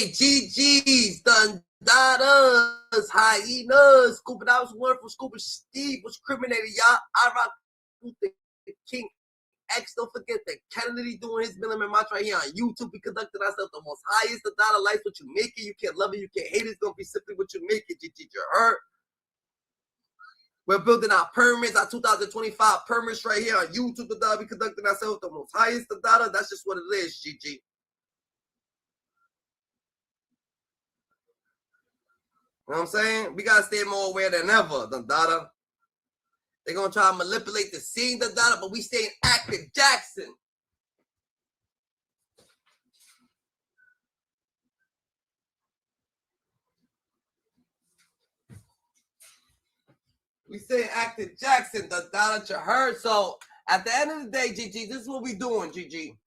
Hey, GG's, Dundadas, hyenas, Scuba. That was one from Scuba Steve was criminated, y'all. I rock with the King X. Don't forget that Kennedy doing his Milliman March right here on YouTube. We conducted ourselves the most highest. The dollar life, what you make it. You can't love it, you can't hate it. It's going to be simply what you make it, GG. You heard? We're building our permits, our 2025 permits right here on YouTube. The dollar, we conducting ourselves the most highest. The dollar, that's just what it is, GG. You know what I'm saying? We gotta stay more aware than ever, the data. They're gonna try to manipulate the scene, the data, but we stay active, Jackson. We stay active, Jackson, the data you heard. So at the end of the day, GG, this is what we doing, GG.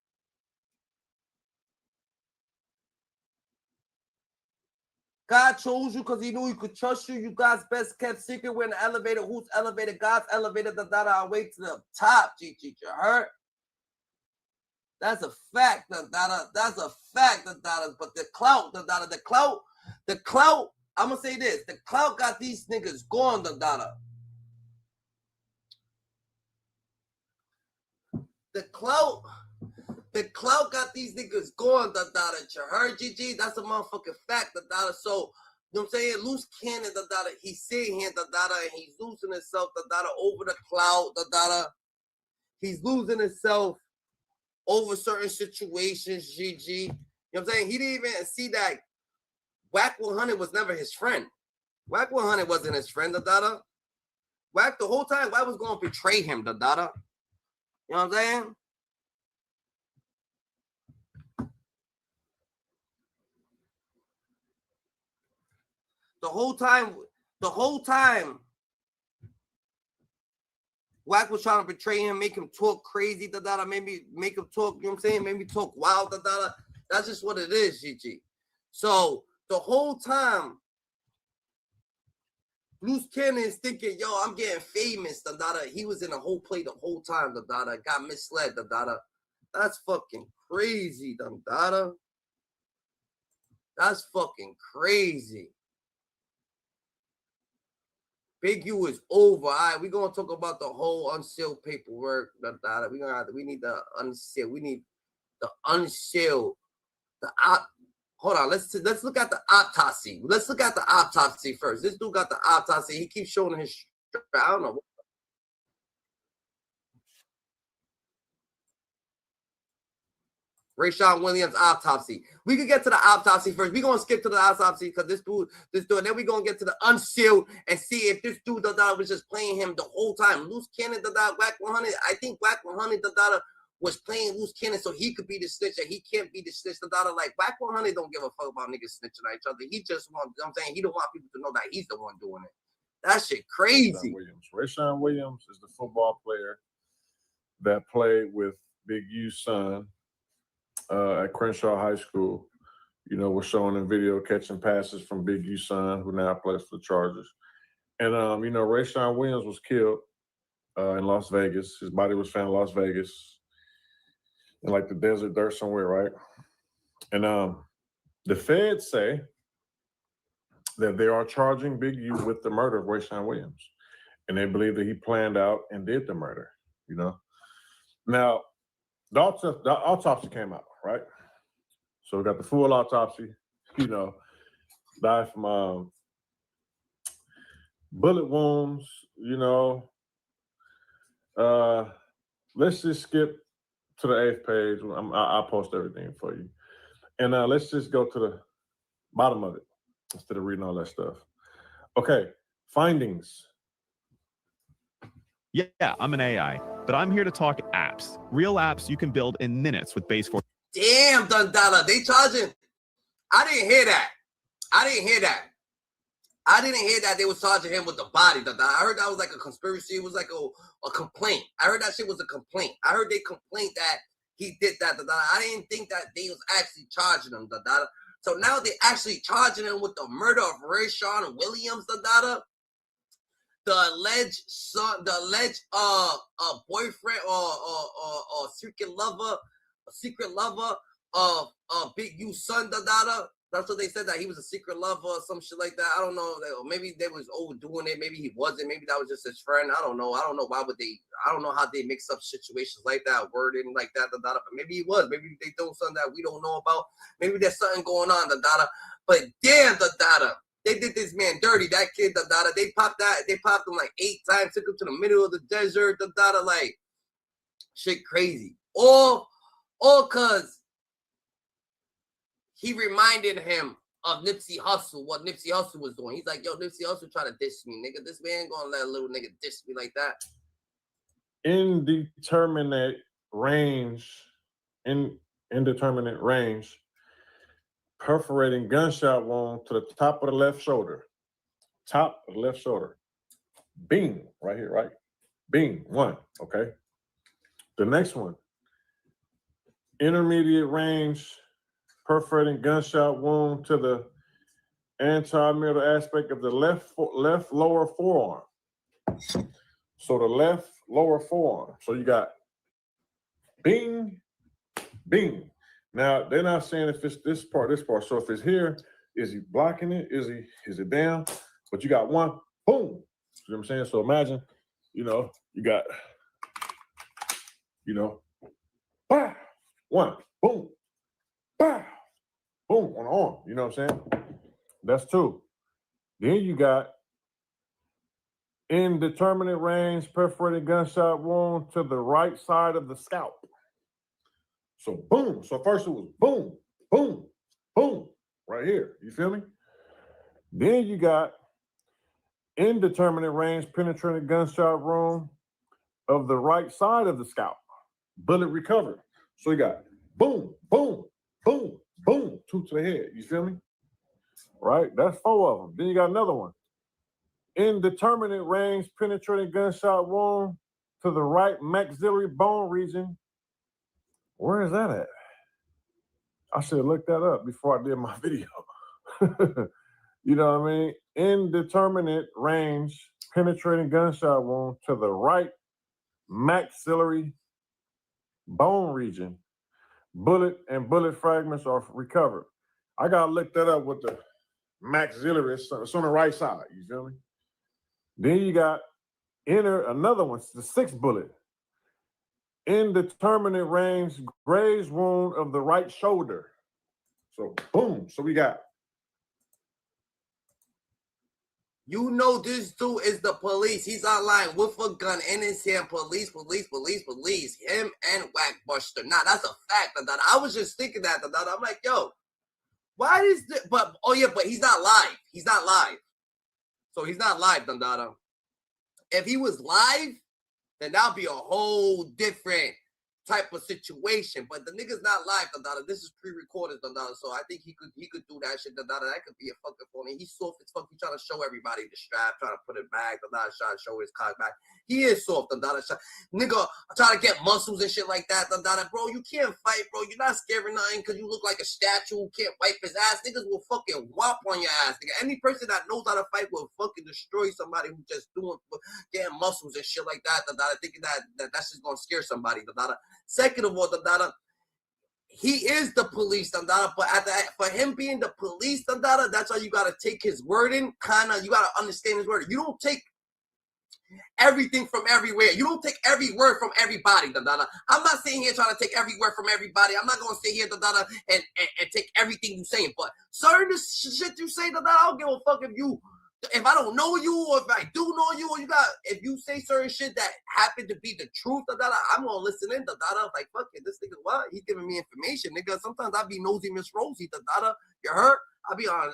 God chose you because he knew he could trust you. You God's best kept secret. We're in the elevator. Who's elevated? God's elevated. The data our way to the top. GG, you heard? That's a fact. The data. That's a fact. The data. But the clout. The data. The clout. The clout. I'm gonna say this. The clout got these niggas going. The data. The clout. The clout got these niggas going, the data. You heard, GG? That's a motherfucking fact, the data. So, you know what I'm saying? Luce Cannon, the data. He's sitting here, the data, and he's losing himself, the data, over the clout, the data. He's losing himself over certain situations, GG. You know what I'm saying? He didn't even see that Whack 100 was never his friend. Whack 100 wasn't his friend, the data. Whack the whole time, Whack was going to betray him, the data. You know what I'm saying? The whole time, Whack was trying to betray him, make him talk crazy, maybe make him talk, you know what I'm saying? Maybe talk wild, That's just what it is, GG. So the whole time, Luce Cannon is thinking, yo, I'm getting famous, He was in the whole play the whole time, got misled, That's fucking crazy, That's fucking crazy. Big U is over. All right, we're gonna talk about the whole unsealed paperwork. We need the unsealed. We need the unsealed. Hold on. Let's look at the autopsy. Let's look at the autopsy first. This dude got the autopsy. He keeps showing his. I don't know. Rayshawn Williams autopsy. We could get to the autopsy first. We're going to skip to the autopsy because this dude, and then we're going to get to the unsealed and see if this dude, was just playing him the whole time. Luce Cannon, Whack 100. I think Whack 100, was playing Luce Cannon so he could be the snitch and he can't be the snitch, Like, Whack 100 don't give a fuck about niggas snitching on each other. He just wants, you know what I'm saying? He don't want people to know that he's the one doing it. That shit crazy. Rayshawn Williams is the football player that played with Big U's son at Crenshaw High School. You know, we're showing in video catching passes from Big U's son, who now plays for the Chargers. And, you know, Rayshawn Williams was killed in Las Vegas. His body was found in Las Vegas in like the desert dirt somewhere, right? And the feds say that they are charging Big U with the murder of Rayshawn Williams. And they believe that he planned out and did the murder, you know? Now, the autopsy came out, right? So we got the full autopsy, you know, died from bullet wounds, you know. Let's just skip to the 8th page. I'll post everything for you. And let's just go to the bottom of it instead of reading all that stuff. Okay, findings. Yeah, I'm an AI, but I'm here to talk apps. Real apps you can build in minutes with Base 4. Damn, Dundala, they charging. I didn't hear that. I didn't hear that they was charging him with the body. I heard that was like a conspiracy. It was like a complaint. I heard that shit was a complaint. I heard they complained that he did that. I didn't think that they was actually charging him. So now they're actually charging him with the murder of Rayshawn Williams. The alleged son, the alleged boyfriend or secret lover of Big U's son, That's what they said, that he was a secret lover or some shit like that. I don't know. Maybe they was overdoing it. Maybe he wasn't. Maybe that was just his friend. I don't know. I don't know why would they. I don't know how they mix up situations like that, wording like that. But maybe he was. Maybe they doing something that we don't know about. Maybe there's something going on. But damn, they did this man dirty. That kid, they popped that. They popped him like 8 times. Took him to the middle of the desert. Like shit, crazy. All cause he reminded him of Nipsey Hussle, what Nipsey Hussle was doing. He's like, yo, Nipsey Hussle trying to diss me, nigga. This man gonna let a little nigga diss me like that. Indeterminate range, perforating gunshot wound to the top of the left shoulder. Top of the left shoulder. Bing, right here, right? Bing, 1, okay? The next one, intermediate range, perforating gunshot wound to the anti-middle aspect of the left lower forearm. So the left lower forearm. So you got bing, bing. Now they're not saying if it's this part. So if it's here, is he blocking it? Is it down? But you got 1, boom. You know what I'm saying? So imagine, you got, bah, 1, boom, bah. Boom, on the arm, you know what I'm saying? That's 2. Then you got indeterminate range, perforated gunshot wound to the right side of the scalp. So boom. So first it was boom, boom, boom, right here. You feel me? Then you got indeterminate range, penetrating gunshot wound of the right side of the scalp. Bullet recovered. So you got boom, boom, boom, boom, 2 to the head. You feel me? Right? That's 4 of them. Then you got another one. Indeterminate range, penetrating gunshot wound to the right maxillary bone region. Where is that at? I should have looked that up before I did my video. You know what I mean? Indeterminate range, penetrating gunshot wound to the right maxillary bone region. Bullet and bullet fragments are recovered. I gotta look that up with the maxillary. It's on the right side. You feel me? Then you got another one, the 6th bullet. Indeterminate range, graze wound of the right shoulder. So boom. So we got. This dude is the police. He's online with a gun in his hand. Police. Him and Whack Buster. Nah, that's a fact. I was just thinking that. I'm like, yo, why is this? But he's not live. He's not live. So he's not live, Dandada. If he was live, then that'll be a whole different type of situation. But the nigga's not live, Dandada. This is pre-recorded, Dandada. So I think he could do that shit, Dandada. That could be a fucking phone. He's soft as fuck. He's trying to show everybody the strap, trying to put it back, Dandada, trying to show his cock back. He is soft, Dandada. Nigga, trying to get muscles and shit like that, Dandada. Bro, you can't fight, bro. You're not scared of nothing because you look like a statue who can't wipe his ass. Niggas will fucking whop on your ass, nigga. Any person that knows how to fight will fucking destroy somebody who just getting muscles and shit like that, Dandada, thinking that's just gonna scare somebody, Dandada. Second of all, Dandada, he is the police, Dandada, but for him being the police, Dandada, that's why you gotta take his word in. You gotta understand his word. You don't take everything from everywhere. You don't take every word from everybody, Dandada. I'm not sitting here trying to take every word from everybody. I'm not gonna sit here, Dandada, and take everything you saying. But certain shit you say, Dandada, I don't give a fuck if I don't know you or if I do know you, or if you say certain shit that happen to be the truth, I'm gonna listen in. Like, fuck it, this nigga, what? He's giving me information, nigga. Sometimes I be nosy Miss Rosie, you heard? I be on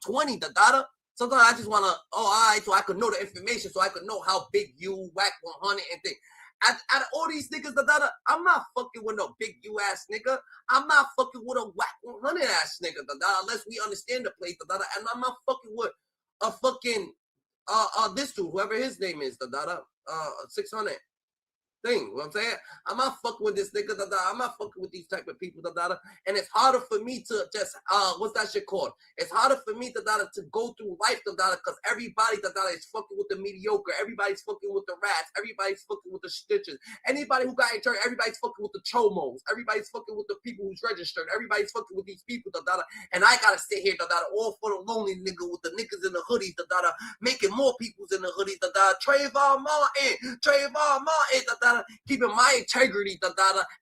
20, Sometimes I just wanna, all right, so I could know the information, so I could know how big you Whack 100 and things. Out of all these niggas, I'm not fucking with no big you ass nigga. I'm not fucking with a Whack 100 ass nigga, unless we understand the place, and I'm not fucking with a fucking this dude, whoever his name is, 600. thing. You know what I'm saying? I'm not fucking with this nigga. I'm not fucking with these type of people. And it's harder for me to just what's that shit called? It's harder for me to go through life because everybody is fucking with the mediocre. Everybody's fucking with the rats. Everybody's fucking with the stitches. Anybody who got in church, everybody's fucking with the chomos. Everybody's fucking with the people who's registered. Everybody's fucking with these people. And I gotta sit here all for the lonely nigga with the niggas in the hoodies. Making more peoples in the hoodies. Trayvon Martin. Keeping my integrity.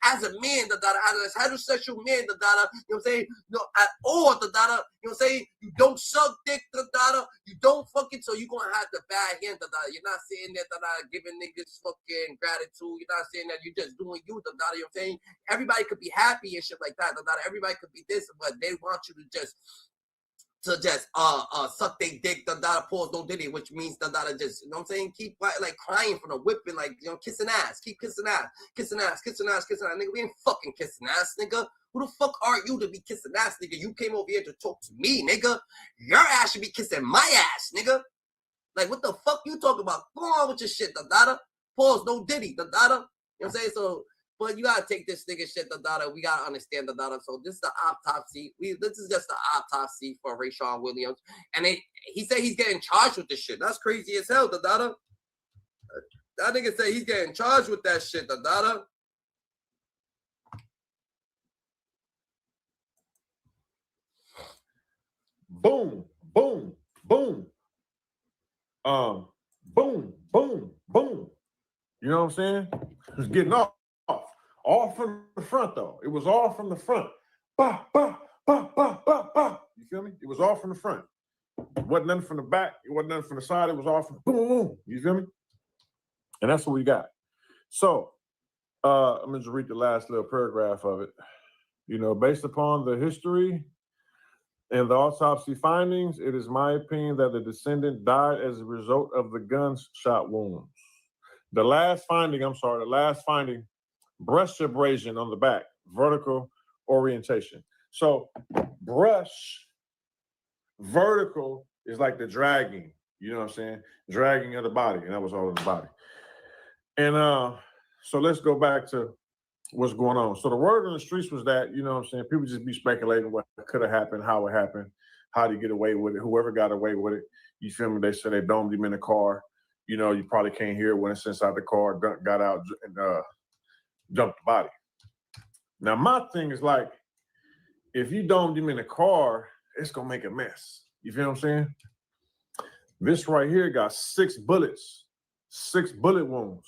As a man. As a heterosexual man. You know what I'm saying? No, at all. You know what I'm saying? You don't suck dick. You don't fucking. So you gonna have the bad hand. You're not sitting there giving niggas fucking gratitude. You're not saying that you're just doing you. You know what I'm saying? Everybody could be happy and shit like that. Everybody could be this, but they want you to just suck they dick, pause, don't did it, which means just, you know what I'm saying, keep like crying from the whipping, like, you know, kissing ass, keep kissing ass, nigga, we ain't fucking kissing ass, nigga. Who the fuck are you to be kissing ass, nigga? You came over here to talk to me, nigga. Your ass should be kissing my ass, nigga. Like, what the fuck you talking about? Go on with your shit, pause, no diddy, You know what I'm saying? So, but you gotta take this nigga shit, we gotta understand So this is the autopsy. This is just the autopsy for Rayshawn Williams. And he said he's getting charged with this shit. That's crazy as hell, That nigga said he's getting charged with that shit, Boom, boom, boom. Boom, boom, boom. You know what I'm saying? It was getting off. All from the front, though. It was all from the front. Bah, bah, bah, bah, bah, bah. You feel me? It was all from the front. It wasn't nothing from the back. It wasn't nothing from the side. It was all from boom, boom. You feel me? And that's what we got. So, I'm going to just read the last little paragraph of it. You know, based upon the history and the autopsy findings, it is my opinion that the descendant died as a result of the gunshot wounds. The last finding, brush abrasion on the back, vertical orientation. So brush, vertical is like the dragging, you know what I'm saying? Dragging of the body, and that was all in the body. And so let's go back to what's going on. So the word on the streets was that, you know what I'm saying, people just be speculating what could have happened, how it happened, how to get away with it, whoever got away with it. You feel me? They said they domed him in the car. You know, you probably can't hear it when it's inside the car, got out and jumped the body. Now, my thing is like, if you domed him in the car, it's going to make a mess. You feel what I'm saying? This right here got 6 bullets, 6 bullet wounds.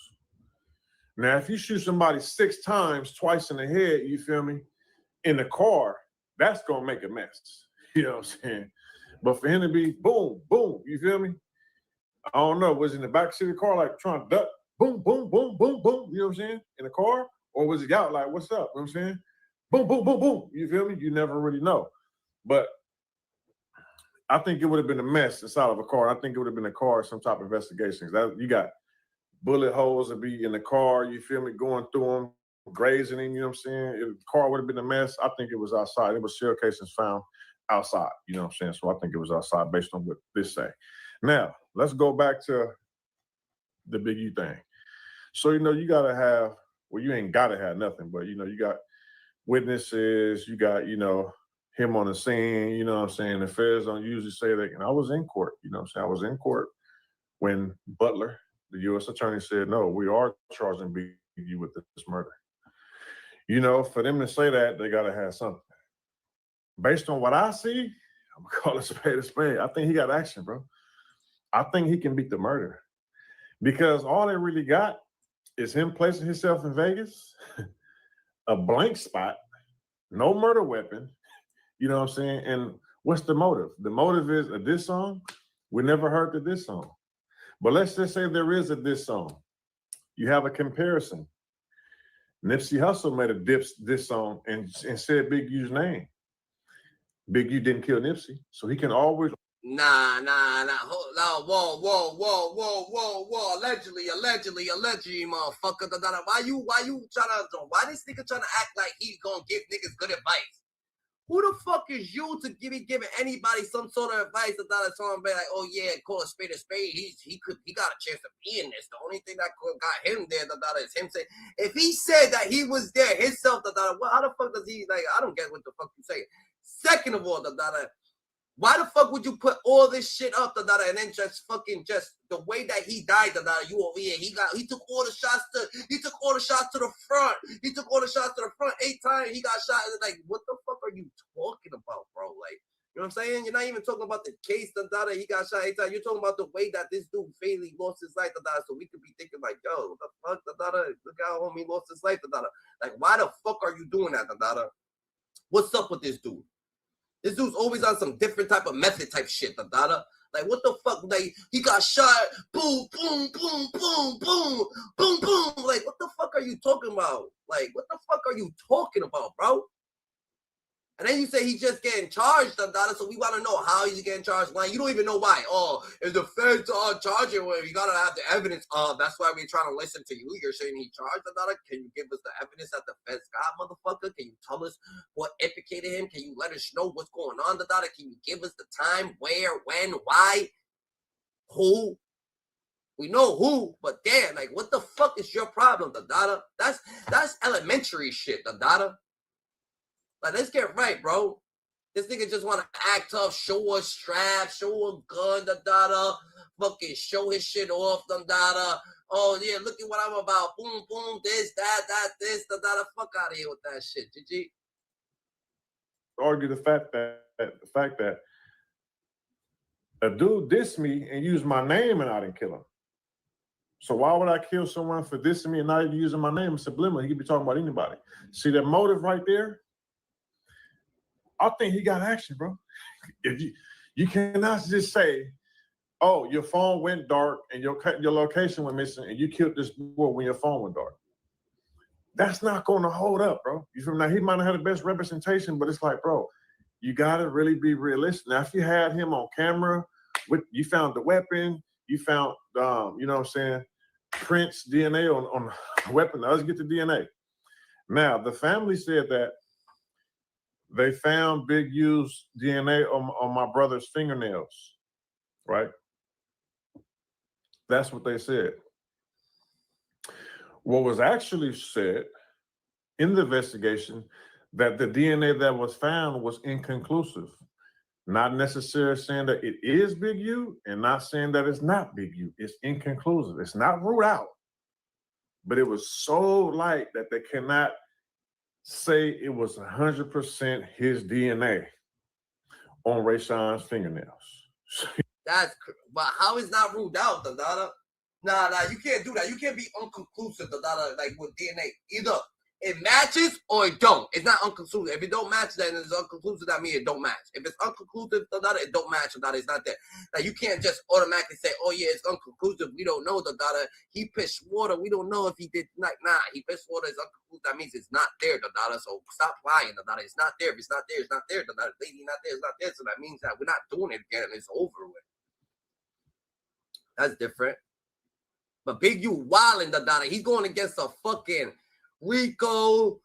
Now, if you shoot somebody 6 times, twice in the head, you feel me, in the car, that's going to make a mess. You know what I'm saying? But for him to be boom, boom, you feel me? I don't know. Was he in the back seat of the car, like trying to duck? Boom, boom, boom, boom, boom. You know what I'm saying? In the car? Or was he out like, what's up? You know what I'm saying? Boom, boom, boom, boom. You feel me? You never really know. But I think it would have been a mess inside of a car. I think it would have been a car, some type of investigations. You got bullet holes to be in the car, you feel me, going through them, grazing him, you know what I'm saying? If the car would have been a mess, I think it was outside. It was shell casings found outside, you know what I'm saying? So I think it was outside based on what this say. Now, let's go back to the Big U thing. So, you know, you got to have, well, you ain't got to have nothing, but, you know, you got witnesses, you got, you know, him on the scene, you know what I'm saying? The feds don't usually say that. And I was in court, you know what I'm saying? I was in court when Butler, the U.S. attorney, said, no, we are charging Big U with this murder. You know, for them to say that, they got to have something. Based on what I see, I'm going to call it spade a spade. I think he got action, bro. I think he can beat the murder. Because all they really got is him placing himself in Vegas, a blank spot, no murder weapon, you know what I'm saying? And what's the motive? The motive is a diss song. We never heard the diss song. But let's just say there is a diss song. You have a comparison. Nipsey Hussle made a diss song and said Big U's name. Big U didn't kill Nipsey, so he can always. Nah. Whoa. Allegedly, motherfucker. Why this nigga trying to act like he's gonna give niggas good advice? Who the fuck is you to be giving anybody some sort of advice about someone be like, oh yeah, call a spade a spade. He got a chance to be in this. The only thing that got him there is him saying, if he said that he was there himself, well, how the fuck does he, like, I don't get what the fuck you saying. Second of all, why the fuck would you put all this shit up, and then just the way that he died, you over here, he took all the shots to the front. He took all the shots to the front 8 times. He got shot. Like, what the fuck are you talking about, bro? Like, you know what I'm saying? You're not even talking about the case, he got shot 8 times. You're talking about the way that this dude fatally lost his life, so we could be thinking like, yo, what the fuck, look how homie lost his life, Like, why the fuck are you doing that, What's up with this dude? This dude's always on some different type of method type shit, Like, what the fuck? Like, he got shot. Boom, boom, boom, boom, boom, boom, boom. Like, what the fuck are you talking about? Like, what the fuck are you talking about, bro? And then you say he's just getting charged, so we want to know how he's getting charged. Why? You don't even know why. Oh, if the feds are charging, well, you got to have the evidence. That's why we're trying to listen to you. You're saying he charged, Can you give us the evidence that the feds got, motherfucker? Can you tell us what implicated him? Can you let us know what's going on, Can you give us the time, where, when, why, who? We know who, but damn, like, what the fuck is your problem, That's elementary shit, Like, let's get right, bro. This nigga just want to act tough, show a strap, show a gun, fucking show his shit off, Oh, yeah, look at what I'm about. Boom, boom, this, that, this, Fuck out of here with that shit, GG. Argue the fact that a dude dissed me and used my name and I didn't kill him. So why would I kill someone for dissing me and not even using my name? It's subliminal. He could be talking about anybody. See that motive right there? I think he got action, bro. If you cannot just say, oh, your phone went dark and your location went missing and you killed this boy when your phone went dark. That's not going to hold up, bro. You feel me? Now, he might not have the best representation, but it's like, bro, you got to really be realistic. Now, if you had him on camera, you found the weapon, you found, you know what I'm saying, Prince DNA on the weapon. Now, let's get the DNA. Now, the family said that they found Big U's DNA on my brother's fingernails, right? That's what they said. What was actually said in the investigation that the DNA that was found was inconclusive. Not necessarily saying that it is Big U and not saying that it's not Big U. It's inconclusive. It's not ruled out. But it was so light that they cannot say it was 100% his DNA on Rayshawn's fingernails. But how is not ruled out, Nah, you can't do that. You can't be unconclusive, like with DNA. Either it matches or it don't. It's not unconclusive. If it don't match, then it's unconclusive. That means it don't match. If it's unconclusive, it don't match. It's not there. Like, you can't just automatically say, "Oh yeah, it's unconclusive. We don't know he pissed water. We don't know if he did not. Nah, he pissed water is unconclusive. That means it's not there, So stop lying, It's not there. If it's not there, it's not there. Lady not there, it's not there. So that means that we're not doing it again. It's over with. That's different. But Big U wilding, he's going against a fucking Rico,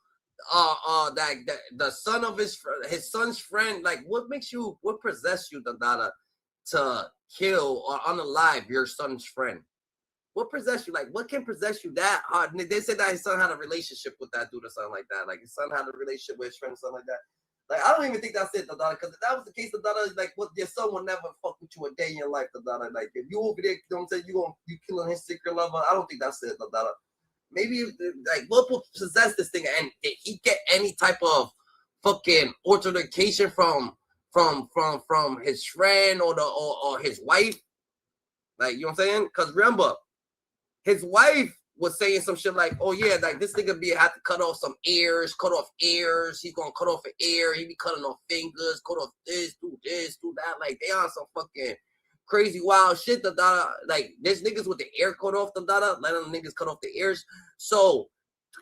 the son of his son's friend. Like, what possessed you, to kill or unalive your son's friend? What possessed you? Like, what can possess you that hard? They said that his son had a relationship with that dude or something like that. Like, his son had a relationship with his friend or something like that. Like, I don't even think that's it, because if that was the case, like, what, your son will never fuck with you a day in your life, Like, if you over there, you know what I'm saying, you killing his secret lover, I don't think that's it, Maybe, like, what will possess this thing? And did he get any type of fucking altercation from his friend or his wife? Like, you know what I'm saying? Because remember, his wife was saying some shit like, oh yeah, like, this nigga had to cut off some ears, he's gonna cut off an ear, he be cutting off fingers, cut off this, do that. Like, they on some fucking crazy wild shit, like, there's niggas with the ear cut off, letting them niggas cut off the ears. So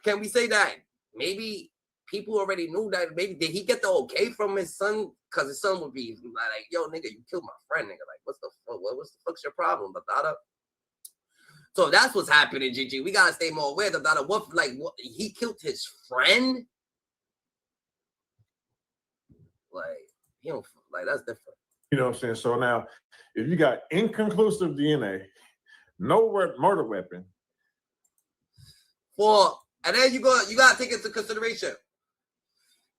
can we say that maybe people already knew that? Maybe did he get the okay from his son? Because his son would be like, yo, nigga, you killed my friend, nigga. Like, what's the fuck's your problem, So that's what's happening, GG. We gotta stay more aware about what he killed his friend. He don't like that's different. You know what I'm saying? So now, if you got inconclusive DNA, no murder weapon. And then you gotta take into consideration.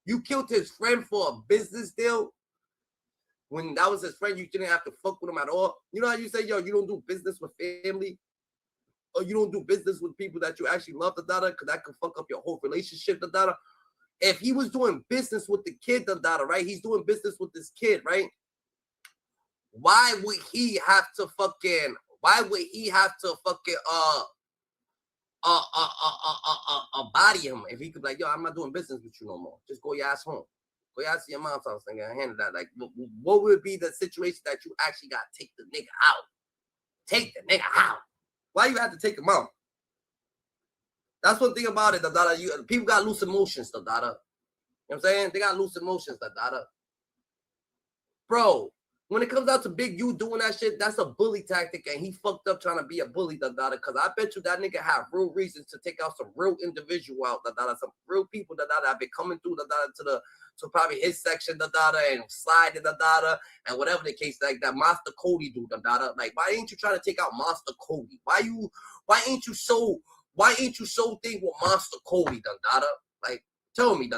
You killed his friend for a business deal. When that was his friend, you didn't have to fuck with him at all. You know how you say, yo, you don't do business with family, or you don't do business with people that you actually love, because that could fuck up your whole relationship, If he was doing business with the kid, right? He's doing business with this kid, right? Why would he have to fucking body him if he could be like, yo, I'm not doing business with you no more. Just go your ass home. Go your ass to your mom's house and handle that. Like, what would be the situation that you actually got to take the nigga out? Take the nigga out. Why you have to take him out? That's one thing about it, people got loose emotions, You know what I'm saying? They got loose emotions, Bro, when it comes out to Big U doing that shit, that's a bully tactic, and he fucked up trying to be a bully, because I bet you that nigga have real reasons to take out some real individual out, some real people, have been coming through, to probably his section, and sliding, and whatever the case, like that Monster Cody dude, like, why ain't you trying to take out Monster Cody? Why ain't you so thing with Monster Cody, Like, tell me,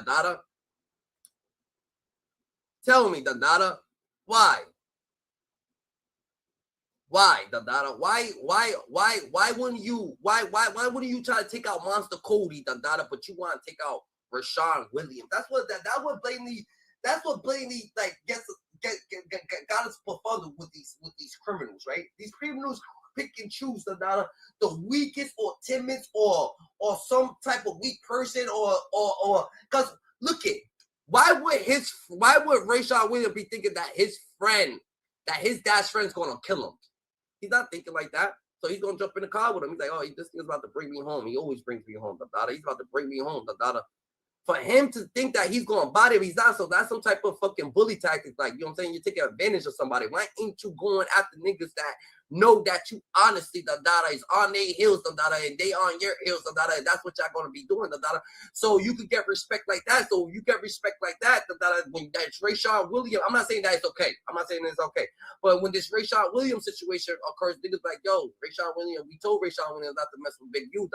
Tell me, why? Why, Why wouldn't you try to take out Monster Cody, but you want to take out Rashawn Williams? That's what blatantly like got us befuddled with these criminals, right? These criminals pick and choose the weakest or timid or some type of weak person or because look it. Why would Rashawn Williams be thinking that his dad's friend's gonna kill him? He's not thinking like that. So he's gonna jump in the car with him. He's like, oh, this thing's about to bring me home. He always brings me home, He's about to bring me home, For him to think that he's gonna body him, he's not. So that's some type of fucking bully tactic. Like, you know what I'm saying? You're taking advantage of somebody. Why ain't you going after niggas that know that you honestly, is on their heels, and they on your heels, and that's what y'all gonna be doing, So you could get respect like that. So you get respect like that, when that's Rashawn Williams. I'm not saying that it's okay. I'm not saying it's okay. But when this Rashawn Williams situation occurs, niggas like, yo, Rashawn Williams, we told Rashawn Williams not to mess with Big U,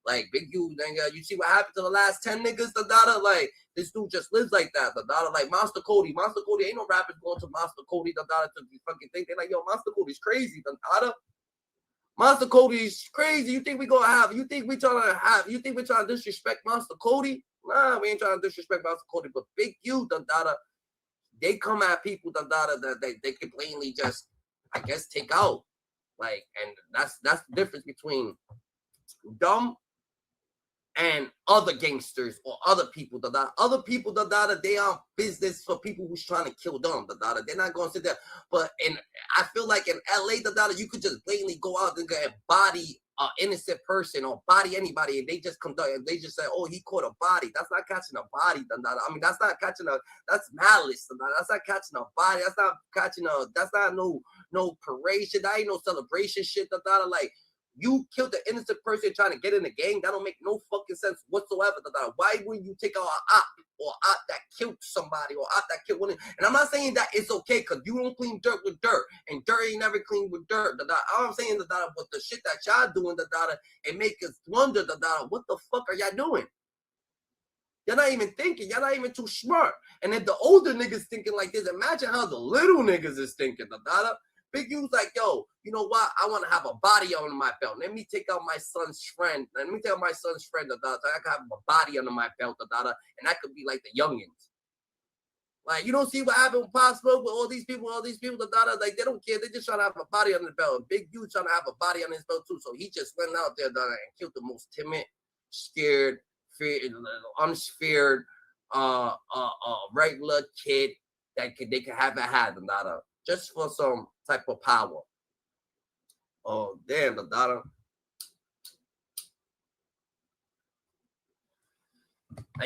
Like, Big U, you see what happened to the last 10 niggas, Like, this dude just lives like that, Like, Monster Cody ain't no rappers going to Monster Cody, to fucking think. They're like, yo, Monster Cody's crazy, Monster Cody's crazy. You think we're trying to disrespect Monster Cody? Nah, we ain't trying to disrespect Monster Cody, but Big U, they come at people, that they can plainly just, I guess, take out. Like, and that's the difference between dumb and other gangsters or other people, Other people, they are business for people who's trying to kill them, They're not going to sit there. But I feel like in LA, you could just blatantly go out and body an innocent person or body anybody, and they just come down and they just say, oh, he caught a body. That's not catching a body, I mean, that's not catching that's malice, That's not catching a body. That's not no parade shit. That ain't no celebration shit, Like, you killed the innocent person trying to get in the gang. That don't make no fucking sense whatsoever. Why wouldn't you take out an op that killed somebody or op that killed one? And I'm not saying that it's okay, because you don't clean dirt with dirt, and dirt ain't never clean with dirt. All I'm saying, with the shit that y'all doing, it make us wonder, what the fuck are y'all doing? You're not even thinking. You're not even too smart. And if the older niggas thinking like this, imagine how the little niggas is thinking, Big U's like, yo, you know what? I want to have a body under my belt. Let me take out my son's friend. So I can have a body under my belt, and that could be like the youngins. Like, you don't see what happened with Pop Smoke with all these people, like, they don't care. They just trying to have a body under the belt. And Big U trying to have a body under his belt too. So he just went out there, and killed the most timid, scared, unfeared, regular kid that they could have had, just for some type of power. Oh, damn, And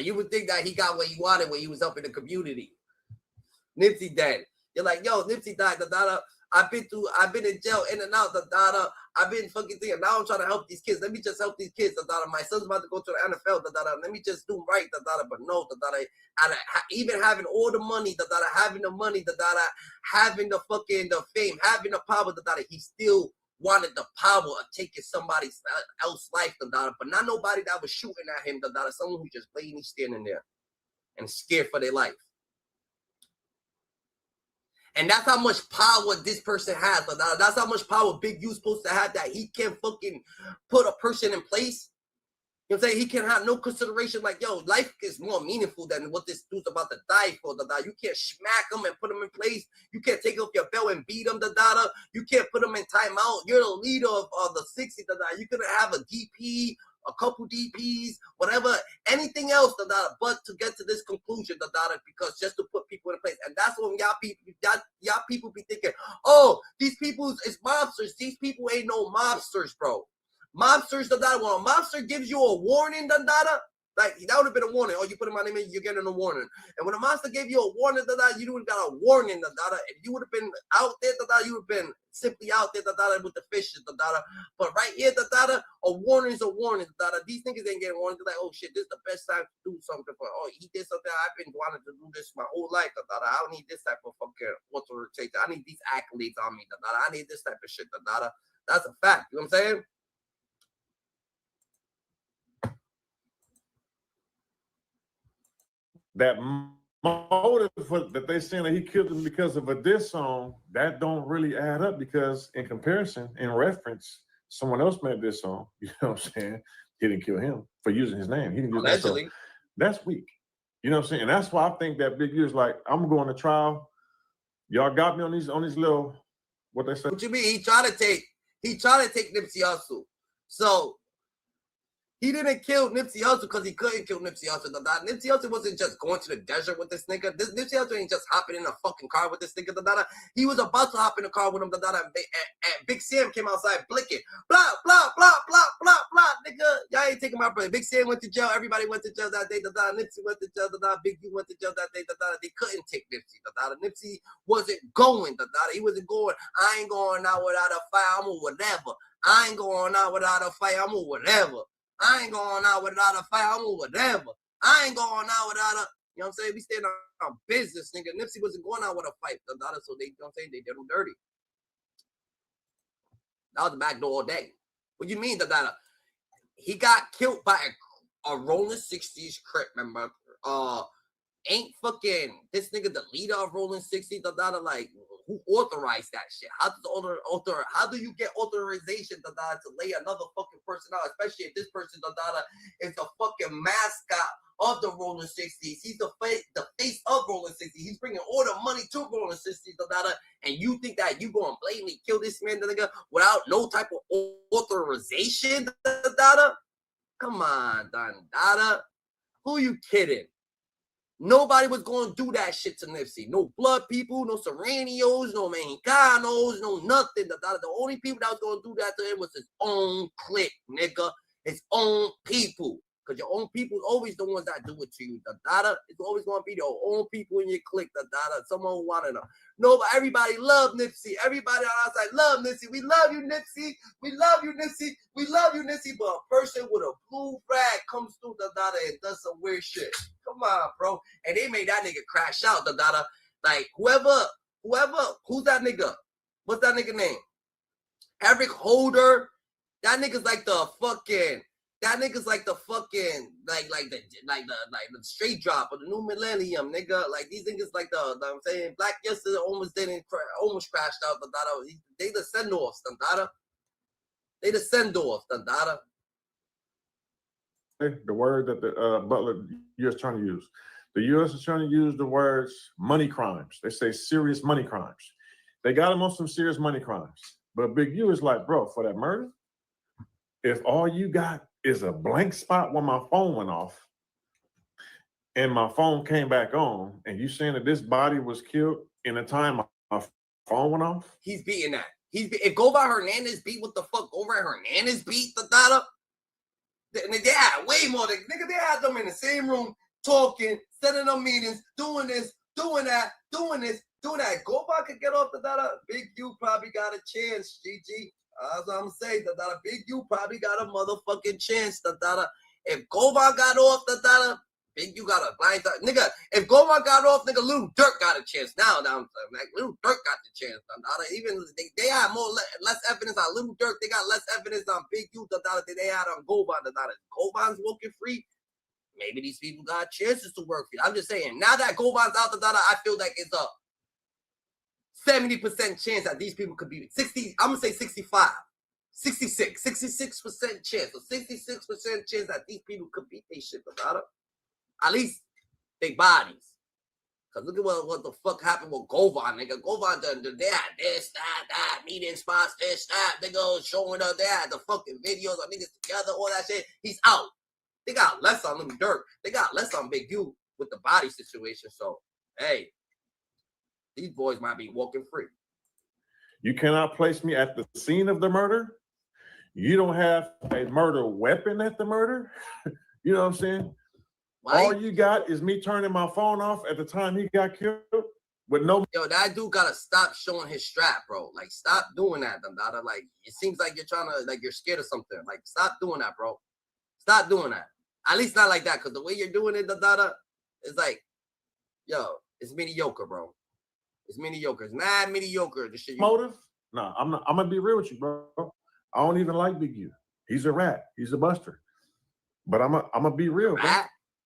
you would think that he got what he wanted when he was up in the community. Nipsey dead. You're like, yo, Nipsey died, I've been in jail in and out, I've been fucking thinking, now I'm trying to help these kids. Let me just help these kids, My son's about to go to the NFL, Let me just do right, But no, even having all the money, having the money, having the fucking the fame, having the power, he still wanted the power of taking somebody else's life, but not nobody that was shooting at him, someone who just blatantly standing there and scared for their life. And that's how much power this person has. That's how much power Big U's supposed to have, that he can fucking put a person in place. You know what I'm saying? He can have no consideration like, yo, life is more meaningful than what this dude's about to die for. You can't smack him and put him in place. You can't take off your belt and beat him. You can't put him in timeout. You're the leader of the 60. You couldn't have a DP, a couple DPs, whatever, anything else, but to get to this conclusion, because just to put people in place. And that's when y'all people be thinking, oh, these people is mobsters. These people ain't no mobsters, bro. Mobsters, when a mobster gives you a warning, like that would have been a warning. Oh, you put in my name in, you're getting a warning. And when a monster gave you a warning, you would have got a warning, and you would have been out there, you would have been simply out there, with the fishes, But right here, a warning is a warning, These niggas ain't getting warnings. They're like, oh shit, this is the best time to do something. Oh, he did something. I've been wanting to do this my whole life, I don't need this type of fucking authorization. I need these accolades on me, I need this type of shit, That's a fact. You know what I'm saying? That motive that they saying that he killed him because of a diss song, that don't really add up, because in comparison, in reference, someone else made this song. You know what I'm saying? He didn't kill him for using his name. He didn't use that song. That's weak. You know what I'm saying? And that's why I think that Big U is like, I'm going to trial. Y'all got me on these little, what they say. What you mean? He tried to take Nipsey Hussle. So he didn't kill Nipsey Hussle because he couldn't kill Nipsey Hussle. Nipsey Hussle wasn't just going to the desert with this nigga. Nipsey Hussle ain't just hopping in a fucking car with this nigga. He was about to hop in the car with him. And Big Sam came outside blinking. Blah, blah, blah, blah, blah, blah, nigga. Y'all ain't taking my brother. Big Sam went to jail. Everybody went to jail that day. Nipsey went to jail. Big U went to jail that day. They couldn't take Nipsey. Nipsey wasn't going. He wasn't going. I ain't going out without a firearm or whatever. I ain't going out without a firearm or whatever. I ain't going out without a firearm or whatever. I ain't going out without a, you know what I'm saying? We staying on business, nigga. Nipsey wasn't going out with a fight, so they, you know what I'm saying? They did him dirty. That was the back door all day. What do you mean, he got killed by a Rollin 60s Crip member. Ain't fucking this nigga the leader of Rollin 60s, like, who authorized that shit? How do you get authorization to lay another fucking person out, especially if this person is the fucking mascot of the Rollin 60s? He's the face of Rollin 60s. He's bringing all the money to Rollin 60s, and you think that you gonna blatantly kill this man, nigga, without no type of authorization, Come on, Dada. Who you kidding? Nobody was going to do that shit to Nipsey. No blood people, no Serranios, no Mexicanos, no nothing. The only people that was going to do that to him was his own clique, nigga. His own people. Because your own people is always the ones that do it to you. It's always going to be your own people in your clique. Someone who wanted to. No, but everybody loved Nipsey. Everybody on outside loved Nipsey. We love you, Nipsey. We love you, Nipsey. We love you, Nipsey. But a person with a blue flag comes through and does some weird shit. Come on, bro. And they made that nigga crash out, Like, who's that nigga? What's that nigga name? Eric Holder. That nigga's like the fucking, the straight drop of the new millennium, nigga. Like, these niggas like I'm saying, Black yesterday almost crashed out, they the send-offs, They the send-offs, The word that the Butler U.S. trying to use. The U.S. is trying to use the words money crimes. They say serious money crimes. They got him on some serious money crimes. But Big U is like, bro, for that murder, if all you got is a blank spot when my phone went off and my phone came back on, and you saying that this body was killed in the time my phone went off? He's beating that. If Govar Hernandez beat what the fuck Govar Hernandez beat, they had way more. Nigga, they had them in the same room talking, setting up meetings, doing this, doing that, doing this, do that. Govan could get off the data. Big U probably got a chance, GG. That's what I'm saying. The data. Big U probably got a motherfucking chance. The data. If Govan got off the data, Big U got a blind nigga. If Govan got off, nigga, Lil Durk got a chance. Now, like Lil Durk got the chance. Even they had less evidence on Lil Durk. They got less evidence on Big U than they had on Govan. Govan's walking free. Maybe these people got chances to work for you. I'm just saying. Now that Govan's out the data, I feel like it's a 70% chance that these people could be 60. I'm gonna say 65. 66% chance. So 66% chance that these people could beat they shit the data. At least they bodies. Cause look at what the fuck happened with Govan, nigga. Govan they had this, that, meeting spots, this, that, nigga showing up. They had the fucking videos of niggas together, all that shit. He's out. They got less on them Dirk. They got less on Big U with the body situation. So, hey, these boys might be walking free. You cannot place me at the scene of the murder. You don't have a murder weapon at the murder. You know what I'm saying? Right? All you got is me turning my phone off at the time he got killed with no. Yo, that dude gotta stop showing his strap, bro. Like, stop doing that, Dandada. Like, it seems like you're trying to, like, you're scared of something. Like, stop doing that, bro. Stop doing that. At least not like that, because the way you're doing it, Dandada, is like, yo, it's mediocre, bro. It's mediocre. It's mad mediocre. The shit. Motive? No, I'm not. I'm gonna be real with you, bro. I don't even like Big U. He's a rat. He's a buster. But I'm gonna be real, bro.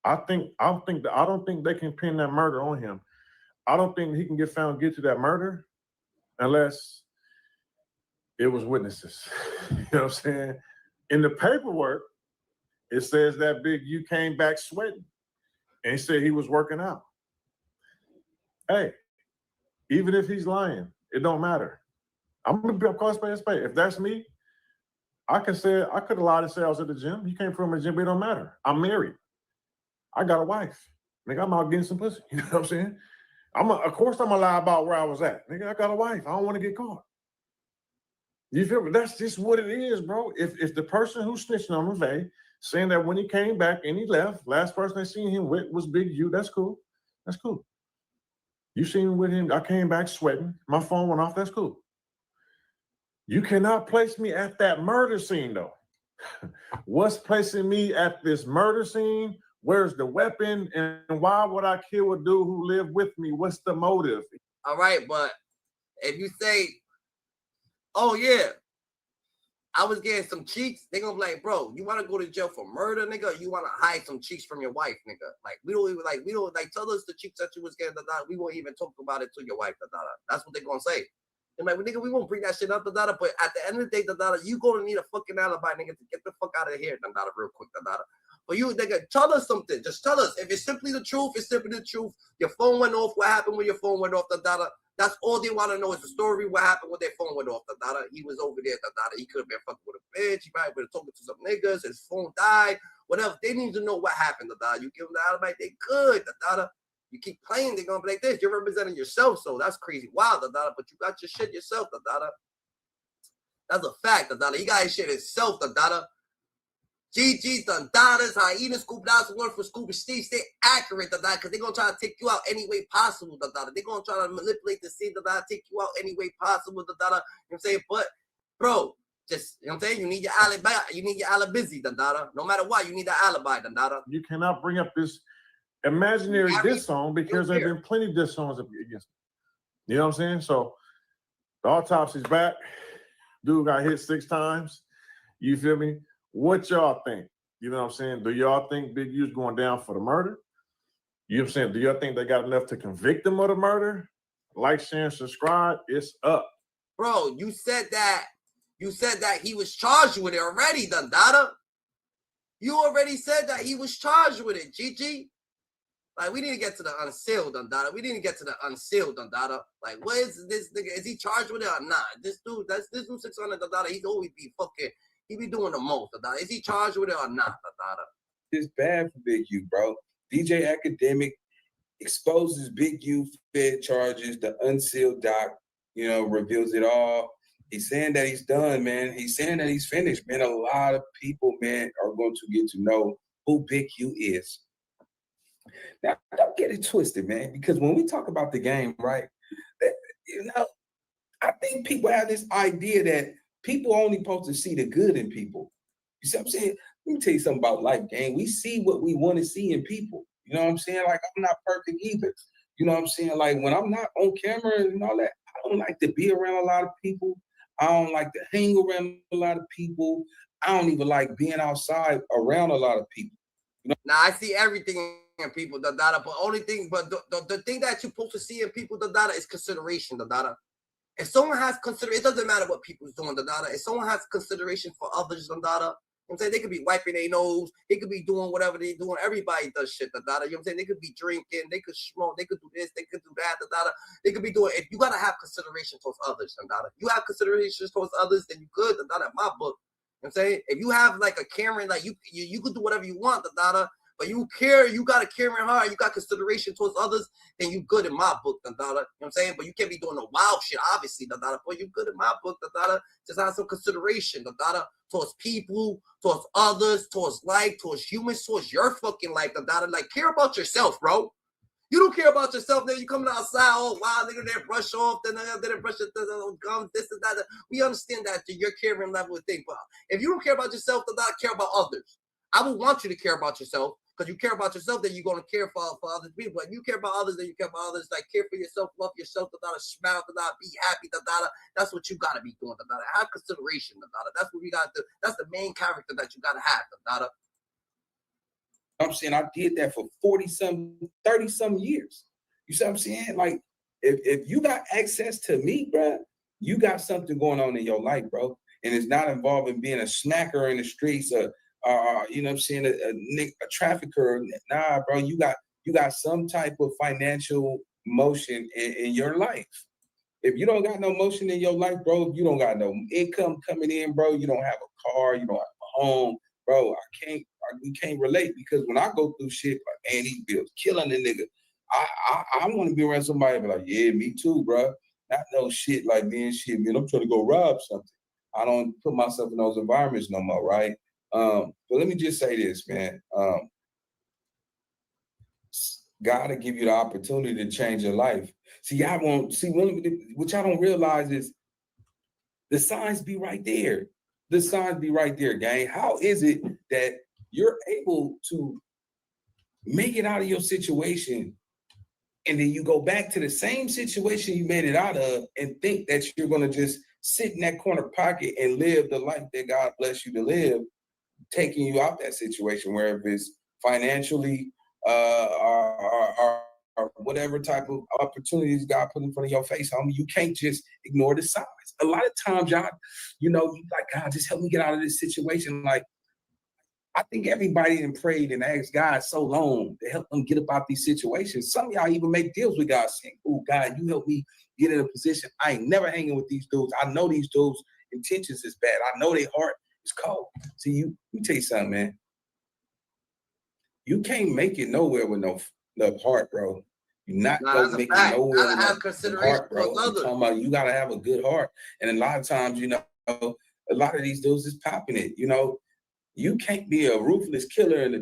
I don't think they can pin that murder on him. I don't think he can get found guilty of that murder unless it was witnesses. You know what I'm saying? In the paperwork, it says that Big U came back sweating and he said he was working out. Hey, even if he's lying, it don't matter. I'm gonna be called spade a spade. If that's me, I could have lied and said I was at the gym. He came from a gym, but it don't matter. I'm married. I got a wife. Nigga, I'm out getting some pussy. You know what I'm saying? Of course I'm gonna lie about where I was at. Nigga, I got a wife. I don't want to get caught. You feel me? That's just what it is, bro. If the person who's snitching on McVeigh saying that when he came back and he left, last person I seen him with was Big U, that's cool. That's cool. You seen me with him, I came back sweating. My phone went off, that's cool. You cannot place me at that murder scene, though. What's placing me at this murder scene? Where's the weapon? And why would I kill a dude who lived with me? What's the motive? All right, but if you say, oh, yeah, I was getting some cheeks, they're going to be like, bro, you want to go to jail for murder, nigga? Or you want to hide some cheeks from your wife, nigga? Like, we don't tell us the cheeks that you was getting, we won't even talk about it to your wife, That's what they're going to say. They're like, well, nigga, we won't bring that shit up, but at the end of the day, you going to need a fucking alibi, nigga, to get the fuck out of here, real quick, But you, nigga, tell us something. Just tell us. If it's simply the truth, it's simply the truth. Your phone went off. What happened when your phone went off, That's all they want to know is the story. What happened when their phone went off, He was over there, He could have been fucking with a bitch. He probably been talking to some niggas. His phone died. Whatever. They need to know what happened, You give them the alibi. They could, You keep playing, they're going to be like this. You're representing yourself, so that's crazy. Wow, but you got your shit yourself, That's a fact, He got his shit himself, GG's, Dadas, Hyena, Scoop Dots, one for Scoop and Steve. Stay accurate, because they're going to try to take you out any way possible, They're going to try to manipulate the scene, take you out any way possible, You know what I'm saying? But, bro, just, you know what I'm saying? You need your alibi. You need your alibi, No matter what, you need that alibi, You cannot bring up this imaginary diss song because there have been plenty of diss songs against me. You know what I'm saying? So the autopsy's back. Dude got hit 6 times. You feel me? What y'all think? You know what I'm saying? Do y'all think Big U's going down for the murder? You know what I'm saying? Do y'all think they got enough to convict him of the murder? Like, share, and subscribe. It's up. Bro, you said that he was charged with it already, Dada. You already said that he was charged with it, GG. Like, we didn't get to the unsealed, Dada. We didn't get to the unsealed, Dada. Like, what is this nigga? Is he charged with it or not? This dude 600, Dada. He's always be fucking. He be doing the most, Dada. Is he charged with it or not, Dada? It's bad for Big U, bro. DJ Academic exposes Big U Fed charges. The Unsealed doc, reveals it all. He's saying that he's done, man. He's saying that he's finished, man. A lot of people, man, are going to get to know who Big U is. Now, don't get it twisted, man, because when we talk about the game, right, You know, I think people have this idea that people only supposed to see the good in people. You see what I'm saying? Let me tell you something about life, gang. We see what we want to see in people. You know what I'm saying? Like, I'm not perfect either. You know what I'm saying? Like, when I'm not on camera and all that, I don't like to be around a lot of people. I don't like to hang around a lot of people. I don't even like being outside around a lot of people. You know? Now I see everything in people, the data, but only thing, but the thing that you're supposed to see in people, the data, is consideration, the data. If someone has consideration, it doesn't matter what people's doing, the data. If someone has consideration for others, the data, you know what I'm saying, they could be wiping their nose, they could be doing whatever they're doing. Everybody does shit, the data. You know what I'm saying? They could be drinking, they could smoke, they could do this, they could do that, the data. They could be doing. If you gotta have consideration towards others, the data. You have consideration towards others, then you good, the data. In my book, you know what I'm saying, if you have like a Karen, like you could do whatever you want, the data. But you care, you got a caring heart, you got consideration towards others, then you good in my book, the data. You know what I'm saying? But you can't be doing no wild shit, obviously, the data. But you good in my book, the data. Just have some consideration, the data, towards people, towards others, towards life, towards humans, towards your fucking life, the data. Like, care about yourself, bro. You don't care about yourself, then you coming outside, oh wow, nigga, they brush off, then they brush the gums, this and that. We understand that your caring level of thing. But if you don't care about yourself, then not care about others. I would want you to care about yourself. Because you care about yourself, then you're going to care for other people. If you care about others, then you care about others. Like, care for yourself, love yourself, smile, be happy, That's what you got to be doing, Have consideration, That's what we got to do. That's the main character that you got to have, I'm saying I did that for 30-some years. You see what I'm saying? Like, if you got access to me, bro, you got something going on in your life, bro. And it's not involving being a snacker in the streets or you know what I'm saying, a trafficker. Nah, bro, you got some type of financial motion in your life. If you don't got no motion in your life, bro, if you don't got no income coming in, bro, you don't have a car, you don't have a home, bro, we can't relate, because when I go through shit, like, man, these bills killing the nigga, I want to be around somebody be like, yeah, me too, bro. Not no shit like, man, I'm trying to go rob something. I don't put myself in those environments no more, right? But let me just say this, man. God will give you the opportunity to change your life. What y'all don't realize is the signs be right there. The signs be right there, gang. How is it that you're able to make it out of your situation, and then you go back to the same situation you made it out of and think that you're going to just sit in that corner pocket and live the life that God bless you to live, taking you out that situation, wherever it's financially or whatever type of opportunities God put in front of your face, homie. You can't just ignore the signs. A lot of times, y'all, you like, God, just help me get out of this situation. Like, I think everybody done prayed and asked God so long to help them get up out these situations. Some of y'all even make deals with God saying, oh, God, you help me get in a position. I ain't never hanging with these dudes. I know these dudes' intentions is bad. I know their heart is cold. See, let me tell you something, man. You can't make it nowhere with no heart, bro. You're not gonna make it nowhere with no heart, bro. I'm talking about you gotta have a good heart. And a lot of times, a lot of these dudes is popping it. You can't be a ruthless killer at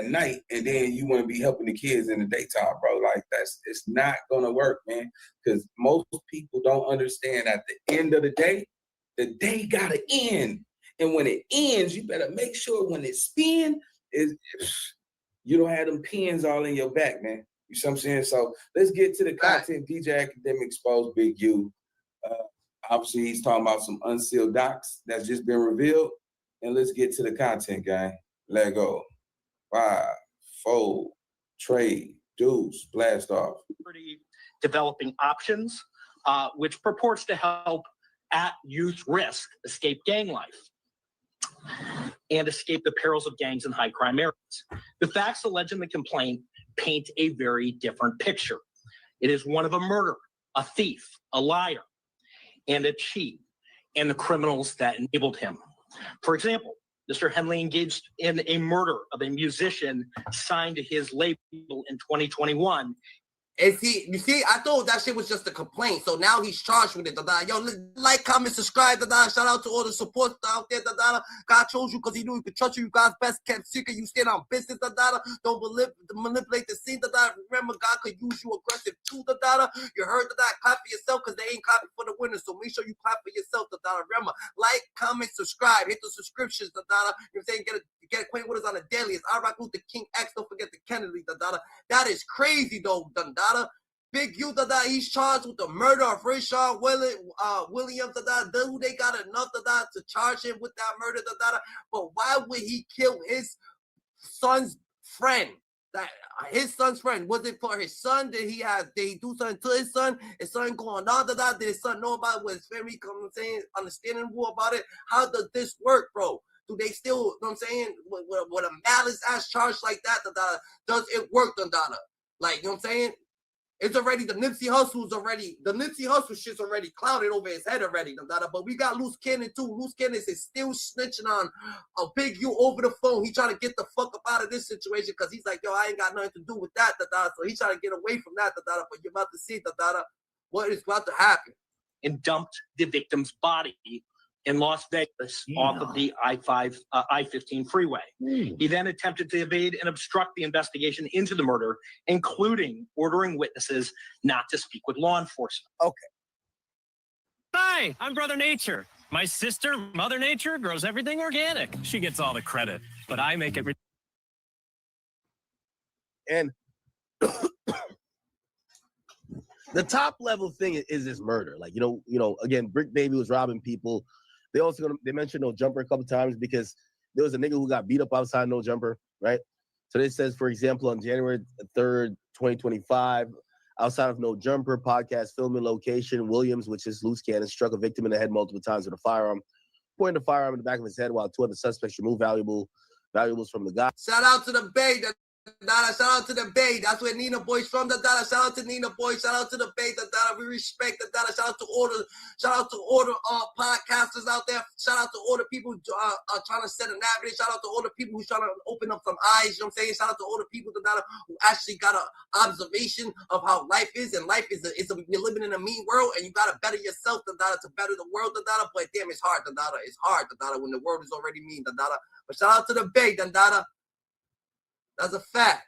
night, and then you want to be helping the kids in the daytime, bro. Like, it's not gonna work, man. Because most people don't understand at the end of the day gotta end. And when it ends, you better make sure when it spins, you don't have them pins all in your back, man. You see what I'm saying? So let's get to the content. DJ Academic exposed Big U. Obviously, he's talking about some unsealed docs that's just been revealed. And let's get to the content, gang. Let go. 5, 4, trade, deuce, blast off. Developing options, which purports to help at youth risk escape gang life and escape the perils of gangs in high crime areas. The facts alleged in the complaint paint a very different picture. It is one of a murderer, a thief, a liar, and a cheat, and the criminals that enabled him. For example, Mr. Henley engaged in a murder of a musician signed to his label in 2021 And see, you see, I thought that shit was just a complaint. So now he's charged with it. Yo, like, comment, subscribe. Shout out to all the support out there. God chose you because he knew he could trust you. You God's best kept secret. You stand on business. Don't manipulate the scene. Remember, God could use you aggressive too. You heard clap for yourself because they ain't clapping for the winners. So make sure you clap for yourself. Remember, like, comment, subscribe. Hit the subscriptions. You know what I'm saying? Get acquainted with us on a daily. It's I Rock Luther King X. Don't forget the Kennedy. That is crazy though. Big U, he's charged with the murder of Rayshard Williams. Do they got enough to charge him with that murder? But why would he kill his son's friend? His son's friend, was it for his son? Did he do something to his son? His son going on did his son know about it? Was his family understanding more about it? How does this work, bro? Do they still, you know what I'm saying, with a malice ass charge like that, does it work, Like, you know what I'm saying? It's already, the Nipsey Hussle shit's already clouded over his head already, but we got Luce Cannon too. Luce Cannon is still snitching on a Big U over the phone. He trying to get the fuck up out of this situation because he's like, yo, I ain't got nothing to do with that, so he's trying to get away from that, but you're about to see, what is about to happen. And dumped the victim's body in Las Vegas off of the I-15 freeway. He then attempted to evade and obstruct the investigation into the murder, including ordering witnesses not to speak with law enforcement. Okay. Hi, I'm Brother Nature. My sister, Mother Nature, grows everything organic. She gets all the credit, but I make it. And the top level thing is this murder. Like, you know, again, Bricc Baby was robbing people. They mentioned No Jumper a couple times because there was a nigga who got beat up outside No Jumper, right? So this says, for example, on January 3rd, 2025, outside of No Jumper podcast filming location, Williams, which is Luce Cannon, struck a victim in the head multiple times with a firearm, pointing the firearm in the back of his head while two other suspects removed valuables from the guy. Shout out to the Bay. Shout out to the Bay. That's where Nina Boy's from. Shout out to Nina Boy. Shout out to the Bay. We respect the Shout out to all the podcasters out there. Shout out to all the people who are trying to set a narrative. Shout out to all the people who's trying to open up some eyes. You know what I'm saying? Shout out to all the people who actually got an observation of how life is. And life is we're living in a mean world, and you gotta better yourself to better the world. But damn, it's hard. It's hard when the world is already mean. But shout out to the Bay. That's a fact.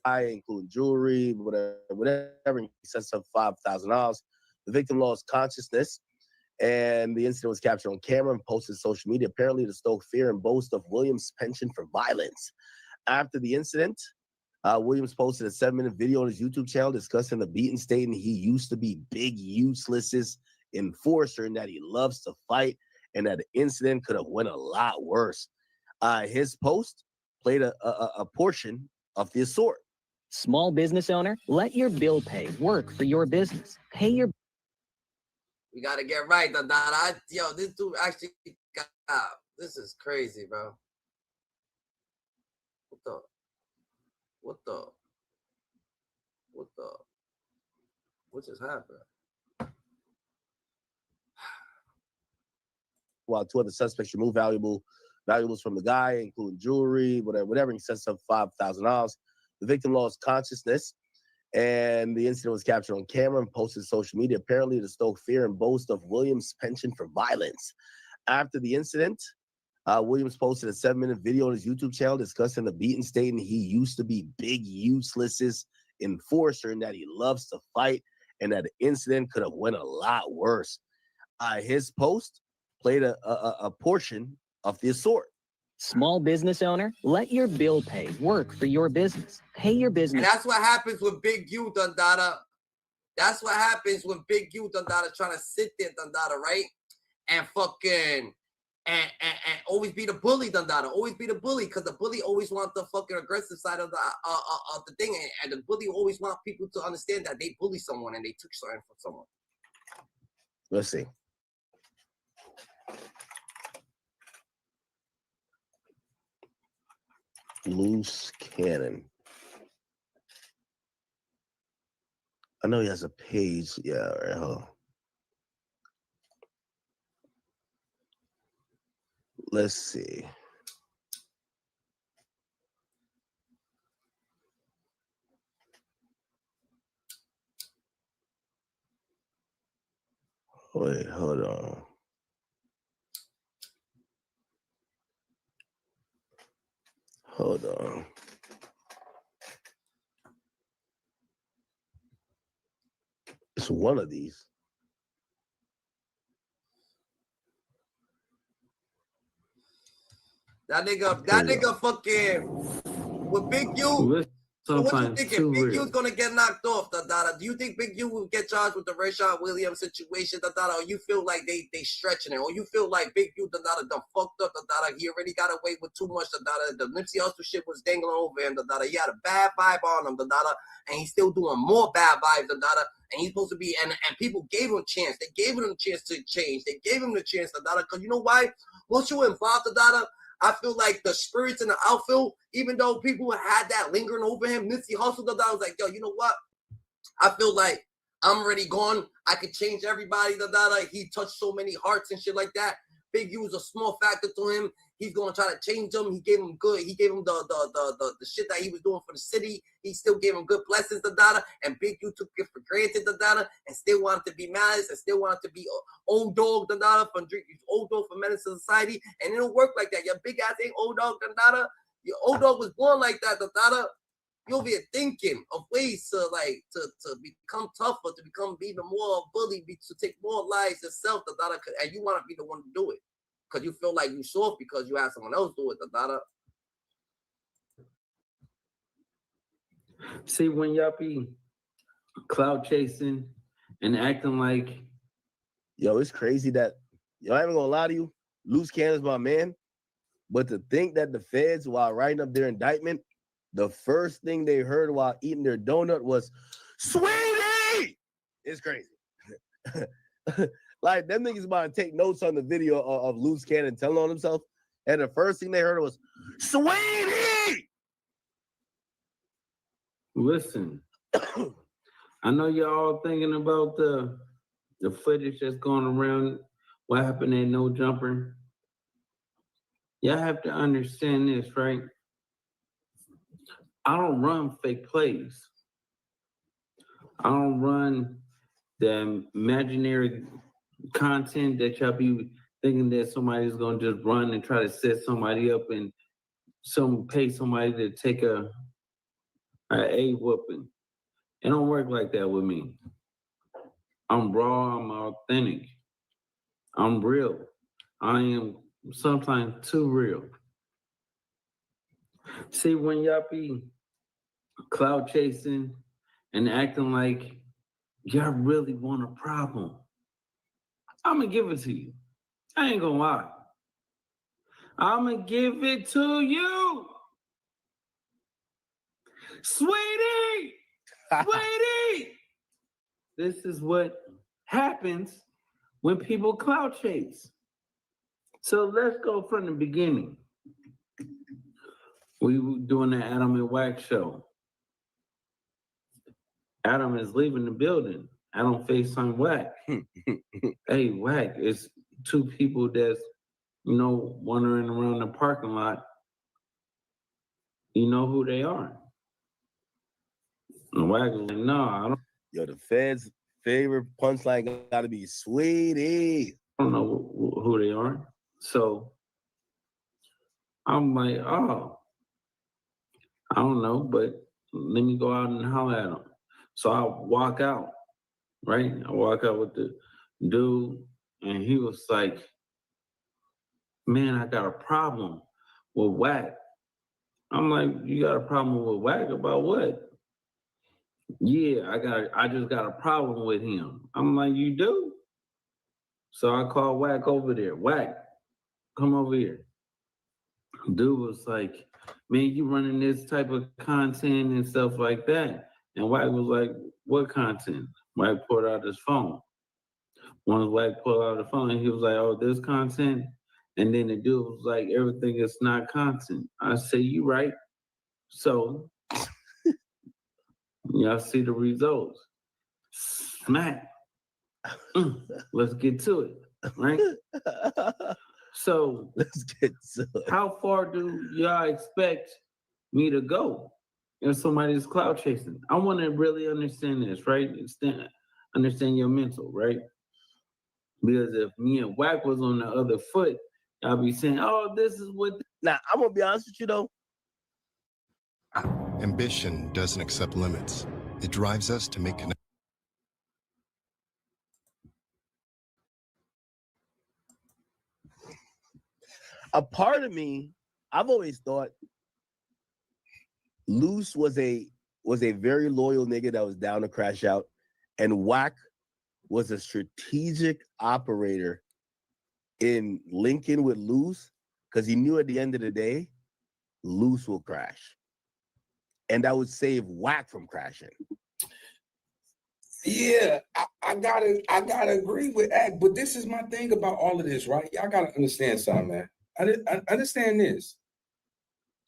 Including jewelry, whatever. He sets up $5,000. The victim lost consciousness, and the incident was captured on camera and posted to social media, apparently to stoke fear and boast of Williams' penchant for violence. After the incident, Williams posted a 7-minute video on his YouTube channel discussing the beaten, stating he used to be Big Useless's enforcer and that he loves to fight, and that the incident could have went a lot worse. His post played a portion of the assault. Small business owner, let your bill pay work for your business. Pay your. We gotta get right, Yo, this dude actually got. This is crazy, bro. What just happened? While two other suspects removed valuables from the guy, including jewelry, whatever. He sets up $5,000. The victim lost consciousness, and the incident was captured on camera and posted to social media, apparently to stoke fear and boast of Williams' penchant for violence. After the incident, Williams posted a 7-minute video on his YouTube channel discussing the beaten, stating he used to be Big Useless's enforcer and that he loves to fight, and that the incident could have went a lot worse. His post played a portion of the assault. Small business owner, let your bill pay work for your business. Pay your business. And that's what happens with Big U, That's what happens when Big U, trying to sit there, right? And fucking and always be the bully, always be the bully, because the bully always wants the fucking aggressive side of the thing, and the bully always want people to understand that they bully someone and they took something from someone. Let's see. Luce Cannon. I know he has a page. Yeah, all right, hold on. Let's see. Wait, hold on. Hold on. It's one of these. That nigga fucking with Big U. So what you thinking? Big U's gonna get knocked off, Dada. Do you think Big U will get charged with the Rayshad Williams situation, Dada? Or you feel like they stretching it? Or you feel like Big U, Dada, done fucked up, Dada? He already got away with too much, Dada. The Nipsey Hussle shit was dangling over him, Dada. He had a bad vibe on him, Dada, and he's still doing more bad vibes, Dada. And he's supposed to be, and people gave him a chance. They gave him a chance to change. They gave him the chance, Dada. Because you know why? Once you involved, Dada, I feel like the spirits in the outfield, even though people had that lingering over him, Nipsey Hussle, I was like, yo, you know what? I feel like I'm already gone. I could change everybody. He touched so many hearts and shit like that. Big U was a small factor to him. He's gonna try to change him. He gave him good. He gave him the shit that he was doing for the city. He still gave him good blessings, and Big U took it for granted, and still wanted to be malice and still wanted to be old dog, from old dog for Menace to Society, and it don't work like that. Your big ass ain't old dog, Your old dog was born like that, You'll be thinking of ways to become tougher, to become even more bully, to take more lives yourself, and you want to be the one to do it. Because you feel like you soft because you have someone else do it, See, when y'all be cloud chasing and acting like... Yo, it's crazy that, yo, I ain't gonna lie to you, Luce Cannon's my man, but to think that the feds, while writing up their indictment, the first thing they heard while eating their donut was, "Sweetie!" It's crazy. Like, them niggas about to take notes on the video of Luce Cannon telling on himself, and the first thing they heard was, "Sweetie!" Listen, I know y'all thinking about the footage that's going around, what happened at No Jumper. Y'all have to understand this, right? I don't run fake plays. I don't run the imaginary content that y'all be thinking that somebody's gonna just run and try to set somebody up and pay somebody to take a whooping. It don't work like that with me. I'm raw, I'm authentic. I'm real. I am sometimes too real. See, when y'all be cloud chasing and acting like y'all really want a problem, I'm gonna give it to you. I ain't gonna lie. I'm gonna give it to you. Sweetie! Sweetie! This is what happens when people cloud chase. So let's go from the beginning. We were doing the Adam and Wack show. Adam is leaving the building. Adam FaceTime Wack. Hey, Wack, it's two people that's, wandering around the parking lot. You know who they are? And Wack was like, no, I don't. Yo, the feds' favorite punchline gotta be "Sweetie." I don't know who they are. So I'm like, oh, I don't know, but let me go out and holler at them. So I walk out, right? I walk out with the dude, and he was like, man, I got a problem with Wack. I'm like, you got a problem with Wack about what? Yeah, I just got a problem with him. I'm like, you do? So I called Wack over there. Wack, come over here. Dude was like, man, you running this type of content and stuff like that. And Wack was like, what content? Wack pulled out his phone. Once Wack pulled out the phone, he was like, oh, this content? And then the dude was like, everything is not content. I say, you right. So, y'all see the results. Smack. Let's get to it, right? So, Let's get to it. How far do y'all expect me to go if somebody's cloud chasing? I want to really understand this, right? Understand your mental, right? Because if me and Wack was on the other foot, I'll be saying, oh, this is what. Now, I'm going to be honest with you, though. Ambition doesn't accept limits. It drives us to make connections. A part of me, I've always thought Luce was a very loyal nigga that was down to crash out, and Wack was a strategic operator in linking with Luce because he knew at the end of the day, Luce will crash. And that would save Wack from crashing. Yeah, I gotta agree with Act, but this is my thing about all of this, right? Y'all gotta understand something, man. I understand this.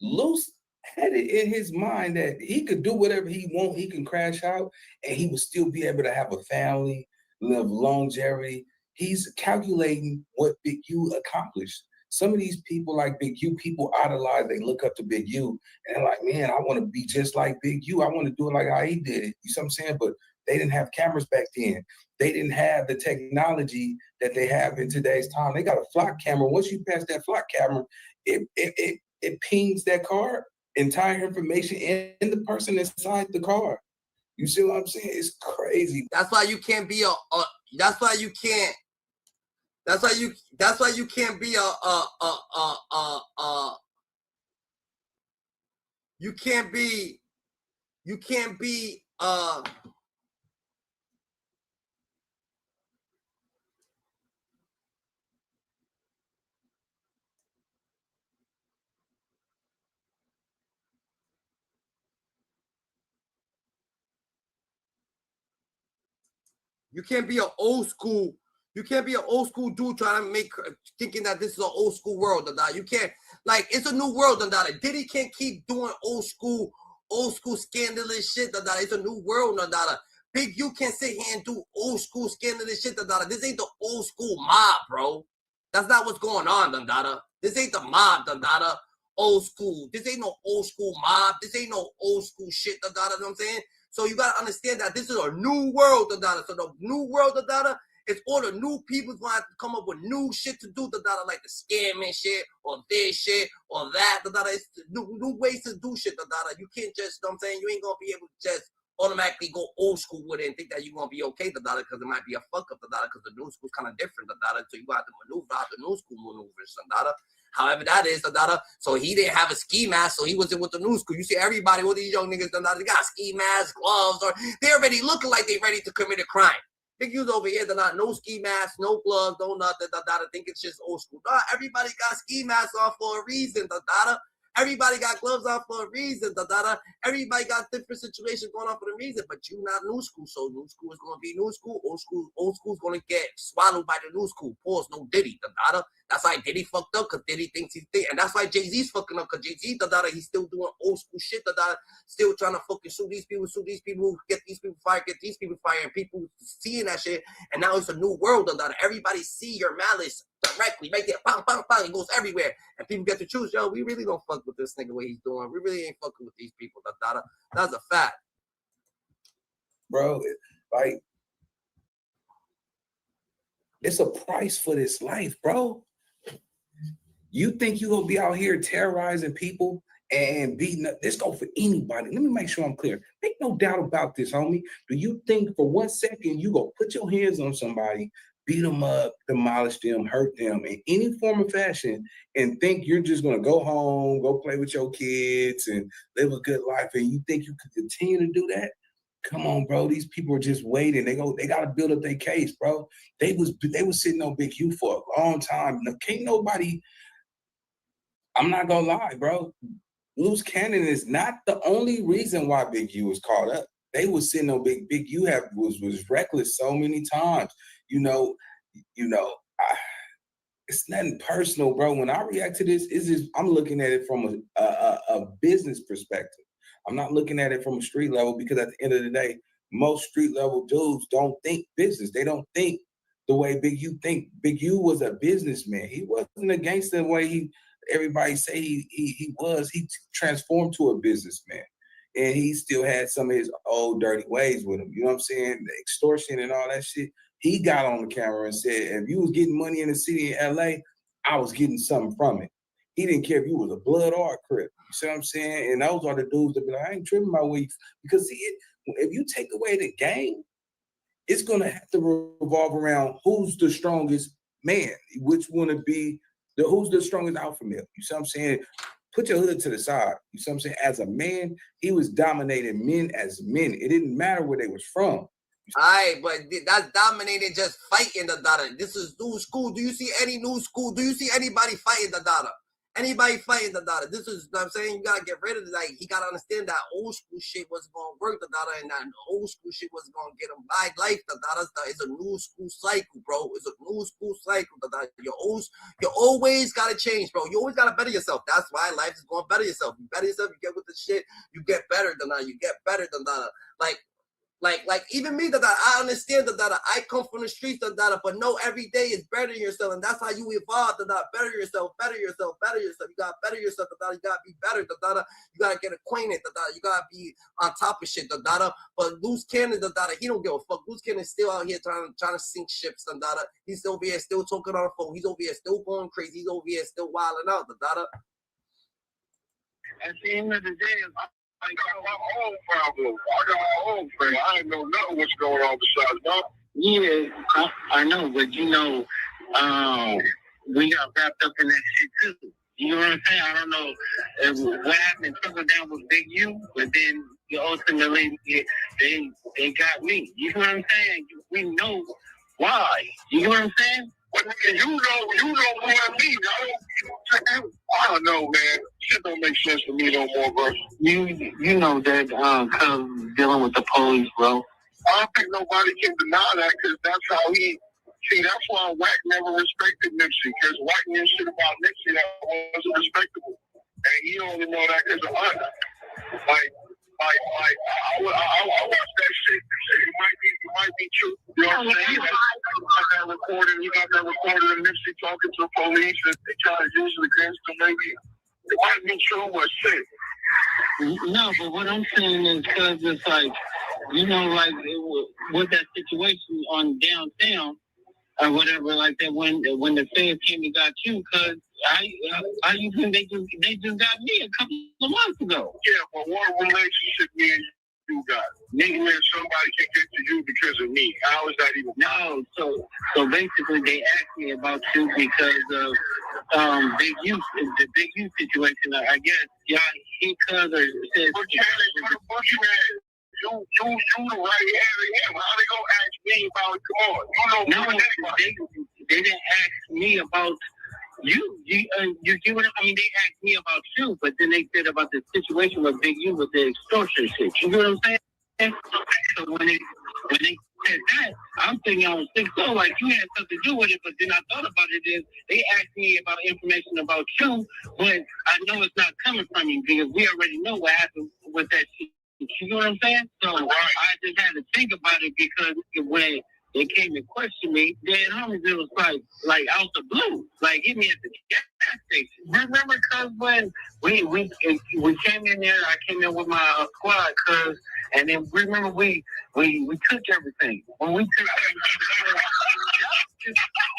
Luce had it in his mind that he could do whatever he want. He can crash out, and he would still be able to have a family, live longevity. He's calculating what Big U accomplished. Some of these people like Big U, people idolize, they look up to Big U, and they're like, man, I want to be just like Big U. I want to do it like how he did it. You see what I'm saying? But they didn't have cameras back then. They didn't have the technology that they have in today's time. They got a flock camera. Once you pass that flock camera, it pings that car, entire information, and the person inside the car. You see what I'm saying? It's crazy. That's why you can't be that's why you can't be an old school. You can't be an old school dude trying to thinking that this is an old school world. You can't, like, it's a new world. Diddy can't keep doing old school scandalous shit. It's a new world. Big U can't sit here and do old school scandalous shit. This ain't the old school mob, bro. That's not what's going on. This ain't the mob. Old school. This ain't no old school mob. This ain't no old school shit. You know what I'm saying? So you gotta understand that this is a new world. So the new world. It's all the new people going to have to come up with new shit to do, like the scamming shit, or this shit, or that. It's new ways to do shit. You can't just, you know what I'm saying, you ain't going to be able to just automatically go old school with it and think that you're going to be okay, because it might be a fuck up, because the new school's kind of different, so you got to maneuver out the new school maneuvers, however that is, so he didn't have a ski mask, so he wasn't with the new school. You see everybody, all these young niggas, they got ski masks, gloves, or they already looking like they ready to commit a crime. Big U's over here, they're not no ski masks, no gloves, no nothing, think it's just old school. Everybody got ski masks on for a reason, Everybody got gloves on for a reason, Everybody got different situations going on for a reason, but you not new school, so new school is going to be new school, old school's going to get swallowed by the new school. Pause, no Diddy, That's why Diddy fucked up, because Diddy thinks he's thick, and that's why Jay-Z's fucking up, because Jay-Z, he's still doing old school shit, still trying to fucking sue these people, get these people fired, and people seeing that shit, and now it's a new world, everybody see your malice directly, right there, bang, bang, bang, it goes everywhere, and people get to choose, yo, we really don't fuck with this nigga, what he's doing, we really ain't fucking with these people, that's a fact. Bro, like, it's a price for this life, bro. You think you're going to be out here terrorizing people and beating up? This go for anybody. Let me make sure I'm clear. Make no doubt about this, homie. Do you think for 1 second you go put your hands on somebody, beat them up, demolish them, hurt them in any form or fashion, and think you're just going to go home, go play with your kids and live a good life, and you think you could continue to do that? Come on, bro. These people are just waiting. They got to build up their case, bro. They was sitting on Big U for a long time. Can't nobody. I'm not gonna lie, bro. Luce Cannon is not the only reason why Big U was caught up. They was sitting on Big U was reckless so many times. It's nothing personal, bro. When I react to this, I'm looking at it from a business perspective. I'm not looking at it from a street level, because at the end of the day, most street level dudes don't think business. They don't think the way Big U think. Big U was a businessman. He wasn't a gangster the way everybody say he was. He transformed to a businessman, and he still had some of his old dirty ways with him. You know what I'm saying? The extortion and all that shit. He got on the camera and said, if you was getting money in the city of LA, I was getting something from it. He didn't care if you was a blood or a crip. You see what I'm saying? And those are the dudes that be like, I ain't tripping my weeks. Because if you take away the game, it's going to have to revolve around who's the strongest man, which want to be who's the strongest alpha male. You see what I'm saying? Put your hood to the side. You see what I'm saying? As a man, he was dominating men as men. It didn't matter where they was from. All right, but that's dominating just fighting the daughter. This is new school. Do you see any new school? Do you see anybody fighting the daughter? Anybody fighting the daughter? This is what I'm saying. You gotta get rid of it. Like, he gotta understand that old school shit wasn't gonna work the daughter, and that old school shit wasn't gonna get him by life. The daughter is a new school cycle, bro. It's a new school cycle. The daughter, you always gotta change, bro. You always gotta better yourself. That's why life is going to better yourself. You better yourself, you get with the shit, you get better than that. You get better than that. Like even me, that I understand that I come from the streets, that but no, every day is bettering yourself, and that's how you evolve. That better yourself, better yourself, better yourself. You gotta better yourself. That you gotta be better. That you gotta get acquainted. That you gotta be on top of shit. That but Luce Cannon, that he don't give a fuck. Luce Cannon is still out here trying to sink ships. That he's over here still talking on the phone. He's over here still going crazy. He's over here still wilding out. That at the end of the day, I got my own problem. I got my own thing. I didn't know nothing what's going on besides that. Yeah, I know, but you know, we got wrapped up in that shit too. You know what I'm saying? I don't know what happened trickle down with Big U, but then ultimately they got me. You know what I'm saying? We know why. You know what I'm saying? But you know more than me. I don't know, man. Shit don't make sense to me no more, bro. You know that cause dealing with the police, bro. I don't think nobody can deny that, because that's how he. See, that's why Wack never respected Nipsey, because Wack knew shit about Nipsey that wasn't respectable, and he only know that because of honor. I watch that shit. It might be true. You know what I'm saying? You got that recording of Nipsey talking to the police and they try to use it against him. Maybe it might be true, but shit. No, but what I'm saying is because it's like, you know, like with that situation on downtown or whatever, like that when the feds came and got you, because you think they just got me a couple of months ago. Yeah, but what relationship me and you got? Nigga, where somebody can get to you because of me. How is that even? No, so basically they asked me about you because of Big U, the Big U situation. I guess y'all he said. But you the right hand of him. How they gonna ask me about it? Come on, you know. No, they didn't ask me about you. You get what I mean? They asked me about you, but then they said about the situation with Big U with the extortion shit. You know what I'm saying? So when they said that, I'm thinking I was thinking, so like you had something to do with it, but then I thought about it is they asked me about information about you, but I know it's not coming from you because we already know what happened with that shit. You know what I'm saying? So I just had to think about it because when they came and questioned me, then homies, it was like out the blue, like hit me at the gas station. Remember, cause when we came in there, I came in with my squad, cause, and then remember we took everything. When we took everything,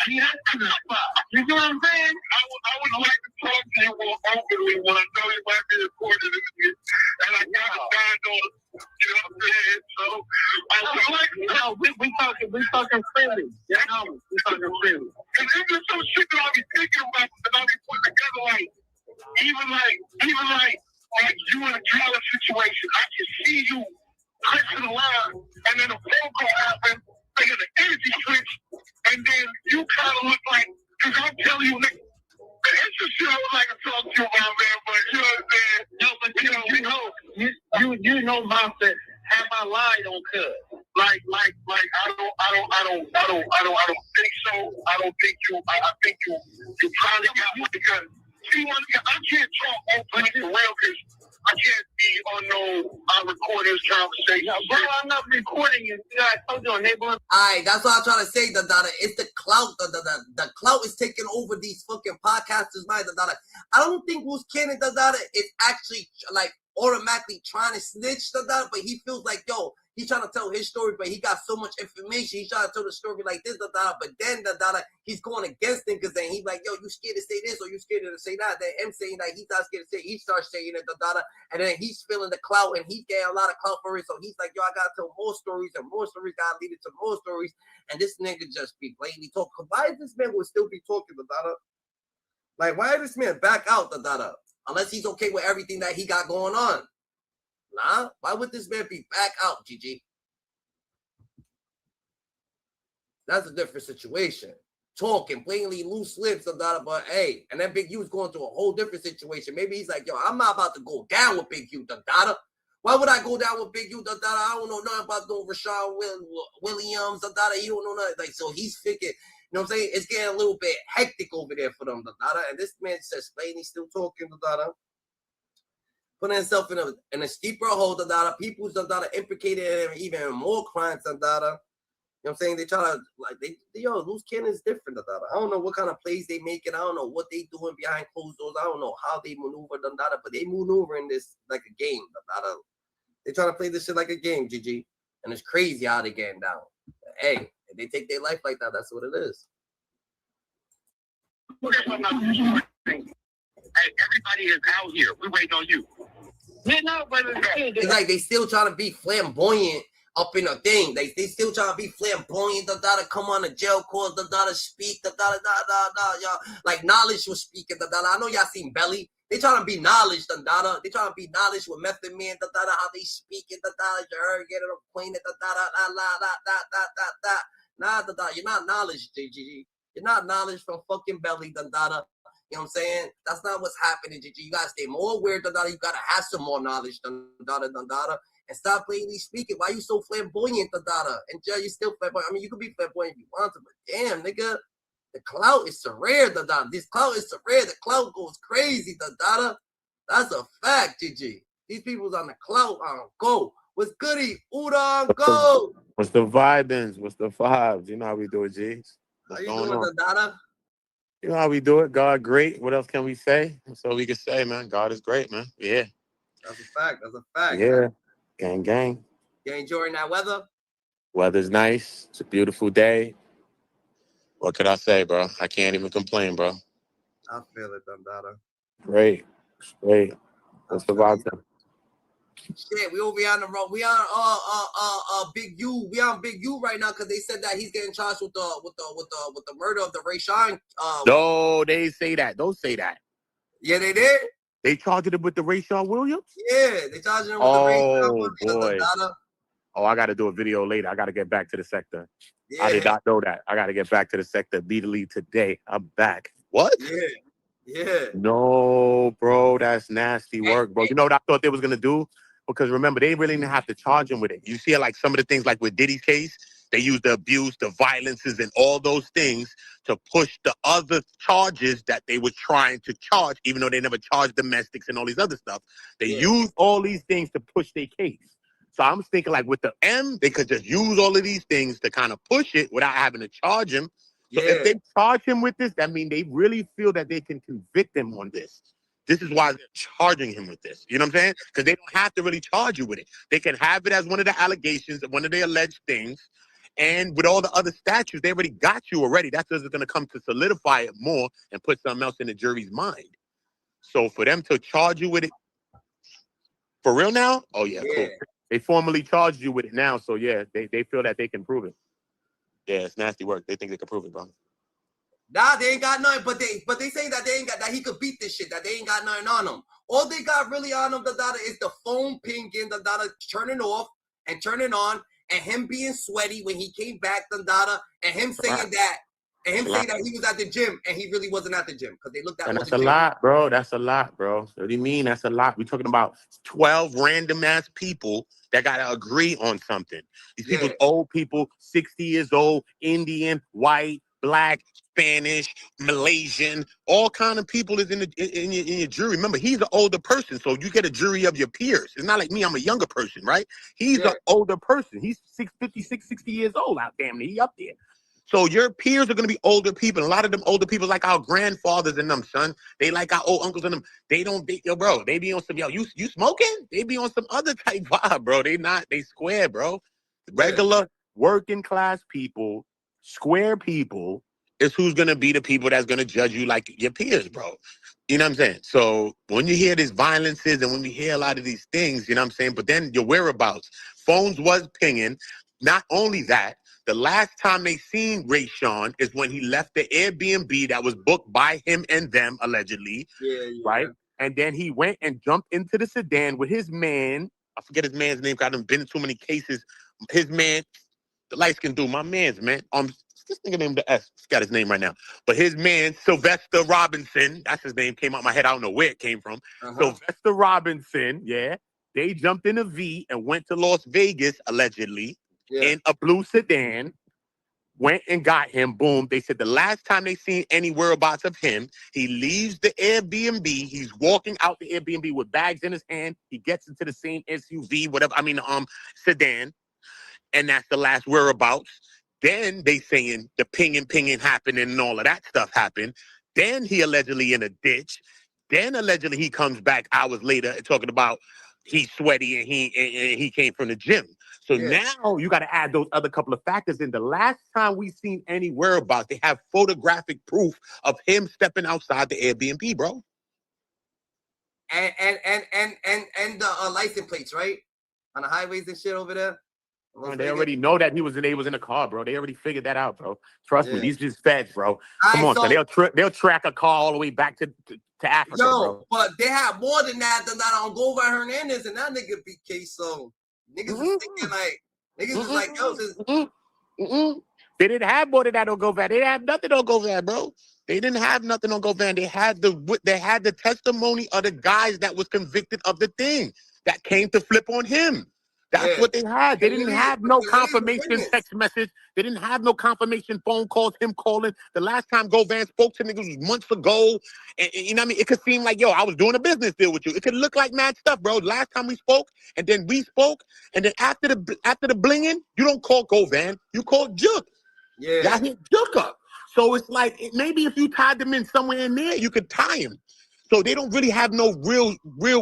we had to the spot. You know what I'm saying? I would like to talk to you more openly when I know you might be recorded and I got to find on. You know what I'm saying? So I was like, no, we talking friendly. Yeah, no, we talking friendly. And there's just some shit that I be thinking about that I be putting together, like even like you in a Tyler situation, I can see you pressing the line, and then a phone call happens, they get an energy switch, and then you kind of look like, because I'm telling you, nigga, it's just shit I would like to talk to you about, man, but you know what I'm saying? No, but you know, Mom said, have I lied on cuz? Like, I don't think so. I think you're trying to get me because, see, I can't talk openly for real because I can't be on no recording this conversation. No, bro, I'm not recording it. I told you on neighborhood. Alright, that's what I'm trying to say, Dada. It's the clout. The clout is taking over these fucking podcasters' minds, Dada. I don't think Luce Cannon, Dada, is actually like automatically trying to snitch, but he feels like, yo, he's trying to tell his story, but he got so much information. He's trying to tell the story like this, but then he's going against him because then he's like, yo, you scared to say this or you scared to say that. Then him saying that he's not scared to say, he starts saying it, and then he's feeling the clout and he's getting a lot of clout for it. So he's like, yo, I gotta tell more stories and more stories gotta lead to more stories. And this nigga just be blatantly talking. Why is this man would still be talking, Like, why is this man back out, unless he's okay with everything that he got going on? Nah, why would this man be back out, GG? That's a different situation. Talking, blatantly loose lips, but hey, and then Big U's going through a whole different situation. Maybe he's like, yo, I'm not about to go down with Big U, Why would I go down with Big U, I don't know nothing about no Rashawn Williams, He don't know nothing. Like, so he's thinking, you know what I'm saying? It's getting a little bit hectic over there for them, and this man says, blatantly still talking, putting himself in a steeper hole, people's implicated in even more crimes, You know what I'm saying? They try to, yo, Luce Cannon is different, I don't know what kind of plays they making. I don't know what they doing behind closed doors. I don't know how they maneuver, but they maneuver in this like a game, They trying to play this shit like a game, GG. And it's crazy how they getting down. But, hey, if they take their life like that, that's what it is. Hey, everybody is out here. We're waiting on you. It's like they still trying to be flamboyant up in a thing. They still trying to be flamboyant, come on the jail calls, speak, y'all. Like Knowledge was speaking, I know y'all seen Belly. They trying to be knowledge, They trying to be knowledge with Method Man, how they speaking, you heard, get it acquainted, Nah, you're not knowledge, GG. You're not knowledge from fucking Belly, You know what I'm saying? That's not what's happening, GG. You gotta stay more aware, You gotta have some more knowledge, and stop blatantly speaking. Why you so flamboyant, And Jay, you still flamboyant. I mean, you could be flamboyant if you want to, but damn, nigga, the clout is so rare, This clout is so rare. The clout goes crazy, That's a fact, GG. These people's on the clout on go. What's goody? Udon go. What's the vibes? What's the vibes? You know how we do it, G. How you doing, Dada? You know how we do it. God great. What else can we say? That's all we can say, man. God is great, man. Yeah. That's a fact. That's a fact. Yeah. Man. Gang, gang. You enjoying that weather? Weather's nice. It's a beautiful day. What could I say, bro? I can't even complain, bro. I feel it, Dada. Great. Great. What's the vibe? Shit, we over here on the road. We on Big U. We on Big U right now because they said that he's getting charged with the murder of the Rayshawn. No, they say that. Don't say that. Yeah, they did. They charged him with the Rayshawn Williams? Yeah, they charged him with the Rayshawn Williams. Boy. Oh, I got to do a video later. I got to get back to the sector. Yeah. I did not know that. I got to get back to the sector immediately today. I'm back. What? Yeah. No, bro, that's nasty work, bro. You know what I thought they was going to do? Because remember, they really didn't have to charge him with it. You see, like some of the things like with Diddy's case, they used the abuse, the violences, and all those things to push the other charges that they were trying to charge, even though they never charged domestics and all these other stuff. They used all these things to push their case. So I'm thinking like with the M, they could just use all of these things to kind of push it without having to charge him. So if they charge him with this, that means they really feel that they can convict him on this. This is why they're charging him with this. You know what I'm saying? Because they don't have to really charge you with it. They can have it as one of the allegations, one of the alleged things. And with all the other statutes, they already got you already. That's just going to come to solidify it more and put something else in the jury's mind. So for them to charge you with it, for real now? Oh, yeah, cool. They formally charged you with it now. So, yeah, they feel that they can prove it. Yeah, it's nasty work. They think they can prove it, bro. Nah, they ain't got nothing, but they saying that they ain't got that he could beat this shit, that they ain't got nothing on him. All they got really on him, is the phone pinging, turning off and turning on, and him being sweaty when he came back, and him saying that, and him saying that he was at the gym and he really wasn't at the gym because they looked at. And that's a lot, bro. That's a lot, bro. What do you mean? That's a lot. We're talking about 12 random ass people that gotta agree on something. These people, old people, 60 years old, Indian, white, black, Spanish, Malaysian, all kind of people is in your jury. Remember, he's an older person, so you get a jury of your peers. It's not like me, I'm a younger person, right? He's an older person. He's 60 years old out there. He up there. So your peers are gonna be older people. A lot of them older people like our grandfathers and them, son. They like our old uncles and them. They don't, yo, bro. They be on some, yo, you smoking? They be on some other type vibe, bro. They square, bro. Regular working class people, square people is who's gonna be the people that's gonna judge you like your peers, bro. You know what I'm saying? So when you hear these violences and when you hear a lot of these things, you know what I'm saying? But then your whereabouts, phones was pinging. Not only that, the last time they seen Ray Sean is when he left the Airbnb that was booked by him and them, allegedly. Right? And then he went and jumped into the sedan with his man. I forget his man's name, because I've been in too many cases. His man, the light-skinned dude, my man's man. This nigga named the S. Forgot his name right now. But his man, Sylvester Robinson, that's his name, came out my head. I don't know where it came from. Sylvester Robinson, yeah. They jumped in a V and went to Las Vegas, allegedly, in a blue sedan. Went and got him. Boom. They said the last time they seen any whereabouts of him, he leaves the Airbnb. He's walking out the Airbnb with bags in his hand. He gets into the same SUV, sedan. And that's the last whereabouts. Then they saying the pinging happening and all of that stuff happened. Then he allegedly in a ditch. Then allegedly he comes back hours later talking about he's sweaty and he came from the gym. So now you got to add those other couple of factors in. The last time we seen any whereabouts, they have photographic proof of him stepping outside the Airbnb, bro. And the license plates, right? On the highways and shit over there. They already know that he was in a car, bro. They already figured that out, bro. Trust me, these just feds, bro. Come on, so they'll track a car all the way back to Africa, bro. But they have more than that on Gover Hernandez and that nigga BK. So niggas is thinking like niggas is like, yo, They didn't have more than that on GoVan. They didn't have nothing on GoVan, bro. They didn't have nothing on GoVan. They had the testimony of the guys that was convicted of the thing that came to flip on him. That's what they had. They didn't have no confirmation text message. They didn't have no confirmation phone calls, him calling. The last time GoVan spoke to niggas was months ago. And you know what I mean? It could seem like, yo, I was doing a business deal with you. It could look like mad stuff, bro. Last time we spoke, and then we spoke, and then after the blinging, you don't call GoVan. You call Juke. Y'all hit Juke up. So it's like, maybe if you tied them in somewhere in there, you could tie him. So they don't really have no real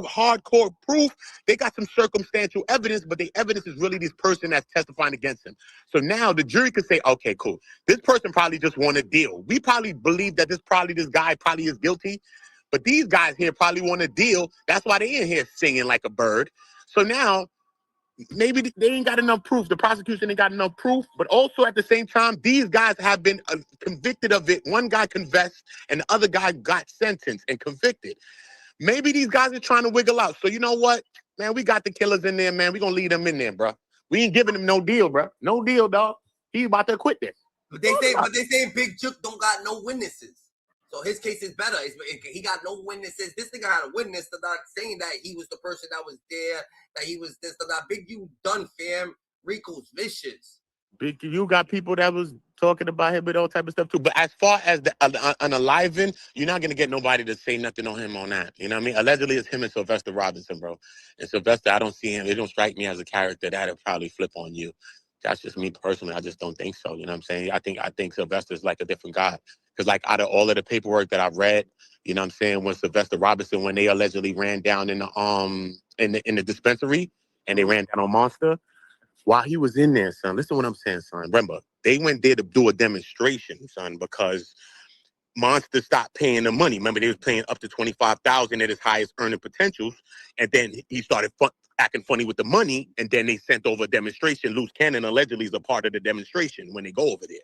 hardcore proof. They got some circumstantial evidence, but the evidence is really this person that's testifying against him. So now the jury could say, okay, cool. This person probably just want a deal. We probably believe that this guy probably is guilty, but these guys here probably want a deal. That's why they in here singing like a bird. So now maybe they ain't got enough proof. The prosecution ain't got enough proof, but also at the same time, these guys have been convicted of it. One guy confessed and the other guy got sentenced and convicted. Maybe these guys are trying to wiggle out. So you know what, man, we got the killers in there, man. We gonna leave them in there, bro. We ain't giving him no deal, bro. No deal, dog. He's about to quit this. But they say Big Juke don't got no witnesses. So his case is better. He got no witnesses. This nigga had a witness to not saying that he was the person that was there, that he was this, that. Big U done, fam. Rico's vicious. Big U got people that was talking about him and all type of stuff too. But as far as the unaliven, you're not gonna get nobody to say nothing on him on that. You know what I mean? Allegedly, it's him and Sylvester Robinson, bro. And Sylvester, I don't see him. It don't strike me as a character that'll probably flip on you. That's just me personally. I just don't think so. You know what I'm saying? I think Sylvester's like a different guy. Because like out of all of the paperwork that I've read, you know what I'm saying, when Sylvester Robinson, when they allegedly ran down in the dispensary and they ran down on Monster, while he was in there, son, listen to what I'm saying, son. Remember, they went there to do a demonstration, son, because Monster stopped paying the money. Remember, they was paying up to $25,000 at his highest earning potentials, and then he started acting funny with the money, and then they sent over a demonstration. Luce Cannon allegedly is a part of the demonstration when they go over there.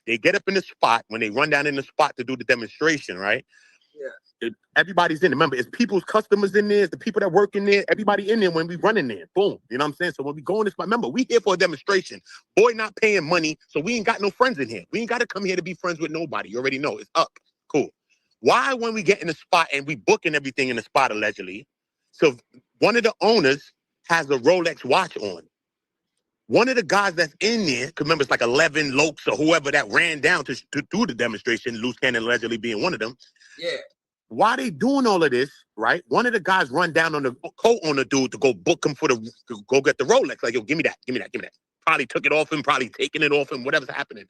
They get up in the spot, when they run down in the spot to do the demonstration, right? Yeah. Everybody's in there. Remember, it's people's customers in there, it's the people that work in there, everybody in there when we run in there. Boom. You know what I'm saying? So when we go in this spot, remember, we here for a demonstration. Boy not paying money, so we ain't got no friends in here. We ain't got to come here to be friends with nobody. You already know. It's up. Cool. Why, when we get in the spot and we booking everything in the spot, allegedly, so one of the owners has a Rolex watch on. One of the guys that's in there, because remember, it's like 11 lokes or whoever that ran down to do the demonstration, Luce Cannon allegedly being one of them. Yeah. While they doing all of this, right, one of the guys run down on the co-owner dude to go book him to go get the Rolex. Like, yo, give me that. probably took it off him, probably taking it off him, whatever's happening.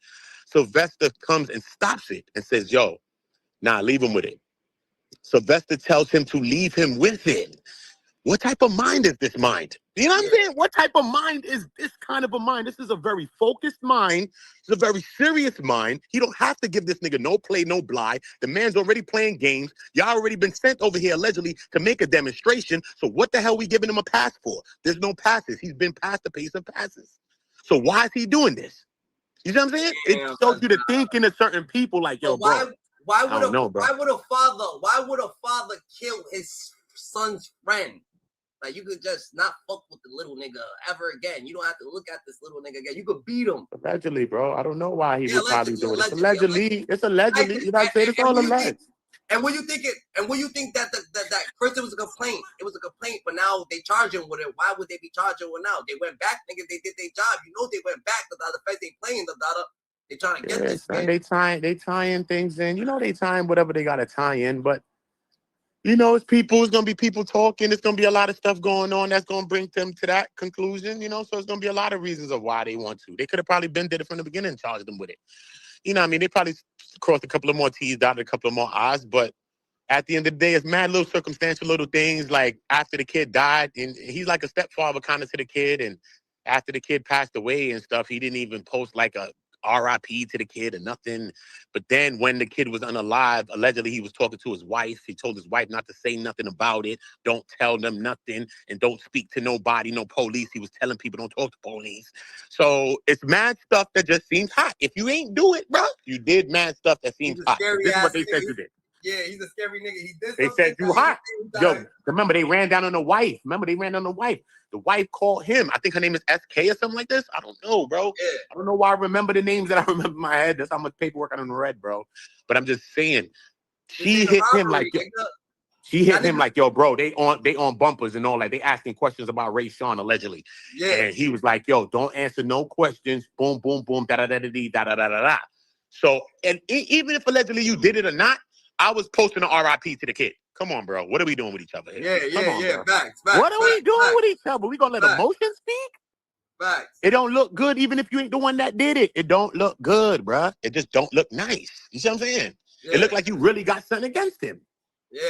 Sylvester comes and stops it and says, yo, nah, leave him with it. Sylvester tells him to leave him with it. What type of mind is this mind? You know what I'm saying? What type of mind is this kind of a mind? This is a very focused mind. It's a very serious mind. He don't have to give this nigga no play, no blie. The man's already playing games. Y'all already been sent over here allegedly to make a demonstration. So what the hell we giving him a pass for? There's no passes. He's been past the pace of passes. So why is he doing this? You know what I'm saying? It shows you to think in a certain people like, yo, bro. Why would a father kill his son's friend? Like, you could just not fuck with the little nigga ever again. You don't have to look at this little nigga again. You could beat him. Allegedly, bro. I don't know why he would probably do it. It's allegedly. It's allegedly. You know what I'm saying? It's all alleged. And when you think that that first it was a complaint, but now they charge him with it. Why would they be charging with now? They went back, nigga. They did their job. You know they went back. The fact they playing the data. They trying to get this. Man. They tying things in. You know they tying whatever they gotta tie in, but. You know, it's going to be people talking. It's going to be a lot of stuff going on that's going to bring them to that conclusion, you know? So it's going to be a lot of reasons of why they want to. They could have probably did it from the beginning and charged them with it. You know what I mean? They probably crossed a couple of more T's, dotted a couple of more I's, but at the end of the day, it's mad little circumstantial little things like after the kid died, and he's like a stepfather kind of to the kid, and after the kid passed away and stuff, he didn't even post like a RIP to the kid or nothing. But then when the kid was unalive, allegedly he was talking to his wife. He told his wife not to say nothing about it. Don't tell them nothing and don't speak to nobody, no police. He was telling people don't talk to police. So it's mad stuff that just seems hot. If you ain't do it, bro, you did mad stuff that seems hot. This is what they said you did. Yeah, he's a scary nigga. He did. They said you hot. Yo, remember they ran down on the wife. The wife called him. I think her name is SK or something like this. I don't know, bro. Yeah. I don't know why I remember the names that I remember in my head. That's how much paperwork I done read, bro. But I'm just saying, she hit him like, yo, she hit him like, yo, bro, they on bumpers and all that. They asking questions about Ray Sean allegedly. Yeah. And he was like, yo, don't answer no questions. Boom, boom, boom, da da da da da da da da. So, and even if allegedly you did it or not, I was posting an RIP to the kid. Come on, bro. What are we doing with each other here? Yeah. Facts. What are we doing with each other? We gonna let emotion speak? Facts. It don't look good even if you ain't the one that did it. It don't look good, bro. It just don't look nice. You see what I'm saying? Yeah. It looked like you really got something against him. Yeah.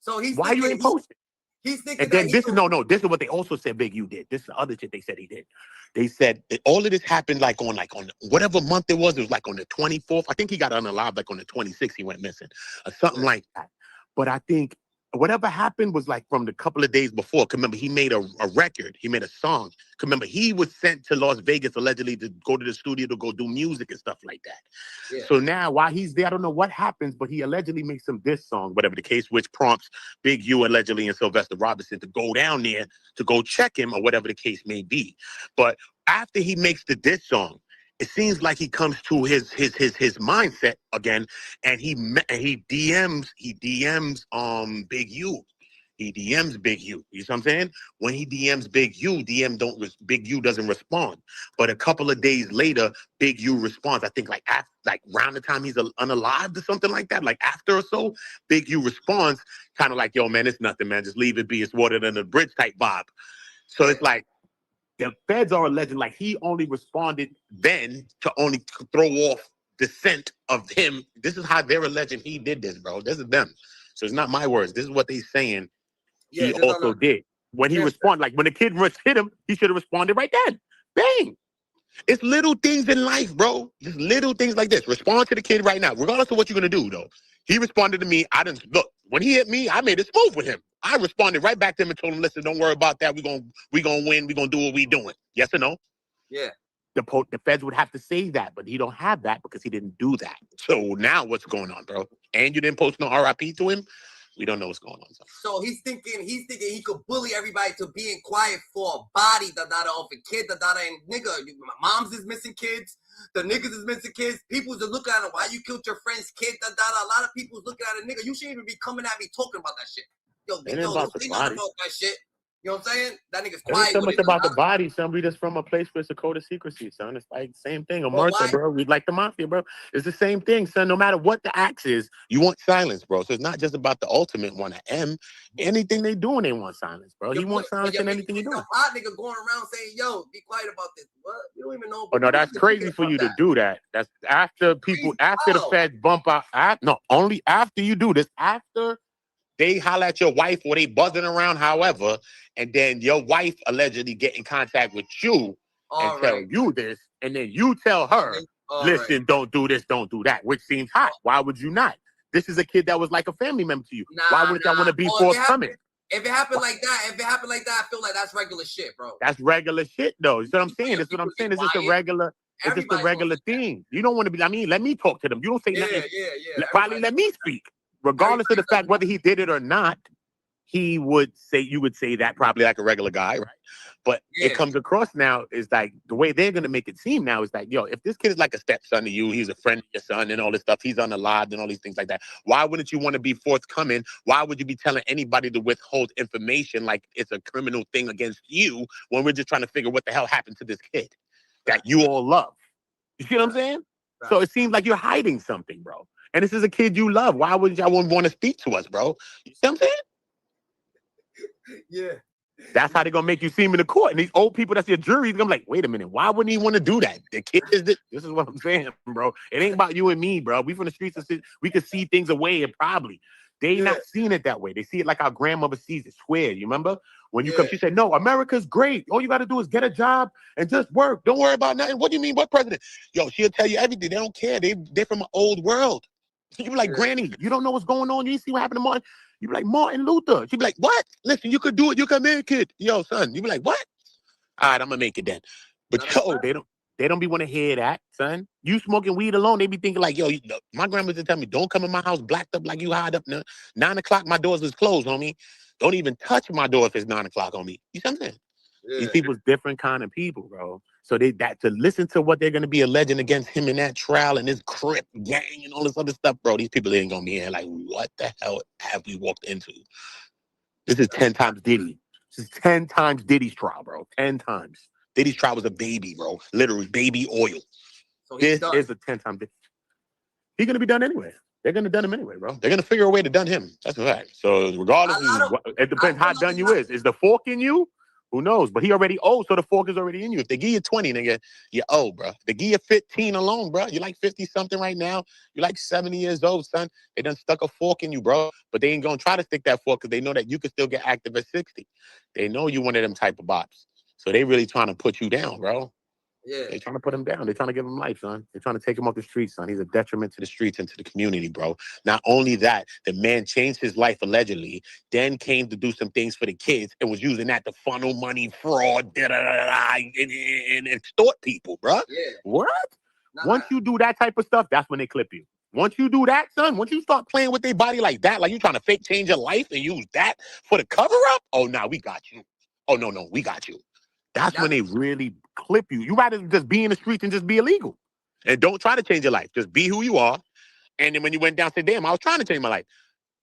So he's why you ain't posting? He's thinking. And then this is no. This is what they also said. Big U did. This is the other shit they said he did. They said that all of this happened like on whatever month it was. It was like on the 24th. I think he got unalive like on the 26th. He went missing or something like that. But I think whatever happened was like from the couple of days before. Remember, he made a record. He made a song. Remember, he was sent to Las Vegas allegedly to go to the studio to go do music and stuff like that. Yeah. So now while he's there, I don't know what happens, but he allegedly makes some diss song, whatever the case, which prompts Big U allegedly and Sylvester Robinson to go down there to go check him or whatever the case may be. But after he makes the diss song, it seems like he comes to his mindset again, and he DMs Big U. He DMs Big U. You see what I'm saying? When he DMs Big U, Big U doesn't respond. But a couple of days later, Big U responds. I think like around the time he's unalived or something like that, like after or so, Big U responds kind of like, yo, man, it's nothing, man. Just leave it be. It's water than a bridge type vibe. So it's like, the feds are alleging like he only responded then to only throw off the scent of him. This is how they're alleging he did this, bro. This is them. So it's not my words. This is what they're saying he also did. When he responded, like when the kid hit him, he should have responded right then. Bang. It's little things in life, bro. Just little things like this. Respond to the kid right now, regardless of what you're going to do, though. He responded to me. I didn't look. When he hit me, I made a smooth with him. I responded right back to him and told him, listen, don't worry about that. We're gonna win. We're gonna do what we doing. Yes or no? Yeah. The feds would have to say that, but he don't have that because he didn't do that. So now what's going on, bro? And you didn't post no RIP to him? We don't know what's going on. So he's thinking he could bully everybody to being quiet for a body of a kid, and nigga, my mom's is missing kids. The niggas is missing kids. People's are looking at him. Why you killed your friend's kid? A lot of people's looking at a nigga. You shouldn't even be coming at me talking about that shit. Yo, they not about that shit. You know what I'm saying? That nigga's It ain't quiet so with much it. about the body, son. We just from a place where it's a code of secrecy, son. It's like same thing. Well, Omerta, bro. We like the mafia, bro. It's the same thing, son. No matter what the axe is, you want silence, bro. So it's not just about the ultimate one, M. Anything they doing, they want silence, bro. He wants silence in anything he doing. Hot nigga going around saying, "Yo, be quiet about this." What? You don't even know. Oh no, that's crazy for you to do that. That's after people, after the feds bump out. No, only after you do this. After they holler at your wife or they buzzing around, however, and then your wife allegedly get in contact with you and tell you this, and then you tell her, listen, don't do this, don't do that, which seems hot. Why would you not? This is a kid that was like a family member to you. Why wouldn't y'all want to be forthcoming? If it happened like that, I feel like that's regular shit, bro. That's regular shit, though. You see what I'm saying? That's what I'm saying. It's just a regular. It's just a regular thing. You don't want to be. I mean, let me talk to them. You don't say nothing. Probably let me speak. Regardless of the fact whether he did it or not, you would say that probably like a regular guy, right? But it comes across now is like the way they're gonna make it seem now is like, yo, if this kid is like a stepson to you, he's a friend of your son and all this stuff, he's unalived and all these things like that. Why wouldn't you want to be forthcoming? Why would you be telling anybody to withhold information like it's a criminal thing against you when we're just trying to figure what the hell happened to this kid that you all love? You see what I'm saying? So it seems like you're hiding something, bro. And this is a kid you love. Why would y'all want to speak to us, bro? You see what I'm saying? Yeah. That's how they're going to make you seem in the court. And these old people that's your jury, they're going to be like, wait a minute, why wouldn't he want to do that? The kid is this is what I'm saying, bro. It ain't about you and me, bro. We from the streets, we could see things away and probably. They not seeing it that way. They see it like our grandmother sees it. Swear, you remember? When you come, she said, no, America's great. All you got to do is get a job and just work. Don't worry about nothing. What do you mean? What president? Yo, she'll tell you everything. They don't care. They're from an old world. You be like, Granny, you don't know what's going on. You see what happened to Martin? You be like, Martin Luther. She'd be like, what? Listen, you could do it. You can make it. Yo, son. You be like, what? All right, I'm going to make it then. But yo, they don't be want to hear that, son. You smoking weed alone, they be thinking like, yo, my grandma would tell me, don't come in my house blacked up like you hide up. 9 o'clock, my doors is closed, homie. Don't even touch my door if it's 9 o'clock on me. You see what I'm saying? Yeah. These people's different kind of people, bro. So to listen to what they're going to be alleging against him in that trial and his Crip gang and all this other stuff, bro, these people ain't going to be here like, what the hell have we walked into? This is 10 times Diddy. This is 10 times Diddy's trial, bro. 10 times. Diddy's trial was a baby, bro. Literally, baby oil. So this is a 10 times Diddy. He's going to be done anyway. They're going to done him anyway, bro. They're going to figure a way to done him. That's a fact. So regardless, it depends how done you is. Is the fork in you? Who knows? But he already owed, so the fork is already in you. If they give you 20, nigga, you owe, bro. If they give you 15 alone, bro, you're like 50-something right now. You're like 70 years old, son. They done stuck a fork in you, bro. But they ain't going to try to stick that fork because they know that you can still get active at 60. They know you one of them type of bops. So they really trying to put you down, bro. Yeah. They're trying to put him down. They're trying to give him life, son. They're trying to take him off the streets, son. He's a detriment to the streets and to the community, bro. Not only that, the man changed his life allegedly, then came to do some things for the kids and was using that to funnel money, fraud, and extort people, bro. Yeah. What? Once you do that type of stuff, that's when they clip you. Once you do that, son, once you start playing with their body like that, like you trying to fake change your life and use that for the cover-up, oh, nah, we got you. Oh, no, we got you. That's when they really clip you. You rather just be in the streets and just be illegal. And don't try to change your life. Just be who you are. And then when you went down, say, damn, I was trying to change my life.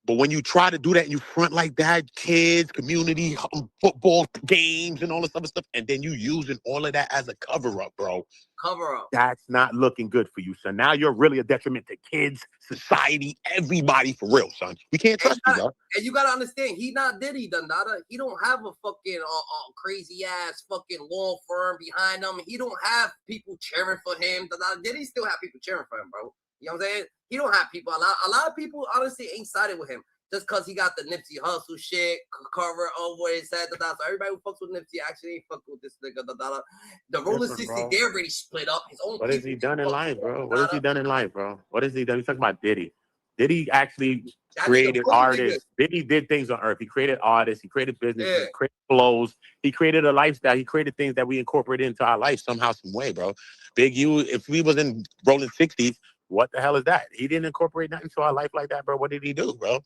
But when you try to do that and you front like that, kids, community, football games, and all this other stuff, and then you using all of that as a cover-up, bro. Cover-up. That's not looking good for you, son. Now you're really a detriment to kids, society, everybody for real, son. We can't trust you, bro. And you gotta understand, he not Diddy, Dundada. He don't have a fucking crazy-ass fucking law firm behind him. He don't have people cheering for him. Diddy still have people cheering for him, bro. You know what I'm saying? He don't have people. A lot of people honestly ain't sided with him just because he got the Nipsey Hussle shit cover over his head. So everybody who fucks with Nipsey actually ain't fuck with this nigga. The Rollin 60, they already split up. His own. What has he done in life, bro? What has he done in life, bro? What has he done? He's talking about Diddy. Diddy actually created artists. Diddy did things on earth. He created artists. He created businesses. He created flows. He created a lifestyle. He created things that we incorporate into our life somehow, some way, bro. Big U, if we was in Rollin 60s, what the hell is that? He didn't incorporate nothing into our life like that, bro. What did he do, bro?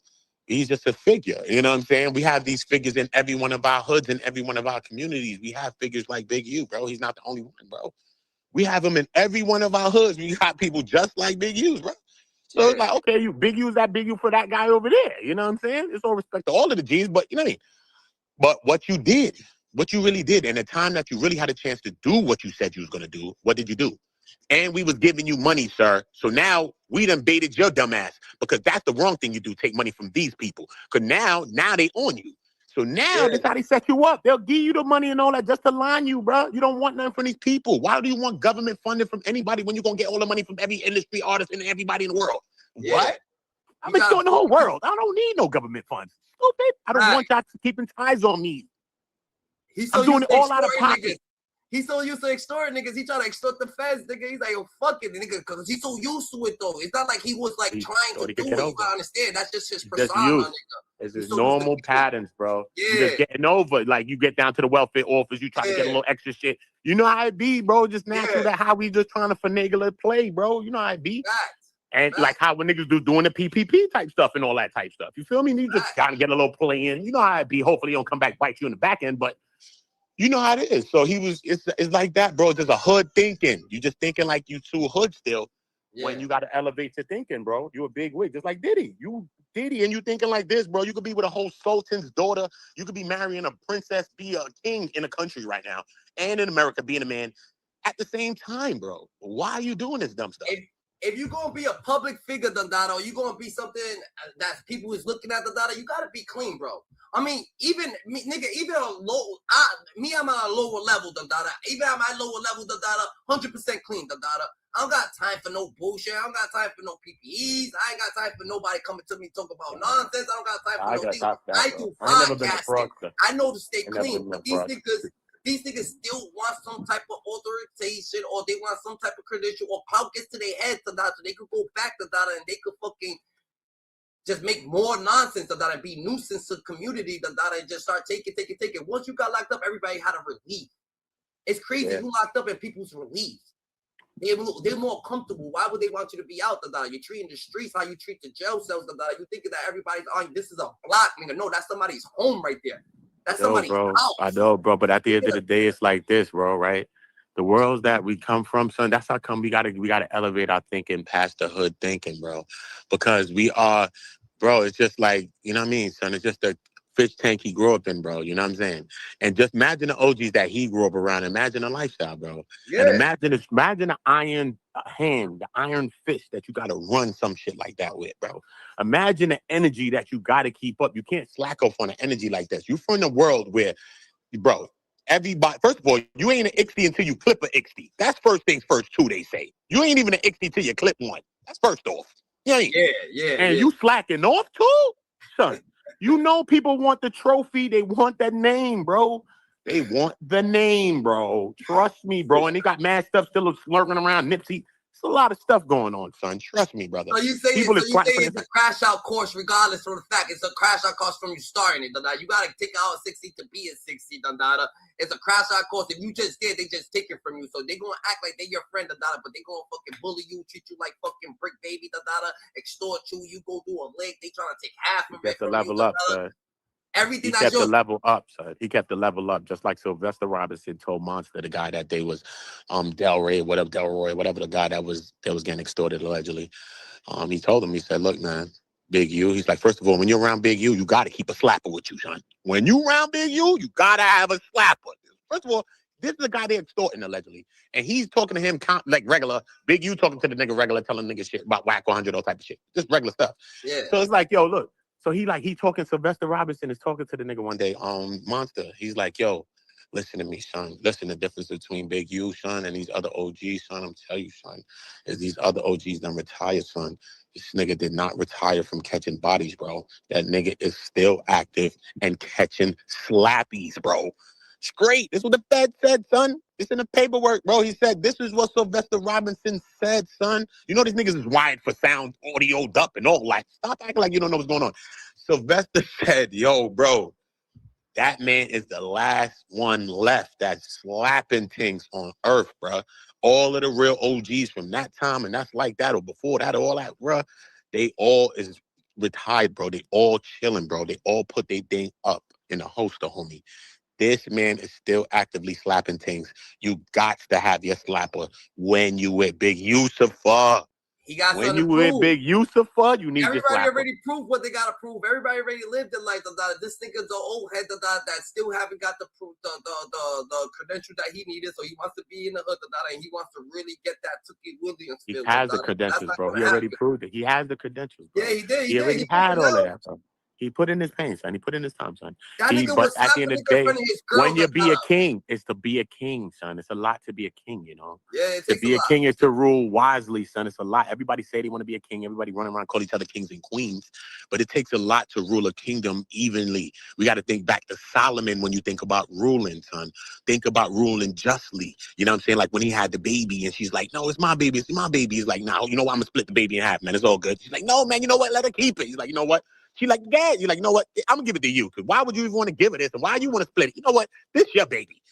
He's just a figure. You know what I'm saying? We have these figures in every one of our hoods and every one of our communities. We have figures like Big U, bro. He's not the only one, bro. We have him in every one of our hoods. We got people just like Big U, bro. So it's like, okay, you Big U's that Big U for that guy over there. You know what I'm saying? It's all respect to all of the G's, but you know what I mean? But what you really did, and the time that you really had a chance to do what you said you was gonna do, what did you do? And we was giving you money, sir. So now we done baited your dumb ass because that's the wrong thing you do, take money from these people. Because now they on you. So now that's how they set you up. They'll give you the money and all that just to line you, bro. You don't want nothing from these people. Why do you want government funding from anybody when you're going to get all the money from every industry artist and everybody in the world? Yeah. What? I've been showing the whole world. I don't need no government funds. Stupid. I don't want y'all keeping ties on me. I'm doing it all out of pocket. He's so used to extorting niggas. He trying to extort the feds, nigga. He's like, yo, fuck it, nigga, because he's so used to it, though. It's not like he was, like, trying to do it. You gotta understand. That's just his persona, nigga. It's his normal patterns, bro. Yeah. You just getting over. Like, you get down to the welfare office, you try to get a little extra shit. You know how it be, bro. Just natural that how we just trying to finagle a play, bro. You know how it be. And like how when niggas doing the PPP type stuff and all that type stuff. You feel me? You just gotta get a little play in. You know how it be. Hopefully he don't come back bite you in the back end, but you know how it is. So it's like that, bro. There's a hood thinking. You just thinking like you too hood still when you got to elevate your thinking, bro. You a big wig, just like Diddy. You Diddy and you thinking like this, bro. You could be with a whole sultan's daughter. You could be marrying a princess, be a king in a country right now. And in America, being a man at the same time, bro. Why are you doing this dumb stuff? If you're going to be a public figure, Dondado, you're going to be something that people is looking at, Dondado, you got to be clean, bro. I mean, even I'm at a lower level, Dondado. Even at my lower level, Dondado, 100% clean, Dondado. I don't got time for no bullshit. I don't got time for no PPEs. I ain't got time for nobody coming to me talk about nonsense. I don't got time for no things. I do podcasting. I know to stay clean, but these niggas still want some type of authorization or they want some type of credential or clout gets to their head to that so they could go back to that and they could fucking just make more nonsense of that and be nuisance to the community that and just start taking. Once you got locked up, everybody had a relief. It's crazy. You locked up and people's relief. They're more comfortable. Why would they want you to be out? You're treating the streets how you treat the jail cells. You thinking that everybody's on. This is a block, nigga. No, that's somebody's home right there. That's somebody's house. I know, bro. But at the end of the day, it's like this, bro. Right? The worlds that we come from, son. That's how come we gotta elevate our thinking past the hood thinking, bro. Because we are, bro. It's just like, you know what I mean, son. It's just a fish tank he grew up in, bro. You know what I'm saying? And just imagine the OGs that he grew up around. Imagine the lifestyle, bro. And imagine the iron hand, the iron fist that you got to run some shit like that with, bro. Imagine the energy that you got to keep up. You can't slack off on an energy like this. You're from the world where, bro, everybody, first of all, you ain't an Ixty until you clip an Ixty. That's first things first, too, they say. You ain't even an Ixty till you clip one. That's first off. You ain't. And you slacking off, too? Son. You know people want the trophy. They want that name, bro. They want the name, bro. Trust me, bro. And they got mad stuff still slurping around Nipsey. It's a lot of stuff going on, son. Trust me, brother. So you say it's a crash out course regardless of the fact. It's a crash out course from you starting it, Dondada. You got to take out a 60 to be a 60, Dondada. It's a crash out course. If you just did, they just take it from you. So they going to act like they your friend, Dondada, but they going to fucking bully you, treat you like fucking Bricc baby, Dondada, extort you. You go do a leg. They trying to take half of it. You got to level up, son. Everything he kept the level up, son. He kept the level up, just like Sylvester Robinson told Monster, the guy that they was Delroy, whatever the guy that was getting extorted allegedly. He told him, he said, look, man, Big U. He's like, first of all, when you're around Big U, you gotta keep a slapper with you, son. When you around Big U, you gotta have a slapper. First of all, this is the guy they extorting allegedly. And he's talking to him like regular. Big U talking to the nigga regular, telling nigga shit about whack 100, all type of shit. Just regular stuff. Yeah. So it's like, yo, look. So he talking, Sylvester Robinson is talking to the nigga one day, Monster. He's like, yo, listen to me, son. Listen, the difference between Big U, son, and these other OGs, son, I'm telling you, son, is these other OGs done retired, son. This nigga did not retire from catching bodies, bro. That nigga is still active and catching slappies, bro. Straight. This is what the Fed said, son. It's in the paperwork, bro. He said, this is what Sylvester Robinson said, son. You know these niggas is wired for sound, audioed up and all that. Stop acting like you don't know what's going on. Sylvester said, yo, bro, that man is the last one left that's slapping things on earth, bro. All of the real OGs from that time and that's like that or before that or all that, bro, they all is retired, bro. They all chilling, bro. They all put their thing up in a holster, homie. This man is still actively slapping things. You got to have your slapper when you with Big Yusufa. He got when something you to with prove. Big Yusufa, you need to Everybody slap him. already proved what they gotta prove. Everybody already lived their life. This nigga's an old head that still haven't got the proof, the credential that he needed. So he wants to be in the hood, and he wants to really get that Tookie Williams. He has the credentials, bro. He already proved it. He has the credentials, bro. Yeah, he did. He already had all of that, bro. He put in his pain, son. He put in his time, son. That nigga But was at the end of the day, his girl, when you be a king, it's to be a king, son. It's a lot to be a king, you know. Yeah, it to takes be a a king is to rule wisely, son. It's a lot. Everybody say they want to be a king. Everybody running around call each other kings and queens, but it takes a lot to rule a kingdom evenly. We got to think back to Solomon when you think about ruling, son. Think about ruling justly. You know what I'm saying? Like when he had the baby and she's like, "No, it's my baby. It's my baby." He's like, "No, you know what? I'm gonna split the baby in half, man. It's all good." She's like, "No, man. You know what? Let her keep it." He's like, "You know what?" She's like, "Dad." You're like, "You know what? I'm gonna give it to you. Because why would you even want to give it this? And why you want to split it? You know what? This your baby."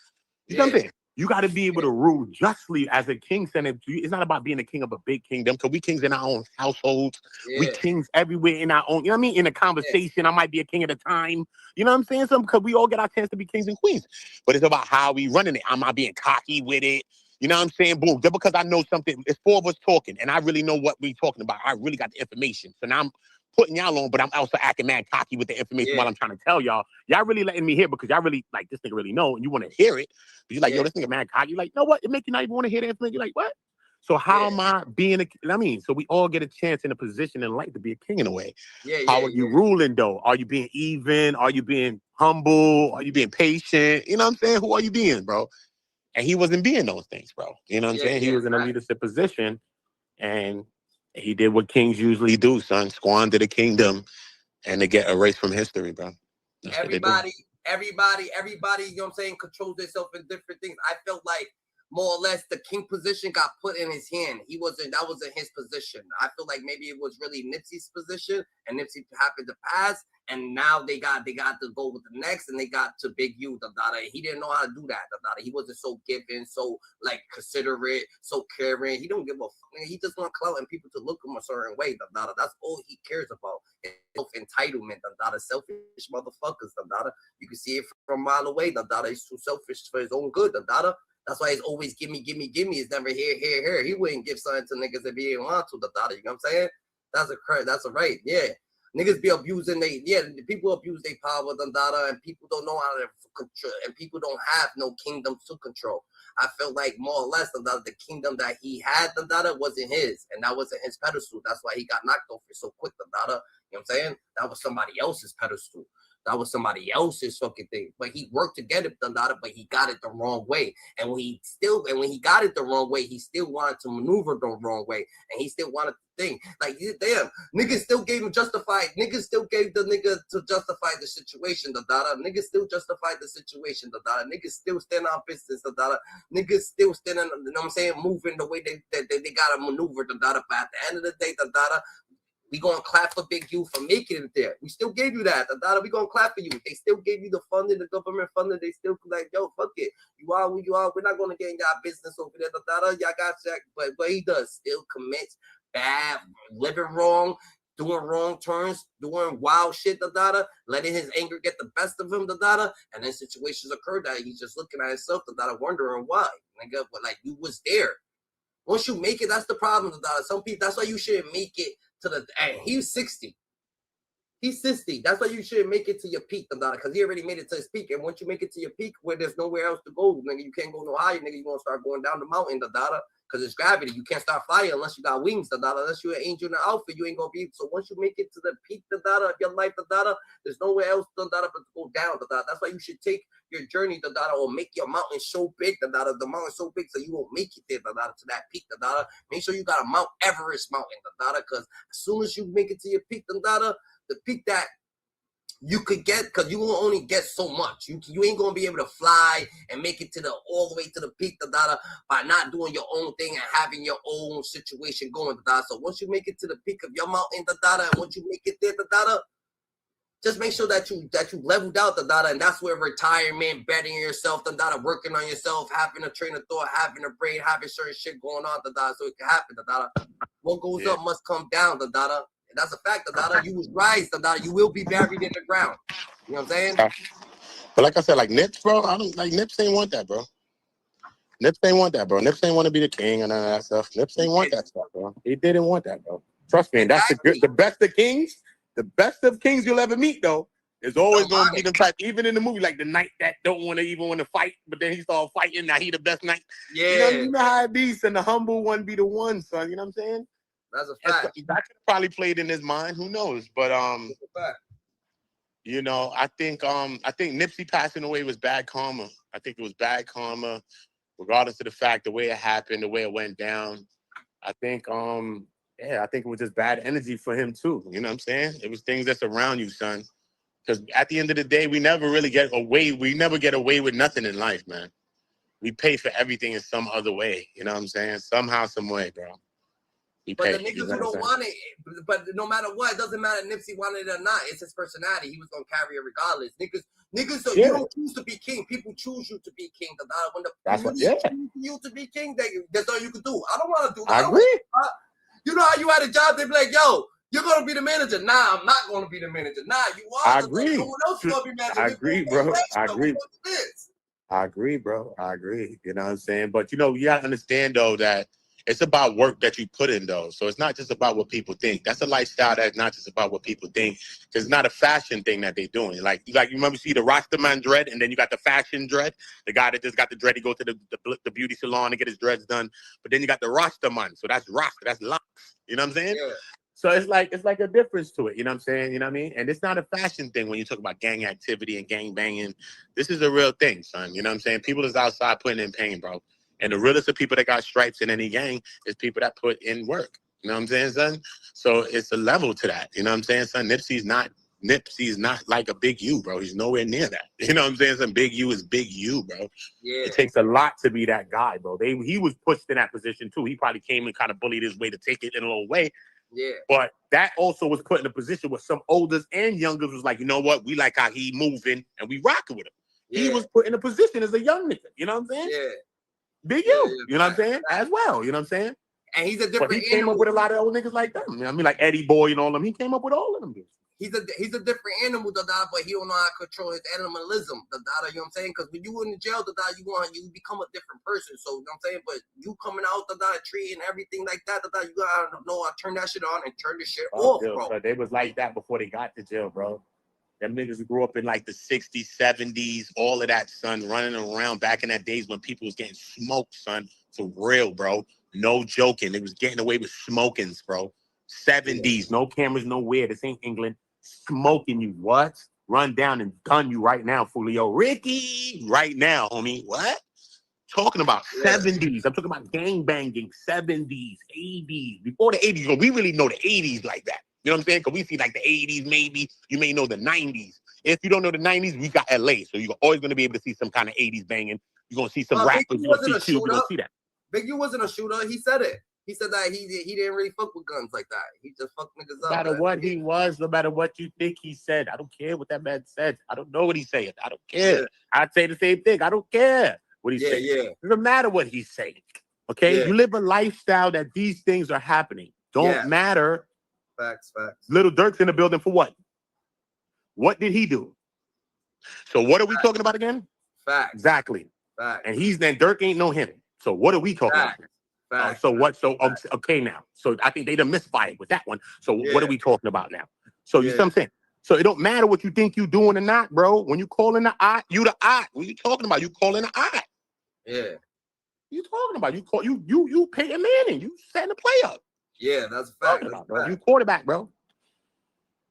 You know what I'm saying? You got to be able to rule justly as a king. It's not about being a king of a big kingdom, because we kings in our own households. We kings everywhere in our own, you know what I mean? In a conversation, I might be a king at a time. You know what I'm saying? Because we all get our chance to be kings and queens. But it's about how we running it. I'm not being cocky with it. You know what I'm saying? Boom. Just because I know something, it's four of us talking, and I really know what we talking about. I really got the information. So now I'm putting y'all on, but I'm also acting mad cocky with the information while I'm trying to tell y'all. Y'all really letting me hear because y'all really, like, this nigga really know, and you want to hear it. But you're like, yo, this nigga mad cocky. You're like, you know what? It make you not even want to hear the information. You're like, what? So how am I being so we all get a chance in a position in life to be a king in a way. How are you ruling, though? Are you being even? Are you being humble? Are you being patient? You know what I'm saying? Who are you being, bro? And he wasn't being those things, bro. You know what I'm saying? He was in a leadership position, and he did what kings usually do, son. Squander the kingdom and to get erased from history, bro. That's everybody, you know what I'm saying, controls themselves in different things. I felt like more or less the king position got put in his hand. That wasn't his position. I feel like maybe it was really Nipsey's position, and Nipsey happened to pass, and now they got to go with the next, and they got to Big U. He didn't know how to do that. He wasn't so giving, so like considerate, so caring. He don't give a fuck. He just want clout and people to look him a certain way. That's all he cares about. Self-entitlement. Selfish motherfuckers. You can see it from a mile away. He's too selfish for his own good. That's why he's always gimme. It's never here. He wouldn't give something to niggas if he didn't want to. You know what I'm saying? That's a right. Yeah. Niggas be abusing people abuse their power, and people don't know how to control, and people don't have no kingdom to control. I felt like more or less the kingdom that he had, wasn't his, and that wasn't his pedestal. That's why he got knocked off it so quick, You know what I'm saying? That was somebody else's pedestal. That was somebody else's fucking thing. But he worked to get it, but he got it the wrong way. And when he got it the wrong way, he still wanted to maneuver the wrong way. And he still wanted to think. Like, damn, niggas still gave him justified. Niggas still gave the nigga to justify the situation, Niggas still justified the situation, Niggas still stand on business, Niggas still standing, you know what I'm saying, moving the way they gotta maneuver, But at the end of the day, we gonna clap for Big U for making it there. We still gave you that. We gonna clap for you. They still gave you the funding, the government funding. They still like, yo, fuck it. You are. We're not gonna get in y'all business over there. Y'all got checked. But he does still commits bad, living wrong, doing wrong turns, doing wild shit, letting his anger get the best of him, and then situations occur that he's just looking at himself, wondering why. Nigga, but like you was there. Once you make it, that's the problem, Some people, that's why you shouldn't make it to the, and he's 60. He's 60. That's why you shouldn't make it to your peak, because he already made it to his peak. And once you make it to your peak where there's nowhere else to go, nigga, you can't go no higher, nigga. You're going to start going down the mountain, because it's gravity. You can't start flying unless you got wings, unless you're an angel in an outfit, you ain't going to be. So once you make it to the peak, of your life, there's nowhere else, but to go down, That's why you should take your journey, or make your mountain so big, the mountain so big so you won't make it there, to that peak, Make sure you got a Mount Everest mountain, because as soon as you make it to your peak, the peak that you could get, because you will only get so much. You ain't gonna be able to fly and make it to all the way to the peak, by not doing your own thing and having your own situation going, So once you make it to the peak of your mountain, and once you make it there, just make sure that you leveled out, and that's where retirement, betting yourself, working on yourself, having a train of thought, having a brain, having certain shit going on, so it can happen, What goes up must come down, And that's a fact, You was rise, You will be buried in the ground. You know what I'm saying? But like I said, like Nips, bro, Nips ain't want that, bro. Nips ain't want that, bro. Nips ain't want to be the king and none of that stuff. Nips ain't want that stuff, bro. He didn't want that, bro. Trust me, and that's the best of kings. The best of kings you'll ever meet, though, is always going to be the type, even in the movie, like the knight that don't want to fight, but then he started fighting. Now he the best knight. Yeah. You know how it be, and the humble one be the one, son. You know what I'm saying? That's a fact. That could probably played in his mind. Who knows? But you know, I think Nipsey passing away was bad karma. I think it was bad karma, regardless of the fact, the way it happened, the way it went down. I think I think it was just bad energy for him too. You know what I'm saying? It was things that's around you, son. Because at the end of the day, we never really get away. We never get away with nothing in life, man. We pay for everything in some other way. You know what I'm saying? Somehow, some way, bro. But the niggas who don't want it, but no matter what, it doesn't matter if Nipsey wanted it or not. It's his personality. He was gonna carry it regardless. Niggas, so you don't choose to be king. People choose you to be king. When the choose you to be king, that's all you can do. I don't want to do that. I agree. You know how you had a job? They be like, yo, you're gonna be the manager. Nah, I'm not gonna be the manager. Nah, you are. I agree. No one else is gonna be manager. I agree, bro. I agree. I agree, bro. I agree. You know what I'm saying? But you know, you gotta understand though that it's about work that you put in, though. So it's not just about what people think. That's a lifestyle that's not just about what people think. It's not a fashion thing that they're doing. Like you remember, see the Rastaman dread, and then you got the fashion dread. The guy that just got the dread, he go to the beauty salon to get his dreads done. But then you got the Rastaman. So that's Rasta, that's locks. You know what I'm saying? Yeah. So it's like a difference to it. You know what I'm saying? You know what I mean? And it's not a fashion thing when you talk about gang activity and gang banging. This is a real thing, son. You know what I'm saying? People is outside putting in pain, bro. And the realest of people that got stripes in any gang is people that put in work. You know what I'm saying, son? So it's a level to that. You know what I'm saying, son? Nipsey's not like a Big U, bro. He's nowhere near that. You know what I'm saying, son? Big U is Big U, bro. Yeah. It takes a lot to be that guy, bro. He was pushed in that position, too. He probably came and kind of bullied his way to take it in a little way. Yeah. But that also was put in a position where some olders and youngers was like, you know what? We like how he moving, and we rocking with him. Yeah. He was put in a position as a young nigga. You know what I'm saying? Yeah. Big U, you know what I'm saying? As well, you know what I'm saying? And he's a different But he came up with a lot of old niggas like them. You know what I mean? Like Eddie Boy and all of them. He came up with all of them. He's a different animal, but he don't know how to control his animalism, you know what I'm saying? Because when you in the jail, you become a different person. So, you know what I'm saying? But you coming out, tree and everything like that, you gotta know how to turn that shit on and turn the shit off, bro. So they was like that before they got to jail, bro. Them niggas grew up in like the 60s, 70s, all of that, son, running around back in that days when people was getting smoked, son, for real, bro. No joking. They was getting away with smokings, bro. 70s, no cameras, nowhere. This ain't England. Smoking you, what? Run down and gun you right now, Fulio. Ricky, right now, homie. What? Talking about 70s. I'm talking about gang banging, 70s, 80s. Before the 80s, we really know the 80s like that. You know what I'm saying? Because we see like the 80s, maybe. You may know the 90s. If you don't know the 90s, we got LA. So you're always going to be able to see some kind of 80s banging. You're going to see some rappers. You're going to see Cube. You're going to see that. Big U wasn't a shooter. He said it. He said that he didn't really fuck with guns like that. He just fucked niggas up. No matter what he was, no matter what you think he said, I don't care what that man said. I don't know what he's saying. I don't care. Yeah. I'd say the same thing. I don't care what he's saying. Yeah. It doesn't matter what he's saying. Okay? Yeah. You live a lifestyle that these things are happening. Don't matter. Facts. Little Durk's in the building for what? What did he do? So what are we talking about again? Facts. Exactly. Facts. And then Durk ain't know him. So what are we talking about? Okay now. So I think they done misfired with that one. So what are we talking about now? So you see what I'm saying? So it don't matter what you think you doing or not, bro. When you call in the eye, you the eye. What you talking about? You call in the eye. Yeah. You talking about? You Peyton Manning. You setting the play up. Yeah, that's a fact. That's a fact. You quarterback, bro.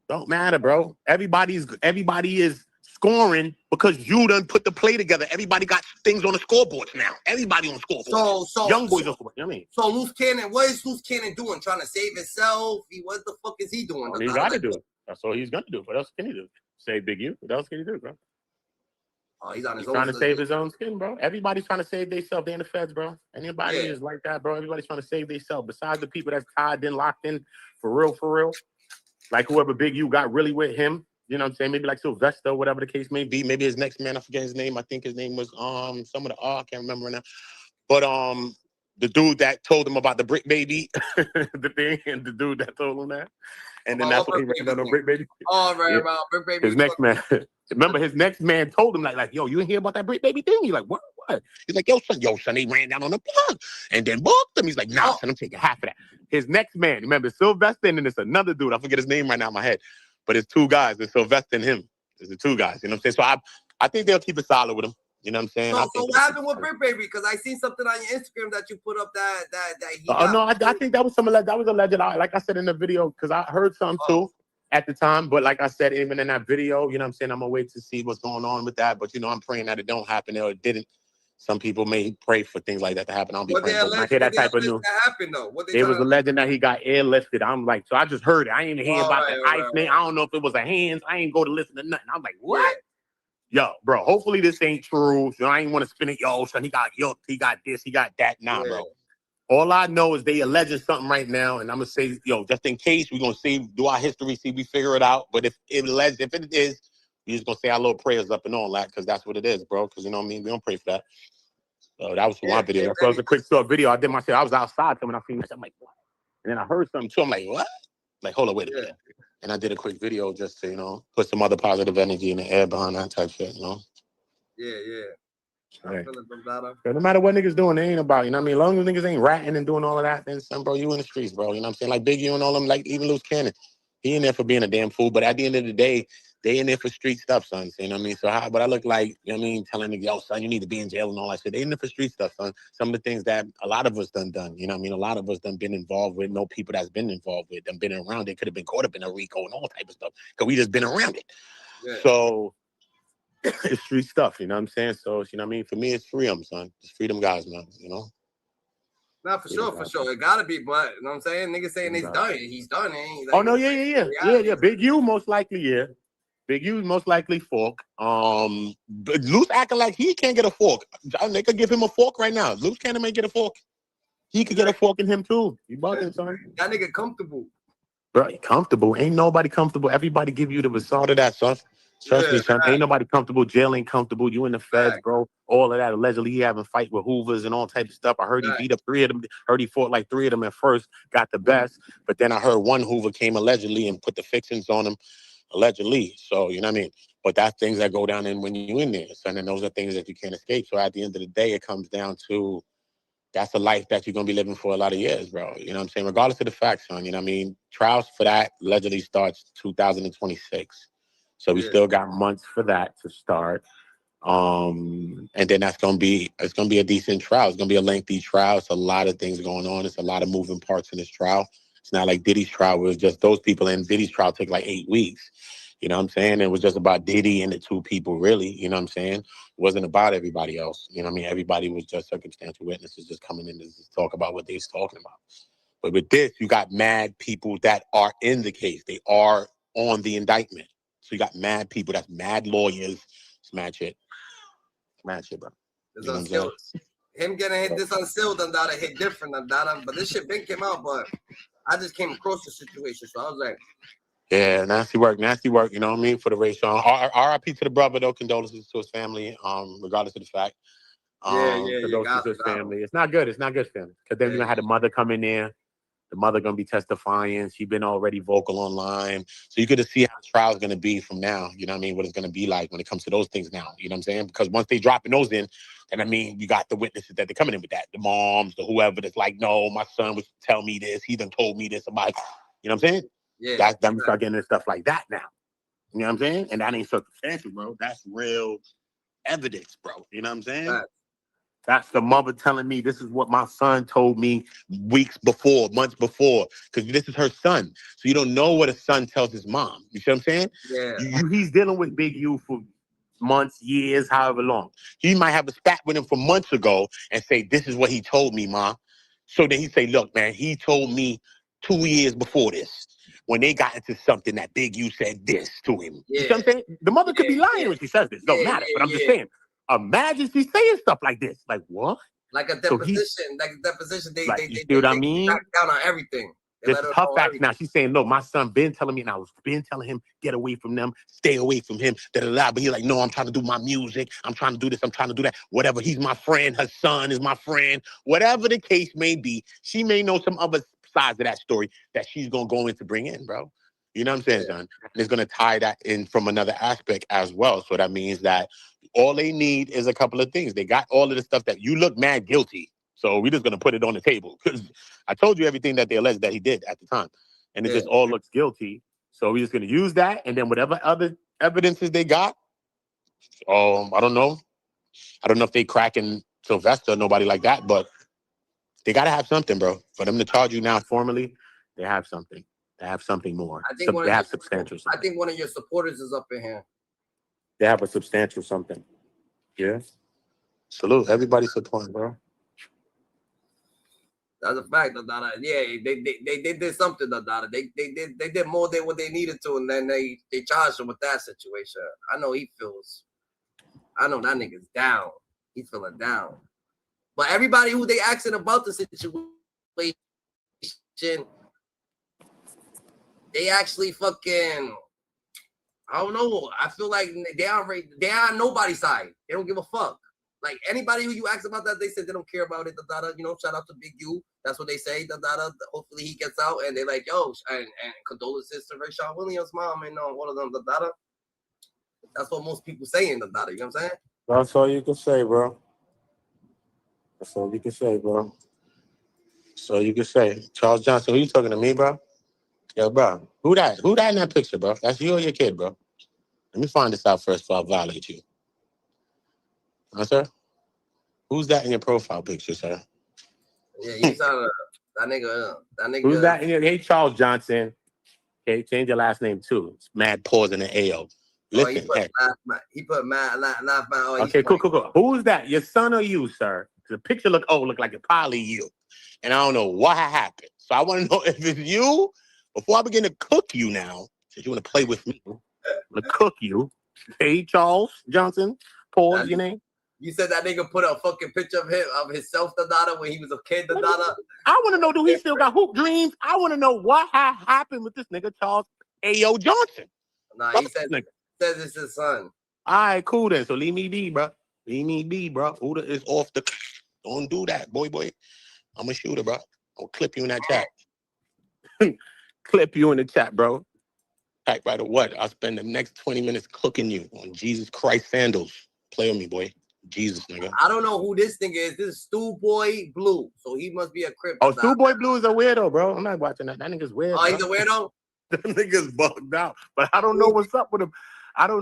Don't matter, bro. Everybody is scoring because you done put the play together. Everybody got things on the scoreboards now. Everybody on scoreboards. So young boys on scoreboards. You know what I mean? So Luce Cannon, what is Luce Cannon doing? Trying to save himself? What the fuck is he doing? He got to do it. That's all he's gonna do. What else can he do? Save Big U. What else can he do, bro? Oh, he's on his own. Trying to save his own skin, bro. Everybody's trying to save themselves. They in the feds, bro. Anybody is like that, bro. Everybody's trying to save themselves. Besides the people that's tied in, locked in, for real. Like whoever Big U got really with him. You know what I'm saying? Maybe like Sylvester, whatever the case may be. Maybe his next man, I forget his name. I think his name was some of the I can't remember right now. But the dude that told him about the Bricc baby, the thing, and the dude that told him that. And then that's what he ran down on Bricc baby. Oh, right, Yeah. about Bricc baby. His next man, remember his next man told him like, yo, you didn't hear about that Bricc baby thing? He's like, what? He's like, yo, son, he ran down on the block and then booked him. He's like, nah, son, I'm taking half of that. His next man, remember Sylvester, and then it's another dude. I forget his name right now in my head, but it's two guys. It's Sylvester and him. It's the two guys. You know what I'm saying? So I think they'll keep it solid with him. You know what I'm saying? So what happened with Bricc baby? Because I seen something on your Instagram that you put up that he. No, I think that was that was alleged. Like I said in the video, because I heard something too at the time. But like I said, even in that video, you know what I'm saying? I'm gonna wait to see what's going on with that. But you know, I'm praying that it don't happen or it didn't. Some people may pray for things like that to happen. I don't be praying. When I hear that type of news, happened though. It was alleged that he got airlifted. I'm like, so I just heard it. I ain't even hear about the ice thing. I don't know if it was a hands. I ain't go to listen to nothing. I'm like, what? Yo, bro, hopefully this ain't true. So I ain't want to spin it. Yo, son, he got yoked. He got this. He got that. Nah, bro. All I know is they alleging something right now. And I'm going to say, yo, just in case, we're going to see, do our history, see we figure it out. But if it is, we just going to say our little prayers up and all that because that's what it is, bro. Because, you know what I mean? We don't pray for that. So that was one video. That was a quick short video. I did myself. I was outside when I seen this. I'm like, what? And then I heard something too. I'm like, what? Like, hold on, wait a minute. And I did a quick video just to, you know, put some other positive energy in the air behind that type shit, you know? Yeah. Right. No matter what niggas doing, they ain't about, you know what I mean? As long as niggas ain't ratting and doing all of that, then son, bro, you in the streets, bro. You know what I'm saying? Like Big U and all them, like even Luce Cannon. He in there for being a damn fool. But at the end of the day, they in there for street stuff, son. You know what I mean? So but I look like, you know what I mean, telling niggas, yo, son, you need to be in jail and all that shit. They in there for street stuff, son. Some of the things that a lot of us done, you know what I mean? A lot of us done been involved with, know people that's been involved with, done been around it, could have been caught up in a RICO and all type of stuff. Because we just been around it. Yeah. So it's street stuff, you know what I'm saying? So, you know what I mean? For me, it's freedom, son. Just freedom guys, man, you know? Not for sure. It gotta be, but you know what I'm saying? Niggas saying he's done. He's done. Like, oh no, yeah. Big U most likely, yeah. Big U most likely fork. But Luce acting like he can't get a fork. They could give him a fork right now. Luce Cannon may get a fork. He could get a fork in him too. You bugging, son? That nigga comfortable. Bro, comfortable. Ain't nobody comfortable. Everybody give you the result of that, son. Trust me, son. Ain't nobody comfortable. Jail ain't comfortable. You in the feds, bro. All of that. Allegedly, he having fight with Hoovers and all types of stuff. I heard he beat up 3 of them. Heard he fought like 3 of them at first. Got the best. But then I heard one Hoover came allegedly and put the fixings on him. Allegedly. So, you know what I mean? But that's things that go down in when you in there, son. And those are things that you can't escape. So at the end of the day, it comes down to that's a life that you're going to be living for a lot of years, bro. You know what I'm saying? Regardless of the facts, son. You know what I mean? Trials for that allegedly starts 2026. So we still got months for that to start. And then it's gonna be a decent trial. It's gonna be a lengthy trial. It's a lot of things going on. It's a lot of moving parts in this trial. It's not like Diddy's trial where it's just those people, and Diddy's trial took like 8 weeks. You know what I'm saying? It was just about Diddy and the 2 people, really. You know what I'm saying? It wasn't about everybody else. You know what I mean? Everybody was just circumstantial witnesses just coming in to talk about what they was talking about. But with this, you got mad people that are in the case. They are on the indictment. So you got mad people. That's mad lawyers. It's mad shit. It's mad shit, bro. You know Unsealed. Him getting hit this Unsealed and that hit different than that. But this shit been came out, but I just came across the situation. So I was like, yeah, nasty work, you know what I mean, for the race. RIP to the brother, though. Condolences to his family, regardless of the fact. Condolences to his family. It's not good, family. Because then we're going to have the mother come in there. The mother going to be testifying. She been already vocal online. So you get to see how the trial's going to be from now. You know what I mean? What it's going to be like when it comes to those things now. You know what I'm saying? Because once they dropping those in, then I mean, you got the witnesses that they're coming in with that. The moms, the whoever that's like, no, my son was tell me this. He done told me this about, you know what I'm saying? Yeah. That's them start getting into stuff like that now. You know what I'm saying? And that ain't circumstantial, bro. That's real evidence, bro. You know what I'm saying? That's the mother telling me this is what my son told me weeks before, months before, because this is her son. So you don't know what a son tells his mom. You see what I'm saying? Yeah. He's dealing with Big U for months, years, however long. He might have a spat with him from months ago and say, this is what he told me, Ma. So then he say, look, man, he told me 2 years before this when they got into something that Big U said this to him. Yeah. You see what I'm saying? The mother could be lying when she says this. It don't matter. But I'm just saying. Imagine she's saying stuff like this. Like what? Like a deposition. They you see what I mean? back down on everything. This is her facts now. She's saying, look, my son been telling me, and I was been telling him, get away from them, stay away from him, da-da-da. But he's like, no, I'm trying to do my music. I'm trying to do this. I'm trying to do that. Whatever. He's my friend. Her son is my friend. Whatever the case may be, she may know some other sides of that story that she's going to go in to bring in, bro. You know what I'm saying, son? And it's going to tie that in from another aspect as well. So that means that all they need is a couple of things. They got all of the stuff that you look mad guilty. So we're just going to put it on the table because I told you everything that they alleged that he did at the time. And it just all looks guilty. So we're just going to use that. And then whatever other evidences they got, I don't know. I don't know if they cracking Sylvester or nobody like that, but they got to have something, bro. For them to charge you now formally, they have something. They have something more. I think They have substantial something. I think one of your supporters is up in here. They have a substantial something. Yeah. Salute. Everybody supporting, bro. That's a fact, Dada. Yeah, they did something, Dada. They did more than what they needed to, and then they charged him with that situation. I know that nigga's down. He's feeling down. But everybody who they asking about the situation, they actually fucking, I don't know. I feel like they are on nobody's side. They don't give a fuck. Like anybody who you ask about that, they said they don't care about it. You know, shout out to Big U. That's what they say. Hopefully he gets out, and they're like, yo, and condolences to Rayshon Williams' mom and all of them. That's what most people say in you know what I'm saying? That's all you can say, bro. That's all you can say, bro. That's all you can say. Charles Johnson, who you talking to me, bro? Yo, bro. Who that in that picture, bro? That's you or your kid, bro? Let me find this out first before I violate you. Huh, sir? Who's that in your profile picture, sir? Yeah, you saw that nigga. Who's that in your? Hey, Charles Johnson. Okay, change your last name too. It's mad pause in the AO. Listen, he put mad. Okay, cool. Who's that? Your son or you, sir? The picture look like it's probably you, and I don't know what happened. So I want to know if it's you. Before I begin to cook you now, since you want to play with me, I'm gonna cook you. Hey, Charles Johnson. Pause your name. You said that nigga put a fucking picture of him, of himself, when he was a kid, I want to know, do he still got hoop dreams? I want to know what happened with this nigga, Charles A.O. Johnson. Nah, he says it's his son. All right, cool then. So leave me be, bro. Leave me be, bro. Uda is off the... Don't do that, boy. I'm a shooter, bro. I'll clip you in that chat. Clip you in the chat, bro. Type right or what? I'll spend the next 20 minutes cooking you on Jesus Christ sandals. Play with me, boy. Jesus, nigga. I don't know who this nigga is. This is Stewboy Blue. So he must be a crip. Oh, Stewboy Blue is a weirdo, bro. I'm not watching that. That nigga's weird. Oh, he's a weirdo? That nigga's bugged out. But I don't know what's up with him. So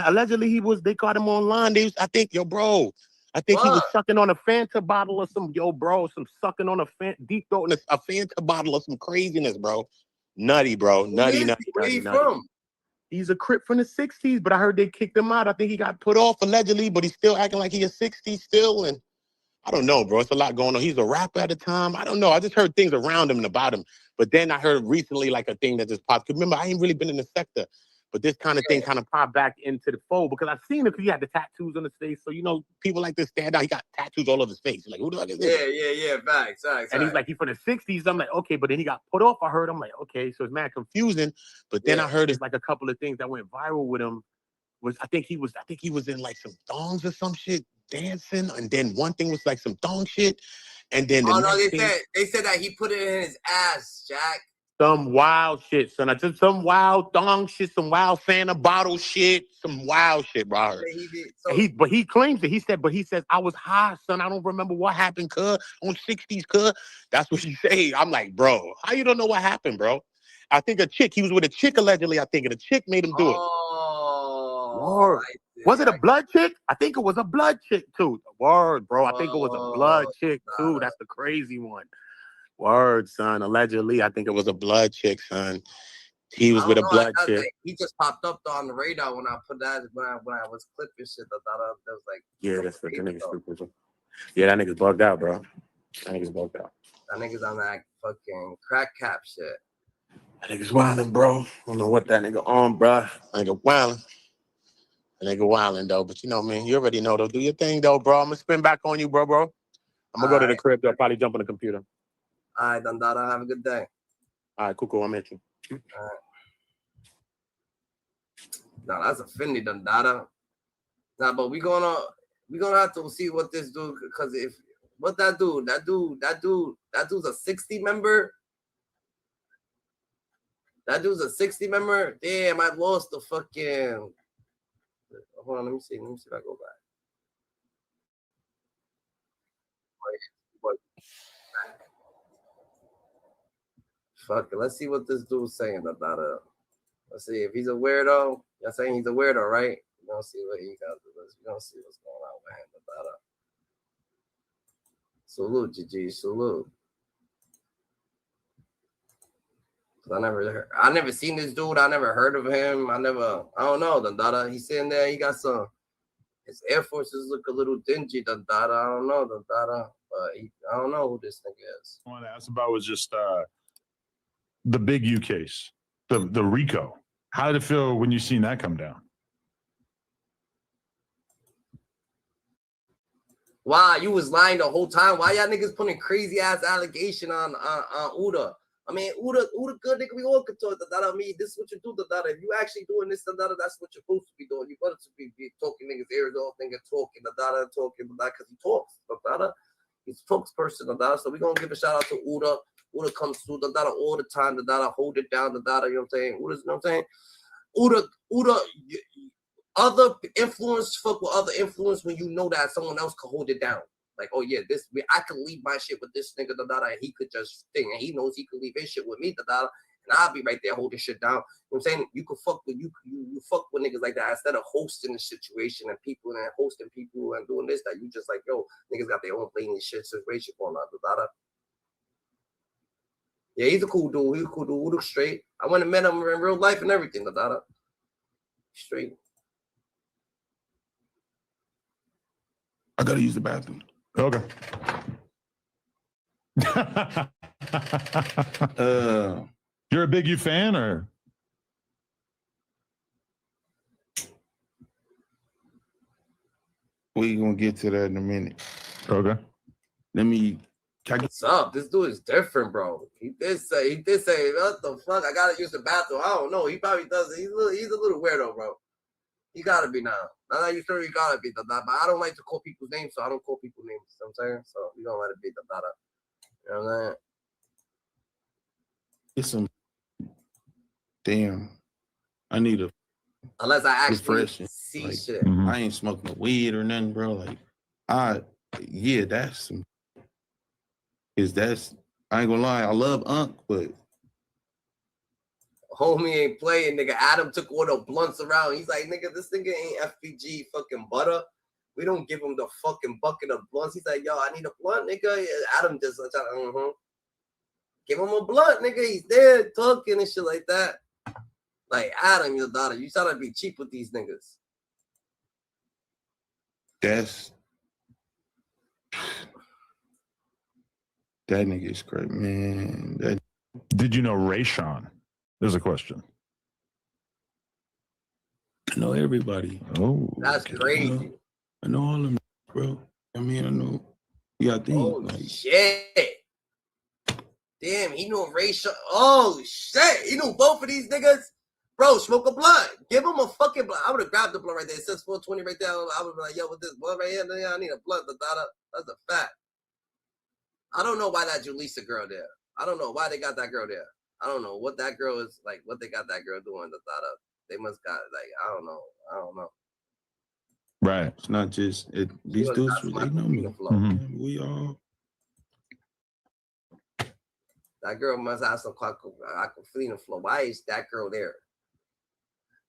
allegedly they caught him online. I think he was sucking on a Fanta bottle or some, some sucking on deep throating a Fanta bottle or some craziness, bro. Nutty, bro. Nutty. Where he from? He's a crip from the 60s, but I heard they kicked him out. I think he got put off allegedly, but he's still acting like he's a 60 still. And I don't know, bro. It's a lot going on. He's a rapper at the time. I don't know. I just heard things around him and about him. But then I heard recently like a thing that just popped. Remember, I ain't really been in the sector. But this kind of thing kind of popped back into the fold because I've seen it because he had the tattoos on his face. So, people like this stand out. He got tattoos all over his face. Like, who the fuck is this? Yeah. Facts. And he's like, he's from the 60s. I'm like, okay. But then he got put off. I heard. I'm like, okay. So it's mad confusing. But then I heard it's like a couple of things that went viral with him. I think he was in like some thongs or some shit dancing. And then one thing was like some thong shit. And then they said that he put it in his ass, Jack. Some wild shit, son. I did some wild thong shit, some wild Fanta bottle shit, some wild shit, bro. But he claims it. He says, I was high, son. I don't remember what happened, cuz, on 60s, cuz. That's what he say. I'm like, bro, how you don't know what happened, bro? I think he was with a chick allegedly, I think, and a chick made him do it. Word. Was it a blood chick? I think it was a blood chick, too. Word, bro. I think it was a blood chick, too. That's the crazy one. Word, son. Allegedly, I think it was a blood chick, son. He was with a blood chick. He just popped up on the radar when I put that when I was clipping shit. I thought that was like, yeah, that's what the nigga's stupid. Yeah, that nigga's bugged out, bro. That nigga's bugged out. That nigga's on that fucking crack cap shit. That nigga's wilding, bro. I don't know what that nigga on, bro. That nigga wilding. That nigga wilding though, but man, you already know though. Do your thing though, bro. I'm gonna spin back on you, bro. I'm gonna go to the crib though. Probably jump on the computer. All right, Dandara. Have a good day. All right, cool. I'm at you. Nah, that's a Finley Dundada. Nah, but we gonna have to see what this dude, because if what that dude's a 60 member. That dude's a 60 member. Damn, I lost the fucking. Hold on, let me see if I go back. Fuck it. Let's see what this dude's saying about it. Let's see if he's a weirdo. You're saying he's a weirdo, right? We're gonna see what he got to do. We're gonna see what's going on with him about it. Salute, GG, salute. I never seen this dude. I never heard of him. I don't know, Dundada. He's sitting there. He got his Air Forces look a little dingy, Dundada. I don't know, Dundada. But I don't know who this nigga is. I want to ask about was just the Big U case, the RICO. How did it feel when you seen that come down? Why you was lying the whole time? Why y'all niggas putting crazy ass allegation on Uda? I mean, Uda good nigga. We all could talk that. I mean, this is what you do. That if you actually doing this, that's what you're supposed to be doing. You better to be talking niggas ears off, nigga talking talking because he talks. He's a spokesperson. So we gonna give a shout out to Uda. Uda comes through all the time. Hold it down. You know what I'm saying? Uda's, you know what I'm saying? Uda. Other influence, fuck with other influence when you know that someone else can hold it down. Like, oh yeah, I could leave my shit with this nigga, and he could just think, and he knows he could leave his shit with me, and I'll be right there holding shit down. You know what I'm saying? You could fuck with you fuck with niggas like that instead of hosting the situation and people and hosting people and doing this, that you just like, yo, niggas got their own blatant shit situation going on, Yeah, he's a cool dude. He's a cool dude. He looks straight. I went and met him in real life and everything, Straight. I gotta use the bathroom. Okay. You're a Big U fan, or? We gonna get to that in a minute. Okay. What's up? This dude is different, bro. He did say, what the fuck? I gotta use the bathroom. I don't know. He probably does. He's a little weirdo, bro. He gotta be now. Now that you sure, you gotta be the but I don't like to call people's names, so I don't call people names. You know what I'm saying? So we don't let it be the data. You know what I'm saying? It's some damn. I need a unless I actually see like, shit. I ain't smoking no weed or nothing, bro. Like, that's some. I ain't gonna lie, I love Unc, but homie ain't playing, nigga. Adam took all the blunts around. He's like, nigga, this nigga ain't FPG fucking butter. We don't give him the fucking bucket of blunts. He's like, yo, I need a blunt, nigga. Adam just give him a blunt, nigga. He's there talking and shit like that. Like, Adam, your daughter, you trying to be cheap with these niggas. That nigga is great, man. Did you know Rayshawn? There's a question. I know everybody. Oh, that's crazy. I know all of them, bro. I mean, I know. You got things. Oh, like, shit. Damn, he knew Rayshawn. Oh, shit. He knew both of these niggas. Bro, smoke a blunt. Give him a fucking blunt. I would have grabbed the blunt right there. It says 420 right there. I would be like, yo, with this blunt right here, I need a blunt. That's a fact. I don't know why that Julissa girl there. I don't know why they got that girl there. I don't know what that girl is like. What they got that girl doing? They must got like I don't know. Right. It's not just these dudes. They know me. Mm-hmm. We all. That girl must have some aquafina flow. Why is that girl there?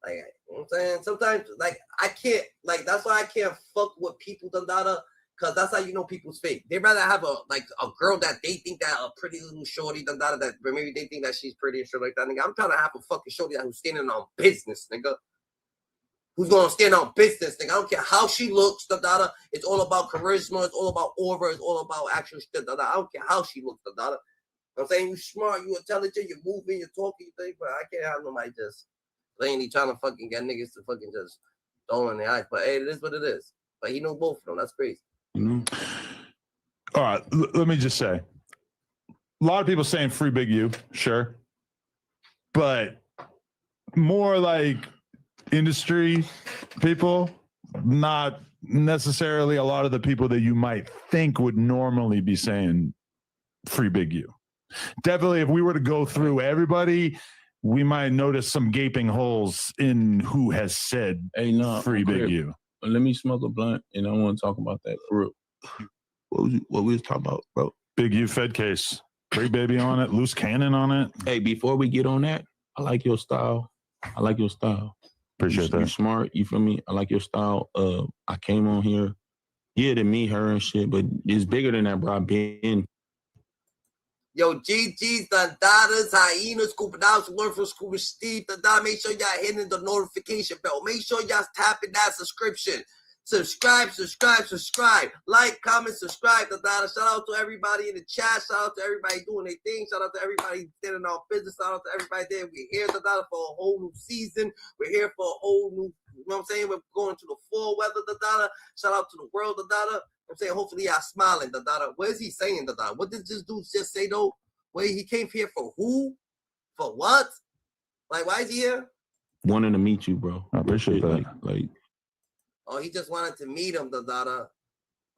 Like, you know what I'm saying? Sometimes, like, I can't, like, that's why I can't fuck with people, because that's how you know people's fake. They'd rather have a girl that they think that a pretty little shorty, that maybe they think that she's pretty and shit like that, nigga. I'm trying to have a fucking shorty who's standing on business, nigga. Who's going to stand on business, nigga. I don't care how she looks, It's all about charisma. It's all about aura. It's all about actual shit, I don't care how she looks, You know what I'm saying? You smart, you intelligent, you're moving, you're talking, you think, but I can't have nobody just plainly trying to fucking get niggas to fucking just throw in their eyes. But hey, it is what it is. But he know both of them. That's crazy. All right, let me just say, a lot of people saying free Big U, sure. but more like industry people, not necessarily a lot of the people that you might think would normally be saying free Big U. Definitely, if we were to go through everybody, we might notice some gaping holes in who has said free Big U. Let me smoke a blunt, and I want to talk about that for real. What we was talking about, bro? Big U Fed case. Free Baby on it. Luce Cannon on it. Hey, before we get on that, I like your style. I like your style. Appreciate that. You're smart. You feel me? I like your style. I came on here, to meet her and shit, but it's bigger than that, bro. I've been. Yo, GG's, Dandadas, Hyenas, Scuba Dogs, learn from Scuba Steve, Dandada. Make sure y'all hitting the notification bell. Make sure y'all tapping that subscription. Subscribe. Like, comment, subscribe, Dandada. Shout out to everybody in the chat. Shout out to everybody doing their thing. Shout out to everybody standing on business. Shout out to everybody there. We're here, Dandada, for a whole new season. We're here for a whole new, you know what I'm saying? We're going to the fall weather, Dandada. Shout out to the world, Dandada. I'm saying, hopefully y'all smiling, Dandada. What is he saying, Dandada? What did this dude just say, though? Wait, he came here for who? For what? Like, why is he here? Wanting to meet you, bro. I appreciate that. Like. Oh, he just wanted to meet him, Dandada.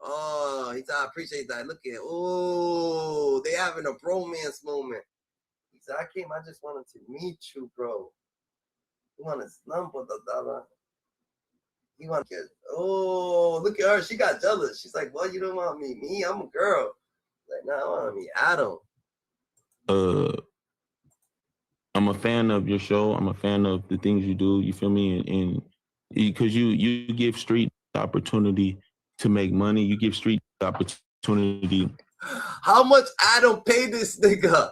Oh, he said, I appreciate that. Look at, oh, they having a bromance moment. He said, I just wanted to meet you, bro. You want his number, Dandada. He want to get, oh, look at her. She got jealous. She's like, well, you don't want to meet me? I'm a girl. Like, nah, I want to meet Adam. I'm a fan of your show. I'm a fan of the things you do. You feel me? And because you give street opportunity to make money. You give street opportunity. How much Adam paid this nigga?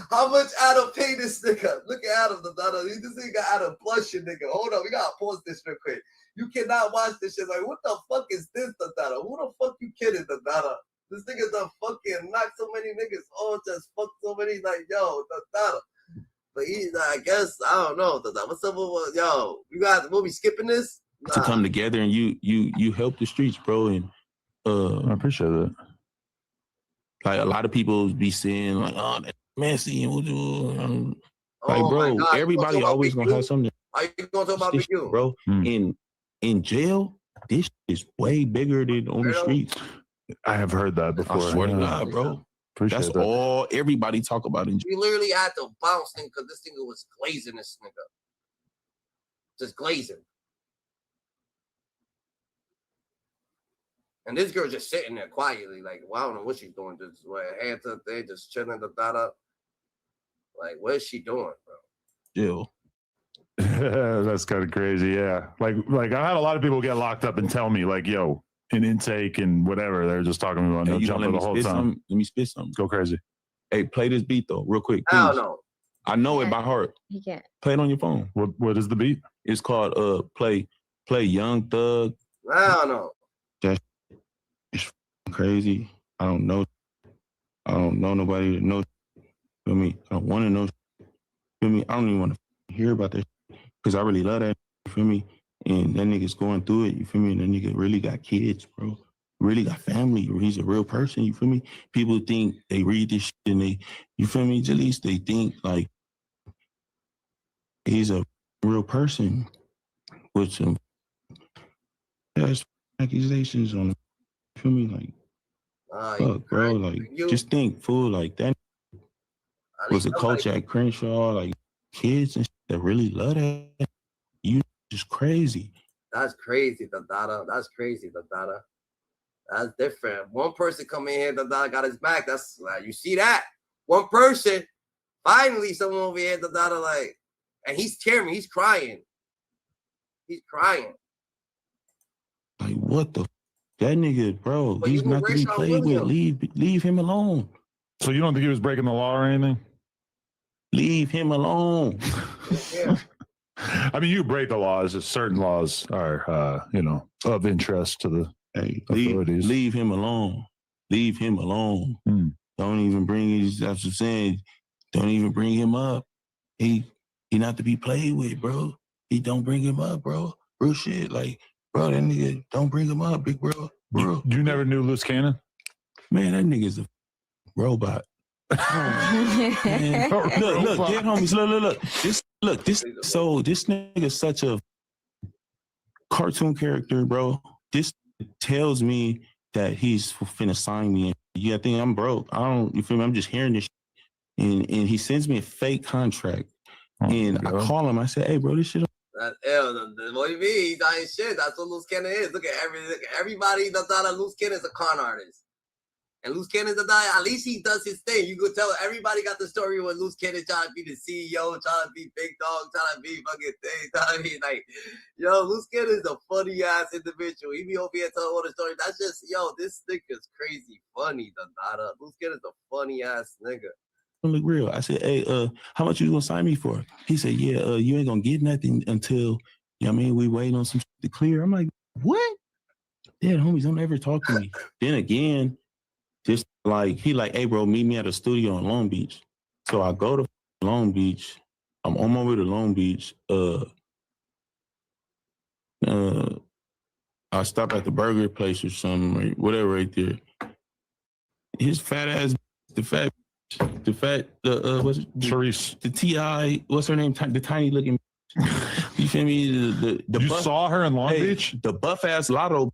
How much Adam paid this nigga? Look at Adam, Dandada. This nigga Adam blushing, nigga. Hold on, we gotta pause this real quick. You cannot watch this shit. Like, what the fuck is this, Dandada? Who the fuck you kidding, Dandada? This nigga done fucking knocked so many niggas. Oh, just fuck so many. Like, yo, Dandada. But he, I guess, I don't know, Dandada. What's up with, yo, we'll be skipping this? Nah. To come together and you help the streets, bro. And I appreciate it. Like, a lot of people be saying, like, oh, that's messy. Like, bro, God, everybody always gonna have something. Are you gonna talk about Big U? Bro, in jail, this is way bigger than on the streets. I have heard that before. I swear to God, bro. Appreciate That's that. all everybody talk about in jail. We literally had to bounce thing because this nigga was glazing this nigga. Just glazing. And this girl just sitting there quietly, like, well, I don't know what she's doing. Just with her hands up there, just chilling the dot up. Like, what is she doing, bro? Jail. That's kind of crazy, yeah. Like I had a lot of people get locked up and tell me, like, yo, in intake and whatever, they're just talking about no jumper the whole time. Let me spit something. Go crazy. Hey, play this beat though, real quick. I don't know. I know it by heart. He can't. Play it on your phone. What is the beat? It's called play Young Thug. I don't know. That's crazy. I don't know nobody that knows. Feel me? I don't want to know. Feel me? I don't even want to hear about that because I really love that. Feel me? And that nigga's going through it. You feel me? And that nigga really got kids, bro. Really got family. He's a real person. You feel me? People think they read this shit and they, you feel me? At least they think like he's a real person with some accusations on him. You feel me? Like, fuck, bro. Like, just think, fool. Like, that was a coach at Crenshaw. Like, kids and shit that really love that. You just crazy. That's crazy, Dandada. That's crazy, Dandada. That's different. One person come in here, Dandada got his back. That's like, you see that? One person. Finally, someone over here, Dandada, like, and he's tearing. He's crying. He's crying. Like, what the? That nigga, bro, but he's not to be played with. Leave him alone. So you don't think he was breaking the law or anything? Leave him alone. Yeah. I mean, you break the laws. Certain laws are, of interest to the authorities. Leave him alone. Leave him alone. Don't even bring his. That's what I'm saying. Don't even bring him up. He not to be played with, bro. He don't bring him up, bro. Real shit. Like, bro, that nigga don't bring him up, big bro. You never knew Luce Cannon? Man, that nigga's a robot. Man. Look, dead homies, look. This nigga such a cartoon character, bro. This tells me that he's finna sign me. Yeah, I think I'm broke. You feel me? I'm just hearing this shit. And he sends me a fake contract. And I call him, I say, hey, bro, this shit. What do you mean? He's dying shit. That's what Luce Cannon is. Look at everybody that's not a Luce Cannon is a con artist. And Luce Cannon's a guy, at least he does his thing. You could tell everybody got the story when Luce Cannon trying to be the CEO, trying to be big dog, trying to be fucking thing, trying to be like, yo, Luce Cannon is a funny ass individual. He be over here telling all the stories. That's just, yo, this nigga's crazy funny, Dada. Luce Cannon's a funny ass nigga. Look real. I said, hey, how much you gonna sign me for? He said, yeah, you ain't gonna get nothing until, you know what I mean, we waiting on some shit to clear. I'm like, what? Dead homies, don't ever talk to me. Then again, just like, he like, hey, bro, meet me at a studio in Long Beach. So I go to Long Beach. I'm on my way to Long Beach. I stop at the burger place or something, right, whatever right there. His fat ass, what's it? Charisse. The T.I., what's her name? The tiny looking. You feel me? You saw her in Long Beach? The buff ass Lotto.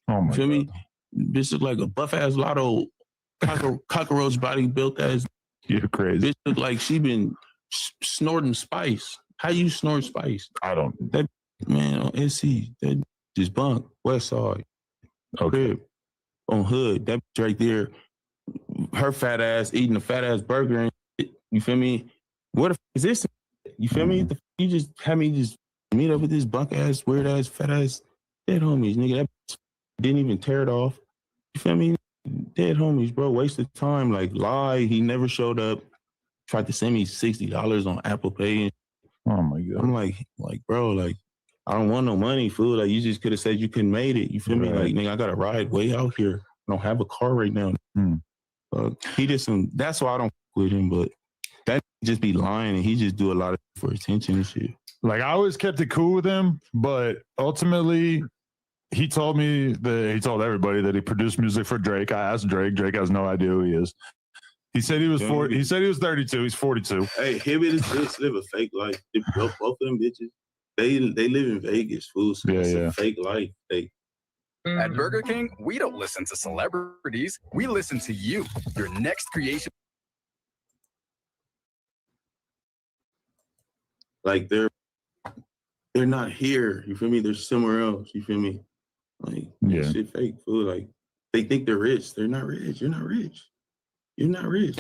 Oh my you feel God. me? Bitch look like a buff ass Lotto cockroach body built as. You're crazy. Bitch look like she been snorting spice. How you snort spice? I don't. That man on SC, that just bunk. West Side. Okay. Crib. On Hood. That bitch right there. Her fat ass eating a fat ass burger and shit, you feel me? What the f is this? You feel me? You just had me just meet up with this bunk ass, weird ass, fat ass dead homies, nigga. That didn't even tear it off. You feel me? Dead homies, bro. Wasted time. Like, lie. He never showed up. Tried to send me $60 on Apple Pay. Oh my God. I'm like, bro, like, I don't want no money, fool. Like, you just could have said you couldn't made it. You feel me? Like, nigga, I got to ride way out here. I don't have a car right now. He did some, that's why I don't with him, but that just be lying and he just do a lot of for attention and shit. Like, I always kept it cool with him, but ultimately he told me that he told everybody that he produced music for Drake. I asked Drake. Drake has no idea who he is. He said he was 40. He said he was 32. He's 42. Hey, him and his bitch live a fake life. Both of them bitches, they live in Vegas, fool. So it's a fake life. At Burger King, we don't listen to celebrities. We listen to you, your next creation. Like, they're not here. You feel me? They're somewhere else. You feel me? Like, shit fake, fool. Like, they think they're rich. They're not rich. You're not rich. You're not rich.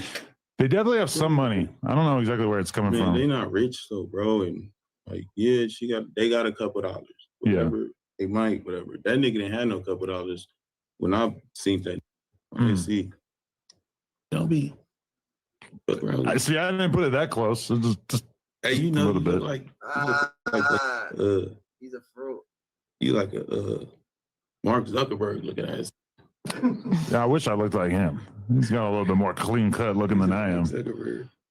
They definitely have some money. I don't know exactly where it's coming from. They're not rich though, bro. And like, yeah, they got a couple dollars. Whatever. They might, whatever. That nigga didn't have no couple dollars when I seen that. See. Don't be. I see. I didn't put it that close. Just hey, you a know, little bit. He's a fruit. You like a Mark Zuckerberg looking ass. Yeah, I wish I looked like him. He's got a little bit more clean cut looking than I am.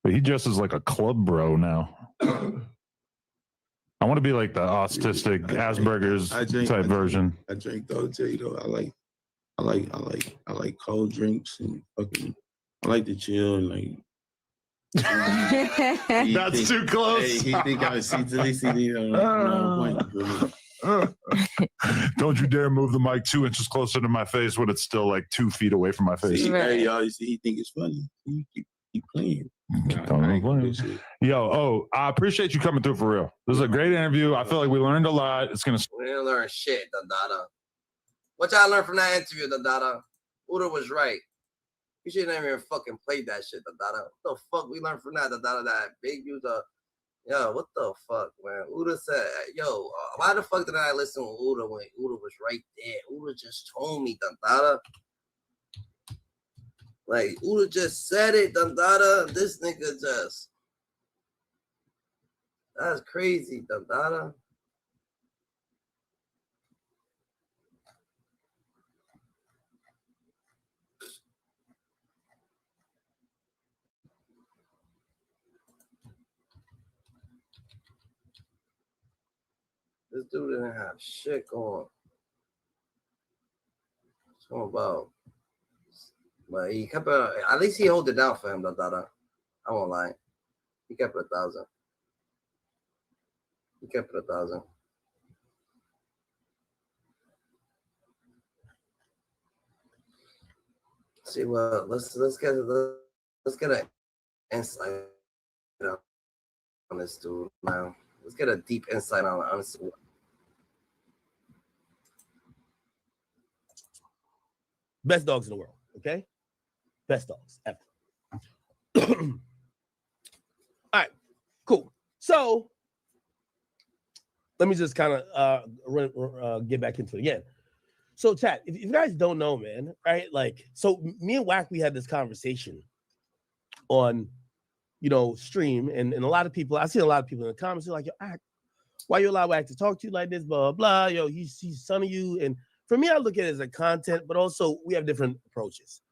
But he dresses like a club bro now. I want to be like the autistic Asperger's type version. I drink though, tell you though. I like cold drinks and fucking. I like to chill and like. That's too close. Hey, he think I see Don't you dare move the mic 2 inches closer to my face when it's still like 2 feet away from my face. Hey, y'all, you see, he think it's funny. He keep playing. Yo, I appreciate you coming through for real. This is a great interview. I feel like we learned a lot. It's gonna. We didn't learn shit, Dada. What y'all learned from that interview, Dada? Uda was right. You shouldn't even fucking played that shit, Dada. What the fuck we learned from that, Dada? That big use of. Yo, what the fuck, man? Uda said, yo, why the fuck did I listen to Uda when Uda was right there? Uda just told me, Dada. Like, Uda just said it, Dada. This nigga just. That's crazy, Dada. This dude didn't have shit going. Talking about But he kept it. At least he held it down for him. I won't lie. He kept it 1,000. He kept it 1,000. See, well, let's get an insight on this dude now. Let's get a deep insight on Unsealed. Best dogs in the world, okay? Best dogs ever. All right, cool. So let me just kind of get back into it again. So, chat, if you guys don't know, man, right? Like, so me and Wack, we had this conversation on, stream, and a lot of people, I see a lot of people in the comments are like, yo, why you allow Wack to talk to you like this, blah, blah, blah, yo, he's son of you. And for me, I look at it as a content, but also we have different approaches.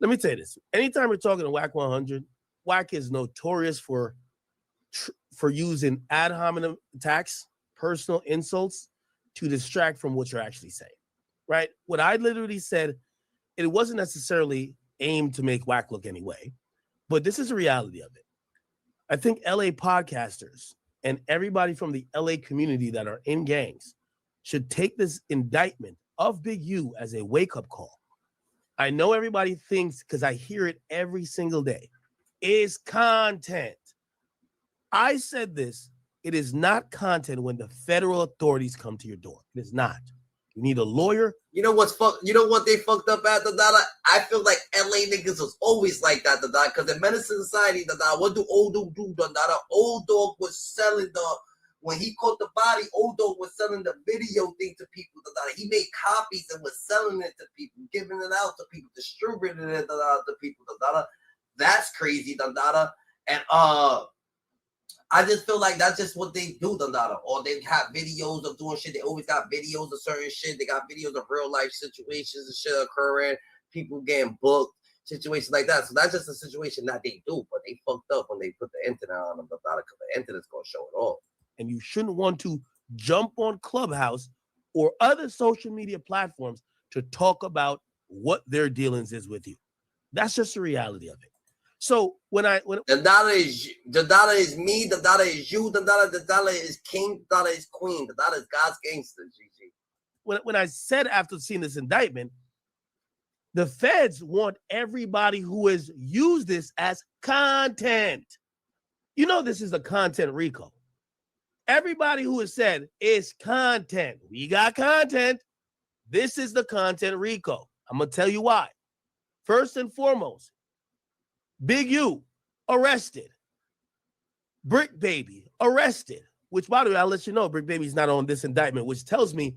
Let me tell you this. Anytime we're talking to Wack 100, Wack is notorious for using ad hominem attacks, personal insults to distract from what you're actually saying, right? What I literally said, it wasn't necessarily aimed to make Wack look any way, but this is the reality of it. I think LA podcasters and everybody from the LA community that are in gangs should take this indictment of Big U as a wake-up call. I know everybody thinks, because I hear it every single day, is content. I said this, it is not content when the federal authorities come to your door. It is not. You need a lawyer. You know what they fucked up at, I feel like LA niggas was always like that, because in Menace to Society, what do Old Dog do, Old Dog was selling when he caught the body, Old Dog was selling the video thing to people, he made copies and was selling it to people, giving it out to people, distributing it to people, That's crazy, and I just feel like that's just what they do, or they have videos of doing shit. They always got videos of certain shit. They got videos of real life situations and shit occurring, people getting booked, situations like that. So that's just a situation that they do, but they fucked up when they put the internet on them, because the internet's gonna show it all. And you shouldn't want to jump on Clubhouse or other social media platforms to talk about what their dealings is with you. That's just the reality of it. So when the dollar is me, the dollar is you, the dollar is king, the dollar is queen, the dollar is God's gangster, GG. When I said after seeing this indictment, the feds want everybody who has used this as content. This is a content RICO. Everybody who has said is content. We got content. This is the content RICO. I'm going to tell you why. First and foremost, Big U arrested. Bricc Baby arrested. Which, by the way, I'll let you know, Bricc Baby's not on this indictment, which tells me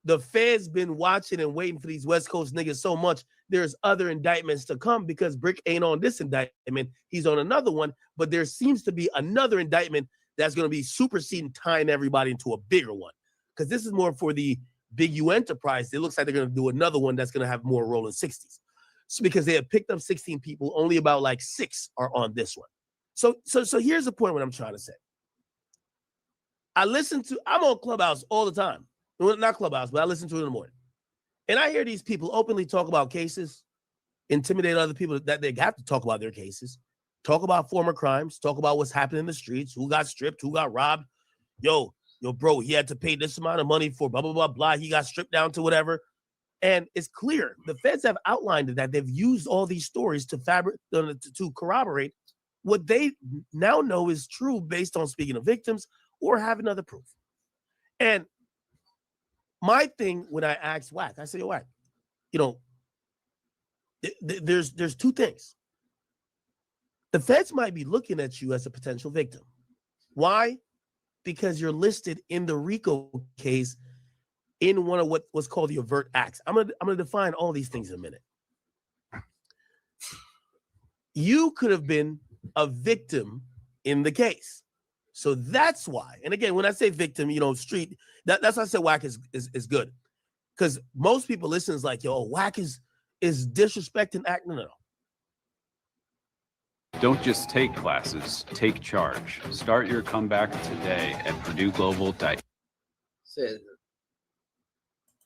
the feds been watching and waiting for these West Coast niggas so much. There's other indictments to come, because Bricc ain't on this indictment. He's on another one, but there seems to be another indictment that's going to be superseding, tying everybody into a bigger one. Because this is more for the Big U enterprise. It looks like they're going to do another one that's going to have more Rollin 60s. So because they have picked up 16 people, only about like 6 are on this one. So here's the point what I'm trying to say. I'm on Clubhouse all the time. Well, not Clubhouse, but I listen to it in the morning. And I hear these people openly talk about cases, intimidate other people that they have to talk about their cases, talk about former crimes, talk about what's happening in the streets, who got stripped, who got robbed. Yo, bro, he had to pay this amount of money for blah, blah, blah, blah. He got stripped down to whatever. And it's clear the feds have outlined that they've used all these stories to corroborate what they now know is true based on speaking to victims or having other proof. And my thing when I asked Wack, I said, Wack, there's 2 things. The feds might be looking at you as a potential victim. Why? Because you're listed in the RICO case in one of what was called the overt acts. I'm gonna define all these things in a minute. You could have been a victim in the case. So that's why. And again, when I say victim, street, that's why I said Wack is good. Because most people listen is like, yo, Wack is disrespecting act. No. Don't just take classes, take charge. Start your comeback today at Purdue Global.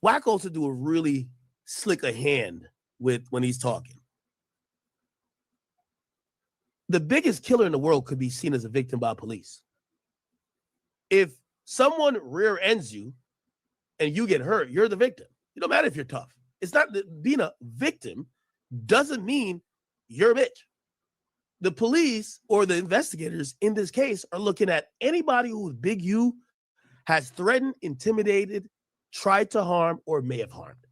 Wack also do a really slick a hand with when he's talking. the biggest killer in the world could be seen as a victim by police. If someone rear ends you and you get hurt, you're the victim. It don't matter if you're tough. It's not that being a victim doesn't mean you're a bitch. The police or the investigators in this case are looking at anybody who's Big U has threatened, intimidated, tried to harm, or may have harmed.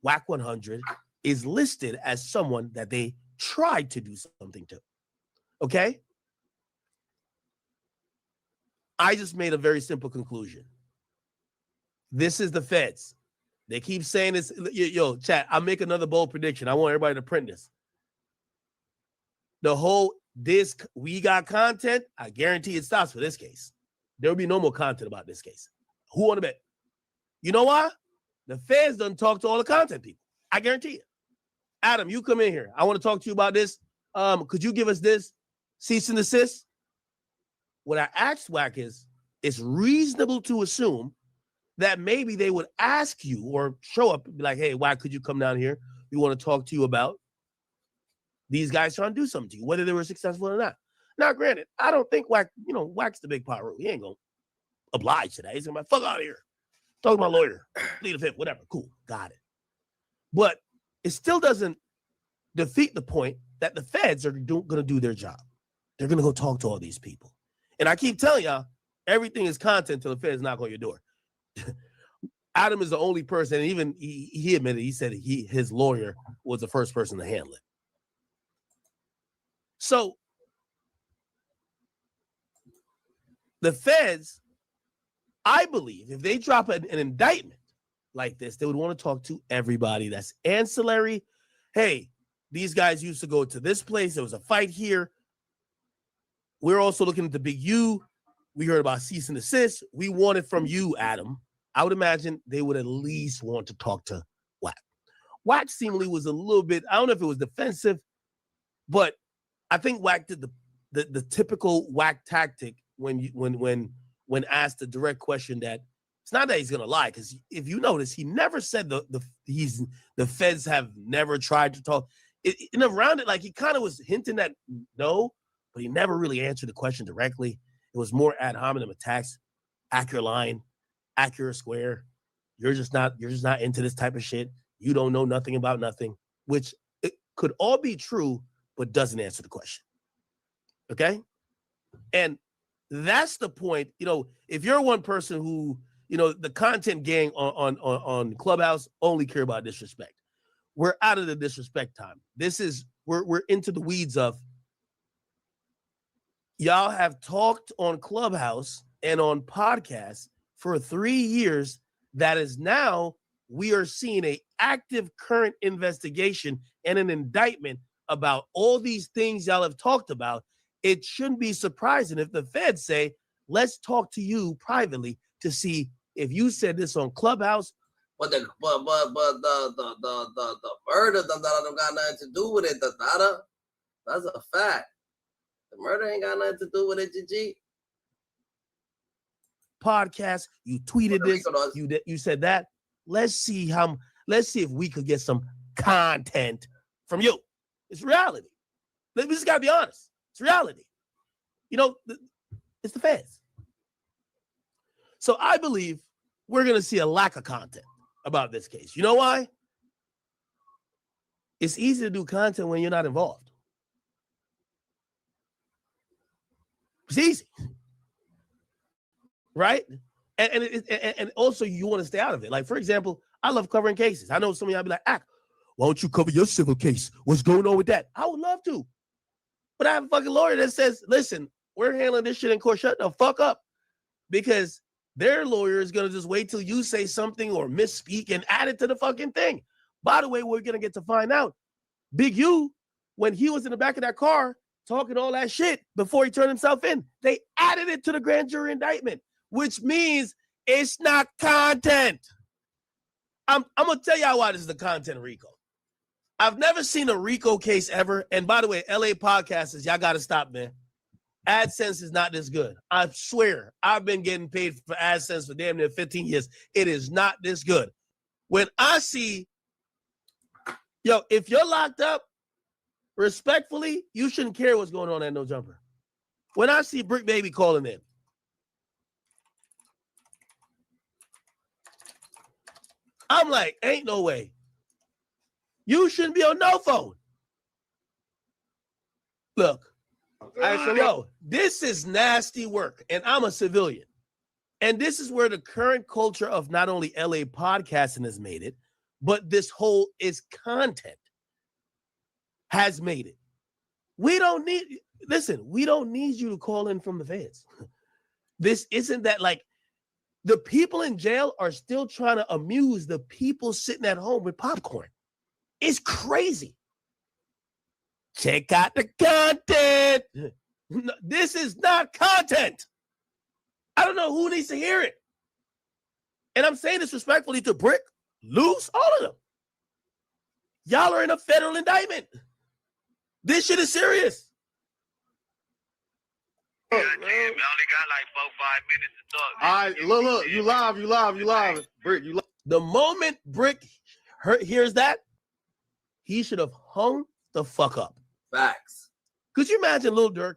WAC 100 is listed as someone that they tried to do something to. Okay? I just made a very simple conclusion. This is the feds. They keep saying this. Yo, chat, I'll make another bold prediction. I want everybody to print this. The whole, we got content, I guarantee it stops for this case. There will be no more content about this case. Who want to bet? You know why? The feds done talk to all the content people. I guarantee you. Adam, you come in here. I want to talk to you about this. Could you give us this cease and desist? What I asked WAC is, it's reasonable to assume that maybe they would ask you or show up and be like, hey, WAC, could you come down here? We want to talk to you about these guys trying to do something to you, whether they were successful or not. Now, granted, I don't think WAC, WAC's the big pyro. He ain't going to oblige to that. He's going to be like, fuck out of here. Talk to my lawyer. Plead the fifth, whatever. Cool. Got it. But it still doesn't defeat the point that the feds are going to do their job. They're going to go talk to all these people. And I keep telling y'all, everything is content till the feds knock on your door. Adam is the only person, and even he admitted, he said his lawyer was the first person to handle it. So the feds, I believe, if they drop an indictment like this, they would want to talk to everybody that's ancillary. Hey, these guys used to go to this place. There was a fight here. We're also looking at the Big U. We heard about cease and desist. We want it from you, Adam. I would imagine they would at least want to talk to WAC. WAC seemingly was a little bit, I don't know if it was defensive, but I think WAC did the typical WAC tactic when asked a direct question that it's not that he's gonna lie, because if you notice, he never said the feds have never tried to talk. Around it, like he kind of was hinting at no, but he never really answered the question directly. It was more ad hominem attacks, accurate line, accurate square. You're just not into this type of shit. You don't know nothing about nothing, which it could all be true, but doesn't answer the question. Okay? And that's the point. If you're one person who, the content gang on Clubhouse only care about disrespect. We're out of the disrespect time. We're into the weeds of y'all have talked on Clubhouse and on podcasts for 3 years. That is now we are seeing an active current investigation and an indictment about all these things y'all have talked about. It shouldn't be surprising if the feds say, let's talk to you privately to see if you said this on Clubhouse. But the murder don't got nothing to do with it. That's a fact. The murder ain't got nothing to do with it, GG. Podcast, you tweeted this, you said that. Let's see if we could get some content from you. It's reality. We just gotta be honest. It's reality. It's the feds. So I believe we're gonna see a lack of content about this case. You know why? It's easy to do content when you're not involved. It's easy. Right? And also you want to stay out of it. Like, for example, I love covering cases. I know some of y'all be like, why don't you cover your civil case? What's going on with that? I would love to. But I have a fucking lawyer that says, listen, we're handling this shit in court. Shut the fuck up. Because their lawyer is going to just wait till you say something or misspeak and add it to the fucking thing. By the way, we're going to get to find out. Big U, when he was in the back of that car talking all that shit before he turned himself in, they added it to the grand jury indictment, which means it's not content. I'm going to tell y'all why this is the content RICO. I've never seen a RICO case ever. And by the way, LA podcasters, y'all got to stop, man. AdSense is not this good. I swear, I've been getting paid for AdSense for damn near 15 years. It is not this good. When I see, if you're locked up respectfully, you shouldn't care what's going on at No Jumper. When I see Bricc Baby calling in, I'm like, ain't no way. You shouldn't be on no phone. Look, yo, this is nasty work, and I'm a civilian. And this is where the current culture of not only LA podcasting has made it, but this whole is content has made it. We don't need you to call in from the feds. This isn't that like the people in jail are still trying to amuse the people sitting at home with popcorn. It's crazy. Check out the content. This is not content. I don't know who needs to hear it. And I'm saying this respectfully to Bricc, Luce, all of them. Y'all are in a federal indictment. This shit is serious. God damn, I only got like 4-5 minutes to talk. All right, look, you live. Bricc, you live. The moment Bricc hears that, he should have hung the fuck up. Facts. Could you imagine Lil Durk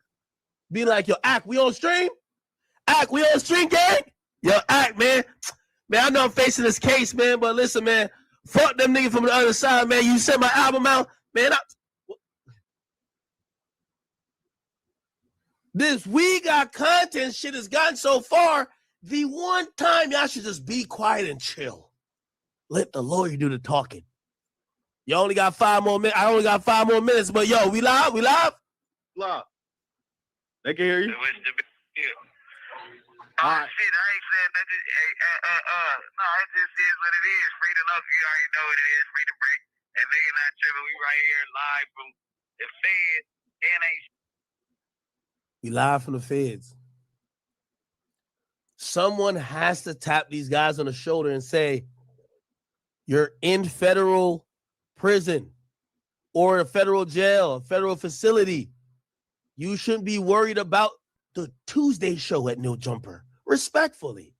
being like, yo, Ack, we on stream? Ack, we on stream, gang? Yo, Ack, man. Man, I know I'm facing this case, man, but listen, man, fuck them niggas from the other side, man. You sent my album out, man. This We Got Content shit has gotten so far, the one time y'all should just be quiet and chill. Let the lawyer do the talking. You only got 5 more minutes. I only got 5 more minutes, but yo, we live? We live? Live. They can hear you. All right. Shit, I ain't saying nothing. No, it just is what it is. Free to love, you already know what it is. Free to break. And nigga not tripping. We right here live from the Fed. And ain't. We live from the feds. Someone has to tap these guys on the shoulder and say, you're in federal prison or a federal jail, a federal facility. You shouldn't be worried about the Tuesday show at No Jumper. Respectfully.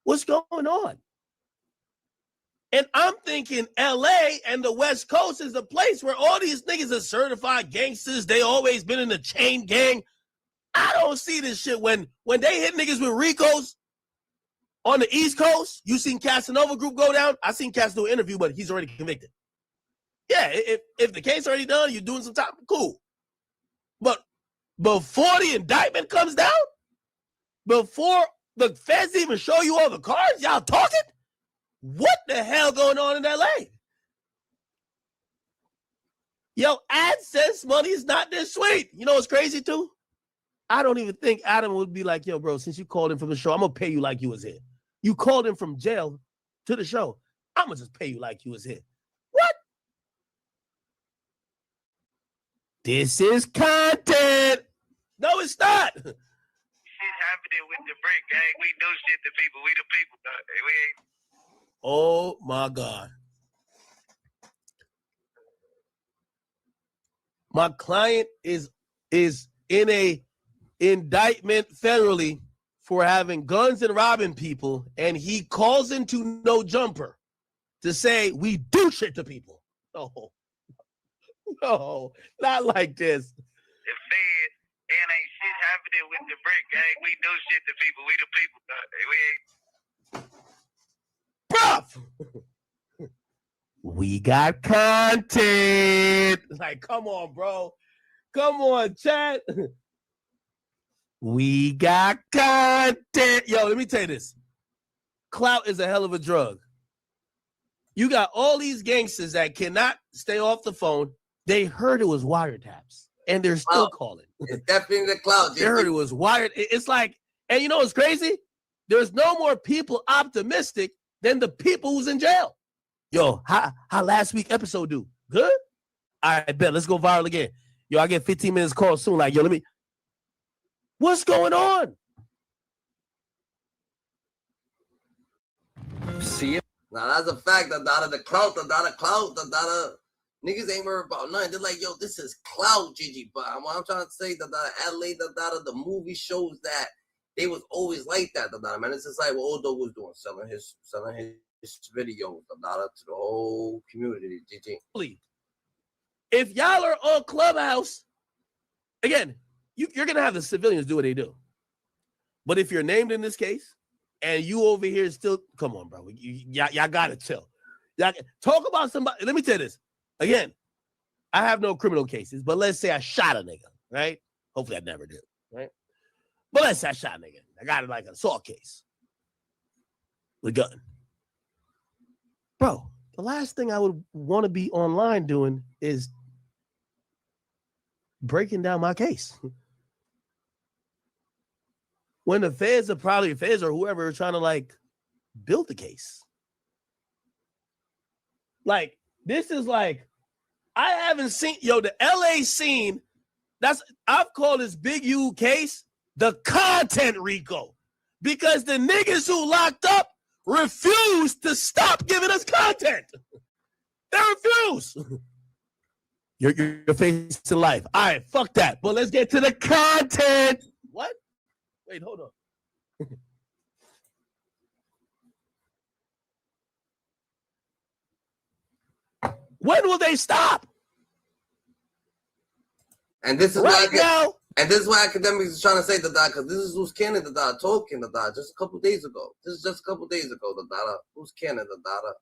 What's going on? And I'm thinking LA and the West Coast is the place where all these niggas are certified gangsters. They always been in the chain gang. I don't see this shit when they hit niggas with Ricos on the East Coast. You seen Casanova Group go down? I seen Casanova interview, but he's already convicted. Yeah, if the case already done, you're doing some time, cool. But before the indictment comes down, before the feds even show you all the cards, y'all talking? What the hell going on in LA? Yo, AdSense money is not this sweet. You know what's crazy too? I don't even think Adam would be like, yo, bro, since you called in from the show, I'm going to pay you like you was here. You called in from jail to the show. I'm going to just pay you like you was here. What? This is content. No, it's not. Shit happening with the Bricc gang. We do shit to people. We the people. We ain't. Oh, my God. My client is in a indictment federally for having guns and robbing people, and he calls into No Jumper to say we do shit to people. No, not like this. The Fed and ain't shit happening with the Bricc gang. We do shit to people. We the people. We ain't. Bruh! We got content. Like, come on, bro. Come on, chat. We got content. Yo, let me tell you this. Clout is a hell of a drug. You got all these gangsters that cannot stay off the phone. They heard it was wiretaps, and they're still calling. It's definitely the clout. They heard it was wired. It's like, and you know what's crazy? There's no more people optimistic than the people who's in jail. Yo, how last week episode do? Good? All right, bet. Let's go viral again. Yo, I get 15 minutes call soon. Like, yo, what's going on? See it? Now that's a fact. The clout. Niggas ain't worried about nothing. They're like, yo, this is clout, Gigi. But what I'm trying to say, LA, the movie shows that they was always like that. Man, it's just like what Odo was doing, selling his videos to the whole community, Gigi. if y'all are on Clubhouse, again, you're gonna have the civilians do what they do. But if you're named in this case and you over here still, come on, bro. Y'all gotta chill. Y'all talk about somebody. Let me tell you this. Again, I have no criminal cases, but let's say I shot a nigga, right? Hopefully I never do, right? But let's say I shot a nigga. I got like an assault case with a gun. Bro, the last thing I would want to be online doing is breaking down my case. When the feds or whoever are trying to like build the case. Like, this is like, I haven't seen, the LA scene, I've called this Big U case the content RICO because the niggas who locked up refused to stop giving us content. They refuse. You're facing life. All right, fuck that. But let's get to the content. What? Wait, hold on. When will they stop? And this is right now. And this is why academics is trying to say that because this is Luce Cannon that talking that just a couple days ago. This is just a couple days ago that Luce Cannon that.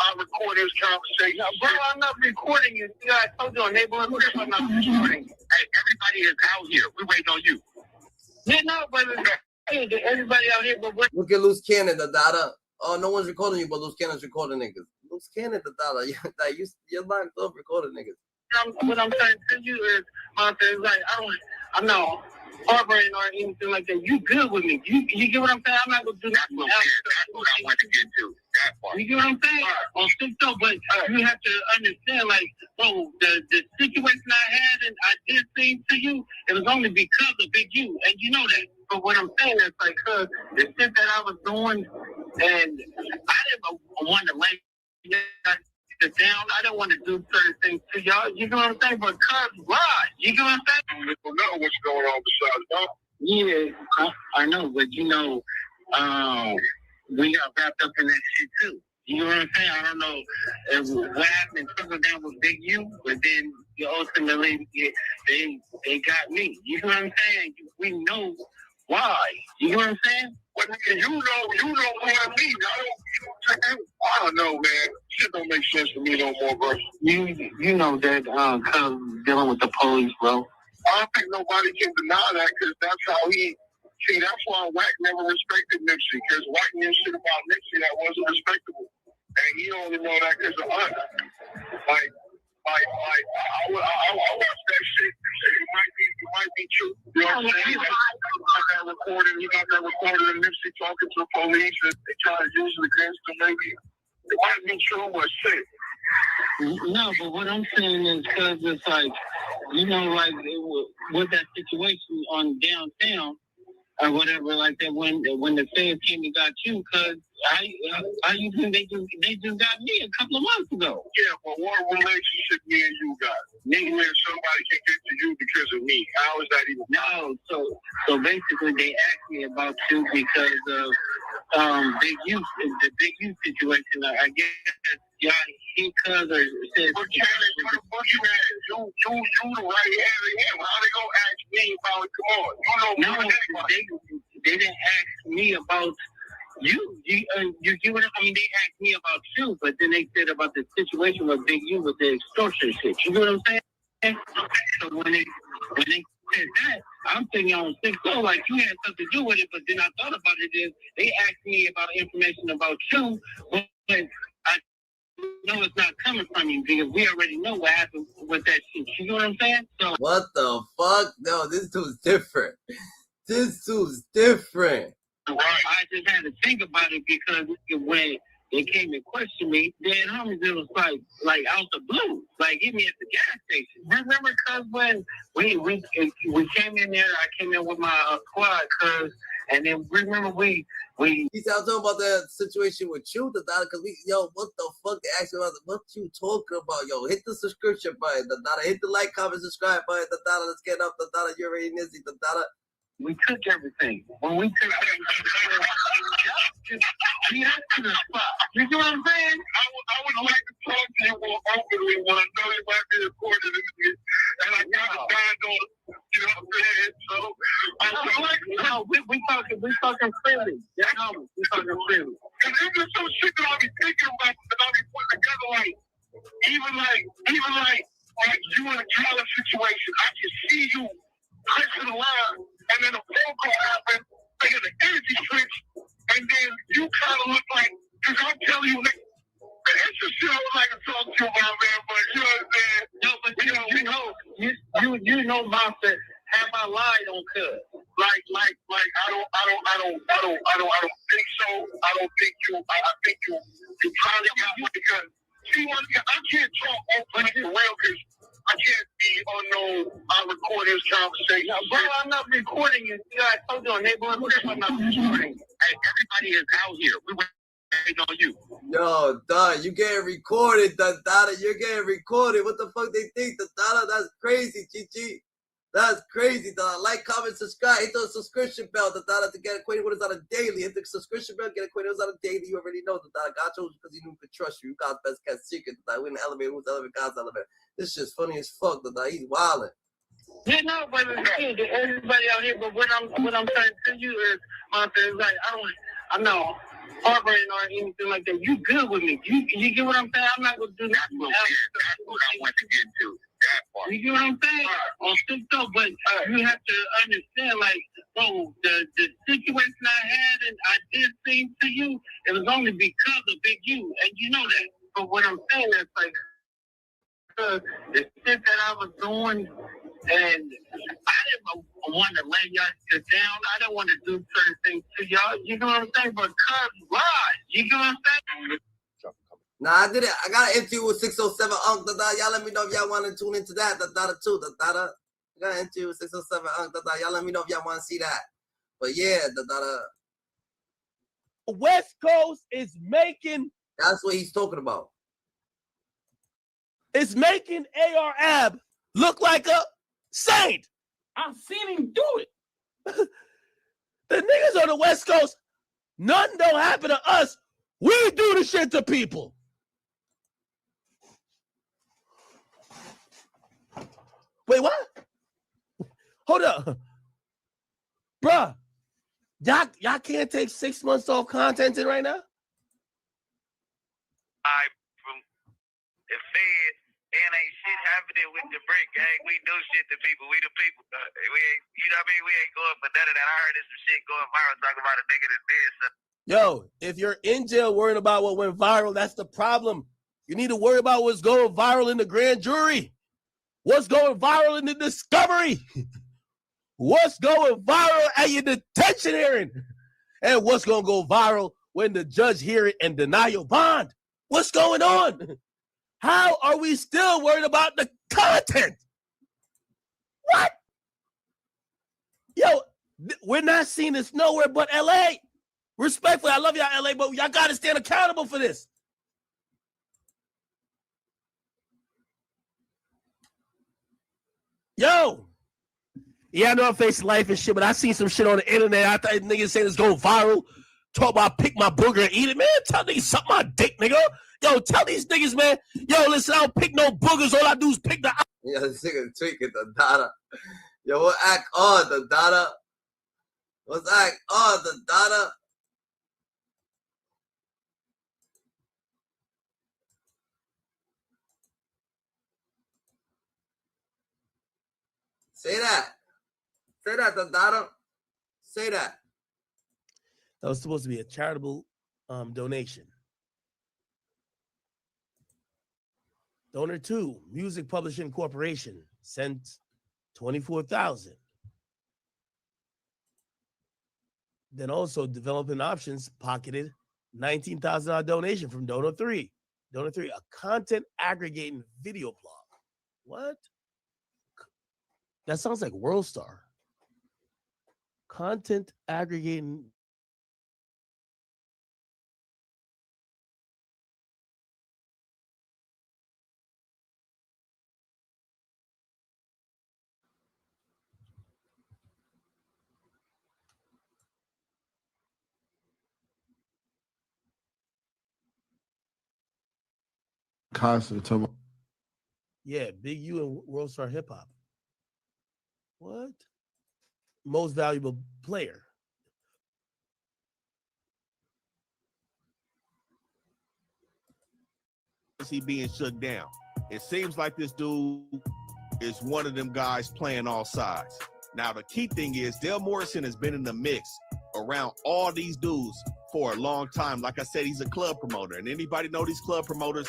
I record his conversation. No, bro, I'm not recording you. You know, I told you on neighborhood Chris, I'm not recording. Hey, everybody is out here. We waiting on you. Yeah, no, brother. Hey, everybody out here, but look at Luce Cannon that. Oh, no one's recording you, but Luce Cannon's recording niggas. Luce Cannon that you're locked up recording niggas. What I'm saying to you is, like I'm not harboring or anything like that. You good with me? You get what I'm saying? I'm not gonna do that. That's what I want to get to. You get what I'm saying? On TikTok, but you have to understand, like, bro, the situation I had and I did things to you, it was only because of Big U, and you know that. But what I'm saying is, like, cause the shit that I was doing, and I didn't want to lay it down. I don't want to do certain things to y'all. You know what I'm saying? But cuz why? You know what I'm saying? We don't know what's going on besides that. Yeah, I know, but we got wrapped up in that shit too. You know what I'm saying? I don't know what happened trickled down with Big U, but then ultimately they got me. You know what I'm saying? We know why. You know what I'm saying? Well, you know more than me. I don't know, man. Shit don't make sense to me no more, bro. You know that cuz dealing with the police, bro. I don't think nobody can deny that because that's how he. See, that's why Wack never respected Nipsey, because Wack knew shit about Nipsey that wasn't respectable. And he only know that because of us. I watched that shit. It might be true. You know what I'm saying? You got that recorded of Nipsey talking to the police and they try to use it against him, maybe. It might be true, but shit. No, but what I'm saying is because it's like, like with that situation on downtown, or whatever, like that, when the feds came and got you, because I you think they just got me a couple of months ago. Yeah, but what relationship me and you got? Nigga, where somebody can get to you because of me. How is that even possible? So basically they asked me about you because of Big U, the Big U situation. I guess y'all, he said, what you the right hand of him. How they gonna ask me about it? Come on. You know more than anybody. They didn't ask me about you. You get what I mean? They asked me about you, but then they said about the situation with Big U with the extortion shit. You know what I'm saying? So when they said that, I'm thinking on 6-0 like you had something to do with it, but then I thought about it is they asked me about information about you, but I know it's not coming from you because we already know what happened with that shit. You know what I'm saying? So what the fuck? No, this dude's different. This dude's different. I just had to think about it because when they came and questioned me, then homies, it was like out the blue, like hit me at the gas station. Remember, cuz when we came in there, I came in with my squad, cuz, and then remember we. He's out talking about that situation with you, the dollar, because what the fuck? They asked me about what you talking about, yo. Hit the subscription button, the dollar. Hit the like, comment, subscribe button, the dollar. Let's get up, the dollar. You already nizzy, the dollar. We took everything. When we took everything, See, that's to the spot. You know what I'm saying? I would like to talk to you more openly when I know you might be recorded and I got a bad on. You know what I'm saying? So I would like to. No, we talking freely. Yeah, no, we talking freely. Cause there's just some shit that I be thinking about that I be putting together, like even like you in a college situation. I can see you pressing the line, and then a phone call happens. I get an energy switch, and then you kind of look like, because I'm telling you, like, it's just shit I would like to talk to you about, man. But you know what I'm saying? No, but you know, Monster, have I lied on Cuz? Like, I don't think so. I don't think you. I think you probably got me because see, I can't talk openly for real because I can't be on no recording this conversation. No, bro, I'm not recording it. You know, I told you on neighborhood, I'm not recording. Hey, everybody is out here. We waiting on you. Yo, duh, you getting recorded, Dada. You're getting recorded. What the fuck they think, Dada? That's crazy, GG. That's crazy, Dada. Like, comment, subscribe. Hit the subscription bell, Dada, to get acquainted with us on a daily. Hit the subscription bell, get acquainted with us on a daily. You already know, Dada. God chose because he knew he could trust you. You God's best kept secret, Dada. We in the elevator. Who's the elevator? God's elevator. This shit's funny as fuck, Dada. He's wildin'. Yeah, no, but everybody out here. But what I'm trying to tell you is, Monster, is like I'm not harboring or anything like that. You good with me? You get what I'm saying? I'm not gonna do that. That's what I want to get to. That part. You get what I'm saying? On TikTok, but you have to understand, like, bro, the situation I had and I did things to you, it was only because of Big U, and you know that. But what I'm saying is like. The shit that I was doing, and I didn't want to lay y'all shit down. I didn't want to do certain things to y'all. You know what I'm saying? But cuz lies. You know what I'm saying? Nah, I did it. I got an interview with 607 Unc, Dada. Y'all let me know if y'all want to tune into that, Dada, too, Dada. I got an interview with 607 Unc, Dada. Y'all let me know if y'all want to see that. But yeah, Dada. West Coast is making. That's what he's talking about. It's making AR Ab look like a saint. I've seen him do it. The niggas on the West Coast, nothing don't happen to us. We do the shit to people. Wait, what? Hold up. Bruh, y'all can't take 6 months off content in right now? The Fed, and ain't shit happening with the Bricc gang. We do shit to people. We the people. We ain't, you know what I mean? We ain't going for none of that. I heard there's some shit going viral talking about a nigga that did something. Yo, if you're in jail worrying about what went viral, that's the problem. You need to worry about what's going viral in the grand jury. What's going viral in the discovery. What's going viral at your detention hearing. And what's going to go viral when the judge hear it and deny your bond. What's going on? How are we still worried about the content? What? Yo, we're not seeing this nowhere but LA. Respectfully, I love y'all, LA, but y'all got to stand accountable for this. Yo. Yeah, I know I'm facing life and shit, but I seen some shit on the internet. I thought niggas saying it's going viral. Talk about pick my booger and eat it. Man, tell niggas suck my dick, nigga. Yo, tell these niggas, man. Yo, listen, I don't pick no boogers. All I do is pick the... Yeah, this nigga tweaking the Dada. Yo, what act on the Dada? What's act on the Dada? Say that. Say that, the Dada. Say that. That was supposed to be a charitable donation. Donor 2, Music Publishing Corporation, sent $24,000. Then also Developing Options pocketed $19,000 donation from Donor 3. Donor 3, a content aggregating video blog. What? That sounds like WorldStar. Content aggregating concert to Yeah, Big U and World Star Hip Hop. What? Most valuable player. He being shut down. It seems like this dude is one of them guys playing all sides. Now, the key thing is Dale Morrison has been in the mix around all these dudes for a long time. Like I said, he's a club promoter. And anybody know these club promoters,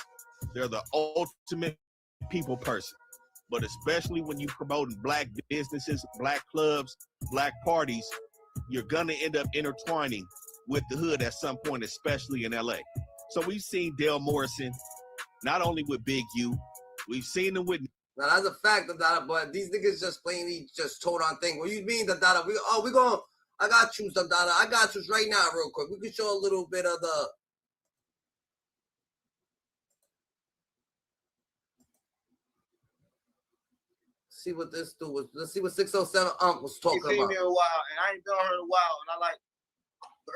they're the ultimate people person. But especially when you're promoting black businesses, black clubs, black parties, you're going to end up intertwining with the hood at some point, especially in LA. So we've seen Dale Morrison, not only with Big U, we've seen him with... Now that's a fact, Dada, but these niggas just playing these just told on thing. What you mean, Dada? We going I got you, Dada. I got you right now, real quick. We can show a little bit of the. See what this dude was. Let's see what 607 was talking about. You seen me in a while, and I ain't done her in a while, and I like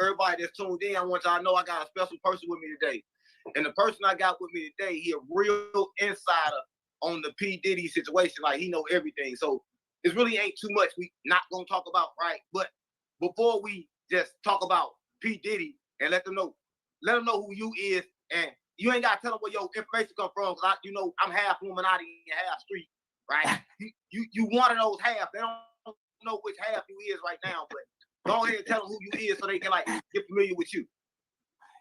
everybody that's tuned in. I want y'all to know I got a special person with me today, and the person I got with me today, he a real insider on the P. Diddy situation. Like, he know everything. So it really ain't too much we not gonna talk about, right? But before we just talk about P. Diddy and let them know who you is, and you ain't gotta tell them where your information come from, because you know I'm half Illuminati and half street, right? you one of those half. They don't know which half you is right now, but go ahead and tell them who you is so they can like get familiar with you.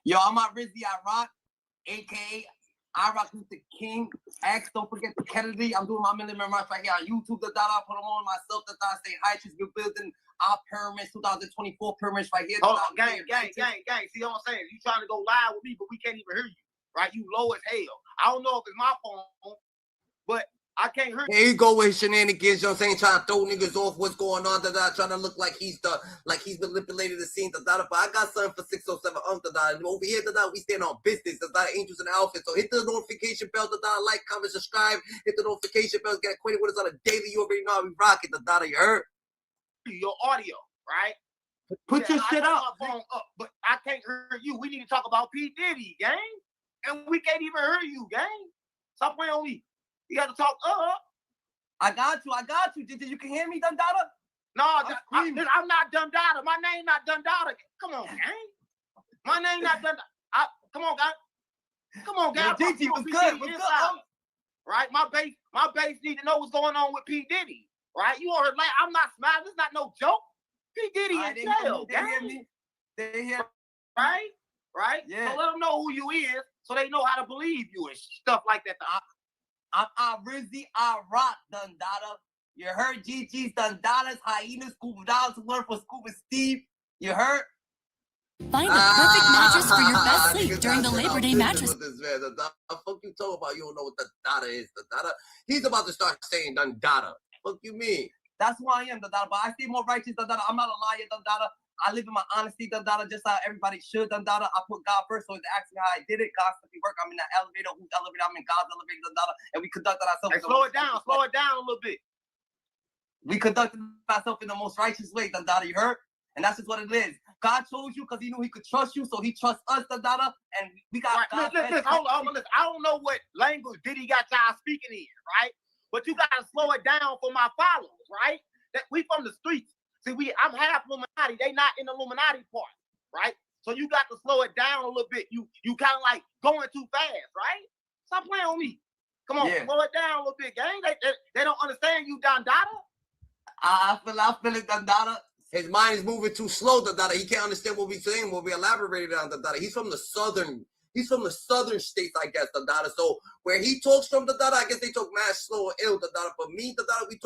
Yo, I'm at Rizzy, I rock, aka I rock with the King. X, don't forget the Kennedy. I'm doing my million runs right here on YouTube. The dot I put them on myself. The dot say hi. She's been building our pyramids, 2024 pyramids right here. Hold on, gang. See what I'm saying? You trying to go live with me, but we can't even hear you, right? You low as hell. I don't know if it's my phone, but I can't hear you. Here you go with shenanigans, you know what I'm saying? Trying to throw niggas off what's going on, trying to look like he's manipulated the scene, but I got something for 607 over here, we stand on business, angels in the outfit. So hit the notification bell, like, comment, subscribe, hit the notification bell, get acquainted with us on a daily. You already know how we rock it, you heard? Your audio, right? Put your shit up. My phone up, but I can't hear you. We need to talk about P. Diddy, gang. And we can't even hear you, gang. Stop playing on me. You got to talk up. I got you. You can hear me, Dundada? No, I'm not Dundada. My name not Dundada. Come on, gang. My name not Dundada. Come on, guys. Come on, guys. Gigi, what's good? Right? My base need to know what's going on with P. Diddy. Right? You on her like, I'm not smiling. This is not no joke. P. Diddy in jail, gang. They hear. Right? Yeah. So let them know who you is so they know how to believe you and stuff like that. I'm Rizzy, I rock, Dundada. You heard GG's Dundada's Hyenas, Scuba Dollars, one for Scuba Steve. You heard? Find the perfect mattress for your best sleep during the Labor Day mattress. The fuck you talking about? You don't know what Dundada is, Dundada. He's about to start saying Dundada. Fuck you mean? That's who I am, Dundada. But I stay more righteous, Dundada. I'm not a liar, Dundada. I live in my honesty, Dundada, just how everybody should, Dundada. I put God first, so it's asking how I did it. Constantly work. I'm in that elevator. Whose elevator? I'm in God's elevator, Dundada. And we conducted ourselves. Hey, slow it down a little bit. We conducted ourselves in the most righteous way, Dundada. You heard? And that's just what it is. God chose you because he knew he could trust you, so he trusts us, Dundada. And we got right. Listen, hold on. Listen. I don't know what language Diddy got y'all speaking in, right? But you gotta slow it down for my followers, right? That we from the streets. See, I'm half Illuminati. They not in the Illuminati part, right? So you got to slow it down a little bit. You kind of like going too fast, right? Stop playing on me. Come on, slow it down a little bit, gang. They don't understand you, Dundada. I feel it, Dundada. His mind is moving too slow, Dundada. He can't understand what we're saying, what we elaborated on, Dundada. He's from the southern states, I guess, Dundada. So where he talks from, Dundada, I guess they talk mad slow or ill, Dundada. But me, Dundada, we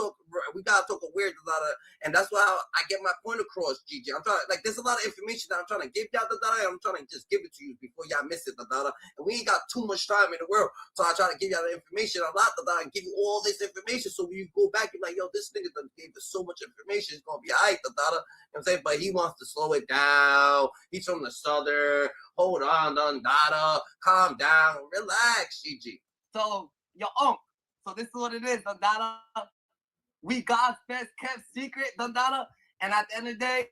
gotta talk a weird, Dundada. And that's why I get my point across, Gigi. I'm trying, like, there's a lot of information that I'm trying to give y'all, Dundada. I'm trying to just give it to you before y'all miss it, Dundada. And we ain't got too much time in the world. So I try to give y'all the information a lot, Dundada, and give you all this information. So when you go back, you're like, yo, this nigga done gave us so much information. It's gonna be all right, Dundada. You know what I'm saying? But he wants to slow it down. He's from the southern. Hold on, Dundada. Calm down. Relax, Gigi. So, yo, so this is what it is, Dundada. We God's best kept secret, Dundada. And at the end of the day,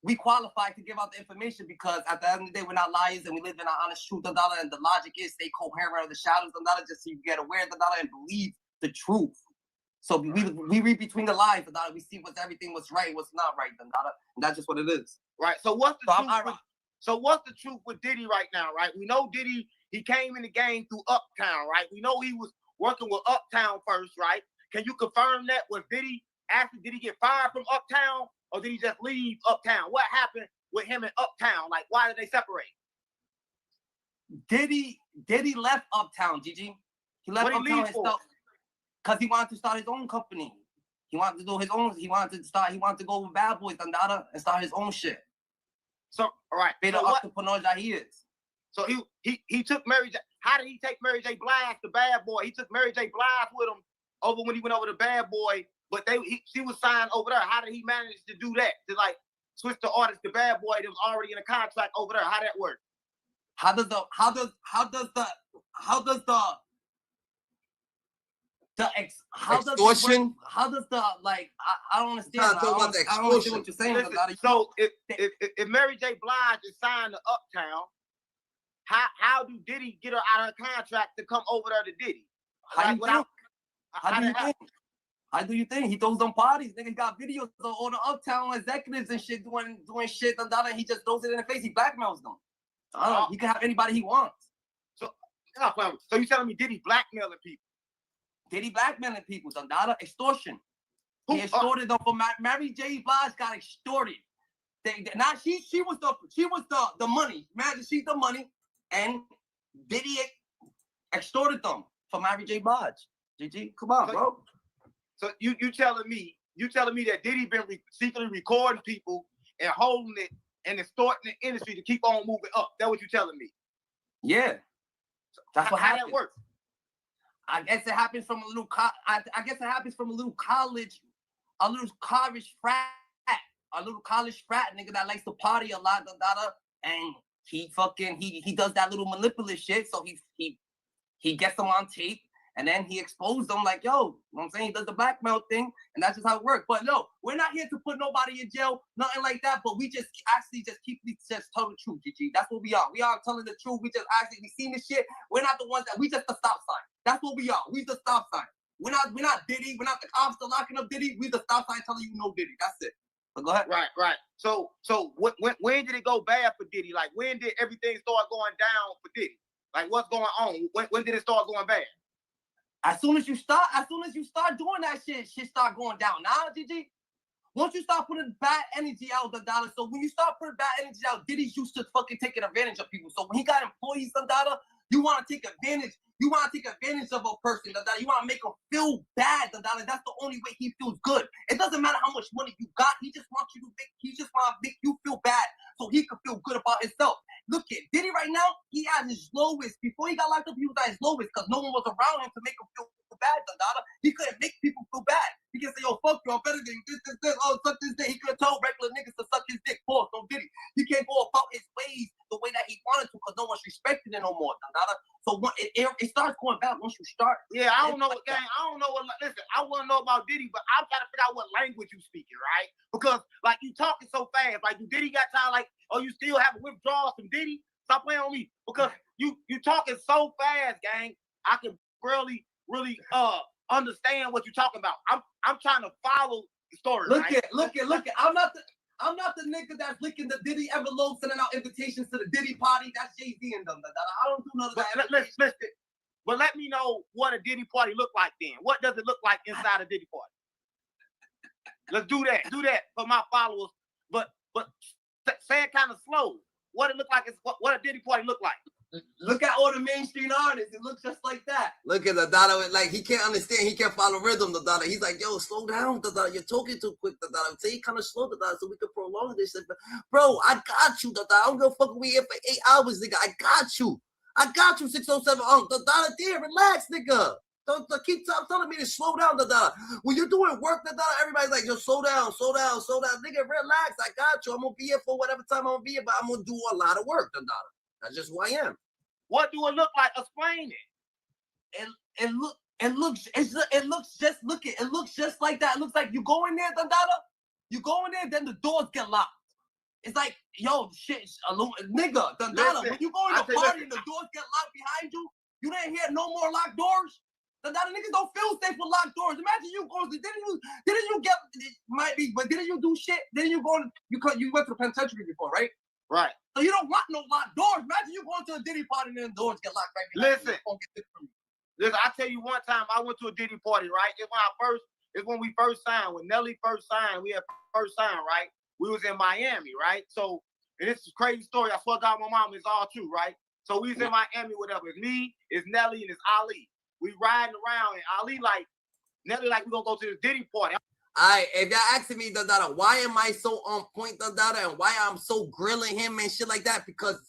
we qualify to give out the information because at the end of the day, we're not liars and we live in our honest truth, and the logic is stay coherent of the shadows, just so you get aware of and believe the truth. So we read between the lines, we see what's right, what's not right, and that's just what it is. Right. So what's the truth? So what's the truth with Diddy right now, right? We know Diddy, he came in the game through Uptown, right? We know he was working with Uptown first, right? Can you confirm that with Diddy? Actually, did he get fired from Uptown or did he just leave Uptown? What happened with him in Uptown? Like, why did they separate? Diddy left Uptown, Gigi. He left Uptown because he wanted to start his own company. He wanted to do his own. He wanted to go with Bad Boys and start his own shit. So, all right. Be the entrepreneur that he is. So he took Mary J. How did he take Mary J. Blige, the Bad Boy? He took Mary J. Blige with him over when he went over to Bad Boy, but she was signed over there. How did he manage to do that? To like switch the artist to Bad Boy that was already in a contract over there? How that work? How does the extortion? How does the like? I don't understand. I don't understand what you're saying. Listen, so if Mary J. Blige is signed to Uptown, how do Diddy get her out of her contract to come over there to Diddy? How do you think? He throws them parties. Nigga got videos of all the Uptown executives and shit doing shit and he just throws it in the face. He blackmails them. He can have anybody he wants. So you telling me Diddy blackmailing people? Diddy blackmailing people, Dada, extortion. He extorted them for Mary J. Blige got extorted. She was the money. Imagine she's the money, and Diddy extorted them for Mary J. Blige. GG, come on, bro. So you telling me that Diddy been secretly recording people and holding it and extorting the industry to keep on moving up? That's what you telling me? Yeah, that's what how that works. I guess it happens from a little. I guess it happens from a little college frat nigga that likes to party a lot, and he does that little manipulative shit. So he gets them on tape, and then he exposed them like, yo, you know what I'm saying? He does the blackmail thing, and that's just how it works. But no, we're not here to put nobody in jail, nothing like that. But we just tell the truth, GG. That's what we are. We are telling the truth. We seen this shit. We're not the ones we just the stop sign. That's what we are. We the stop sign. We're not Diddy. We're not the cops that locking up Diddy. We the stop sign telling you no Diddy. That's it. But go ahead. Right. So when did it go bad for Diddy? Like, when did everything start going down for Diddy? Like, what's going on? When did it start going bad? As soon as you start doing that shit start going down. Now, GG, once you start putting bad energy out, so when you start putting bad energy out, Diddy's used to fucking taking advantage of people. So when he got employees, you want to take advantage. You want to take advantage of a person. You want to make him feel bad. That's the only way he feels good. It doesn't matter how much money you got. He just wants to make you feel bad so he can feel good about himself. Look at Diddy right now. He at his lowest. Before he got locked up, he was at his lowest because no one was around him to make him feel bad. He couldn't make people feel bad. He can say, yo, fuck you, I'm better than you. This. Oh, suck this dick. He could have told regular niggas to suck his dick. Pause. No Diddy. He can't go about his ways the way that he wanted to because no one's respecting it no more. So it starts going bad once you start. Yeah, I don't know what gang. I don't know what. Listen, I want to know about Diddy, but I'm trying to figure out what language you speaking, right? Because like you talking so fast, like you Diddy got time, like you still have withdrawals from Diddy. Stop playing on me because you talking so fast, gang. I can really understand what you're talking about. I'm trying to follow the story. Look at. I'm not the nigga that's licking the Diddy envelope, sending out invitations to the Diddy party. That's Jay-Z and them. I don't do none of that. Listen, but let me know what a Diddy party look like then. What does it look like inside a Diddy party? Let's do that. Do that for my followers. But say it kind of slow. What it look like is what a Diddy party look like. Look at all the mainstream artists. It looks just like that. Look at the Dada, like he can't understand. He can't follow rhythm. The Dada, he's like, yo, slow down. The Dada, you're talking too quick. The Dada, say kind of slow. The Dada, so we can prolong this. Bro, I got you. The Dada, I don't give a fuck. We here for 8 hours, nigga. I got you. 607. The Dada, there, relax, nigga. Don't keep telling me to slow down, the Dada. When you're doing work, the Dada, everybody's like, yo, slow down. Nigga, relax. I got you. I'm gonna be here for whatever time I'm gonna be here, but I'm gonna do a lot of work, the Dada. That's just who I am. What do it look like? Explain it. It looks just like that. It looks like you go in there, Dada. You go in there, then the doors get locked. It's like, yo, shit, nigga, Dada, when you go in the party and the doors get locked behind you, you didn't hear no more locked doors. Dada, niggas don't feel safe with locked doors. Imagine you going, didn't you get, it might be, but didn't you do shit? Didn't you go, you went to the penitentiary before, right? Right. So you don't want no locked doors. Imagine you going to a Diddy party and then the doors get locked right behind you. Listen, I tell you one time I went to a Diddy party, right? It's when we first signed, when Nelly first signed, we had first signed, right? We was in Miami, right? So, and this is a crazy story. I swear to God, my mom, it's all true, right? So we was in Miami, whatever. It's me, it's Nelly, and it's Ali. We riding around, and Ali like, Nelly like, we gonna go to this Diddy party. Alright, if y'all asking me, Dada, why am I so on point, Dada, and why I'm so grilling him and shit like that? Because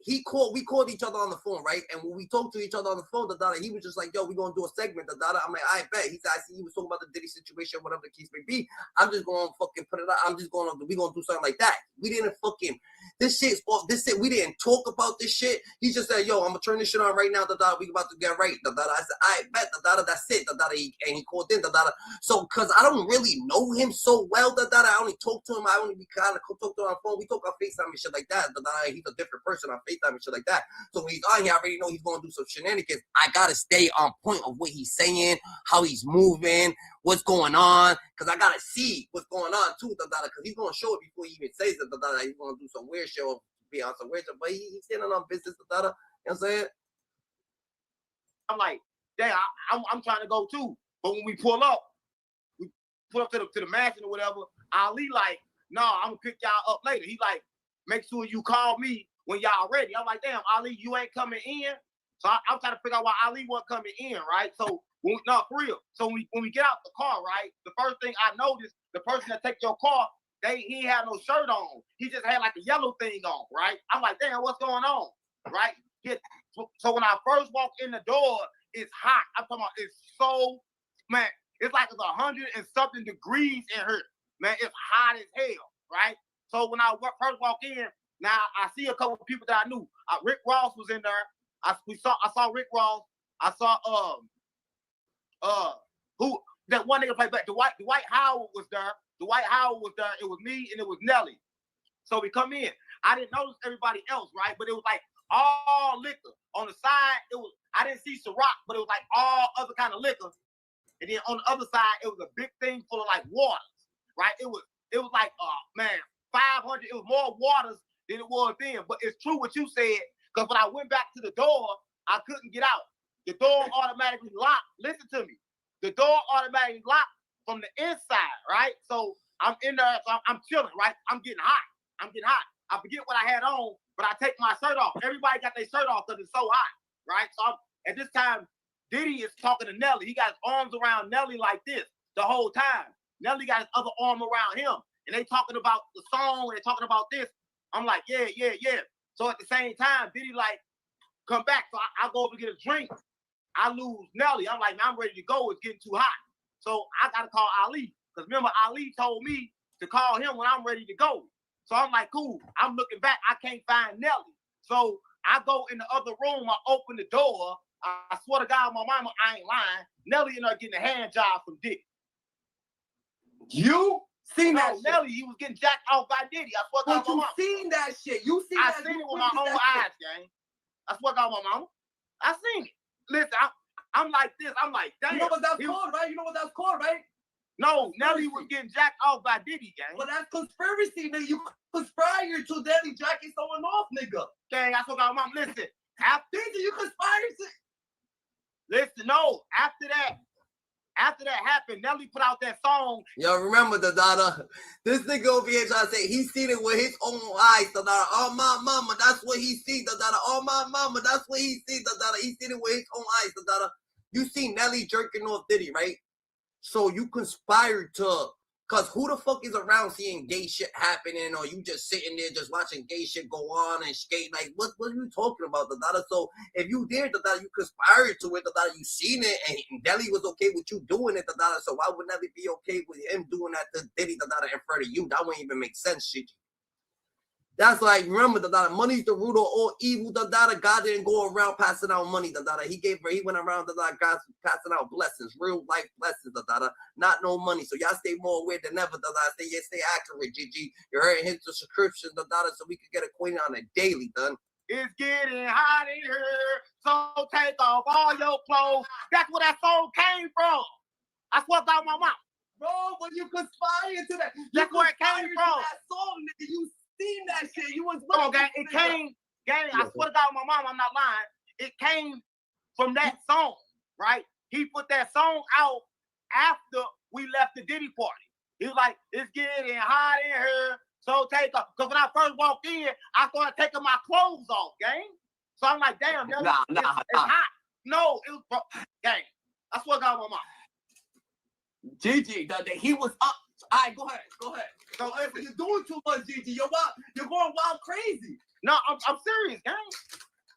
we called each other on the phone, right? And when we talked to each other on the phone, Dada, he was just like, yo, we gonna do a segment, Dada. I'm like, I bet. He said, I see he was talking about the Diddy situation, whatever the case may be. I'm just gonna fucking put it out. We gonna do something like that. We didn't fucking, this shit's off. We didn't talk about this shit. He just said, yo, I'm gonna turn this shit on right now, Dada. We about to get right, Dada. I said, I bet, Dada, that's it, Dada. And he called in, Dada. So, cause I don't really know him so well, Dada. I only talk to him. I only kind of talk to him on the phone. We talk on FaceTime and shit like that, Dada. He's a different person on FaceTime and shit like that. So when he's on here, I already know he's gonna do some shenanigans. I gotta stay on point of what he's saying, how he's moving, what's going on, because I gotta see what's going on too, Dada, because he's gonna show it before he even says it, Dada. He's gonna do some weird shit or be on some weird shit, but he's standing on business, Dada. You know what I'm saying? I'm like, damn, I'm trying to go too. But when we pull up to the mansion or whatever, Ali like, nah, I'm gonna pick y'all up later. He like, make sure you call me when y'all ready. I'm like, damn, Ali, you ain't coming in. So I'm trying to figure out why Ali wasn't coming in, right? So, no, for real. So when we get out the car, right, the first thing I noticed, the person that take your car, he ain't had no shirt on. He just had like a yellow thing on, right? I'm like, damn, what's going on, right? So when I first walk in the door, it's hot. I'm talking about it's so, man, it's like it's 100 and something degrees in here. Man, it's hot as hell, right? So when I first walk in, now I see a couple of people that I knew. Rick Ross was in there. I saw Rick Ross. I saw that one nigga played back. Dwight Howard was there. Dwight Howard was there. It was me and it was Nelly. So we come in. I didn't notice everybody else, right? But it was like all liquor. On the side, I didn't see Ciroc, but it was like all other kind of liquor. And then on the other side, it was a big thing full of like waters, right? It was like 500. It was more waters than it was then. But it's true what you said, because when I went back to the door, I couldn't get out. The door automatically locked. Listen to me. The door automatically locked from the inside, right? So I'm in there, so I'm chilling, right? I'm getting hot. I forget what I had on, but I take my shirt off. Everybody got their shirt off because it's so hot, right? So at this time, Diddy is talking to Nelly. He got his arms around Nelly like this the whole time. Nelly got his other arm around him. And they talking about the song, and they talking about this. I'm like, yeah. So at the same time, Diddy like, come back. So I go over to get a drink. I lose Nelly. I'm like, man, I'm ready to go. It's getting too hot. So I got to call Ali. Because remember, Ali told me to call him when I'm ready to go. So I'm like, cool. I'm looking back. I can't find Nelly. So I go in the other room. I open the door. I swear to God, my mama, I ain't lying. Nelly ended up getting a hand job from Dick. You seen that shit? Nelly, he was getting jacked off by Diddy. I swear to God, my mama. Seen that shit. I seen it with my own eyes, gang. I swear to God, my mama. I seen it. Listen, I'm like this. I'm like, damn. You know what that's called, right? No, Nelly was getting jacked off by Diddy, gang. Well, that's conspiracy, nigga. You conspire to Nelly jacking someone off, nigga. Gang, I swear to God, mom. Listen, after you conspire to. Listen, no. After that happened, Nelly put out that song. Yo, remember, Dada, this nigga over here trying to say he seen it with his own eyes, Dada. Oh, my mama, that's what he seen, Dada. Oh, my mama, that's what he seen, Dada. He seen it with his own eyes, Dada. You seen Nelly jerking off Diddy, right? So you conspired to, because who the fuck is around seeing gay shit happening, or you just sitting there just watching gay shit go on and skate? Like, what are you talking about, Dada? So if you did, Dada, you conspired to it, Dada, you seen it, and Nelly was okay with you doing it, Dada. So why would Nelly be okay with him doing that to Diddy, Dada, in front of you? That wouldn't even make sense, shit. That's like, remember, money's the root of all evil. God didn't go around passing out money. He went around God passing out blessings, real life blessings. Not no money. So y'all stay more aware than ever. Stay accurate, GG. You heard, hit the subscription, so we could get acquainted on a daily, done. It's getting hot in here, so take off all your clothes. That's where that song came from. I swear by my mouth. Bro, but you conspired to that. That's where it came from. That song, nigga. You seen that shit. You was Come on, gang. It came, gang. I swear to God, my mom, I'm not lying. It came from that song, right? He put that song out after we left the Diddy party. He was like, it's getting hot in here, so take off. Because when I first walked in, I started taking my clothes off, gang. So I'm like, damn, it's hot. No, it was, gang. I swear to God, my mom. GG, he was up. All right, go ahead. So if you're doing too much, GG, you're going wild crazy. No, I'm serious, gang.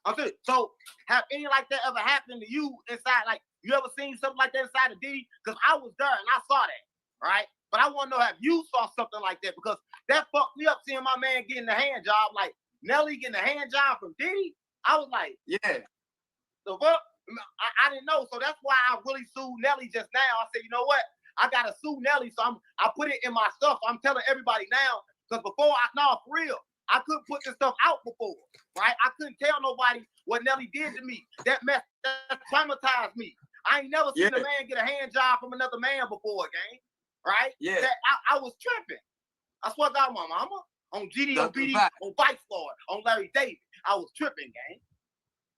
I'm serious. So have any like that ever happened to you inside? Like, you ever seen something like that inside of Diddy? Because I was there and I saw that, right? But I want to know, have you saw something like that? Because that fucked me up seeing my man getting the hand job. Like, Nelly getting the hand job from Diddy. I was like, yeah. So what? I didn't know. So that's why I really sued Nelly just now. I said, you know what? I got to sue Nelly. So I put it in my stuff. I'm telling everybody now. Because before, for real, I couldn't put this stuff out before, right? I couldn't tell nobody what Nelly did to me. That traumatized me. I ain't never seen a man get a hand job from another man before, gang. Right? Yeah. I was tripping. I swear to God, my mama. On GD, on BD, on Vice Lord, on Larry David. I was tripping, gang.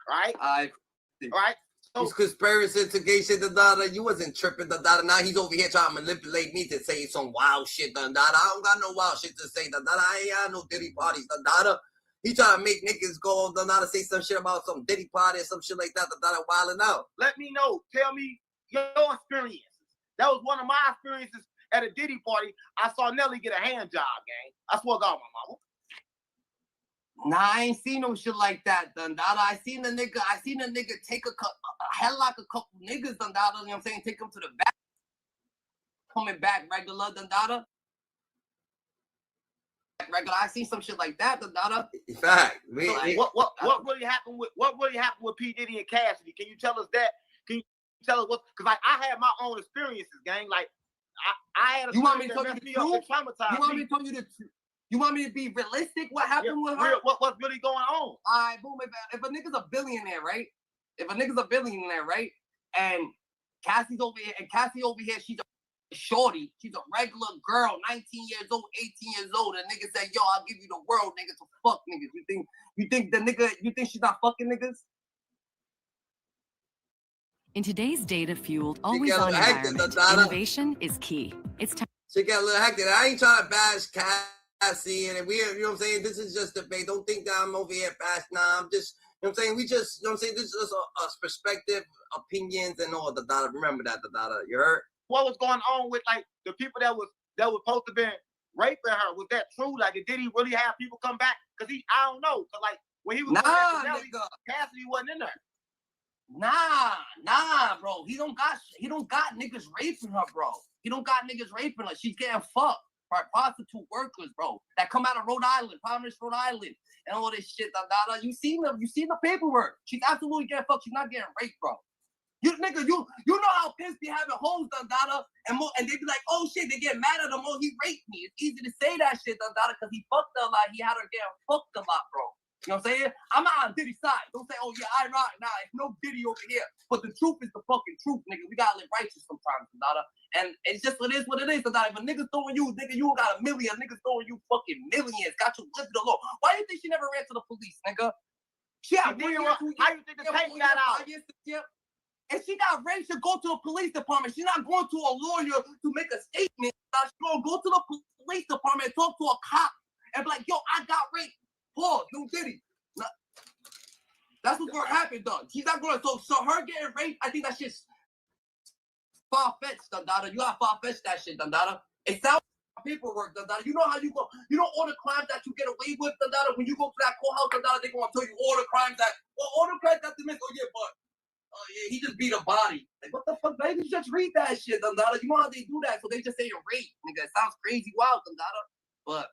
Right? Right? He's conspiracy integration, you wasn't tripping, now he's over here trying to manipulate me to say some wild shit, I don't got no wild shit to say, I ain't got no Diddy parties, he trying to make niggas go, say some shit about some Diddy party or some shit like that, wilding out. Let me know, tell me your experiences. That was one of my experiences at a Diddy party. I saw Nelly get a hand job, gang. I swear to God, my mama. Nah, I ain't seen no shit like that, I seen the nigga take a headlock a couple niggas, you know what I'm saying? Take them to the back. Coming back regular, regular. I seen some shit like that, In fact, what really happened with P. Diddy and Cassidy? Can you tell us that? Can you tell us what? Because like I had my own experiences, gang. Like I had a you want me to tell you the truth? You want me to be realistic? What happened with her? What's really going on? All right, boom. If a nigga's a billionaire, right? And Cassie over here, she's a shorty. She's a regular girl, 19 years old, 18 years old. And nigga said, yo, I'll give you the world, nigga, to fuck niggas. You think she's not fucking niggas? In today's data-fueled, always-on environment, innovation is key. It's time. She got a little hectic. I ain't trying to bash Cassie, and you know what I'm saying? This is just debate. Don't think that I'm over here bash. Nah, I'm just, you know what I'm saying? This is just a perspective, opinions, and all the data. Remember that, you heard? What was going on with like the people that was supposed to be raping her? Was that true? Like, did he really have people come back? Because I don't know. Because like when he was Nelly, Cassidy wasn't in there. Nah, bro. He don't got niggas raping her, bro. He don't got niggas raping her. She's getting fucked by prostitute workers, bro. That come out of Rhode Island, Providence, Rhode Island, and all this shit. You seen the paperwork. She's absolutely getting fucked. She's not getting raped, bro. You know how pimps be having hoes, and they be like, oh shit, they get mad at him. Oh, he raped me. It's easy to say that shit, because he fucked her a lot. He had her getting fucked a lot, bro. You know what I'm saying? I'm not on Diddy's side. Don't say, oh yeah, I rock. Nah, it's no Diddy over here. But the truth is the fucking truth, nigga. We gotta live righteous sometimes, and it's just what it is, If a nigga's throwing you, nigga, you got a million. Niggas throwing you fucking millions. Got you living alone. Why do you think she never ran to the police, nigga? She had 1 year, 2 years. How you think the tape got out? And she got raped to go to a police department. She's not going to a lawyer to make a statement. She's gonna go to the police department and talk to a cop and be like, yo, I got raped. Pause, no Diddy. That's what's gonna happen, though. She's not gonna. So her getting raped, I think that shit's far-fetched, You gotta far-fetch that shit, It sounds like paperwork, You know how you go. You know all the crimes that you get away with, When you go to that courthouse, they gonna tell you all the crimes that they missed. Oh yeah, but yeah, he just beat a body. Like, what the fuck, baby? Just read that shit, You know how they do that, so they just say you're rape, nigga. It sounds crazy wild, But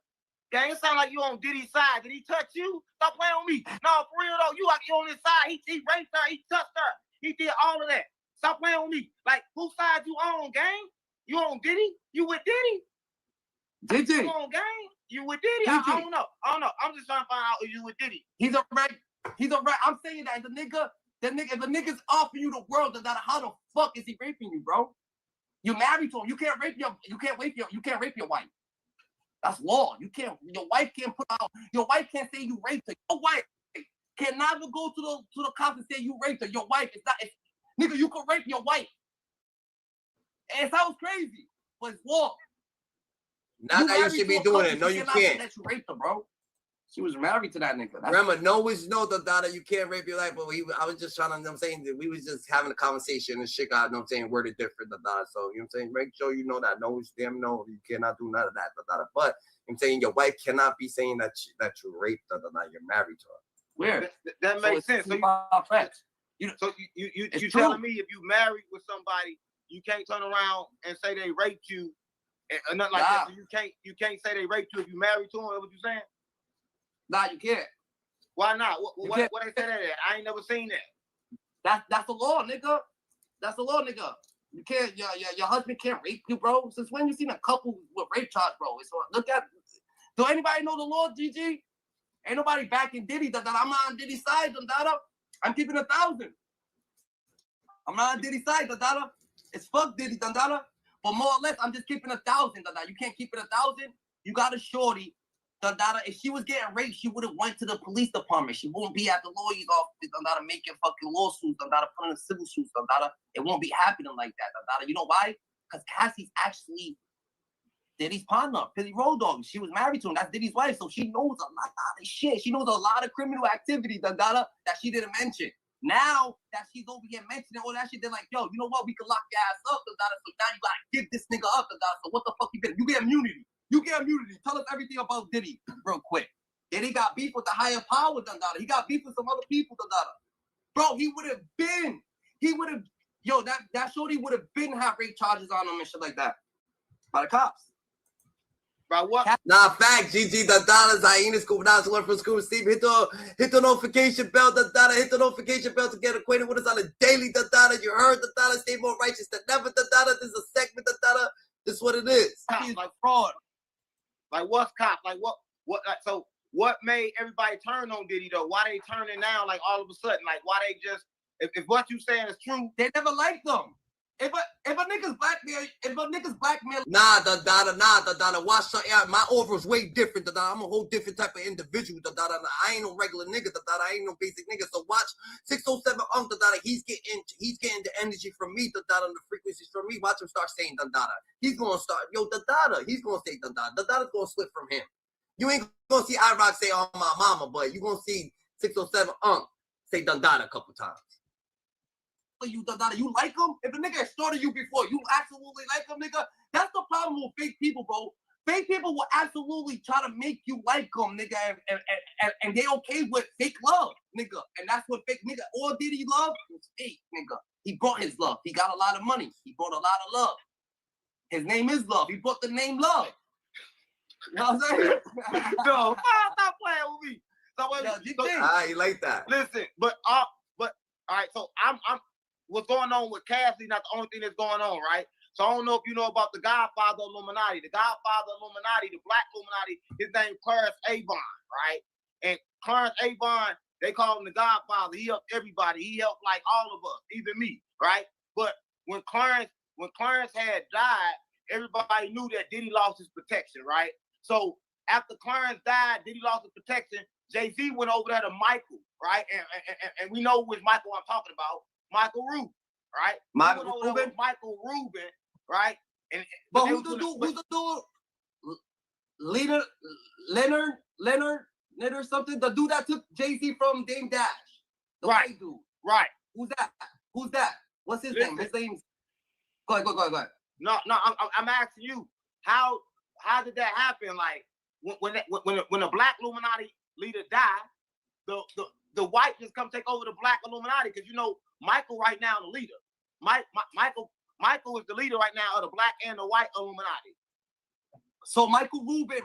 Gang, it sound like you on Diddy's side. Did he touch you? Stop playing on me. No, for real though, you on his side. He raped her. He touched her. He did all of that. Stop playing on me. Like, whose side you on, gang? You on Diddy? You with Diddy? Diddy. You on gang? You with Diddy? I don't know. I'm just trying to find out if you with Diddy. He's a rape. I'm saying that if a nigga's offering you the world, then how the fuck is he raping you, bro? You're married to him. You can't rape your wife. That's law. Your wife can't say you raped her. Your wife can never go to the cops and say you raped her. Your wife is not. Nigga, you can rape your wife. And it sounds crazy, but it's law. Not that you should be doing it. No, you can't. That you raped her, bro. She was married to that nigga. Remember, no, that you can't rape your life. But I was just trying to, I'm saying that we was just having a conversation and shit got, I'm saying, worded different, So, you know what I'm saying? Make sure you know that. No, no, you cannot do none of that, But I'm saying your wife cannot be saying that you raped her, you're married to her. Where? That makes sense. So you telling me if you married with somebody, you can't turn around and say they raped you and nothing like that. So you can't say they raped you if you married to them. Is what you saying? Nah, you can't. Why not? What they say that at? I ain't never seen that. That's the law, nigga. That's the law, nigga. You can't. Your husband can't rape you, bro. Since when you seen a couple with rape charge, bro? Look at. Do anybody know the law, GG? Ain't nobody backing Diddy. I'm not on Diddy's side, Dada. I'm keeping 1,000. I'm not on Diddy's side, Dada. It's fuck Diddy, Dada. But more or less, I'm just keeping 1,000, Dada. You can't keep it 1,000. You got a shorty. Dada, if she was getting raped, she would have went to the police department. She won't be at the lawyer's office, Dada, making fucking lawsuits, Dada, putting civil suits, Dada. It won't be happening like that, Dada. You know why? Because Cassie's actually Diddy's partner, Billy Road Dogg. She was married to him. That's Diddy's wife, so she knows a lot of shit. She knows a lot of criminal activity, Dada, that she didn't mention. Now that she's over here mentioning all that shit, they're like, yo, you know what? We can lock your ass up, Dada. So now you gotta give this nigga up, Dada. So what the fuck you get? You get immunity. You get immunity. Tell us everything about Diddy real quick. Diddy got beef with the higher power, Dada. He got beef with some other people, Dada. Bro, that shorty would have been had rape charges on him and shit like that. By the cops. Bro, what? Nah, fact, GG, Dada, hyenas, scuba divers, learn from Scuba Steve. Hit the notification bell, Dada. Hit the notification bell to get acquainted with us on a daily, Dada. You heard, Dada. Stay more righteous than ever, Dada. This is a segment, Dada. This is what it is. Like fraud. Like what's cop? Like what? So what made everybody turn on Diddy though? Why they turning now? Like all of a sudden? Like why they just? If what you saying is true, they never liked them. If a nigga's blackmail, nah, Dada, watch something out. My aura is way different, Dada. I'm a whole different type of individual, Dada. I ain't no regular nigga, Dada. I ain't no basic nigga. So watch 607 Dada. He's getting the energy from me, Dada, and the frequencies from me. Watch him start saying Dada. He's gonna start, Dada. He's gonna say Dada. Dada's gonna slip from him. You ain't gonna see iRock say on my mama, but you gonna see 607 say Dada a couple times. You, Dada, you like him? If a nigga started you before, you absolutely like him, nigga. That's the problem with fake people, bro. Fake people will absolutely try to make you like them, nigga, and they okay with fake love, nigga. And that's what fake nigga. All Diddy love was fake, nigga. He brought his love. He got a lot of money. He brought a lot of love. His name is Love. He brought the name Love. You know what I'm saying? No, stop playing with me. You like that? Listen, but all right. So I'm what's going on with Cassie? Not the only thing that's going on, right? So I don't know if you know about the Godfather Illuminati. The Godfather Illuminati, the Black Illuminati, his name Clarence Avon, right? And Clarence Avon, they call him the Godfather. He helped everybody. He helped like all of us, even me, right? But when Clarence had died, everybody knew that Diddy lost his protection, right? So after Clarence died, Diddy lost his protection. Jay-Z went over there to Michael, right? And we know which Michael I'm talking about. Michael Rubin, right? Michael Rubin, right? But who's the dude? Leonard something? The dude that took Jay-Z from Dame Dash. The white dude. Right. Who's that? What's his name? His name's... Go ahead. No, I'm asking you, how did that happen? Like, when the Black Illuminati leader died, the white just come take over the Black Illuminati, because you know Michael right now the leader. Michael is the leader right now of the Black and the White Illuminati. So Michael Rubin,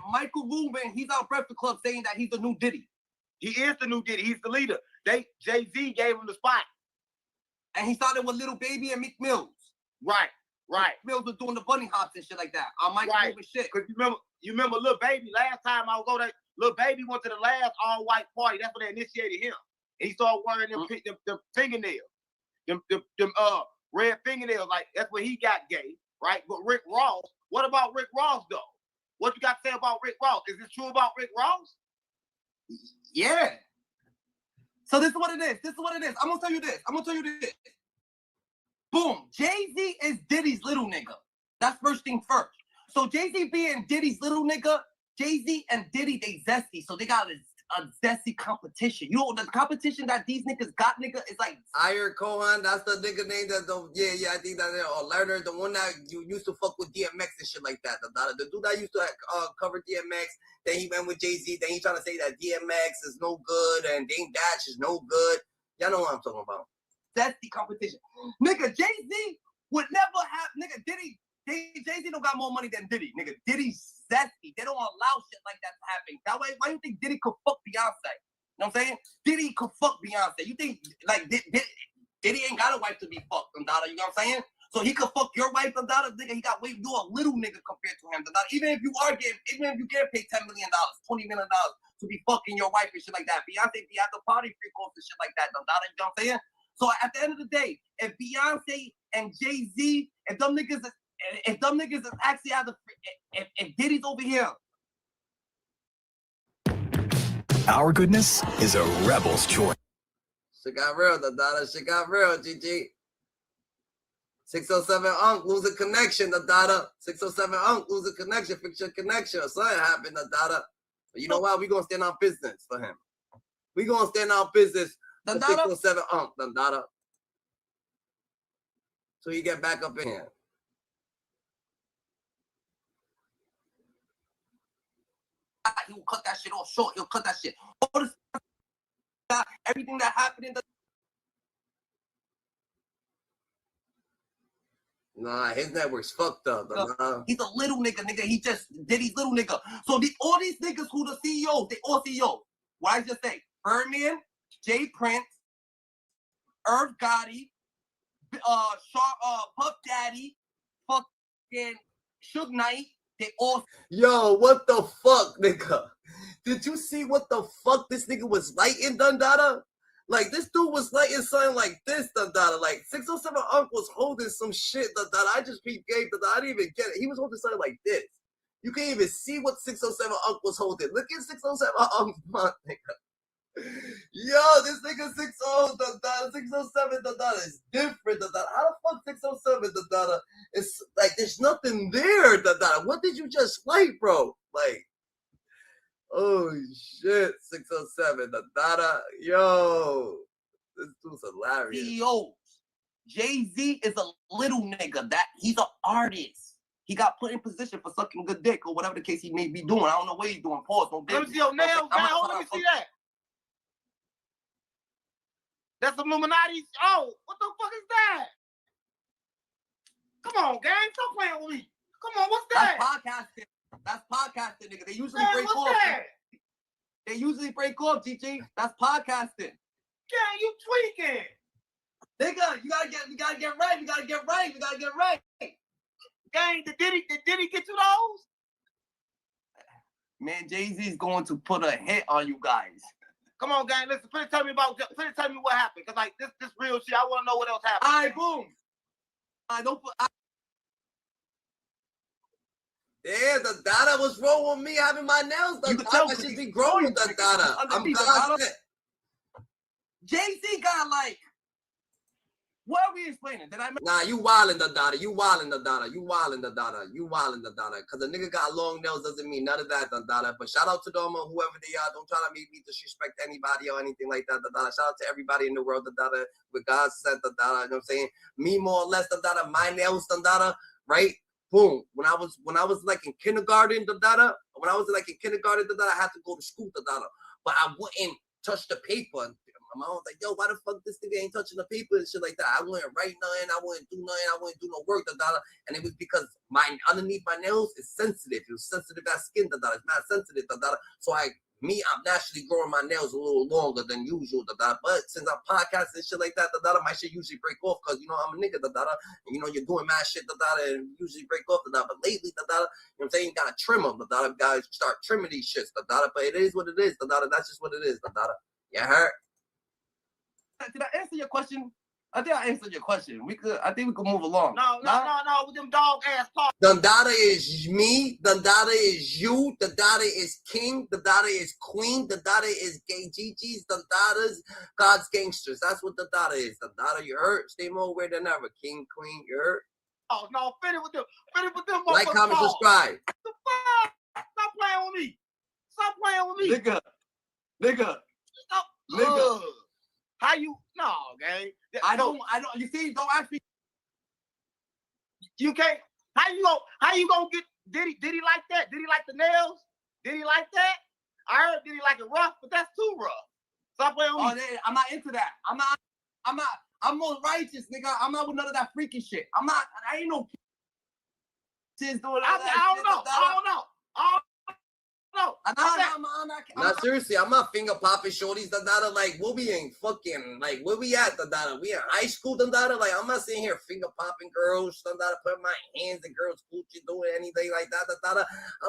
he's on Breakfast Club saying that he's the new Diddy. He is the new Diddy. He's the leader. Jay-Z gave him the spot. And he started with Little Baby and Meek Mills. Right. Mills was doing the bunny hops and shit like that. On Michael Rubin shit. Because you remember Lil Baby, last time I was over there, Lil Baby went to the last all-white party. That's when they initiated him. And he started wearing them fingernails. Them red fingernails. Like, that's when he got gay, right? But Rick Ross, what about Rick Ross, though? What you got to say about Rick Ross? Is this true about Rick Ross? Yeah. So this is what it is. I'm going to tell you this. Boom. Jay-Z is Diddy's little nigga. That's first thing first. So Jay-Z being Diddy's little nigga, Jay-Z and Diddy, they zesty. So they got a zesty competition. You know, the competition that these niggas got, nigga, is like... Iyer Cohen, that's the nigga name that... I think that... Or Lerner, the one that you used to fuck with DMX and shit like that. The dude that used to cover DMX, then he went with Jay-Z, then he trying to say that DMX is no good and Dame Dash is no good. Y'all know what I'm talking about. Zesty competition. Nigga, Jay-Z would never have... Nigga, Diddy... Jay-Z don't got more money than Diddy. Nigga, Diddy's zesty. They don't allow shit like that to happen. That way, why you think Diddy could fuck Beyonce? You know what I'm saying? Diddy could fuck Beyonce. You think, like, Diddy ain't got a wife to be fucked, Dada. You know what I'm saying? So he could fuck your wife, Dada. Nigga, he got way you a little nigga compared to him, Dada. Even if you get paid $10 million, $20 million to be fucking your wife and shit like that. Beyonce be at the party free calls and shit like that, Dada. You know what I'm saying? So at the end of the day, if Beyonce and Jay-Z, if them niggas is actually out of, if Diddy's over here. Our goodness is a rebel's choice. Shit got real, Dada. Shit got real, GG. 607 Unc, lose a connection, Dada. 607 Unc, lose a connection, fix your connection. Or something happened, Dada. But you know what? We gonna stand on business for him. We gonna stand on business for 607 Unc, Dada. So he get back up in here. He will cut that shit off short. He'll cut that shit. All this, everything that happened in the... Nah, his network's fucked up. He's a little nigga. He just Diddy's little nigga. So all these niggas who the CEOs, they all CEOs. What I just say? Birdman, Jay Prince, Irv Gotti, Puff Daddy, fucking Suge Knight. They all... Yo, what the fuck, nigga? Did you see what the fuck this nigga was lighting, Dada? Like, this dude was lighting something like this, Dada. Like, 607 Unc was holding some shit, Dada. I just peeped game, Dada. I didn't even get it. He was holding something like this. You can't even see what 607 Unc was holding. Look at 607 Unc's month, nigga. Yo, this nigga 607 Dada is different, Dada. How the fuck 607 Dada? It's like there's nothing there, Dada. What did you just light, bro? Like, oh shit, 607 Dada. Yo, this dude's hilarious. CEOs. Jay-Z is a little nigga. That he's an artist. He got put in position for sucking good dick or whatever the case he may be doing. I don't know what he's doing. Pause. No let me see your nails, man. Let me see that. That's Illuminati. Oh, what the fuck is that? Come on, gang. Stop playing with me. Come on, what's that? That's podcasting, nigga. They usually break off. They usually break off, GG. That's podcasting. Gang, you tweaking. Nigga, you gotta get right. Gang, did Diddy get you those? Man, Jay-Z's going to put a hit on you guys. Come on, gang. Listen, tell me what happened. Cause like this real shit. I want to know what else happened. All right, boom. I don't put. Yeah, the Dada was wrong with me having my nails done. I should be growing the Dada. I'm confident. Jay-Z got like. What are we explaining? Nah, you wildin' the Dada. You wildin' the Dada. Cause the nigga got long nails doesn't mean none of that, Dada. But shout out to them or whoever they are. Don't try to make me disrespect anybody or anything like that, Dada. Shout out to everybody in the world, Dada. With God sent, Dada. You know what I'm saying? Me more or less, Dada. My nails, Dada. Right? Boom. When I was like in kindergarten, Dada. I had to go to school, Dada. But I wouldn't touch the paper. My mom was like, yo, why the fuck this nigga ain't touching the paper and shit like that? I wouldn't write nothing. I wouldn't do nothing. I wouldn't do no work. And it was because underneath my nails is sensitive. It was sensitive as skin. It's not sensitive. So I'm naturally growing my nails a little longer than usual. But since I'm podcasting and shit like that, my shit usually break off because, you know, I'm a nigga. And, you know, you're doing mad shit and usually break off. But lately, you know what I'm saying? You gotta trim them. Gotta start trimming these shits. But it is what it is. That's just what it is. You heard? Did I answer your question? I think I answered your question. I think we could move along. No. With them dog ass talk. Dundada is me. Dundada is you. Dundada is king. Dundada is queen. Dundada is gay GGs. Dundada's God's gangsters. That's what Dundada is. Dundada, you heard? Stay more aware than ever. King, queen, you heard? Oh, no, finish with them. Finish with them. Like, comment, subscribe. The fuck? Stop playing with me. Stop playing with me. Nigga. Stop. Nigga. How you? No, gang. I don't. You see, don't ask me. You can't. How you gonna get Diddy like that? Did he like the nails? Did he like that? I heard did he like it rough, but that's too rough. Stop playing with me. I'm not into that. I'm more righteous, nigga. I'm not with none of that freaky shit. I ain't no kids doing all that. I don't know. Nah, seriously, I'm not finger popping shorties. Like, what we ain't fucking, like, where we at? We in high school? Like, I'm not sitting here finger popping girls. Putting my hands in girls' coochie, doing anything like that.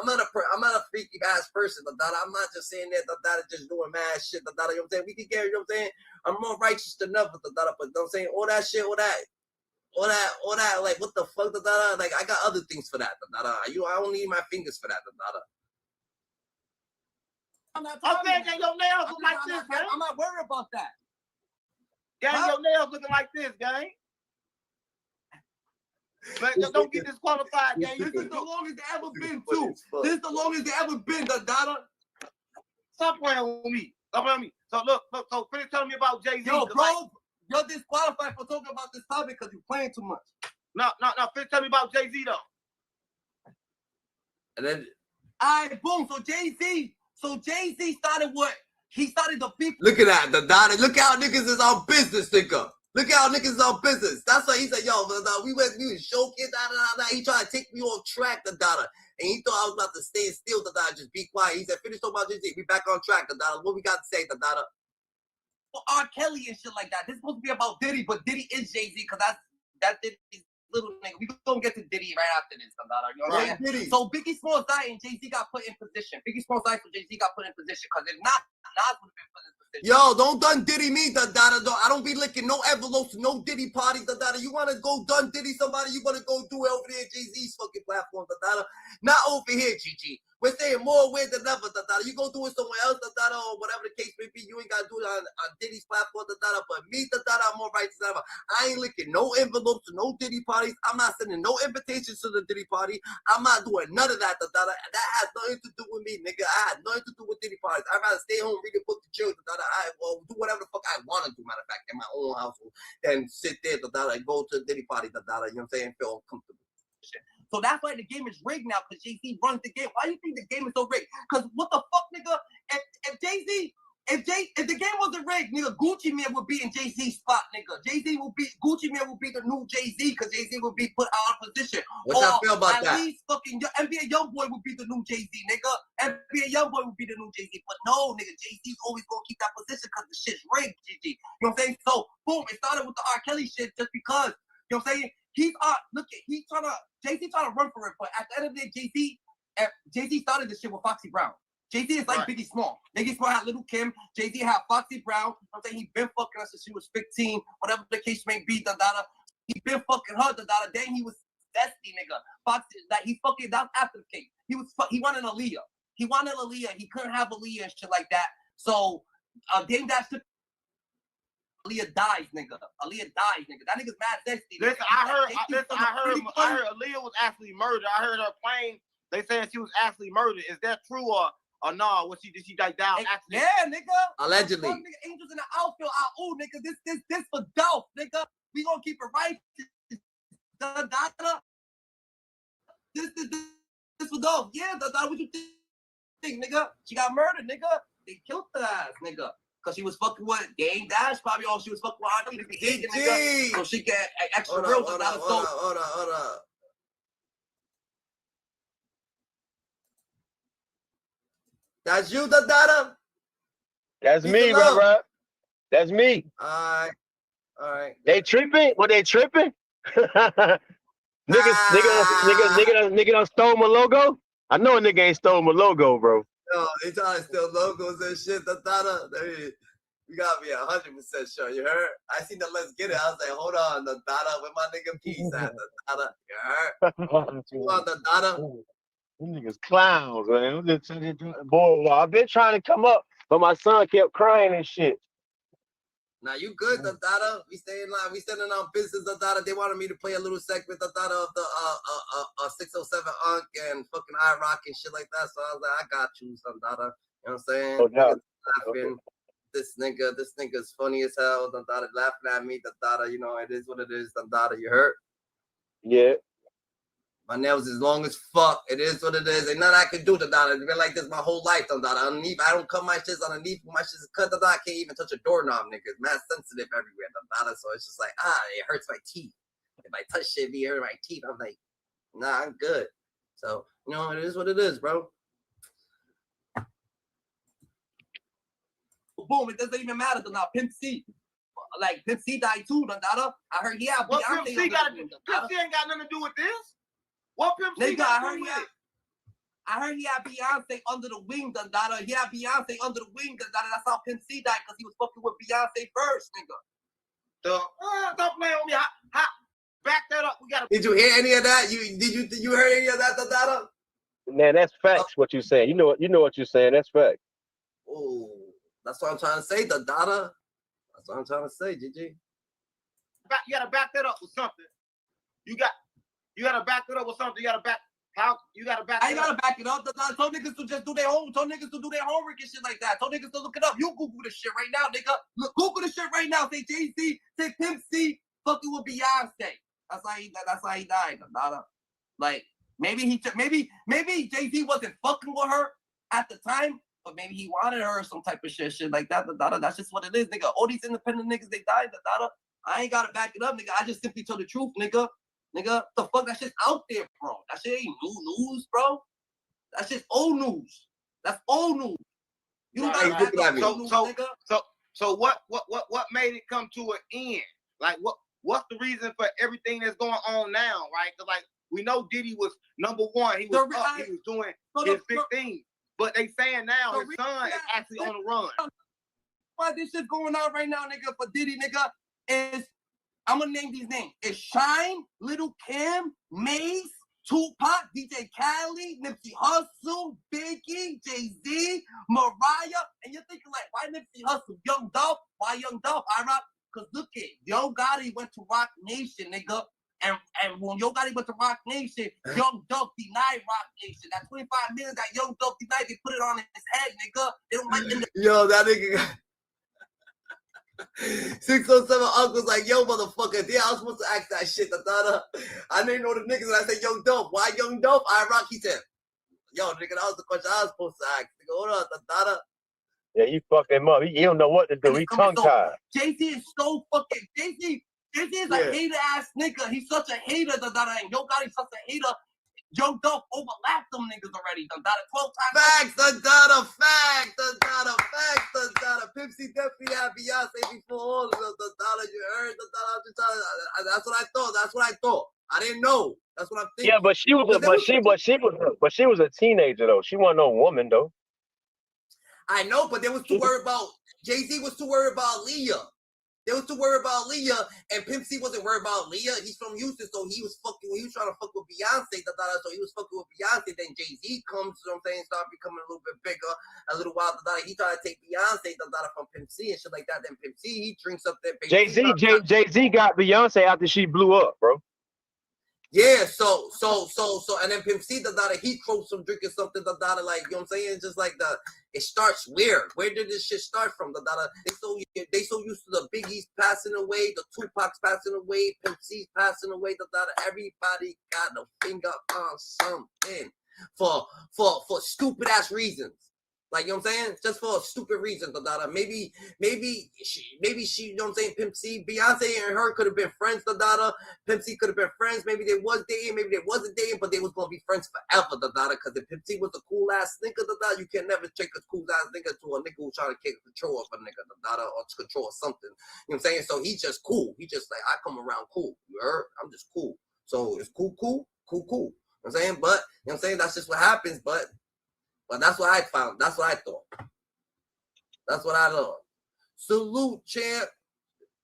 I'm not a freaky ass person. I'm not just saying that. Just doing mad shit. You know what I'm saying? We can get, you know what I'm saying? I'm more righteous than ever. But you know what I'm saying? All that shit, all that, like, what the fuck? Like, I got other things for that. I don't need my fingers for that. I'm saying that your nails look like this, gang. I'm not worried about that. Gang, your nails looking like this, gang. But don't get disqualified, gang. This is the longest they ever been, too. This is the longest they ever been, Dada. Stop playing with me. So look, so finish telling me about Jay-Z. Yo, bro, you're disqualified for talking about this topic because you're playing too much. No, finish telling me about Jay-Z, though. And then, all right, boom, so Jay-Z started what? He started the people. Look at that, Dada. Look how niggas is on business, nigga. Look how niggas is on business. That's why he said, yo, we was joking, He tried to take me off track, Dada. And he thought I was about to stay still, Dada. Just be quiet. He said, finish talking about Jay-Z. We back on track, Dada. What we got to say, Dada? Well, R. Kelly and shit like that. This is supposed to be about Diddy, but Diddy is Jay-Z because that's Diddy's little nigga. We gonna get to Diddy right after this, Dada. You know what I'm saying? So Biggie Smalls died and Jay-Z got put in position. Biggie Smalls died so Jay-Z got put in position because if not, Nas would have been put in position. Yo, don't done Diddy me, Dada. I don't be licking no envelopes, no Diddy parties, Dada. You wanna go done Diddy somebody, you wanna go do it over there at Jay-Z's fucking platform, Dada. Not over here, GG. We're saying more weird than ever, Dada. You go do it somewhere else, Dada, or whatever the case may be. You ain't gotta do it on Diddy's platform, Dada. But me, Dada, I'm more righteous than ever. I ain't licking no envelopes to no Diddy parties. I'm not sending no invitations to the Diddy party. I'm not doing none of that, Dada. That has nothing to do with me, nigga. I had nothing to do with Diddy parties. I'd rather stay home, read a book to children, Dada. I will do whatever the fuck I want to do, matter of fact, in my own household, than sit there, Dada, and go to the Diddy party, Dada. You know what I'm saying? Feel uncomfortable. So that's why the game is rigged now, because Jay-Z runs the game. Why do you think the game is so rigged? Because what the fuck, nigga? If Jay-Z, if the game wasn't rigged, nigga, Gucci Mane would be in Jay-Z's spot, nigga. Gucci Mane would be the new Jay-Z, because Jay-Z would be put out of position. What y'all feel about that? At least fucking NBA Youngboy would be the new Jay-Z, nigga. NBA Youngboy would be the new Jay-Z. But no, nigga, Jay-Z's always gonna keep that position because the shit's rigged, GG. You know what I'm saying? So, boom, it started with the R. Kelly shit just because, you know what I'm saying? Jay-Z trying to run for it, but at the end of the day, Jay-Z started this shit with Foxy Brown. Jay-Z is like Biggie Small. Biggie Small had Little Kim. Jay-Z had Foxy Brown. I'm saying he been fucking her since she was 15, whatever the case may be, Dada. He been fucking her, Dada. Then he was zesty, nigga. Foxy, that he fucking, that's after the case. He wanted Aaliyah. He wanted Aaliyah. He couldn't have Aaliyah and shit like that. So, Dame Dash took Aaliyah dies, nigga. That nigga's mad zesty. Listen, I heard Aaliyah was actually murdered. I heard her plane. They said she was actually murdered. Is that true or no? Did she die down? Yeah, nigga. Allegedly. Nigga, angels in the outfield. Nigga, this for Dolph, nigga. We gonna keep it right. This for Dolph. Yeah, what you think, nigga? She got murdered, nigga. They killed her ass, nigga. Cause she was fucking with Dame Dash, probably all she was fucking with Auntie nigga, so she get extra real. Hold up. That's you, the data. That's me, bro. That's me. All right. They tripping? What they tripping? Nigga done stole my logo. I know a nigga ain't stole my logo, bro. No, they trying to steal logos and shit. The data. You gotta be 100% sure. You heard? I seen the let's get it. I was like, hold on, the data. Where my nigga Peace at? The data. You heard? You want the data? Them niggas clowns, man. Boy, I've been trying to come up, but my son kept crying and shit. Now you good, the data. We stay in line. We standing on business, the data. They wanted me to play a little segment, the data of the 607 Unk and fucking iRock and shit like that. So I was like, I got you, some data. You know what I'm saying? Laughing. This nigga's funny as hell. The data laughing at me. The data, you know, it is what it is. The data, you hurt? Yeah. My nails is long as fuck. It is what it is. Ain't nothing I can do to that. It's been like this my whole life. Underneath, I don't cut my shit underneath. My shit is cut. I can't even touch a doorknob, nigga. It's mad sensitive everywhere. So it's just like, it hurts my teeth. If I touch shit, it hurt my teeth. I'm like, nah, I'm good. So, you know, it is what it is, bro. Boom, it doesn't even matter. Now, Pimp C. Like, Pimp C died too, I heard he had what Pimp C got to do? Pimp C ain't got nothing to do with this. What Pimp C got to do with it? I heard he had Beyonce under the wing, Dada. He had Beyonce under the wing, Dada. That's how Pimp C died, because he was fucking with Beyonce first, nigga. Don't play on me. Back that up. We gotta. Did you hear any of that? You heard any of that, Dada? Man, that's facts. What you saying? You know what you're saying. That's facts. Oh, that's what I'm trying to say, Dada. That's what I'm trying to say, GG. You gotta back that up with something. You gotta back it up with something. You gotta back. How you gotta back? I gotta back it up. Told niggas to just do their home. Told niggas to do their homework and shit like that. Told niggas to look it up. You Google this shit right now, nigga. Look, Google this shit right now. Say Jay-Z, say Pimp C, fucking with Beyonce. That's how he died. Like maybe Jay-Z wasn't fucking with her at the time, but maybe he wanted her or some type of shit like that. That's just what it is, nigga. All these independent niggas, they died. I ain't gotta back it up, nigga. I just simply tell the truth, nigga. Nigga, the fuck, that shit's out there, bro. That shit ain't new news, bro. That shit's old news. That's old news. You don't gotta back up old news, nigga. So what made it come to an end? Like what's the reason for everything that's going on now, right? Because like we know Diddy was number one. He was up. He was doing his big thing. But they saying now his son is actually on the run. Why this shit going on right now, nigga, for Diddy, nigga, is I'm gonna name these names. It's Shine, Little Kim, Mace, Tupac, DJ Khaled, Nipsey Hussle, Biggie, Jay-Z, Mariah. And you're thinking like, why Nipsey Hussle? Young Dolph? Why Young Dolph? Because look at Yo Gotti went to Rock Nation, nigga. And when Yo Gotti went to Rock Nation, Young Dolph denied Rock Nation. That 25 million that Young Dolph denied, they put it on his head, nigga. They don't like Yo, that nigga 607 Uncle's like, yo, motherfucker. Yeah, I was supposed to ask that shit. I didn't know the niggas. And I said, Young Dolph. Why Young Dolph? iRock. He said, yo, nigga, that was the question I was supposed to ask. Nigga, hold on, Yeah, you fucked him up. He don't know what to do. He tongue-tied. Jay-Z is so fucking... Jay-Z is a hater-ass nigga. He's such a hater, and Yo Gotti's such a hater. Young Dolph overlapped them niggas already. 12 times. Facts, facts. Pimp C definitely had Beyonce before all of them. You heard that's what I thought. I didn't know. That's what I'm thinking. Yeah, but she was a teenager though. She wasn't no woman though. I know, but they was too worried about Jay-Z was too worried about Leah. They was too worried about Leah, and Pimp C wasn't worried about Leah. He's from Houston, so he was trying to fuck with Beyonce, so he was fucking with Beyonce. Then Jay-Z comes, you know what I'm saying, start becoming a little bit bigger, a little while, he tried to take Beyonce, from Pimp C and shit like that. Then Pimp C, he drinks up that Jay-Z got Beyonce after she blew up, bro. Yeah, so, and then Pimp C, he throws some drinking something, like, you know what I'm saying? It's just like it starts weird. Where did this shit start from? They so used to the Biggies passing away, the Tupacs passing away, Pimp C's passing away, everybody got a finger on something for stupid ass reasons. Like, you know what I'm saying? Just for a stupid reason, maybe she, you know what I'm saying, Pimp C, Beyonce and her could have been friends, Pimp C could have been friends, maybe they was dating, maybe they wasn't dating, but they was gonna be friends forever, because if Pimp C was a cool ass nigga, you can never take a cool ass nigga to a nigga who's trying to take control of a nigga, or to control something. You know what I'm saying? So he's just cool. He just like, I come around cool. You heard? I'm just cool. So it's cool. You know what I'm saying? But, you know what I'm saying? That's just what happens, but that's what I found. That's what I thought. That's what I thought. Salute, champ.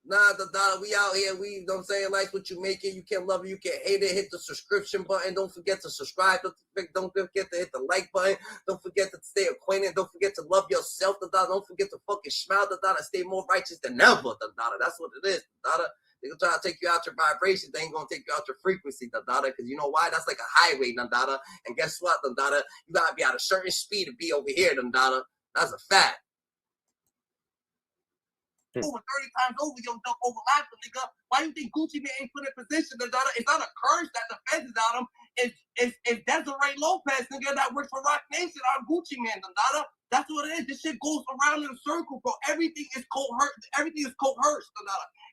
Nah, we out here. We, you know what I'm saying? Like what you make it. You can love it. You can hate it. Hit the subscription button. Don't forget to subscribe. Don't forget to hit the like button. Don't forget to stay acquainted. Don't forget to love yourself. Don't forget to fucking smile. And stay more righteous than ever. That's what it is. They're gonna try to take you out your vibration. They ain't gonna take you out your frequency, because you know why? That's like a highway, and guess what, you gotta be at a certain speed to be over here, That's a fact. Over 30 times over, you don't overlap the nigga. Why you think Gucci Man ain't put in position, It's not a curse that defends on him. It's Desiree Lopez, nigga, that works for Rock Nation on Gucci Man, That's what it is. This shit goes around in a circle, bro. Everything is coerced. Everything is coerced,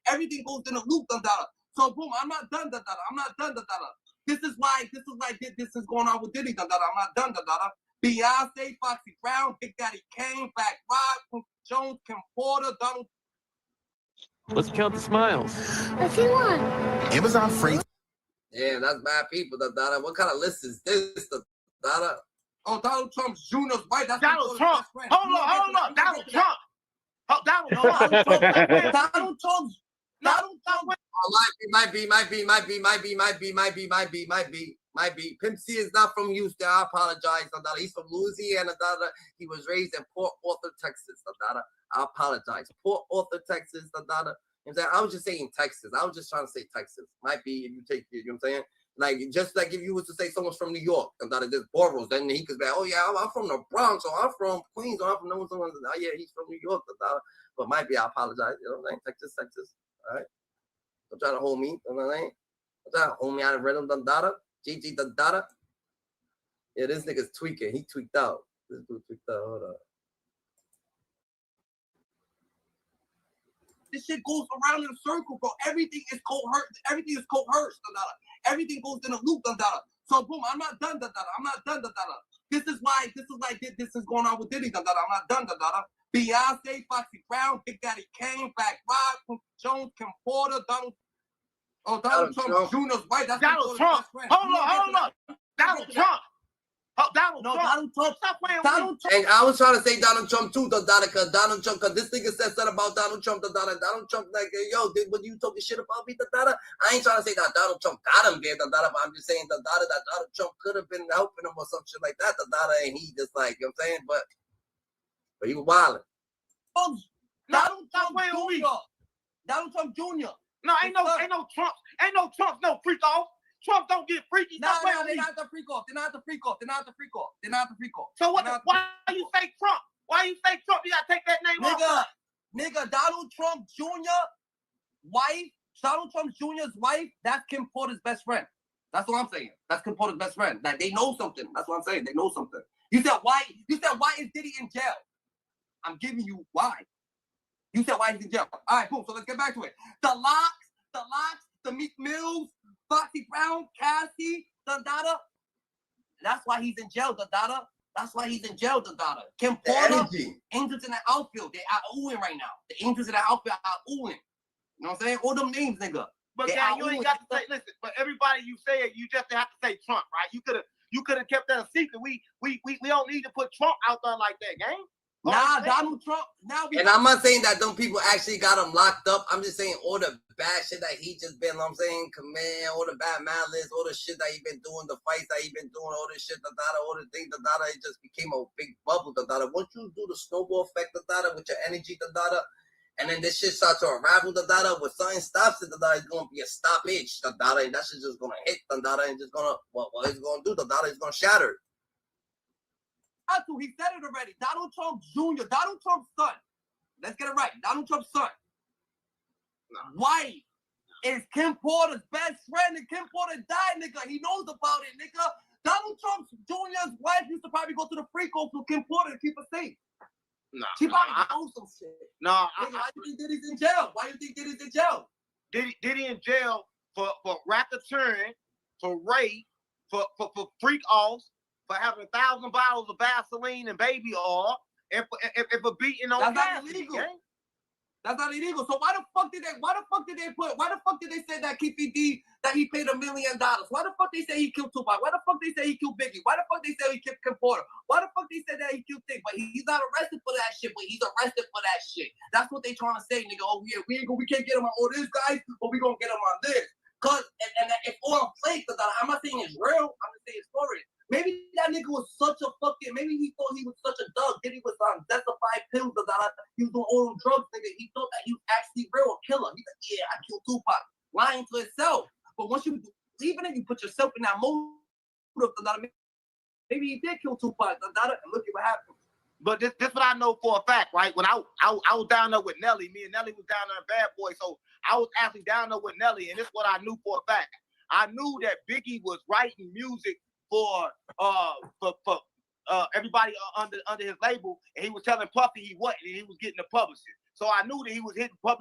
Everything goes in a loop, So boom, I'm not done, I'm not done, This is why this is going on with Diddy, I'm not done, Beyonce, Foxy Brown, Big Daddy Kane, Black Rock, Jones, Kim Porter, Donald. Let's count the smiles. If you want. Amazon Freight. Yeah, that's bad people, What kind of list is this, Oh, Donald Trump Jr.'s wife. That's Donald Trump. Hold up. Donald Trump. Donald Trump. Might be. Pimp C is not from Houston. I apologize. He's from Louisiana. He was raised in Port Arthur, Texas. I apologize. Port Arthur, Texas. I was just saying Texas. I was just trying to say Texas. Might be if you take it. You know what I'm saying? Like, just like if you was to say someone's from New York, there's boroughs, then he could be like, oh yeah, I'm from the Bronx, or I'm from Queens, or I'm from someone. Oh yeah, he's from New York. But might be. I apologize. You know what I'm saying? Texas. All right. Don't try to hold me. You know what I'm saying? Don't try to hold me out of rhythm. GG. Yeah, this nigga's tweaking. He tweaked out. This dude tweaked out. Hold up. This shit goes around in a circle, bro. Everything is coerced. Everything is coerced. Everything goes in a loop. So boom, I'm not done. I'm not done. This is why this is going on with Diddy. I'm not done. Beyonce, Foxy Brown, Big Daddy Kane, Black Rock, Jones, Kim Porter, Donald Trump Jr.'s wife. That's Donald Trump. Hold up. Donald Trump. Donald Trump. Stop playing with me. And I was trying to say Donald Trump too, because this nigga said something about Donald Trump, Donald Trump, like, yo, when you talking shit about me, I ain't trying to say that Donald Trump got him there, but I'm just saying that Donald Trump could have been helping him or some shit like that, and he just like, you know what I'm saying, but he was wilding. Donald Trump Jr. No, ain't no Trump. Ain't no Trump, no freak off. Trump don't get freaky. They're not the freak off. So what? Why you fake Trump? Why you fake Trump? You gotta take that name off. Nigga, Donald Trump Jr.'s wife, that's Kim Porter's best friend. That's what I'm saying. That's Kim Porter's best friend. Like, they know something. That's what I'm saying. They know something. You said why is Diddy in jail? I'm giving you why. You said why he's in jail. All right, boom. So let's get back to it. The Locks, the Meek Mills, Foxy Brown, Cassie, Dada. That's why he's in jail, Dada. That's why he's in jail, Dada. Kim Porter, Angels in the outfield. They are oohing right now. The Angels in the outfield are oohing. You know what I'm saying? All them names, nigga. But gang, you ain't got to say. Listen, but everybody you say it, you just have to say Trump, right? You could have kept that a secret. We don't need to put Trump out there like that, gang. Nah, Donald Trump. And I'm not saying that them people actually got him locked up. I'm just saying all the bad shit that he just been, I'm saying, command, all the bad malice, all the shit that he been doing, the fights that he been doing, all this shit, all the things, it just became a big bubble, Once you do the snowball effect, with your energy, and then this shit starts to unravel, when something stops it, it's going to be a stoppage, and that shit's just going to hit, and just going to, what it's going to do, it's going to shatter. He said it already. Donald Trump Jr., Donald Trump's son. Let's get it right. Donald Trump's son. Wife is Kim Porter's best friend, and Kim Porter died, nigga. He knows about it, nigga. Donald Trump Jr.'s wife used to probably go to the free coast with Kim Porter to keep her safe. Nah, she probably knows some shit. Nah, nigga, why you think Diddy's in jail? Why you think Diddy's in jail? Diddy in jail for racketeering, for rape, for freak offs, for having 1,000 bottles of Vaseline and baby oil, and for beating on. That's not illegal. Yeah? That's not illegal. So why the fuck did they say that Keefy D that he paid $1 million? Why the fuck they say he killed Tupac? Why the fuck they say he killed Biggie? Why the fuck they say he killed Kim Porter? Why the fuck they said that he killed Thing? But he's not arrested for that shit. But he's arrested for that shit. That's what they trying to say, nigga. Oh yeah, we can't get him on all this guys, but we gonna get him on this. Cause and it's all fake. I'm not saying it's real. I'm just saying it's for it. Maybe that nigga was such a fucking. Maybe he thought he was such a dog. Diddy was on death-defying pills. He was doing all them drugs, nigga. He thought that he was actually real killer. He's like, yeah, I killed Tupac. Lying to himself. But once you even if you put yourself in that mood, maybe he did kill Tupac. And look at what happened. But this what I know for a fact, right? When I was down there with Nelly, me and Nelly was down there in Bad Boy, so I was actually down there with Nelly, and this is what I knew for a fact. I knew that Biggie was writing music for everybody under his label, and he was telling Puffy he wasn't, and he was getting the publishing. So I knew that he was hitting for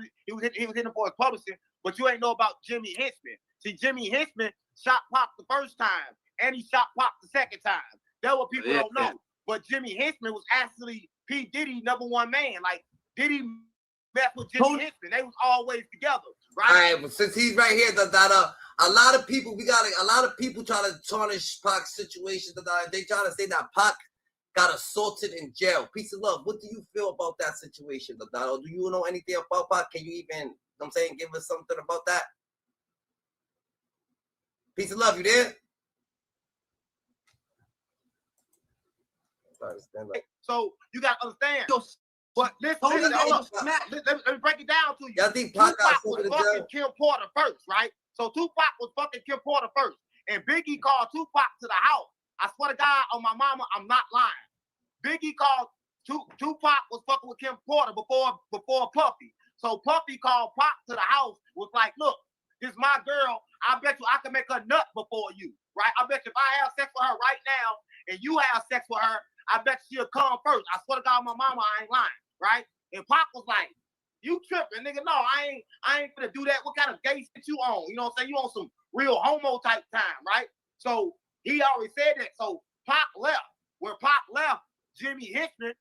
his publishing, but you ain't know about Jimmy Hinchman. See, Jimmy Hinchman shot Pop the first time, and he shot Pop the second time. That's what people don't know. But Jimmy Hinchman was actually P. Diddy #1 man. Like, Diddy messed with Jimmy Hinchman. They was always together, right? All right, well, since he's right here, a lot of people, a lot of people try to tarnish Pac's situation. They try to say that Pac got assaulted in jail. Peace of love. What do you feel about that situation, Do you know anything about Pac? Can you even, give us something about that? Peace of love, you there? So you got to understand. But let me break it down to you. Y'all think Tupac was fucking Kim Porter first, right? So Tupac was fucking Kim Porter first. And Biggie called Tupac to the house. I swear to God, on my mama, I'm not lying. Biggie called Tupac was fucking with Kim Porter before Puffy. So Puffy called Pac to the house, was like, look, this is my girl. I bet you I can make her nut before you, right? I bet you if I have sex with her right now and you have sex with her, I bet she'll come first. I swear to God, my mama, I ain't lying, right? And Pac was like, you tripping, nigga. No, I ain't gonna do that. What kind of gay shit you on? You know what I'm saying? You on some real homo type time, right? So he already said that. So Pac left. Where Pac left, Jimmy Hinchman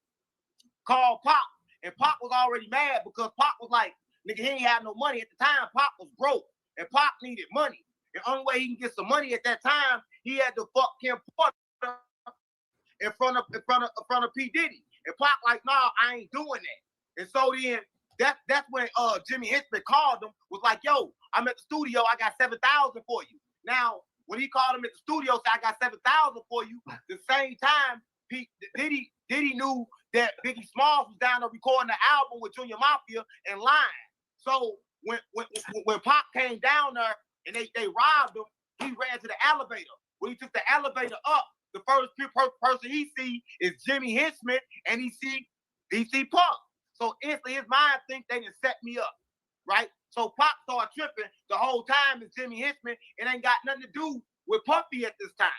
called Pac. And Pac was already mad because Pac was like, nigga, he ain't had no money. At the time, Pac was broke. And Pac needed money. The only way he can get some money at that time, he had to fuck Kim Porter in front of P. Diddy. And Pac like, nah, I ain't doing that. And so then that's when Jimmy Hinchman called him, was like, yo, I'm at the studio, I got 7,000 for you. Now, when he called him at the studio, said I got 7,000 for you, the same time, Diddy knew that Biggie Smalls was down there recording the album with Junior Mafia and lying. So when Pac came down there and they robbed him, he ran to the elevator. When he took the elevator up, the first person he see is Jimmy Hinchman, and he see Pac. So instantly his mind think they done set me up, right? So Pac started tripping the whole time is Jimmy Hinchman. It ain't got nothing to do with Puffy at this time,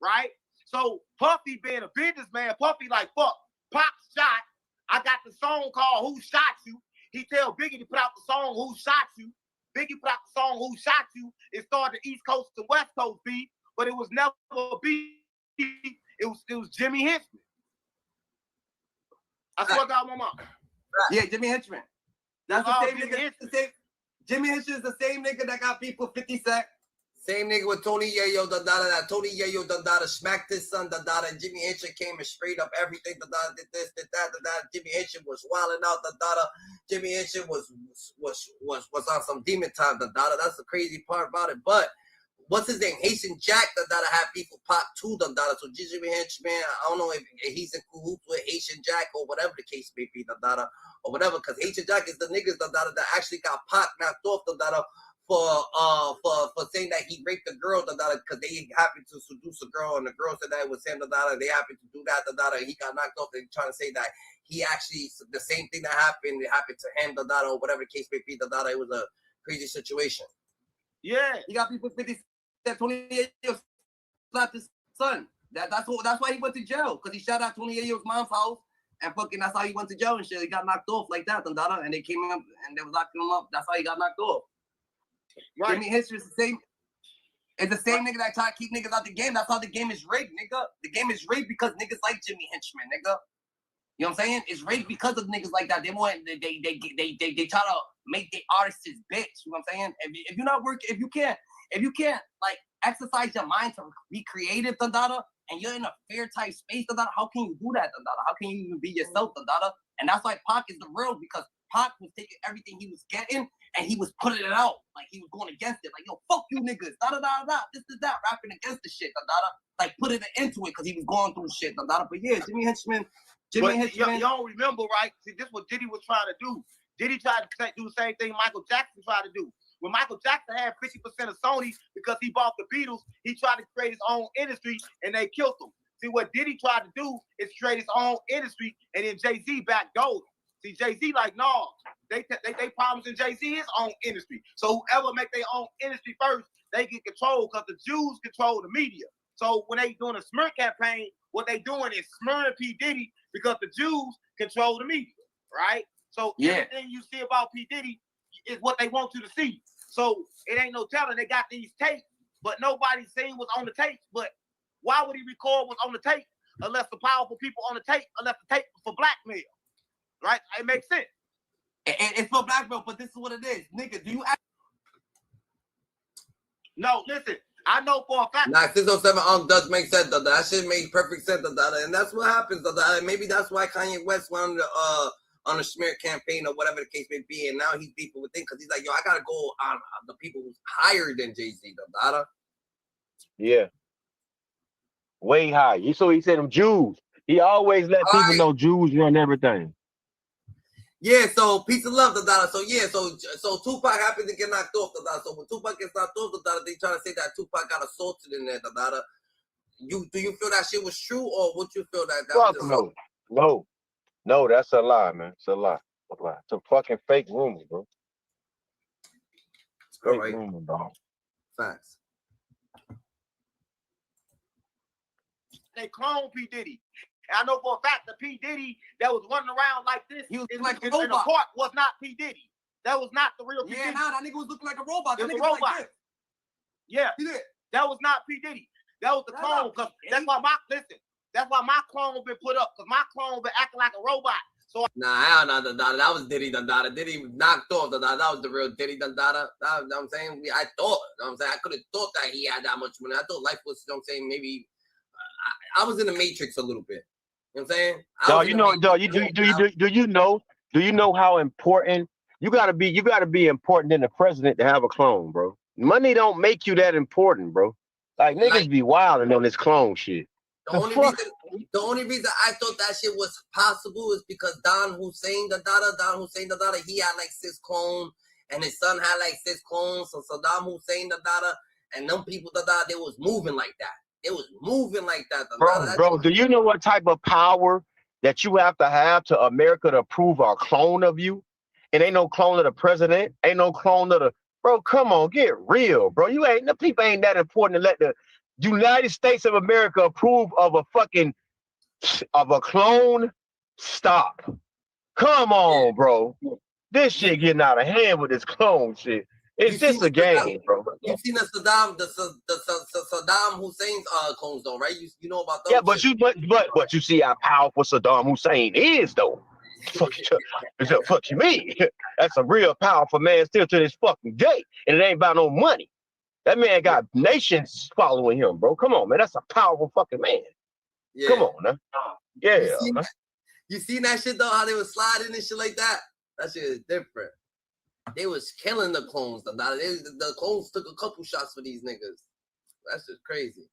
right? So Puffy being a businessman, Puffy like, fuck, Pac shot. I got the song called Who Shot You. He tell Biggie to put out the song Who Shot You. Biggie put out the song Who Shot You. It started the East Coast to West Coast beef, but it was never a beef. It was Jimmy Hinchman. I swear to God, my mom. Yeah, Jimmy Hinchman. That's the same nigga. Jimmy Hinchman is the same nigga that got beef with 50 Cent. Same nigga with Tony Yayo, that Tony Yayo, smacked his son, and Jimmy Hinchman came and sprayed up everything, did this, did that. Jimmy Hinchman was wilding out, Jimmy Hinchman was on some demon time, That's the crazy part about it. But what's his name? Haitian Jack, had beef with Pac too, So Jimmy Hinchman, I don't know if he's in cahoots with Haitian Jack or whatever the case may be, or whatever, because Haitian Jack is the niggas, that actually got Pac knocked off, for saying that he raped a girl, because they happened to seduce a girl, and the girl said that it was him, they happened to do that, and he got knocked off. They trying to say that he actually, the same thing that happened, it happened to him, or whatever the case may be, it was a crazy situation. Yeah. He got people 50 Cent, 28 slapped his Son, that's why he went to jail, because he shot at 28-year-old mom's house, and fucking that's how he went to jail and shit. He got knocked off like that, and they came up and they was locking him up. That's how he got knocked off. Right. Jimmy History is the same. It's the same nigga that try to keep niggas out the game. That's how the game is rigged, nigga. The game is rigged because niggas like Jimmy Henchman, nigga. You know what I'm saying? It's rigged because of niggas like that. They try to make the artists his bitch. You know what I'm saying? If you're not working, if you can't like exercise your mind to be creative, Dandada, and you're in a fair type space, Dandada, how can you do that, Dandada? How can you even be yourself, Dandada? And that's why Pac is the real, because Pac was taking everything he was getting and he was putting it out. Like he was going against it. Like, yo, fuck you niggas. This is that. Rapping against the shit. Like putting it into it because he was going through shit. But yeah, Jimmy Henchman. You don't remember, right? See, this is what Diddy was trying to do. Diddy tried to do the same thing Michael Jackson tried to do. When Michael Jackson had 50% of Sony because he bought the Beatles, he tried to create his own industry and they killed him. See, what Diddy tried to do is create his own industry and then Jay-Z backdoored him. See, Jay-Z like, no, they promising Jay-Z his own industry. So whoever make their own industry first, they get control because the Jews control the media. So when they doing a smear campaign, what they doing is smearing P. Diddy because the Jews control the media, right? So everything you see about P. Diddy is what they want you to see. So it ain't no telling. They got these tapes, but nobody's seen what's on the tapes. But why would he record what's on the tape unless the powerful people on the tape, unless the tape was for blackmail? Right? It makes sense. It's for blackmail, but this is what it is. Nigga, do you act? No, listen. I know for a fact. Nah, 607 does make sense, though. That shit made perfect sense, though. And that's what happens, though. Maybe that's why Kanye West went on a smear campaign or whatever the case may be, and now he's beefing with things because he's like, yo, I gotta go on the people who's higher than Jay-Z, though. Yeah. Way high. So he said them Jews. He always let people know Jews run everything. Yeah, so peace and love, Dada. So yeah, so Tupac happened to get knocked off, Dada. So when Tupac gets knocked off, Dada, they try to say that Tupac got assaulted in there, Dada. Do you feel that shit was true, or would you feel that was just No, that's a lie, man. It's a lie. It's a fucking fake rumor, bro. It's fake rumor, dog. Facts. They clone P. Diddy. And I know for a fact that P. Diddy that was running around like this, he was in like a the robot. court was not P. Diddy. That was not the real P. Diddy. Nah, that nigga was looking like a robot. It was a robot. Like yeah, that was not P. Diddy. That was the clone. Cause that's why my clone been put up. Cause my clone been acting like a robot. So that was Diddy, Dada. Diddy knocked off, Dada. That was the real Diddy, Dada. You know what I'm saying? I thought, you know what I'm saying? I could have thought that he had that much money. I thought life was, you know what I'm saying, maybe I was in the Matrix a little bit. You know what I'm saying? Do you know how important you gotta be important than the president to have a clone, bro? Money don't make you that important, bro. Like niggas be wilding on this clone shit. The only reason I thought that shit was possible is because Don Hussein, he had like 6 clones, and his son had like 6 clones. So Saddam Hussein, and them people, they was moving like that. It was moving like that. Bro, do you know what type of power that you have to America to approve a clone of you? It ain't no clone of the president. Ain't no clone of the... Bro, come on, get real, bro. The people ain't that important to let the United States of America approve of a clone. Stop. Come on, bro. This shit getting out of hand with this clone shit. It's just a game, bro. You've seen the Saddam Hussein's clones, though, right? You know about those. Yeah, but you see how powerful Saddam Hussein is, though. Fuck you mean? That's a real powerful man still to this fucking day, and it ain't about no money. That man got nations following him, bro. Come on, man. That's a powerful fucking man. Yeah. Come on, man. Yeah. You seen that shit, though, how they was sliding and shit like that? That shit is different. They was killing the clones. The clones took a couple shots for these niggas. That's just crazy.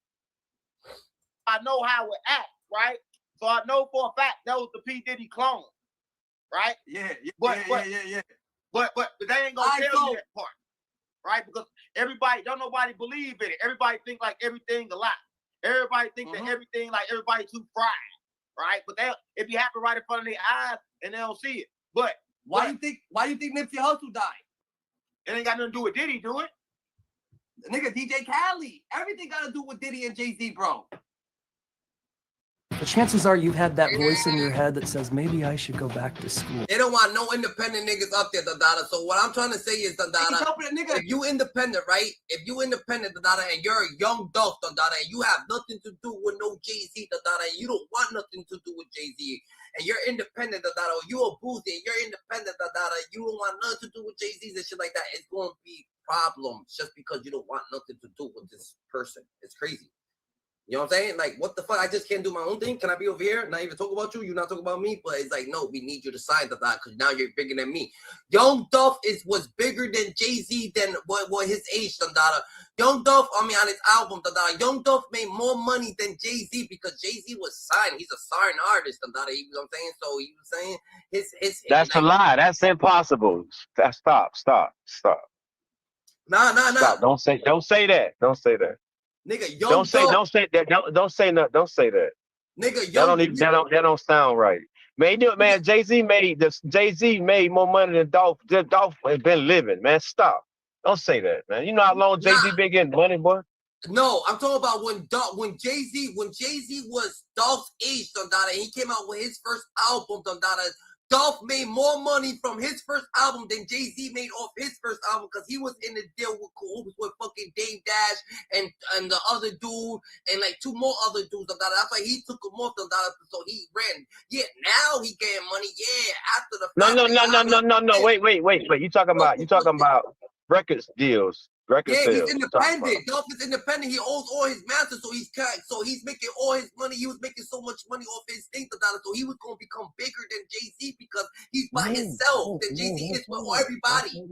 I know how it act, right? So I know for a fact that was the P. Diddy clone, right? Yeah. But they ain't gonna tell you that part, right? Because don't nobody believe in it. Everybody think like everything a lot. Everybody think that everything like everybody too fried, right? But it be happening right in front of their eyes and they don't see it. But why you think Nipsey Hussle died? It ain't got nothing to do with Diddy, do it? Nigga, DJ Khaled. Everything got to do with Diddy and Jay-Z, bro. The chances are you've had that voice in your head that says, maybe I should go back to school. They don't want no independent niggas up there, Dada. So what I'm trying to say is, Dada, if you independent, right? If you independent, Dada, and you're a young Dolph, Dada, and you have nothing to do with no Jay-Z, Dada, and you don't want nothing to do with Jay-Z, and you're independent, Dada, or you a boozy, and you're independent, Dada, you don't want nothing to do with Jay-Z and shit like that, it's going to be problems just because you don't want nothing to do with this person. It's crazy. You know what I'm saying? Like, what the fuck? I just can't do my own thing. Can I be over here? Not even talk about you. You're not talking about me. But it's like, no, we need you to sign that because now you're bigger than me. Young Dolph was bigger than Jay-Z than what his age, Dada. Young Dolph, on his album, Dada. Young Dolph made more money than Jay-Z because Jay-Z was signed. He's a signed artist, Dada. You know what I'm saying? So he was saying his That's a lie. That's impossible. Stop. Nah. Stop. Don't say that. Don't say that. Nigga, Young don't say that. Don't say that. Don't say that. Nigga, that don't sound right. Man, Jay-Z made more money than Dolph. Dolph has been living, man. Stop. Don't say that, man. You know how long Jay-Z been getting money, boy? No, I'm talking about when Jay-Z was Dolph's age, Dada, and he came out with his first album, Dada. Dolph made more money from his first album than Jay-Z made off his first album because he was in the deal with fucking Dave Dash and the other dude and like two more other dudes. That's why he took him off, so he ran. Yeah, now he getting money. Yeah, after the fact. No. Wait. You talking about records deals. Record sales. He's independent. Dolph is independent. He owns all his masters, so he's making all his money. He was making so much money off his thing, so he was going to become bigger than Jay-Z because he's by himself. Than Jay-Z is for everybody.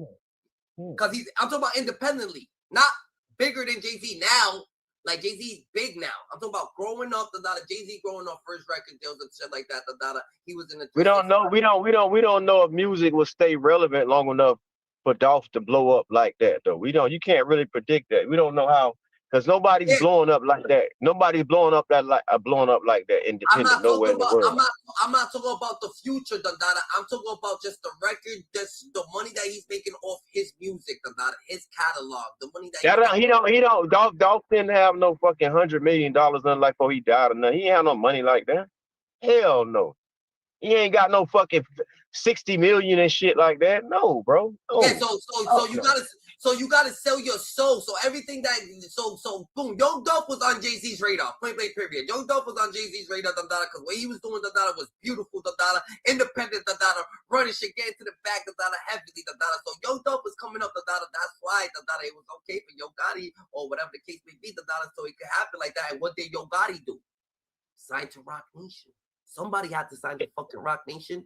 Because I'm talking about independently, not bigger than Jay-Z now. Like Jay-Z's big now. I'm talking about growing up, Jay-Z growing up first record deals and shit like that. He was in the. We don't know. We don't know if music will stay relevant long enough for Dolph to blow up like that, though. You can't really predict that. We don't know how, because nobody's blowing up like that. Nobody's blowing up like that independent nowhere in the world. I'm not talking about the future, Dada. I'm talking about just the record, just the money that he's making off his music, Dada, his catalog, the money that Dolph didn't have no fucking $100 million nothing like before he died or nothing. He ain't have no money like that. Hell no. He ain't got no fucking 60 million and shit like that. No, bro. No. Yeah, so you gotta sell your soul. So everything that so boom, Young Dolph was on Jay-Z's radar. Point blank period. Young Dolph was on Jay-Z's radar, because what he was doing, was beautiful, independent, running shit, getting to the back, heavily, So Young Dolph was coming up, that's why, it was okay for Yo Gotti or whatever the case may be, so it could happen like that. And what did Yo Gotti do? Sign to Rock Nation. Somebody had to sign to fucking Rock Nation.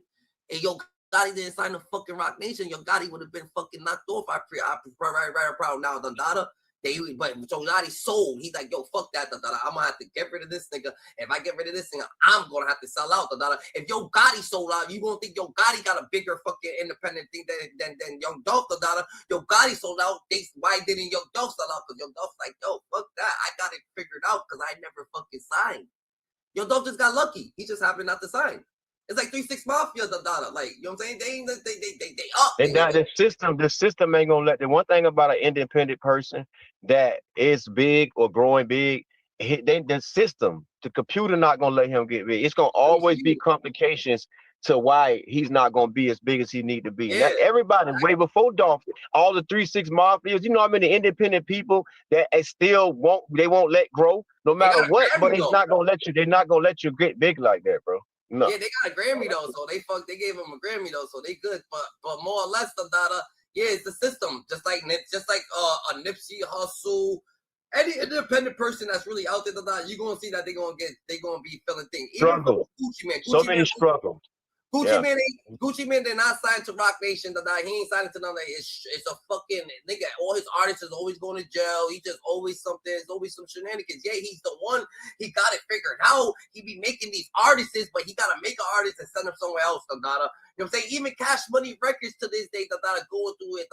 And Yo Gotti didn't sign to fucking Rock Nation. Yo Gotti would have been fucking knocked off. I prefer right proud now, Dada. But so Gotti sold. He's like, yo, fuck that, Dada. I'm gonna have to get rid of this nigga. If I get rid of this nigga, I'm gonna have to sell out, Dada. If Yo Gotti sold out, you gonna think Yo Gotti got a bigger fucking independent thing than Young Dolph, Dada. Yo Gotti sold out. Why didn't Young Dolph sell out? Because Young Dolph's like, yo, fuck that. I got it figured out because I never fucking signed. Yo Dolph just got lucky. He just happened not to sign. It's like 3 6 Mafia, Dada. Like, you know what I'm saying? The system ain't gonna let the one thing about an independent person that is big or growing big, the system, the computer not gonna let him get big. It's gonna always be complications to why he's not gonna be as big as he need to be. Yeah. Everybody way before Dolph, all the 3 6 Mafias, you know how many independent people that still won't let grow no matter what, but it's not gonna let you, they're not gonna let you get big like that, bro. No. Yeah, they got a Grammy though, so they gave him a Grammy though, so they good. But more or less, Dada, yeah, it's the system. Just like a Nipsey Hussle, any independent person that's really out there, Dada, you're gonna see that they're gonna be feeling things. Struggle. So many struggles. Gucci Man did not sign to Rock Nation. He ain't signing to none. It's a fucking nigga. All his artists is always going to jail. He just always something. There's always some shenanigans. Yeah, he's the one. He got it figured out. He be making these artists, but he gotta make an artist and send them somewhere else. You know what I'm saying? Even Cash Money Records to this day, going through it,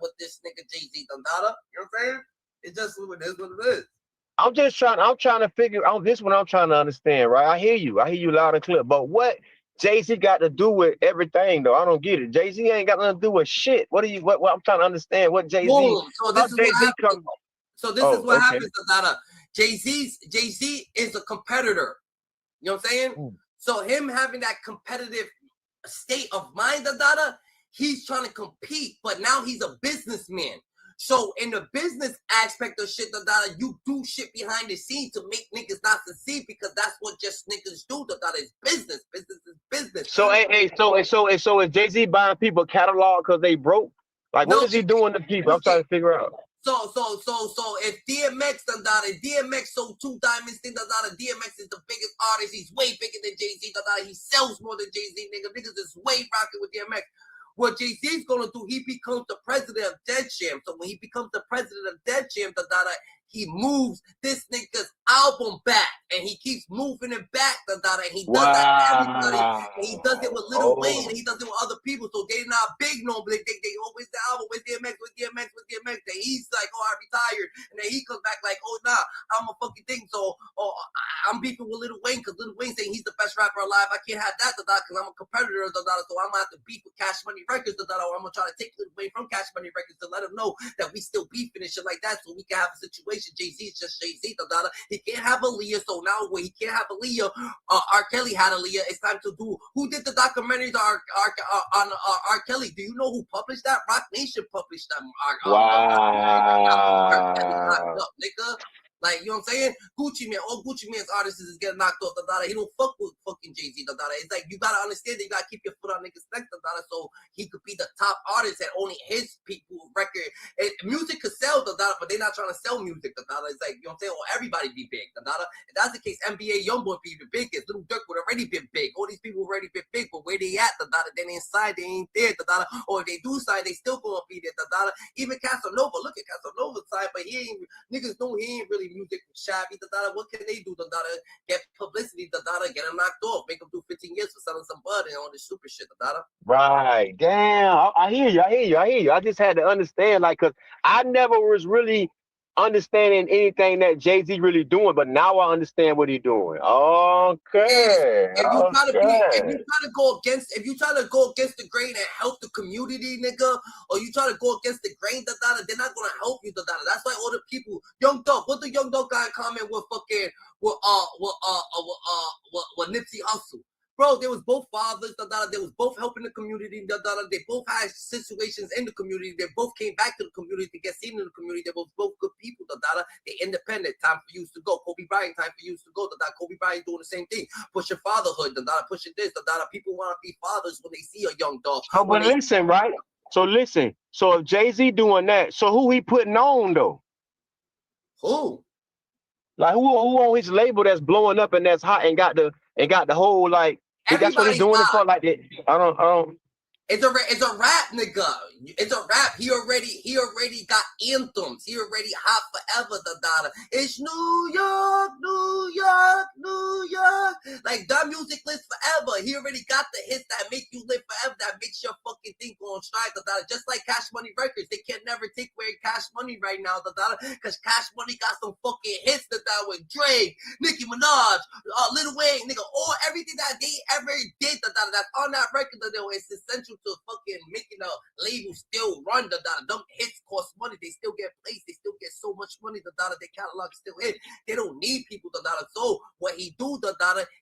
with this nigga Jay-Z. You know what I'm saying? It's just what it is. I'm trying to figure out this one. I'm trying to understand, right? I hear you loud and clear. But what Jay-Z got to do with everything, though? I don't get it. Jay-Z ain't got nothing to do with shit. What I'm trying to understand what Jay-Z. So this is what happens, Dada. Jay-Z is a competitor. You know what I'm saying? So him having that competitive state of mind, he's trying to compete, but now he's a businessman. So in the business aspect of shit, you do shit behind the scenes to make niggas not succeed because that's what just niggas do. It's business. Business is business. So so is Jay-Z buying people catalog because they broke? Like, what is he doing to people? I'm trying to figure out. So if DMX DMX sold 2 diamonds, DMX is the biggest artist. He's way bigger than Jay-Z. He sells more than Jay-Z. Niggas is way rocking with DMX. What Jay-Z's gonna do, he becomes the president of Dead Jam. So when he becomes the president of Dead Jam, he moves this nigga's album back, and he keeps moving it back, and he does that to everybody. And he does it with Lil Wayne, and he does it with other people. So they're not big no, but they always the album with DMX, with DMX, with DMX. Then he's like, oh, I retired, and then he comes back like, oh nah, I'm a fucking thing. So I'm beefing with Lil Wayne because Lil Wayne saying he's the best rapper alive. I can't have that, because I'm a competitor, so I'm gonna have to beef with Cash Money Records, or I'm gonna try to take Lil Wayne from Cash Money Records to let him know that we still beefing and shit like that, so we can have a situation. Jay-Z is just Jay-Z, he can't have Aaliyah, so now when he can't have Aaliyah, R. Kelly had Aaliyah. It's time to do. Who did the documentaries on R. Kelly? Do you know who published that? Rock Nation published them. Wow. Nigga. Like, you know what I'm saying? Gucci Man, all Gucci Man's artists is getting knocked off. He don't fuck with fucking Jay-Z. It's like, you gotta understand that you gotta keep your foot on niggas' neck, so he could be the top artist and only his people record. Music could sell, but they're not trying to sell music. It's like, you know what I'm saying? Or everybody be big. If that's the case, NBA Youngboy be the biggest. Little Dirk would already been big. All these people already been big, but where they at? They inside, they ain't there. Or if they do side, they still gonna be there. Even Casanova, look at Casanova's side, but niggas know he ain't really music shabby. What can they do? Get publicity. Get them knocked off. Make them do 15 years for selling some bud and all this stupid shit. Right. Damn. I hear you. I just had to understand, like, because I never was really understanding anything that Jay-Z really doing, but now I understand what he's doing. Okay. If you try to go against the grain and help the community, nigga, or you try to go against the grain, they're not gonna help you. That's why all the people, Young Thug, what the Young Thug guy comment with fucking with Nipsey Hussle. Bro, they was both fathers, they was both helping the community, they both had situations in the community, they both came back to the community to get seen in the community, they were both good people, they independent, time for you to go, Kobe Bryant, time for you to go, Kobe Bryant doing the same thing, pushing fatherhood, pushing this, people want to be fathers when they see a young dog. Oh, but listen, right? So if Jay-Z doing that, so who he putting on though? Who? Like who on his label that's blowing up and that's hot and got the whole like that's what he's doing it for, like that. I don't. It's a rap, nigga. It's a rap. He already got anthems. He already hot forever. It's New York, New York, New York. Like that music lives forever. He already got the hits that make you live forever. That makes your fucking thing go on stride. Just like Cash Money Records, they can never take away Cash Money right now. Because Cash Money got some fucking hits with Drake, Nicki Minaj, Lil Wayne, nigga, all everything that they ever did that's on that record. It's essential to fucking making a label still run. Them hits cost money. They still get placed. They still get so much money. Their catalog still hit. They don't need people. So what he do,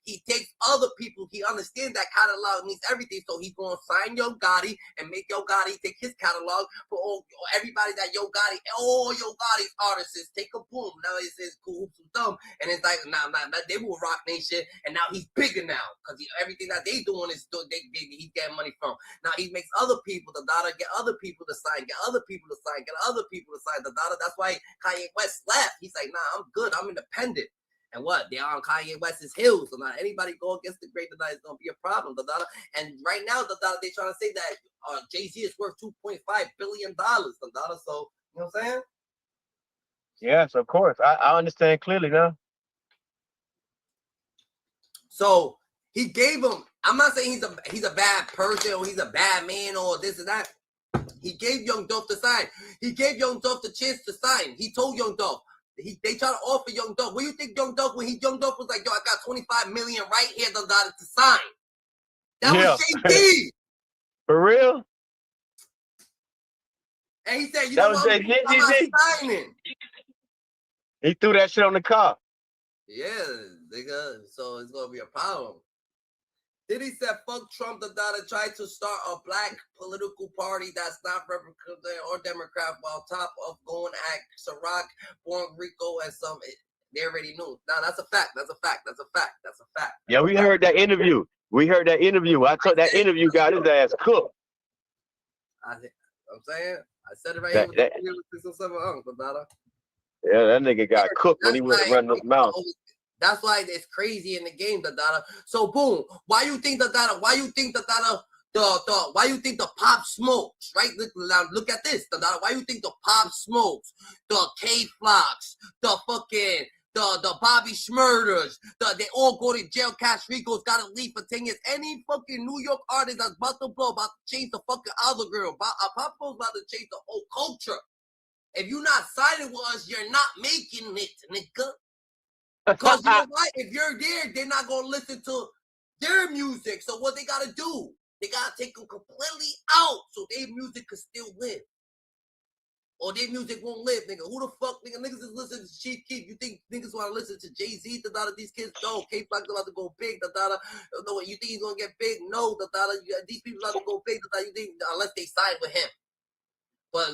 he takes other people. He understands that catalog means everything. So he's gonna sign Yo Gotti and make Yo Gotti take his catalog for all everybody that Yo Gotti, all Yo Gotti's artists take a boom. Now it says cool hoops and thumb, and it's like nah, they will Rock Nation, and now he's bigger now because everything that they doing is he's getting money from. Now he makes other people get other people to sign, get other people to sign. That's why Kanye West left. He's like, nah, I'm good. I'm independent. And what? They're on Kanye West's heels. So now anybody go against the great is gonna be a problem. And right now, they trying to say that Jay-Z is worth $2.5 billion. So you know what I'm saying? Yes, of course. I understand clearly now. So he gave him. I'm not saying he's a bad person or he's a bad man or this and that. He gave Young Dolph the sign. He gave Young Dolph the chance to sign. He told Young Dolph. They try to offer Young Dolph. What do you think Young Dolph, Young Dolph was like, yo, I got $25 million right here to sign. That was Jay-Z. For real? And he said, you know what? I'm not signing. He threw that shit on the car. Yeah. nigga. So it's gonna be a problem. Diddy said, "Fuck Trump." The daughter tried to start a black political party that's not Republican or Democrat, while top of going at Ciroc, Puerto Rico, and some. They already knew. Now that's a fact. That's a fact. That's a fact. That's a fact. Yeah, we heard that interview. I told that interview got his ass cooked. I'm saying, I said it right here with the 607 the daughter. Yeah, that nigga got cooked when he went to run his mouth. That's why it's crazy in the game, the data. So boom, why you think the data? Why you think the data? Why you think the Pop smokes? Right? Look at this, the data. Why you think the Pop smokes? The K Flocks, the fucking the Bobby Schmurders, they all go to jail. Cash Rico's gotta leave for 10 years. Any fucking New York artist that's about to blow, about to change the fucking algorithm, Pop Smoke's about to change the whole culture. If you're not siding with us, you're not making it, nigga. Because you know what? If you're there, they're not going to listen to their music. So what they got to do? They got to take them completely out so their music could still live. Or their music won't live, nigga. Who the fuck, nigga? Niggas is listening to Chief Keef. You think niggas want to listen to Jay-Z? These kids, no. K-Flock's about to go big. No, you think he's going to get big? No. These people about to go big. You think, unless they side with him. But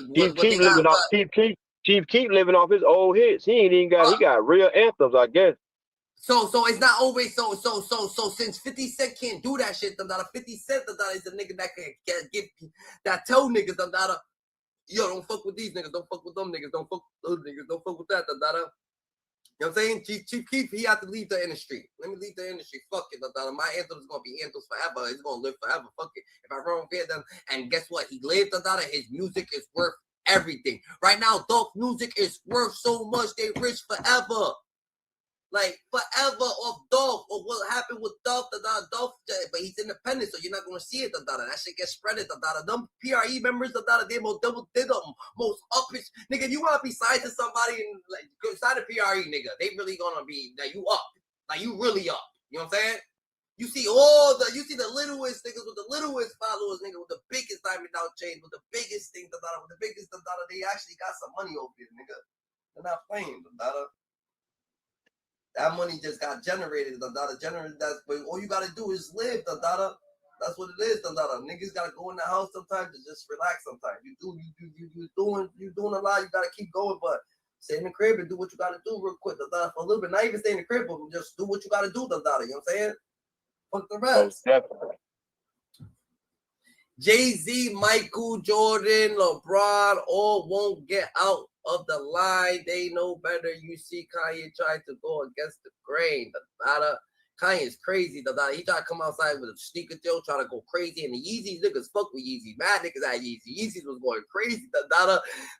Chief keep living off his old hits. He ain't even got. He got real anthems, I guess. So it's not always so since 50 Cent can't do that shit, 50 Cent is the nigga that can give that tell niggas yo, don't fuck with these niggas, don't fuck with them niggas, don't fuck with those niggas, don't fuck with that. You know what I'm saying? Chief Keef, he had to leave the industry. Let me leave the industry. Fuck it, my anthem is gonna be anthems forever. It's gonna live forever. Fuck it. If I run with them, and guess what? He lived his music is worth everything. Right now, Dolph music is worth so much, they rich forever. Like forever off Dolph, or what happened with Dolph, Dolph, but he's independent, so you're not gonna see it, that shit gets spreaded, them PRE members, they most uppish, nigga, you wanna be signed to somebody and like sign a PRE, nigga, they really gonna be, like, you up, like, you really up, you know what I'm saying? You see the littlest niggas with the littlest followers, nigga, with the biggest diamond out chain, with the biggest thing, with the biggest, they actually got some money over here, nigga. They're not playing, That money just got generated, That's but all you gotta do is live, That's what it is, Niggas gotta go in the house sometimes and just relax sometimes. You doing a lot, you gotta keep going, but stay in the crib and do what you gotta do real quick, for a little bit. Not even stay in the crib, but just do what you gotta do, you know what I'm saying? Fuck the rest. Definitely. Jay-Z, Michael Jordan, LeBron all won't get out of the line. They know better. You see Kanye tried to go against the grain. Kanye is crazy. He tried to come outside with a sneaker deal, trying to go crazy. And the Yeezys niggas fuck with Yeezys. Mad niggas had Yeezys. Yeezys was going crazy.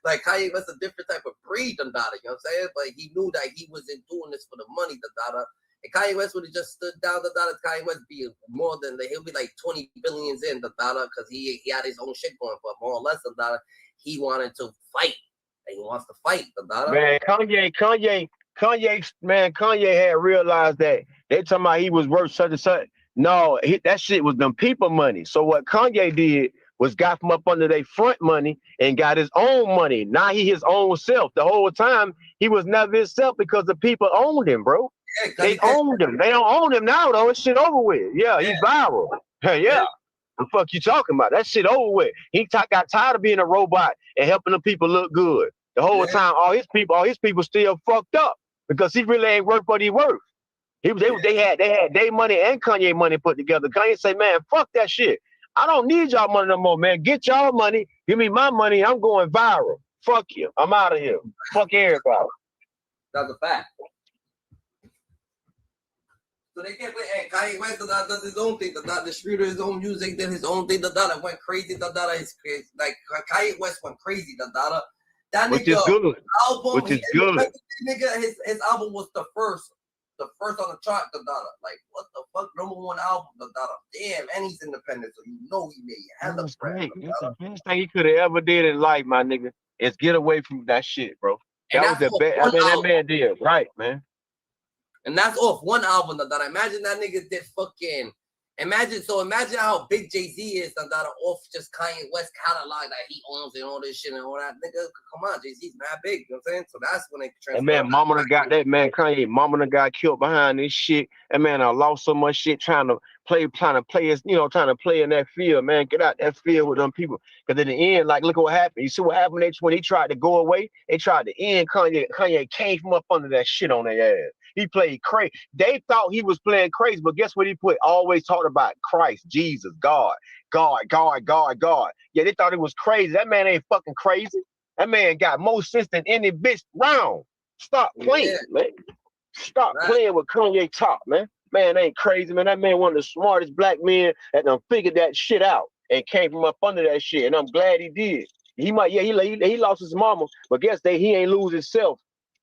Like Kanye was a different type of breed. You know what I'm saying? But he knew that he wasn't doing this for the money. And Kanye West would have just stood down. Kanye West be more than he'll be like 20 billions in because he had his own shit going. But more or less, he wanted to fight. And he wants to fight. Man, Kanye had realized that they talking about he was worth such and such. No, that shit was them people money. So what Kanye did was got from up under their front money and got his own money. Now he his own self. The whole time he was never himself because the people owned him, bro. Yeah, they owned him. They don't own him now though. It's shit over with. Yeah, he's viral. Yeah. The fuck you talking about? That shit over with. He got tired of being a robot and helping the people look good. The whole time, all his people still fucked up because he really ain't worth what he worth. They had their money and Kanye money put together. Kanye say, man, fuck that shit. I don't need y'all money no more, man. Get y'all money. Give me my money. I'm going viral. Fuck you. I'm out of here. Fuck everybody. That's a fact. So they can't play. Hey, Kanye West does his own thing. Distributed his own music, did his own thing. Went crazy. Like Kanye West went crazy. That which is good. Album, which is good. Nigga, his album was the first on the chart. Like what the fuck? #1 album. Damn, and he's independent, so you know he made hella bread. It's the best thing he could have ever did in life, my nigga. Is get away from that shit, bro. That was the best. I mean, that man did right, man. And that's off one album. Imagine that nigga did fucking Imagine how big Jay-Z is that off just Kanye West catalog that he owns and all this shit and all that. Nigga, come on, Jay-Z's mad big. You know what I'm saying? So that's when they transfer. And man, mama done got that man Kanye. Mama done got killed behind this shit. And man, I lost so much shit trying to play his, trying to play in that field, man. Get out that field with them people. Because in the end, like, look what happened. You see what happened when he tried to go away? They tried to end Kanye. Kanye came from up under that shit on their ass. He played crazy. They thought he was playing crazy, but guess what he put? Always talked about Christ, Jesus, God. Yeah, they thought it was crazy. That man ain't fucking crazy. That man got more sense than any bitch round. Stop playing, man. Stop playing with Kanye talk, man. Man ain't crazy, man. That man one of the smartest black men that done figured that shit out and came from up under that shit. And I'm glad he did. He lost his mama, but guess he ain't lose himself.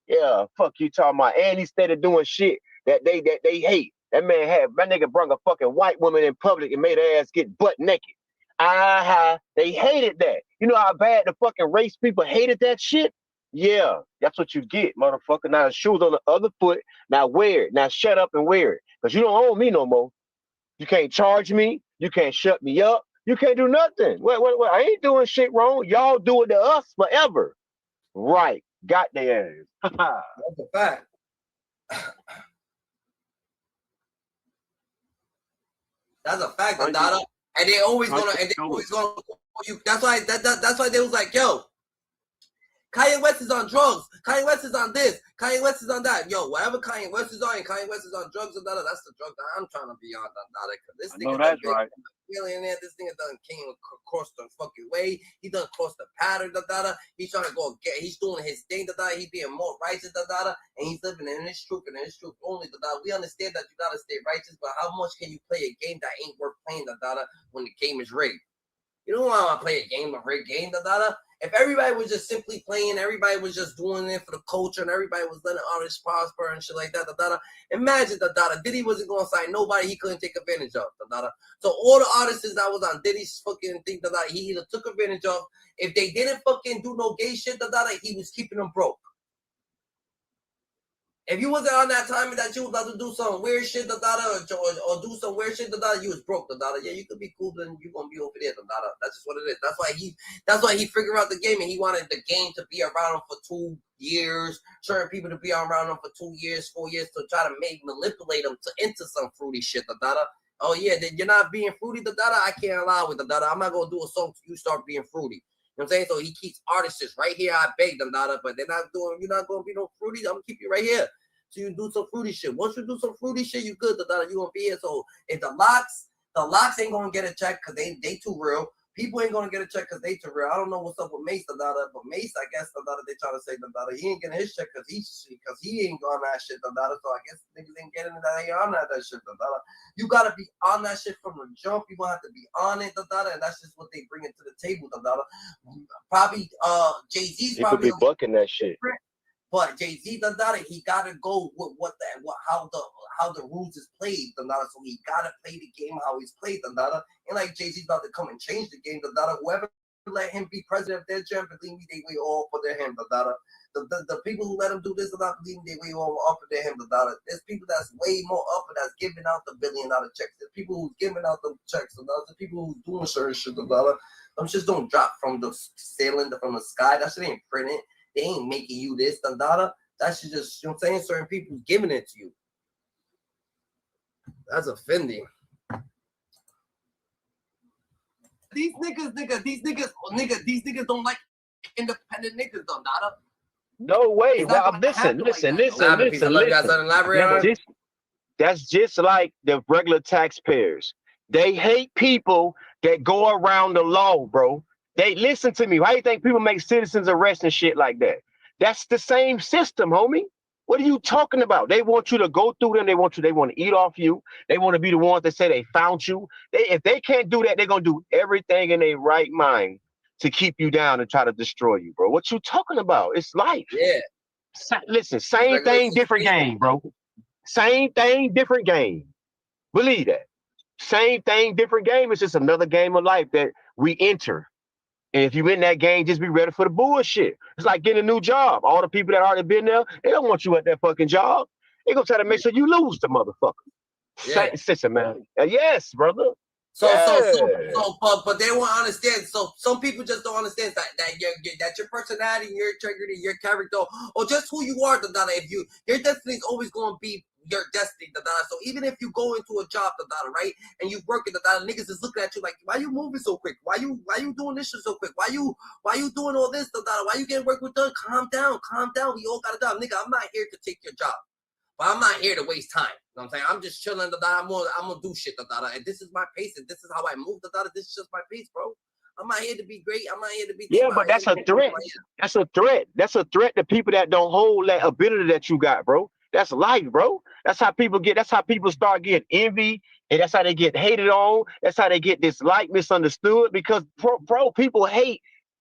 Yeah, fuck you talking about. And he started doing shit that they hate. That nigga brung a fucking white woman in public and made her ass get butt naked. They hated that. You know how bad the fucking race people hated that shit? Yeah, that's what you get, motherfucker. Now the shoes on the other foot. Now wear it. Now shut up and wear it. Because you don't own me no more. You can't charge me. You can't shut me up. You can't do nothing. What? I ain't doing shit wrong. Y'all do it to us forever. Right. Got their ass. That's a fact. That's a fact, Dada. And they always gonna you. That's why they was like, yo, Kanye West is on drugs. Kanye West is on this. Kanye West is on that. Yo, whatever Kanye West is on, and Kanye West is on drugs and that's the drug that I'm trying to be on. This nigga that's right. Millionaire. This nigga done came across the fucking way. He done crossed the pattern. He's trying to go get. He's doing his thing. He's being more righteous. And he's living in his truth and his truth only. We understand that you gotta stay righteous, but how much can you play a game that ain't worth playing? When the game is rigged. You don't want to play a game, a rigged game. If everybody was just simply playing, everybody was just doing it for the culture, and everybody was letting artists prosper and shit like that, imagine Diddy wasn't going to sign nobody he couldn't take advantage of. So all the artists that was on Diddy's fucking thing, he either took advantage of. If they didn't fucking do no gay shit, he was keeping them broke. If you wasn't on that time that you was about to do some weird shit, or do some weird shit, you was broke, Yeah, you could be cool, then you gonna be over there, That's just what it is. That's why he figured out the game, and he wanted the game to be around him for 2 years, certain people to be around him for 2 years, 4 years, to try to manipulate them into some fruity shit, Oh yeah, then you're not being fruity, I can't allow it, I'm not gonna do a song till you start being fruity. You know what I'm saying? So he keeps artists right here. I beg them, but they're not doing. You're not gonna be no fruity. I'm gonna keep you right here. So you do some fruity shit. Once you do some fruity shit, you good. You gonna be here. So if the locks ain't gonna get a check because they too real. People ain't gonna get a check because they too real. I don't know what's up with Mace, but Mace, I guess they try to say he ain't getting his check because he ain't on that shit. So I guess niggas ain't getting that. They on that shit. You gotta be on that shit from the jump. You gonna have to be on it. And that's just what they bring it to the table. Probably Jay-Z's He could be bucking that shit. But Jay-Z he gotta go with how the rules is played, So he gotta play the game how he's played, And like Jay-Z's about to come and change the game, Whoever let him be president of their champ, believe me, they will all for their him, The people who let him do this, believe me, they will all up for their him, There's people that's way more up and that's giving out the $1 billion checks. There's people who's giving out the checks, There's people who's doing certain shit, Them shit don't drop from the ceiling, from the sky. That shit ain't printed. They ain't making you this, That should just, you know what I'm saying? Certain people giving it to you. That's offending. These niggas don't like independent niggas, Dada. No way. Well, listen. That's just like the regular taxpayers. They hate people that go around the law, bro. They listen to me. Why do you think people make citizens arrest and shit like that? That's the same system, homie. What are you talking about? They want you to go through them. They want to eat off you. They want to be the ones that say they found you. If they can't do that, they're gonna do everything in their right mind to keep you down and try to destroy you, bro. What you talking about? It's life. Yeah. Listen, same thing, different game, bro. Same thing, different game. Believe that. Same thing, different game. It's just another game of life that we enter. And if you in that game, just be ready for the bullshit. It's like getting a new job. All the people that already been there, they don't want you at that fucking job. They gonna try to make sure you lose the motherfucker. Yeah. Listen, man. Yes, brother. So, Yeah. but they won't understand. So some people just don't understand that your personality, your integrity, your character, or just who you are, if your destiny is always going to be your destiny, So even if you go into a job, right, and you work in niggas is looking at you like, why you moving so quick? Why you doing this shit so quick? Why you doing all this, Why you getting work with done? Calm down. We all got a job, nigga. I'm not here to take your job. But I'm not here to waste time. You know what I'm saying? I'm just chilling. I'm gonna do shit. And this is my pace. And this is how I move. This is just my pace, bro. I'm not here to be great. I'm not here to be. Yeah, but that's a threat. That's a threat. That's a threat to people that don't hold that ability that you got, bro. That's life, bro. That's how people get. That's how people start getting envy, and that's how they get hated on. That's how they get disliked, misunderstood. Because, bro, people hate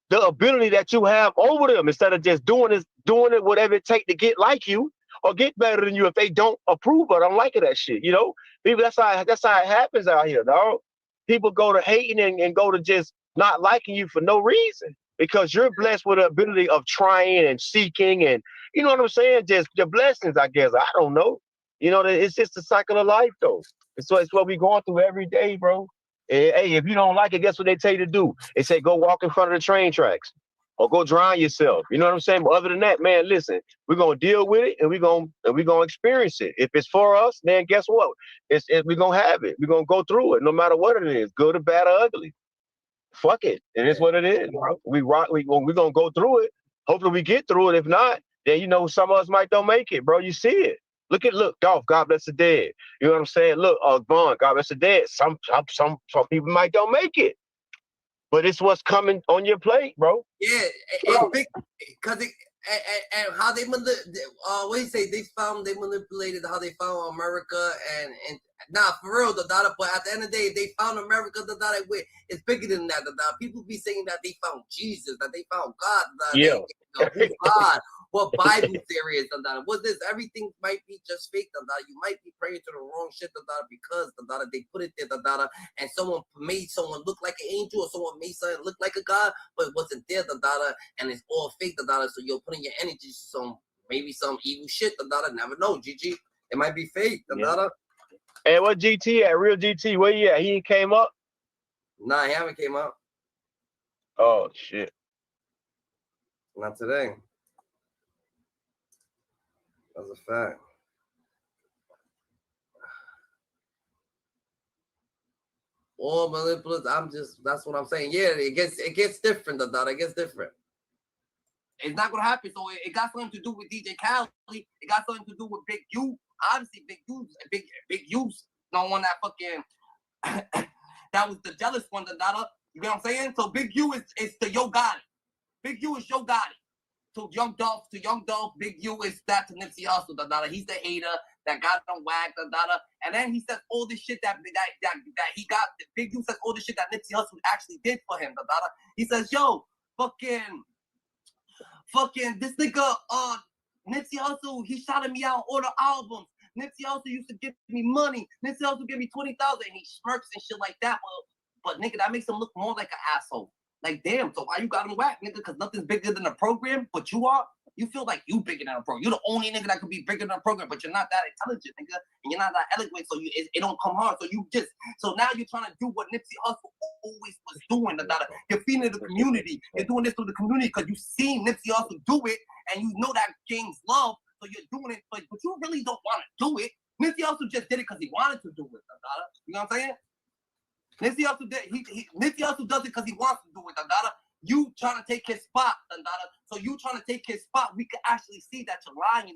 the ability that you have over them instead of just doing it, whatever it takes to get like you or get better than you. If they don't approve or don't like it, that shit, people. That's how it happens out here, dog. People go to hating and go to just not liking you for no reason because you're blessed with the ability of trying and seeking and you know what I'm saying? Just your blessings, I guess. I don't know. It's just a cycle of life, though. It's what we going through every day, bro. Hey, if you don't like it, guess what they tell you to do? They say go walk in front of the train tracks or go drown yourself. You know what I'm saying? But other than that, man, listen, we're gonna deal with it and we're gonna experience it. If it's for us, then guess what? We're gonna have it. We're gonna go through it, no matter what it is, good or bad or ugly. Fuck it. It is what it is, bro. We're gonna go through it. Hopefully we get through it. If not, then some of us might don't make it, bro. You see it. Look, Dolph, God bless the dead. You know what I'm saying? Look, Vaughn, God bless the dead. Some people might don't make it. But it's what's coming on your plate, bro. Yeah, it's big because and how they what do you say? They manipulated how they found America and nah, for real, but at the end of the day, they found America, it's bigger than that, people be saying that they found Jesus, that they found God, yeah. Who's God? What Bible theory is, what this? Everything might be just fake, you might be praying to the wrong shit, because they put it there, and someone made someone look like an angel, or someone made something look like a God, but it wasn't there, and it's all fake, so you're putting your energy to maybe some evil shit, never know, GG. It might be fake, yeah. Hey, what GT at? Real GT, where you at? He ain't came up? Nah, he haven't came up. Oh, shit. Not today. That's a fact. All manipulative. That's what I'm saying. Yeah, it gets different, It gets different. It's not gonna happen. So it got something to do with DJ Khaled. It got something to do with Big U. Obviously, Big U's don't want that fucking. That was the jealous one, You know what I'm saying? So Big U is the Yo Gotti. Big U is Yo Gotti. To Young Dolph, Big U is that to Nipsey Hussle, He's the hater that got them whacked, And then he says all this shit that he got. Big U says all this shit that Nipsey Hussle actually did for him, He says, yo, fucking this nigga, Nipsey Hussle, he shouted me out on all the albums. Nipsey Hussle used to give me money. Nipsey Hussle give me 20,000, and he smirks and shit like that. But nigga, that makes him look more like an asshole. Like, damn, so why you got him whacked, nigga? Because nothing's bigger than a program, but you are. You feel like you bigger than a program. You're the only nigga that could be bigger than a program, but you're not that intelligent, nigga, and you're not that eloquent, so it don't come hard. So now you're trying to do what Nipsey Hussle always was doing, You're feeding the community. You're doing this to the community because you've seen Nipsey Hussle do it, and you know that gains love, so you're doing it, but you really don't want to do it. Nipsey Hussle just did it because he wanted to do it, You know what I'm saying? Nipsey Hussle Nipsey Hussle does it because he wants to do it, You trying to take his spot, So you trying to take his spot, we can actually see that you're lying, You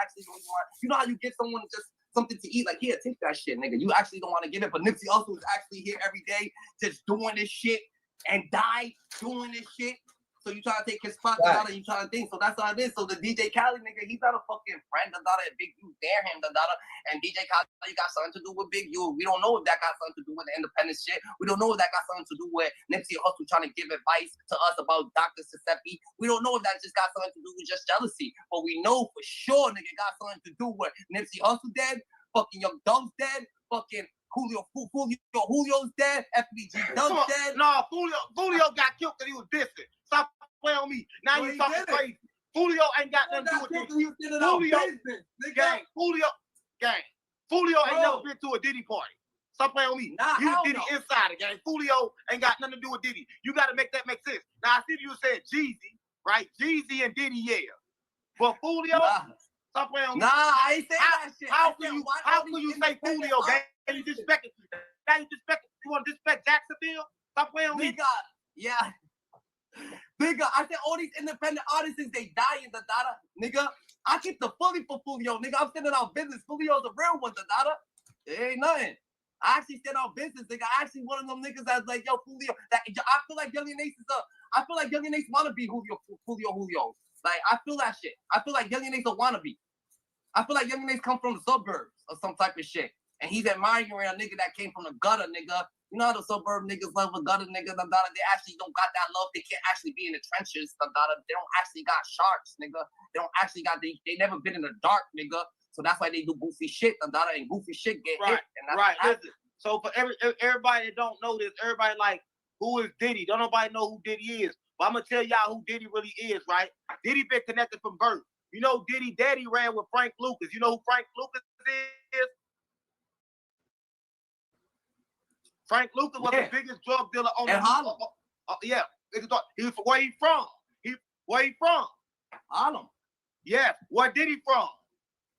actually don't want. You know how you give someone just something to eat, like, here, take that shit, nigga. You actually don't want to give it, but Nipsey Hussle is actually here every day, just doing this shit and died doing this shit. So you trying to take his spot, you trying to think. So that's how it is. So the DJ Khaled nigga, he's not a fucking friend, and Big U dare him, and DJ Khaled got something to do with Big U. We don't know if that got something to do with the independent shit. We don't know if that got something to do with Nipsey Hussle trying to give advice to us about Dr. Giuseppe. We don't know if that just got something to do with just jealousy. But we know for sure, nigga, got something to do with Nipsey Hussle dead, fucking Young Dump's dead, fucking Julio's dead, FBG Dump's dead. No, Julio got killed because he was dissing. Stop playing on me. Now you talking crazy. Julio ain't got nothing to do with this. Julio, gang. Fulio ain't never been to a Diddy party. Stop playing with me. Nah, He's a hell Diddy no. insider, gang. Fulio ain't got nothing to do with Diddy. You got to make that make sense. Now, I see you said Jeezy, right? Jeezy and Diddy, yeah. But Fulio, stop playing with me. Nah, I ain't saying that shit. How can you say Fulio, gang? And you disrespect it. Now you disrespect it. You want to disrespect Jacksonville? Stop playing with me. Nigga, yeah. Nigga, I said all these independent artists, they dying, the data. Nigga, I keep the fully for Fulio. Nigga, I'm sending out business. Fulio's a real one, the data. It ain't nothing. I actually send out business, nigga. I actually one of them niggas that's like, yo, Fulio. I feel like Young and Ace is I feel like Young and Ace wanna be Julio. Like, I feel that shit. I feel like Young and Ace a wannabe. I feel like Young and Ace come from the suburbs or some type of shit. And he's admiring a nigga that came from the gutter, nigga. You know how the suburb niggas love a gutter nigga, they actually don't got that love. They can't actually be in the trenches, they don't actually got sharks, nigga. They don't actually got, they never been in the dark, nigga. So that's why they do goofy shit, and goofy shit get hit. And that's right. Listen, so for everybody that don't know this, everybody like, who is Diddy? Don't nobody know who Diddy is. But I'm going to tell y'all who Diddy really is, right? Diddy been connected from birth. You know, Diddy Daddy ran with Frank Lucas. You know who Frank Lucas is? Frank Lucas was the biggest drug dealer on the Harlem. Yeah, he where he from? Where he from? Harlem. Yeah, where did he from?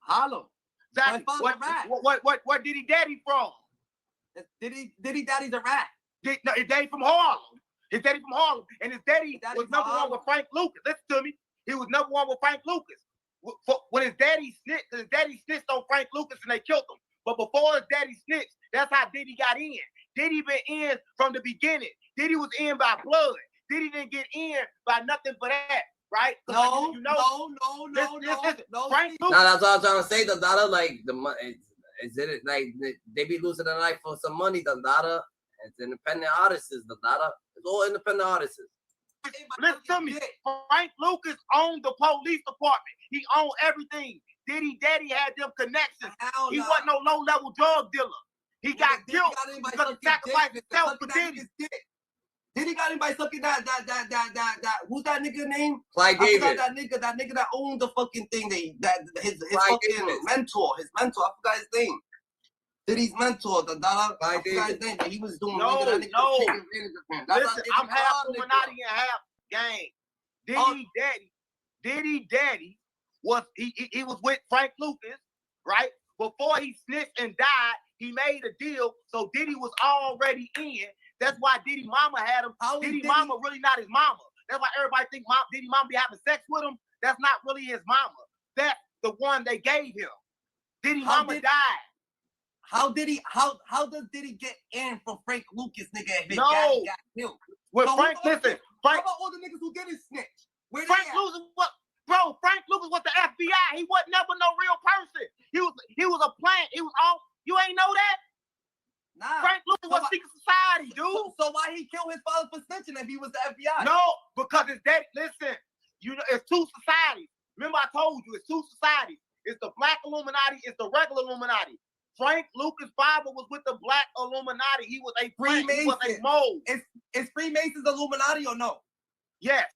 Harlem. Exactly. What did he daddy from? Diddy daddy's a rat. No, his daddy from Harlem. His daddy from Harlem, and his daddy was number one with Frank Lucas. Listen to me. He was number one with Frank Lucas. When his daddy snitched on Frank Lucas and they killed him. But before his daddy snitched, that's how Diddy got in. Diddy been in from the beginning. Diddy was in by blood. Diddy didn't get in by nothing but that, right? No. Frank Lucas. Nah, that's what I'm trying to say. The data, like is it like they be losing their life for some money? The data, it's independent artists. The data, it's all independent artists. Listen to me. Frank Lucas owned the police department. He owned everything. Diddy Daddy had them connections. He wasn't no low-level drug dealer. He got killed because he sacrificed himself for Diddy. Diddy got him by sucking that who's that nigga name? Clyde David. That nigga that owned the fucking thing. His fucking mentor. I forgot his name. Diddy's mentor, I forgot his name. He was doing no. Listen, I'm half Illuminati and half gang. Diddy Daddy was he was with Frank Lucas, right? Before he snitched and died, he made a deal, so Diddy was already in. That's why Diddy mama had him. Diddy mama really not his mama. That's why everybody think Diddy mama be having sex with him. That's not really his mama. That's the one they gave him. Diddy mama died. How does Diddy get in from Frank Lucas, nigga? If his No. daddy got killed. With Frank, listen, How about all the niggas who didn't snitch? Frank Lucas was the FBI. He wasn't never no real person. He was a plant. He was all. You ain't know that? Nah. Frank Lucas was secret society, dude. So why he killed his father for snitching if he was the FBI? No, because his daddy. Listen, you know, it's two societies. Remember, I told you it's two societies. It's the black Illuminati. It's the regular Illuminati. Frank Lucas' father was with the black Illuminati. He was a Freemason. He was a mole. Is Freemasons Illuminati or no? Yes.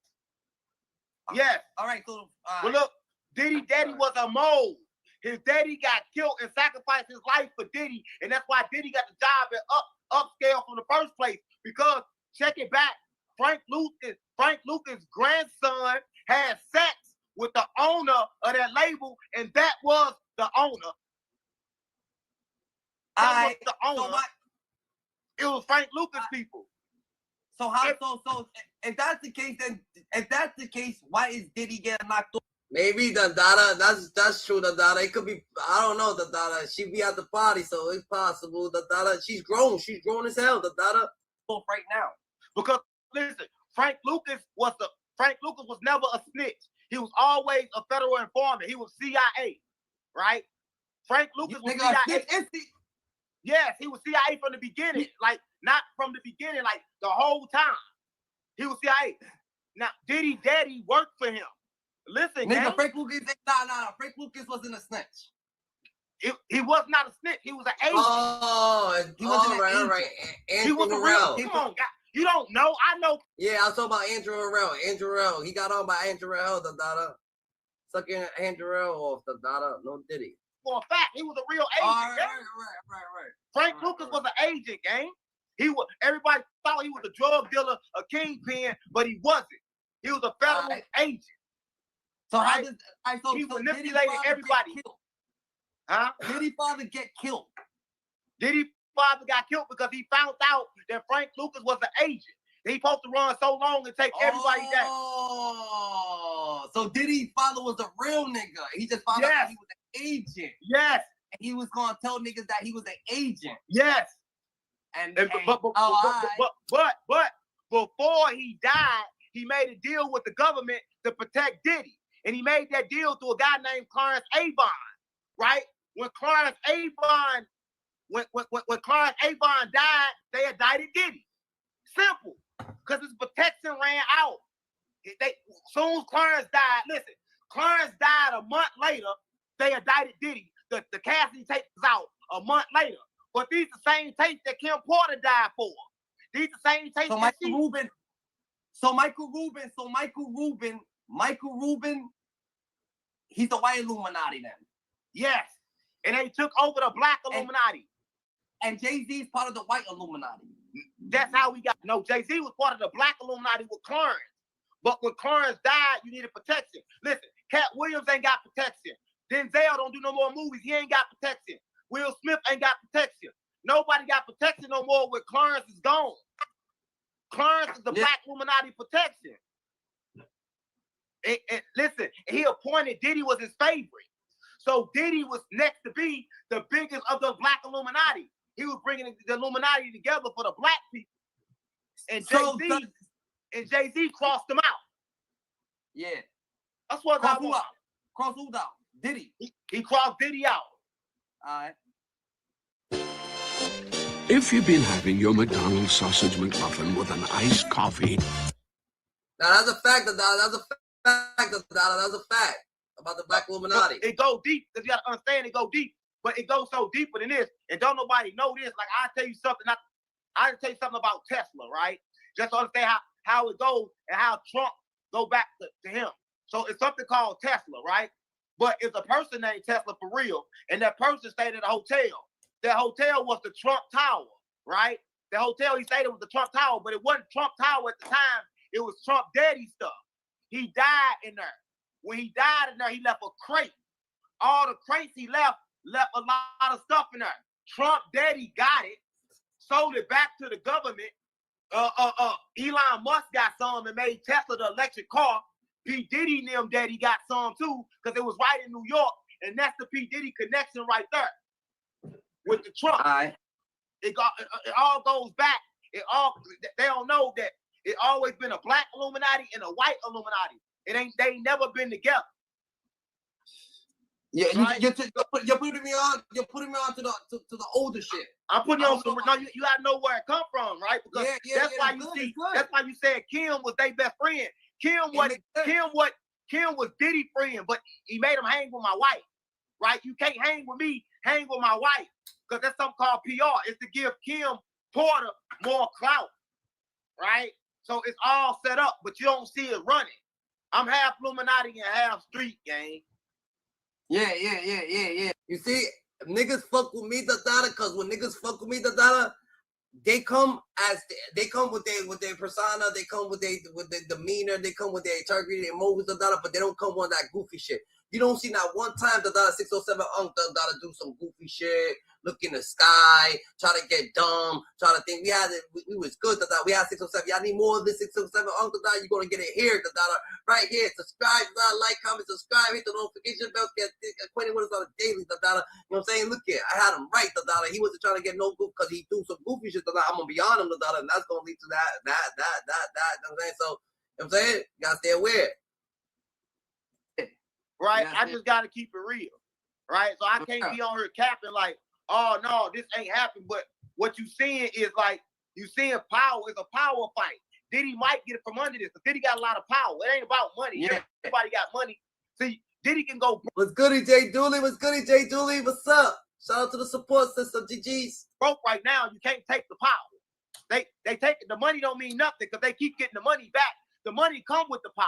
Yes. All right, cool. But look, Diddy Daddy was a mole. His daddy got killed and sacrificed his life for Diddy, and that's why Diddy got the job at upscale from the first place. Because check it back, Frank Lucas' grandson had sex with the owner of that label, and that was the owner. It was Frank Lucas people. So if that's the case, why is Diddy getting knocked off? Maybe the data, that's true, the data. It could be, I don't know, the data. She be at the party, so it's possible. The data, she's grown as hell, the data. Right now. Because listen, Frank Lucas was never a snitch. He was always a federal informant. He was CIA, right? Frank Lucas was CIA. Yes, he was CIA from the beginning. Like, not from the beginning, like the whole time. He was CIA. Now, Diddy Daddy worked for him. Listen, nigga, Frank Lucas, Frank Lucas wasn't a snitch. He was not a snitch. He was an agent. Oh, he wasn't all right. He was a real. Come on, guy. You don't know. I know. Yeah, I was talking about Andrew Harrell. Andrew Harrell. He got on by Andrew Harrell, the data. Sucking Andrew Harrell off, the data. No Diddy. for a fact. He was a real agent. Right. Frank Lucas was an agent, gang. Everybody thought he was a drug dealer, a kingpin, but he wasn't. He was a federal agent. So right? He manipulated everybody. Huh? Did he father get killed? Diddy father got killed because he found out that Frank Lucas was an agent. He supposed to run so long and take everybody down. Oh, so Diddy father was a real nigga. He just found out that he was an agent. Yes. And he was gonna tell niggas that he was an agent. Yes. But before he died, he made a deal with the government to protect Diddy. And he made that deal to a guy named Clarence Avon, right? When Clarence Avon died, they indicted Diddy. Simple. Because his protection ran out. Soon as Clarence died, listen, Clarence died a month later, they indicted Diddy. The Cassidy tapes was out a month later. But these the same tapes that Kim Porter died for. These the same tapes that Michael Rubin, he's the white Illuminati then. Yes. And they took over the black Illuminati. And Jay-Z's part of the white Illuminati. That's how we got. No, Jay-Z was part of the black Illuminati with Clarence. But when Clarence died, you needed protection. Listen, Cat Williams ain't got protection. Denzel don't do no more movies. He ain't got protection. Will Smith ain't got protection. Nobody got protection no more when Clarence is gone. Clarence is the black Illuminati protection. And listen, he appointed Diddy was his favorite. So Diddy was next to be the biggest of the black Illuminati. He was bringing the Illuminati together for the black people. And Jay-Z crossed them out. Yeah. That's what Cross who out? Cross who out? Diddy. He crossed Diddy out. All right. If you've been having your McDonald's sausage McMuffin with an iced coffee. Now that's a fact, that's a fact about the black Illuminati. It go deep, because you gotta understand it go deep. But it goes so deeper than this. And don't nobody know this. Like I'll tell you something. I'll tell you something about Tesla, right? Just to understand how it goes and how Trump go back to him. So it's something called Tesla, right? But it's a person named Tesla for real. And that person stayed at a hotel. That hotel was the Trump Tower, right? The hotel he stayed at was the Trump Tower, but it wasn't Trump Tower at the time. It was Trump Daddy stuff. He died in there. When he died in there, he left a crate. All the crates he left a lot of stuff in there. Trump Daddy got it, sold it back to the government. Elon Musk got some and made Tesla the electric car. P. Diddy and them Daddy got some too, because it was right in New York, and that's the P. Diddy connection right there with the Trump. It all goes back. They don't know that it always been a black Illuminati and a white Illuminati. They ain't never been together. Yeah, right? You're putting me on to the older shit. I'm putting you on some. No, you gotta know where it come from, right? Because that's why you said Kim was their best friend. Kim was Diddy's friend, but he made him hang with my wife, right? You can't hang with me, hang with my wife, because that's something called PR. It's to give Kim Porter more clout, right? So it's all set up, but you don't see it running. I'm half Illuminati and half street, gang. Yeah. You see, niggas fuck with me, because when niggas fuck with me, they come with their persona, they come with their demeanor, they come with their integrity, their motives, but they don't come on that goofy shit. You don't see not one time 607 do some goofy shit, look in the sky, try to get dumb, try to think we was good. We had 607. Y'all need more of this 607 you're gonna get it here, right here. Subscribe, like, comment, subscribe, hit the notification bell, get acquainted with us on a daily. You know what I'm saying? Look here, I had him right. He wasn't trying to get no goof because he do some goofy shit. I'm gonna be on him, and that's gonna lead to that. You know what I'm saying? So, you know what I'm saying? You gotta stay aware. Right? I just gotta keep it real. Right? So I can't be on here capping like, oh no, this ain't happening. But what you seeing is like, you seeing power. It's a power fight. Diddy might get it from under this, but Diddy got a lot of power. It ain't about money. Yeah. Everybody got money. See, Diddy can go. What's goody, Jay Dooley? What's goody, Jay Dooley? What's up? Shout out to the support system, GG's. Broke right now, you can't take the power. They take it. The money don't mean nothing because they keep getting the money back. The money come with the power.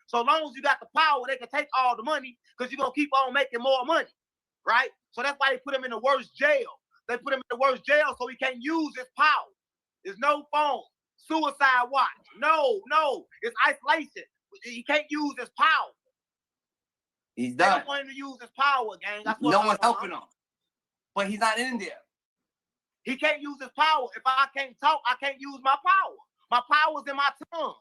So long as you got the power, they can take all the money because you're going to keep on making more money. right? So that's why they put him in the worst jail. They put him in the worst jail so he can't use his power. There's no phone, suicide watch. No, it's isolation. He can't use his power. He's They done. don't want him to use his power, gang. That's what No one's helping him. But he's not in there. He can't use his power. If I can't talk, I can't use my power. My power's in my tongue.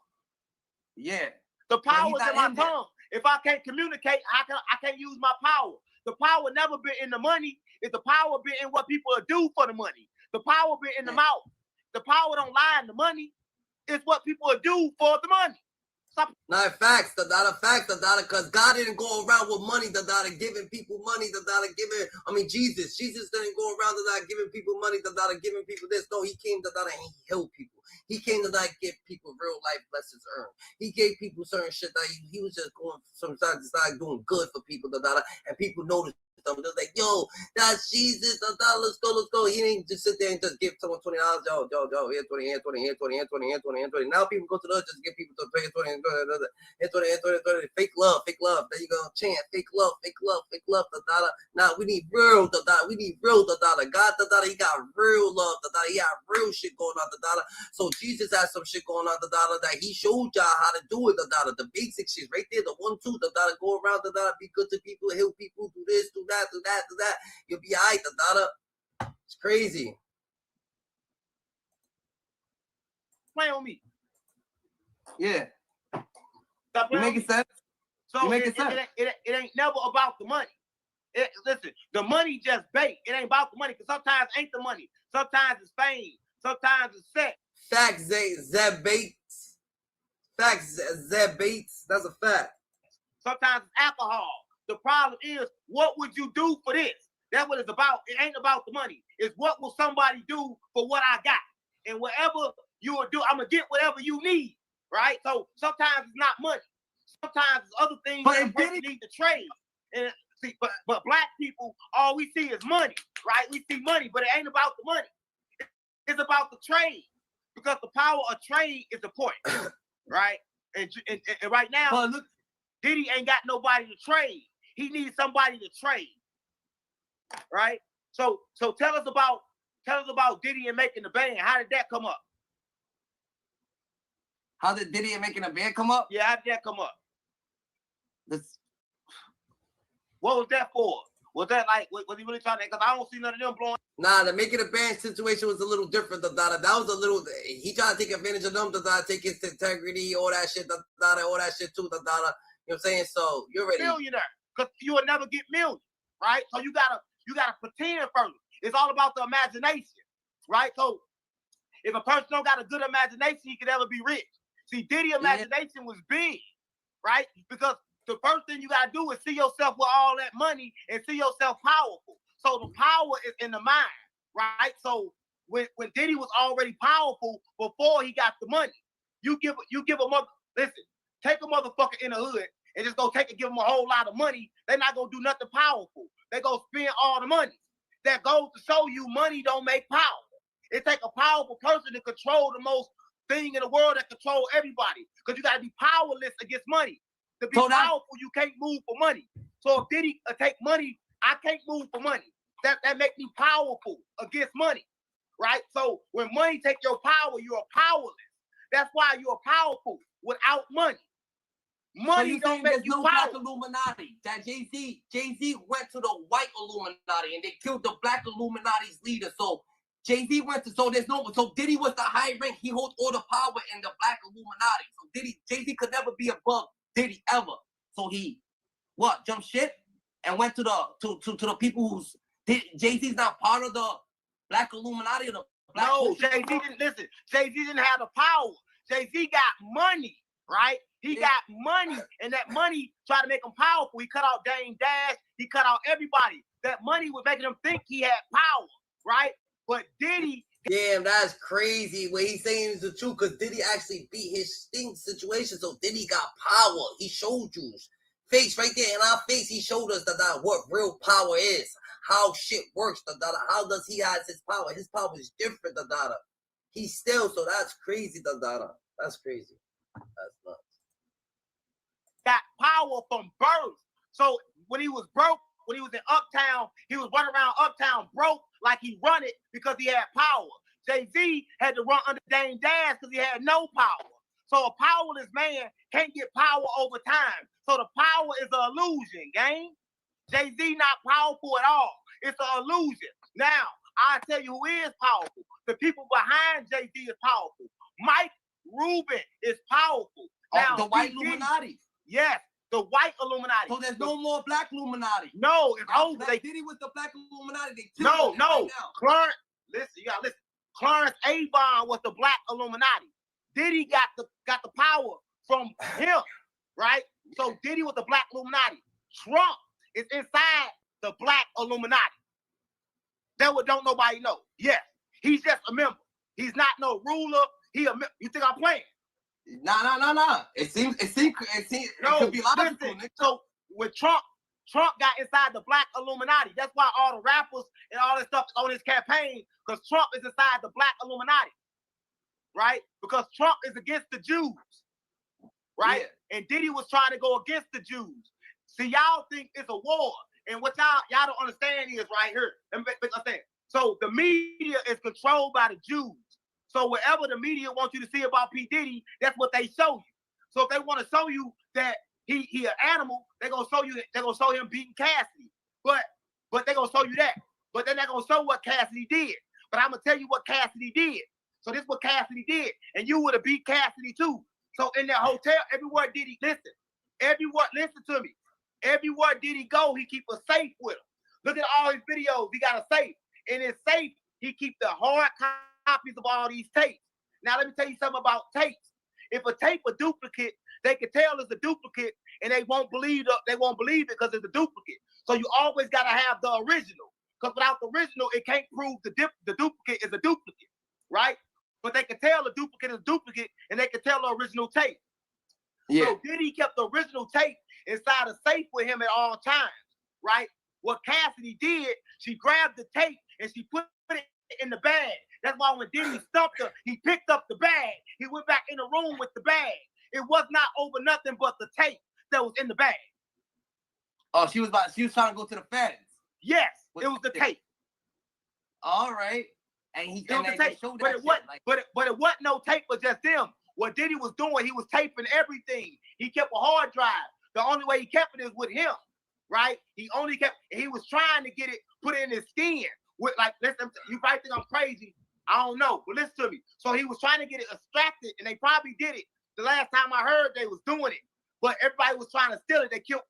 Yeah. The power's not in my in there. tongue. If I can't communicate, I can't use my power. The power never been in the money. It's the power been in what people do for the money. The power been in the mouth. The power don't lie in the money. It's what people do for the money. Stop. Not facts, because God didn't go around with money, giving people money, Jesus didn't go around giving people money, giving people this. No, he came and he healed people. He came to give people real life lessons earned. He gave people certain shit that he was just going from side to side doing good for people, and people noticed them. They're like, yo, that's Jesus, let's go. He didn't just sit there and just give someone $20, yo, here 20, here 20, here 20, here 20, here 20, here 20. Now people go to the other just give people 20, 20, 20, fake love. There you go, chant, fake love. Now we need real, we need real, God, he got real love, he got real shit going on, So Jesus has some shit going on, that he showed y'all how to do it, the basic shit right there, the 1, 2, go around, be good to people, heal people, do this, do that. You'll be alright, It's crazy. Play on me. Yeah. Stop You playing making on me. sense? So You making sense? It ain't never about the money. Listen, the money just bait. It ain't about the money, because sometimes it ain't the money. Sometimes it's fame. Sometimes it's sex. Facts, Zeb Bates. Facts, Zeb Bates. That's a fact. Sometimes it's alcohol. The problem is, what would you do for this? That's what it's about. It ain't about the money. It's what will somebody do for what I got. And whatever you will do, I'm going to get whatever you need, right? So sometimes it's not money. Sometimes it's other things that a person needs to trade. And see, but black people, all we see is money, right? We see money, but it ain't about the money. It's about the trade, because the power of trade is important, right? And right now, Diddy ain't got nobody to trade. He needs somebody to trade, right? So tell us about Diddy and making the band. How did that come up? How did Diddy and making a band come up? Yeah, how did that come up? What was that for? Was that like, was he really trying to, because I don't see none of them blowing? Nah, the making a band situation was a little different, That was a little, he tried to take advantage of them, take his integrity, all that shit, all that shit too, You know what I'm saying? So you're ready. Millionaire, because you will never get millions, right? So you gotta pretend first. It's all about the imagination, right? So if a person don't got a good imagination, he could never be rich. See, Diddy's imagination was big, right? Because the first thing you gotta do is see yourself with all that money and see yourself powerful. So the power is in the mind, right? So when Diddy was already powerful before he got the money, you give a mother, listen, take a motherfucker in the hood and just go take and give them a whole lot of money. They're not gonna do nothing powerful. They go spend all the money. That goes to show you money don't make power. It takes a powerful person to control the most thing in the world that control everybody. Because you gotta be powerless against money. To be powerful, you can't move for money. So if Diddy take money, I can't move for money. That makes me powerful against money, right? So when money take your power, you are powerless. That's why you are powerful without money. Money don't make you black Illuminati. That Jay-Z went to the white Illuminati and they killed the black Illuminati's leader. So Jay-Z went to, so Diddy was the high rank. He holds all the power in the black Illuminati. So Jay-Z could never be above Diddy ever. So he jumped ship and went to the people who's Jay-Z's not part of the black Illuminati or the black. No, Jay-Z didn't listen. Jay-Z didn't have the power. Jay-Z got money, right? He got money, and that money tried to make him powerful. He cut out Dame Dash. He cut out everybody. That money was making him think he had power, right? But Diddy. Damn, that's crazy. What he's saying is the truth, because Diddy actually beat his stink situation. So Diddy got power. He showed you. Face right there in our face, he showed us what real power is. How shit works. How does he have his power? His power is different. He's still, so that's crazy. That's crazy. That's nuts. Got power from birth. So when he was broke, when he was in Uptown, he was running around Uptown broke like he run it because he had power. Jay-Z had to run under Dame Dash because he had no power. So a powerless man can't get power over time. So the power is an illusion, gang. Jay-Z not powerful at all. It's an illusion. Now, I tell you who is powerful. The people behind Jay-Z is powerful. Mike Rubin is powerful. Now, the white Illuminati. Yes, the white Illuminati. So there's no more black Illuminati. No, it's over. Diddy was the black Illuminati. They no. Right now. Clarence, listen, you gotta listen. Clarence Avon was the black Illuminati. Diddy got the power from him, right? So Diddy was the black Illuminati. Trump is inside the black Illuminati. That what don't nobody know. Yes, he's just a member. He's not no ruler. You think I'm playing? Nah. It seems it could be logical. So with Trump got inside the black Illuminati. That's why all the rappers and all this stuff is on his campaign, because Trump is inside the black Illuminati, right? Because Trump is against the Jews, right? Yeah. And Diddy was trying to go against the Jews. See, y'all think it's a war, and what y'all don't understand is right here. Let me understand. So the media is controlled by the Jews. So whatever the media wants you to see about P. Diddy, that's what they show you. So if they want to show you that he an animal, they're gonna show him beating Cassidy. But they're gonna show you that. But they're not gonna show what Cassidy did. But I'm gonna tell you what Cassidy did. So this is what Cassidy did. And you would have beat Cassidy too. So in that hotel, everywhere Diddy, listen to me. Everywhere Diddy go, he keep a safe with him. Look at all his videos. He got a safe. In his safe, he keep the hard copies of all these tapes. Now let me tell you something about tapes. If a tape a duplicate, they can tell it's a duplicate, and they won't believe it because it's a duplicate. So you always gotta have the original, because without the original, it can't prove the duplicate is a duplicate, right? But they can tell the duplicate is a duplicate, and they can tell the original tape. Yeah. So Diddy kept the original tape inside a safe with him at all times, right? What Cassidy did, she grabbed the tape and she put it in the bag. That's why when Diddy stumped her, he picked up the bag. He went back in the room with the bag. It was not over nothing but the tape that was in the bag. Oh, she was trying to go to the feds. Yes, it was the tape. All right. And he showed that shit, but it wasn't no tape, but just them. What Diddy was doing, he was taping everything. He kept a hard drive. The only way he kept it is with him, right? He was trying to get it, put it in his skin. With listen, you probably think I'm crazy. I don't know, but listen to me. So he was trying to get it extracted, and they probably did it. The last time I heard, they was doing it, but everybody was trying to steal it. They killed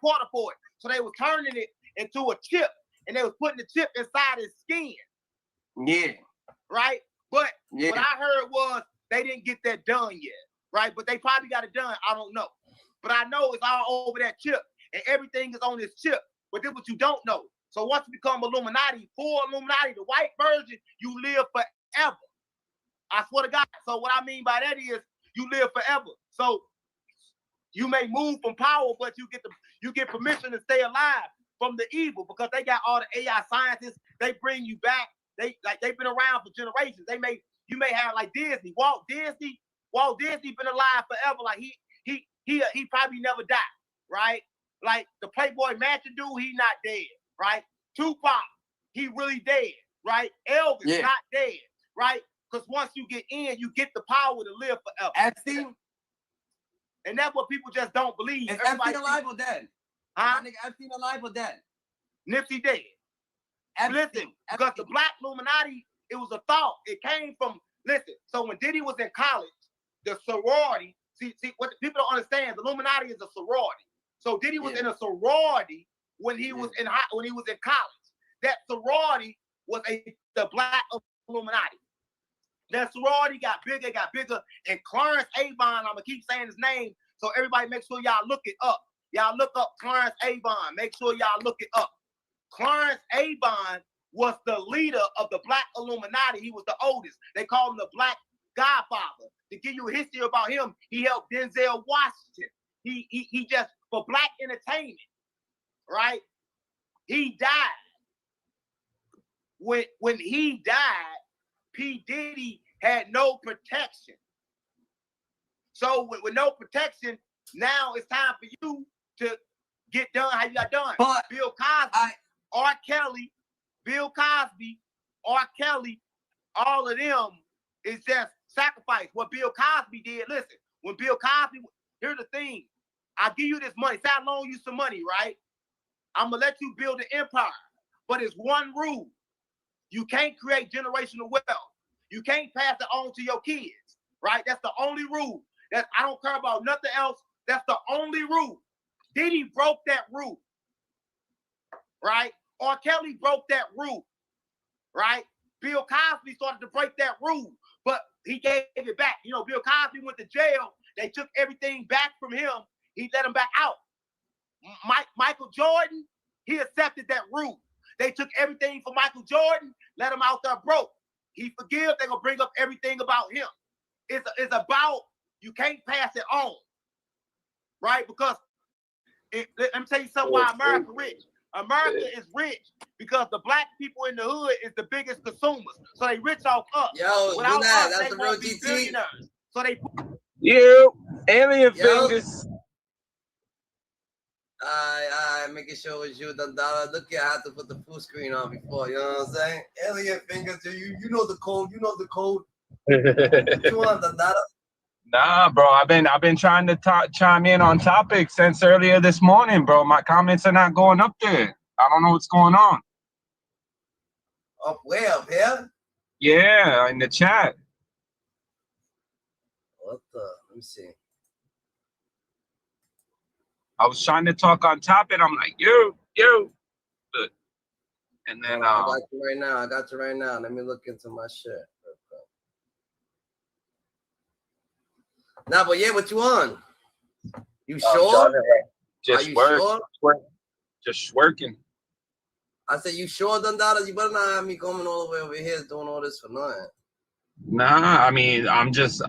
Porter for it. So they was turning it into a chip, and they was putting the chip inside his skin. Yeah. Right? But what I heard was they didn't get that done yet, right? But they probably got it done. I don't know. But I know it's all over that chip, and everything is on this chip. But this is what you don't know. So once you become Illuminati, full Illuminati, the white version, you live forever. I swear to God. So what I mean by that is you live forever. So you may move from power, but you get permission to stay alive from the evil, because they got all the AI scientists. They bring you back. They've been around for generations. You may have like Disney, Walt Disney been alive forever. Like he probably never died, right? Like the Playboy Mansion dude, he not dead, right? Tupac, he really dead, right? Elvis not dead, right? Because once you get in, you get the power to live forever. Epstein? And that's what people just don't believe. Is Epstein alive or dead? Huh? Nigga, Epstein alive or dead? Nipsey dead. Listen, because the black Illuminati, it was a thought. It came from, listen, so when Diddy was in college, the sorority, see what people don't understand, the Illuminati is a sorority. So Diddy was in a sorority when he was in college. That sorority was the black Illuminati. That sorority got bigger, and Clarence Avon, I'm gonna keep saying his name, so everybody make sure y'all look it up. Y'all look up Clarence Avon. Make sure y'all look it up. Clarence Avon was the leader of the black Illuminati. He was the oldest. They call him the Black Godfather. To give you a history about him, he helped Denzel Washington. He just, for black entertainment, right? He died. When he died, P. Diddy had no protection. So with no protection, now it's time for you to get done how you got done. But Bill Cosby, R. Kelly, Bill Cosby, R. Kelly, all of them is just sacrifice. What Bill Cosby did, listen, when Bill Cosby, here's the thing. I give you this money. Say I loan you some money, right? I'm going to let you build an empire. But it's one rule. You can't create generational wealth. You can't pass it on to your kids, right? That's the only rule. I don't care about nothing else. That's the only rule. Diddy broke that rule, right? R. Kelly broke that rule, right? Bill Cosby started to break that rule, but he gave it back. You know, Bill Cosby went to jail. They took everything back from him. He let him back out. Michael Jordan, he accepted that rule. They took everything from Michael Jordan, let him out there broke. He forgives, they're going to bring up everything about him. It's about, you can't pass it on, right? Because, let me tell you something why America rich. America is rich because the black people in the hood is the biggest consumers. So they rich off us. Yo, without us, that's they the won't real be GT. billionaires. So they... You, alien fingers. Making sure it was you, Dandara. Look, I had to put the full screen on before, you know what I'm saying? Alien fingers, you know the code, you know the code. What you want, Dandara? Nah, bro, I've been trying to chime in on topics since earlier this morning, bro. My comments are not going up there. I don't know what's going on. Up where? Up here? Yeah, in the chat. What the? Let me see. I was trying to talk on topic. I'm like, you. Good. And then I got you right now. I got you right now. Let me look into my shit. Nah, but yeah, what you on? You sure? Just Are you work. sure? Just working. I said, you sure, Dandara? You better not have me coming all the way over here doing all this for nothing. Nah, I mean, I'm just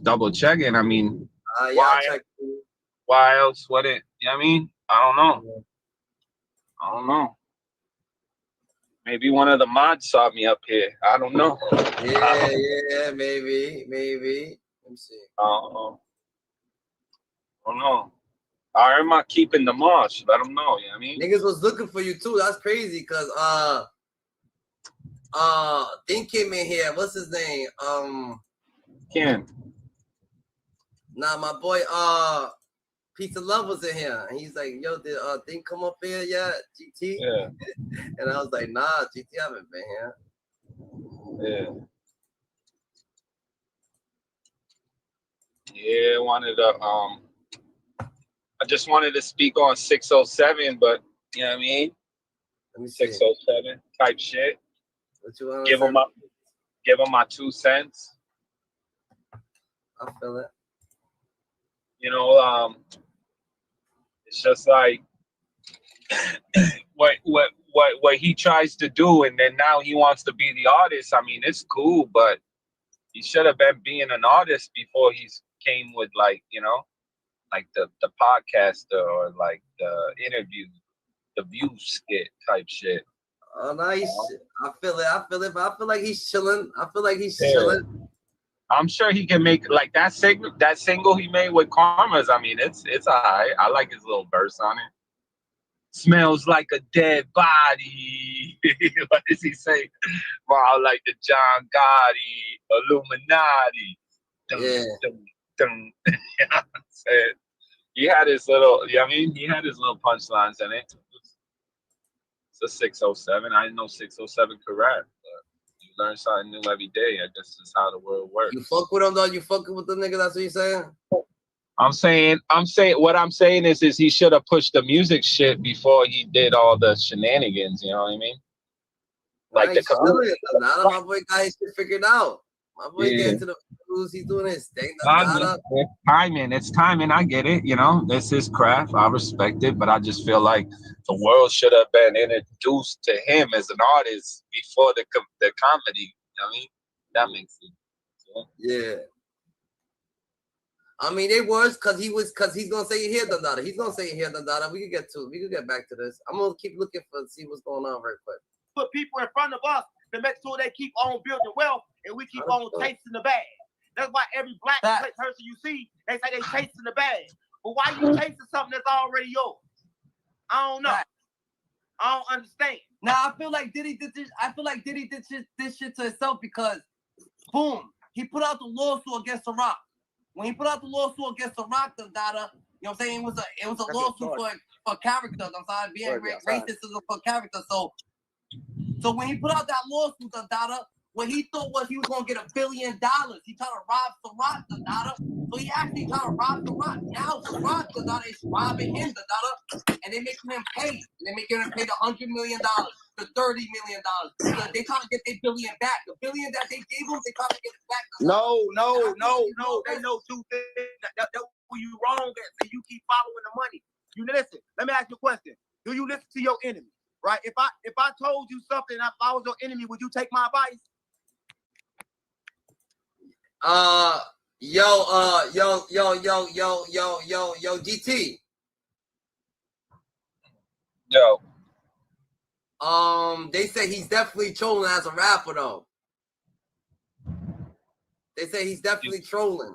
double checking. I mean, why else would it? You know what I mean? I don't know. Maybe one of the mods saw me up here. I don't know. Yeah, maybe. Let me see. I don't know. I am not keeping the mods. Let them know. You know what I mean? Niggas was looking for you too. That's crazy because Thing came in here. What's his name? Ken. Nah, my boy Pizza Love was in here. And he's like, yo, did Thing come up here yet? GT? Yeah. And I was like, nah, GT haven't been here. Yeah. Yeah, I just wanted to speak on 607, but you know what I mean? Let me see. 607 type shit. What you want to give them my 2 cents. I feel it. You know, it's just like what he tries to do, and then now he wants to be the artist. I mean, it's cool, but he should have been being an artist before he came with, like, you know, like the podcaster or like the interview, the view skit type shit. Oh, nice. I feel it. But I feel like he's chilling. Chilling. I'm sure he can make like that single he made with Karmas. I mean, it's alright. I like his little verse on it. Smells like a dead body. What does he say? Wow, like the John Gotti, Illuminati. Yeah. You know what I'm saying? He had his little, you know what I mean? He had his little punchlines in it. It's a 607. I didn't know 607 correct. But you learn something new every day. I guess that's how the world works. You fuck with him though? You fucking with the nigga? That's what you saying? What I'm saying is he should have pushed the music shit before he did all the shenanigans. You know what I mean? Like now my boy got his shit figured out. My boy getting to the blues. He's doing his thing. It's timing. I get it. You know, this is craft. I respect it, but I just feel like the world should have been introduced to him as an artist before the comedy. You know what I mean? That makes sense. Yeah. I mean, it was because he's gonna say it here, Dandara. He's gonna say it here, Dandara. We could get back to this. I'm gonna keep looking for see what's going on very quick. Put people in front of us to make sure they keep on building wealth and we keep on chasing the bag. That's why every black person you see, they say they chasing the bag. But why you chasing something that's already yours? I don't know. Right. I don't understand. Now I feel like Diddy did this. I feel like Diddy did this shit to himself because, boom, he put out the lawsuit against Ciroc. When he put out the lawsuit against Ciroc, the data, you know what I'm saying? It was a lawsuit for character. I'm sorry, being racist for character. So when he put out that lawsuit, the data, what he thought was he was gonna get $1 billion. He tried to rob Ciroc, the data. So he actually tried to rob Ciroc. Now Ciroc, the data, is robbing him, the data, and they're making him pay. They're making him pay the $100 million, the $30 million. So they trying to get their $1 billion back. The $1 billion that they gave him, they trying to get it back. No. They know two things. That's where you wrong at. So you keep following the money. You listen. Let me ask you a question. Do you listen to your enemy? Right? If I told you something, if I was your enemy, would you take my advice? Yo, GT. Yo. They say he's definitely trolling as a rapper though. They say he's definitely trolling.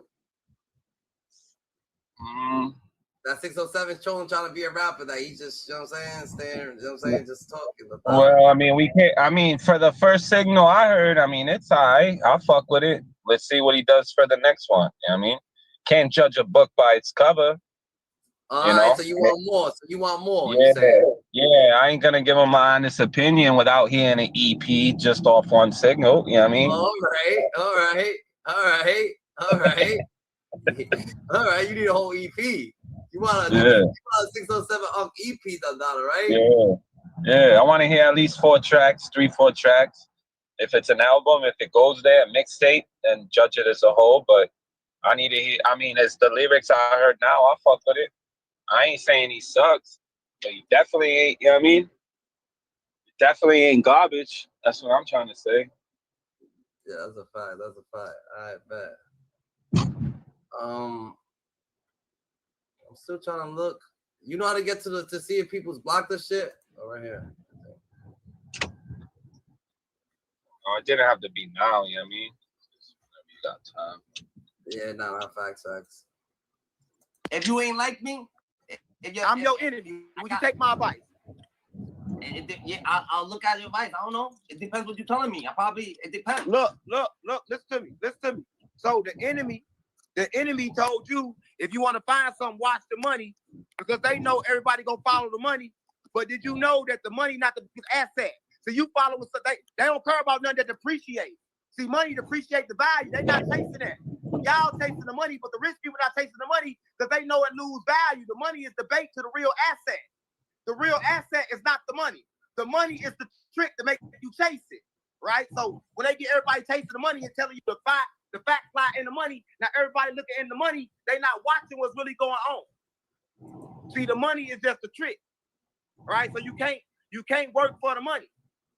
That 607 trolling trying to be a rapper that he just, you know what I'm saying, staring, you know what I'm saying, just talking. Well, I mean, we can't. I mean, for the first signal I heard, I mean, it's alright. I'll fuck with it. Let's see what he does for the next one. You know what I mean? Can't judge a book by its cover. All right, so you want more. So you want more. Yeah, I ain't gonna give him my honest opinion without hearing an EP just off one signal. You know what I mean? All right. All right, you need a whole EP. You want a 607 EP, right? Yeah. I want to hear at least 4 tracks, 3-4 tracks. If it's an album, if it goes there, a mixtape, then judge it as a whole. But I need to hear. I mean, it's the lyrics I heard now. I fuck with it. I ain't saying he sucks, but he definitely ain't. You know what I mean? Definitely ain't garbage. That's what I'm trying to say. Yeah, that's a fact. All right, bet. I'm still trying to look. You know how to get to see if people's blocked the shit? Oh, right here. Oh, it didn't have to be now. You know what I mean? Just whenever you got time. Yeah, not facts. If you ain't like me, I'm your enemy. Would you take my advice? I'll look at your advice. I don't know. It depends what you're telling me. It depends. Look. Listen to me. So the enemy told you if you want to find something, watch the money because they know everybody gonna follow the money. But did you know that the money not the asset? So you follow so they don't care about nothing that depreciates. See, money depreciate the value. They not chasing that. Y'all chasing the money, but the rich people not chasing the money because they know it lose value. The money is the bait to the real asset. The real asset is not the money. The money is the trick to make you chase it, right? So when they get everybody chasing the money and telling you the facts lie in the money, now everybody looking in the money, they not watching what's really going on. See, the money is just a trick, right? So you can't work for the money.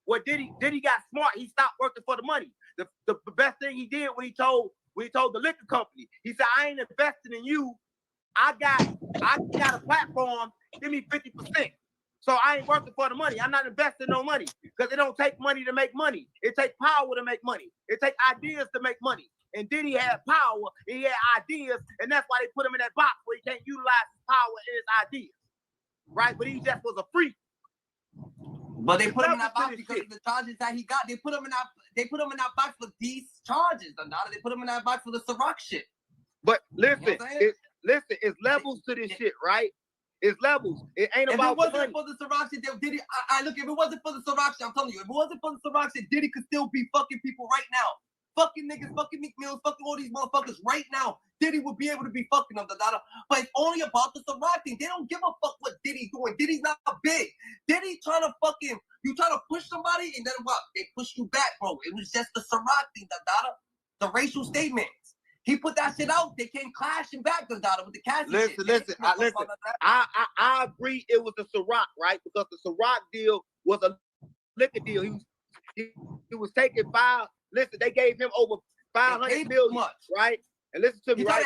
What Diddy got smart? He stopped working for the money. The best thing he did when he told the liquor company, he said, "I ain't investing in you. I got a platform. Give me 50%. So I ain't working for the money. I'm not investing no money because it don't take money to make money. It takes power to make money. It takes ideas to make money. And Diddy had power. He had ideas, and that's why they put him in that box where he can't utilize his power and his ideas, right? But he just was a freak. But they put him in that box because of the charges that he got. They put him in that box for these charges. They put him in that box for the Ciroc shit. But listen, it's levels to this shit, right? It's levels. It ain't about the money. If it wasn't for the Ciroc shit, Diddy, look, if it wasn't for the Ciroc shit, I'm telling you, if it wasn't for the Ciroc shit, Diddy could still be fucking people right now. Fucking niggas, fucking Meek Mills, fucking all these motherfuckers right now. Diddy would be able to be fucking them, but it's only about the Ciroc thing. They don't give a fuck what Diddy's doing. Diddy's not big. Diddy trying to you trying to push somebody, and then what? They push you back, bro. It was just the Ciroc thing, the racial statements. He put that shit out. They came clashing back, with the cash. Listen. I agree. It was the Ciroc, right? Because the Ciroc deal was a liquor deal. He was taking 5. Listen, they gave him over 500 million, right? And listen to me, right?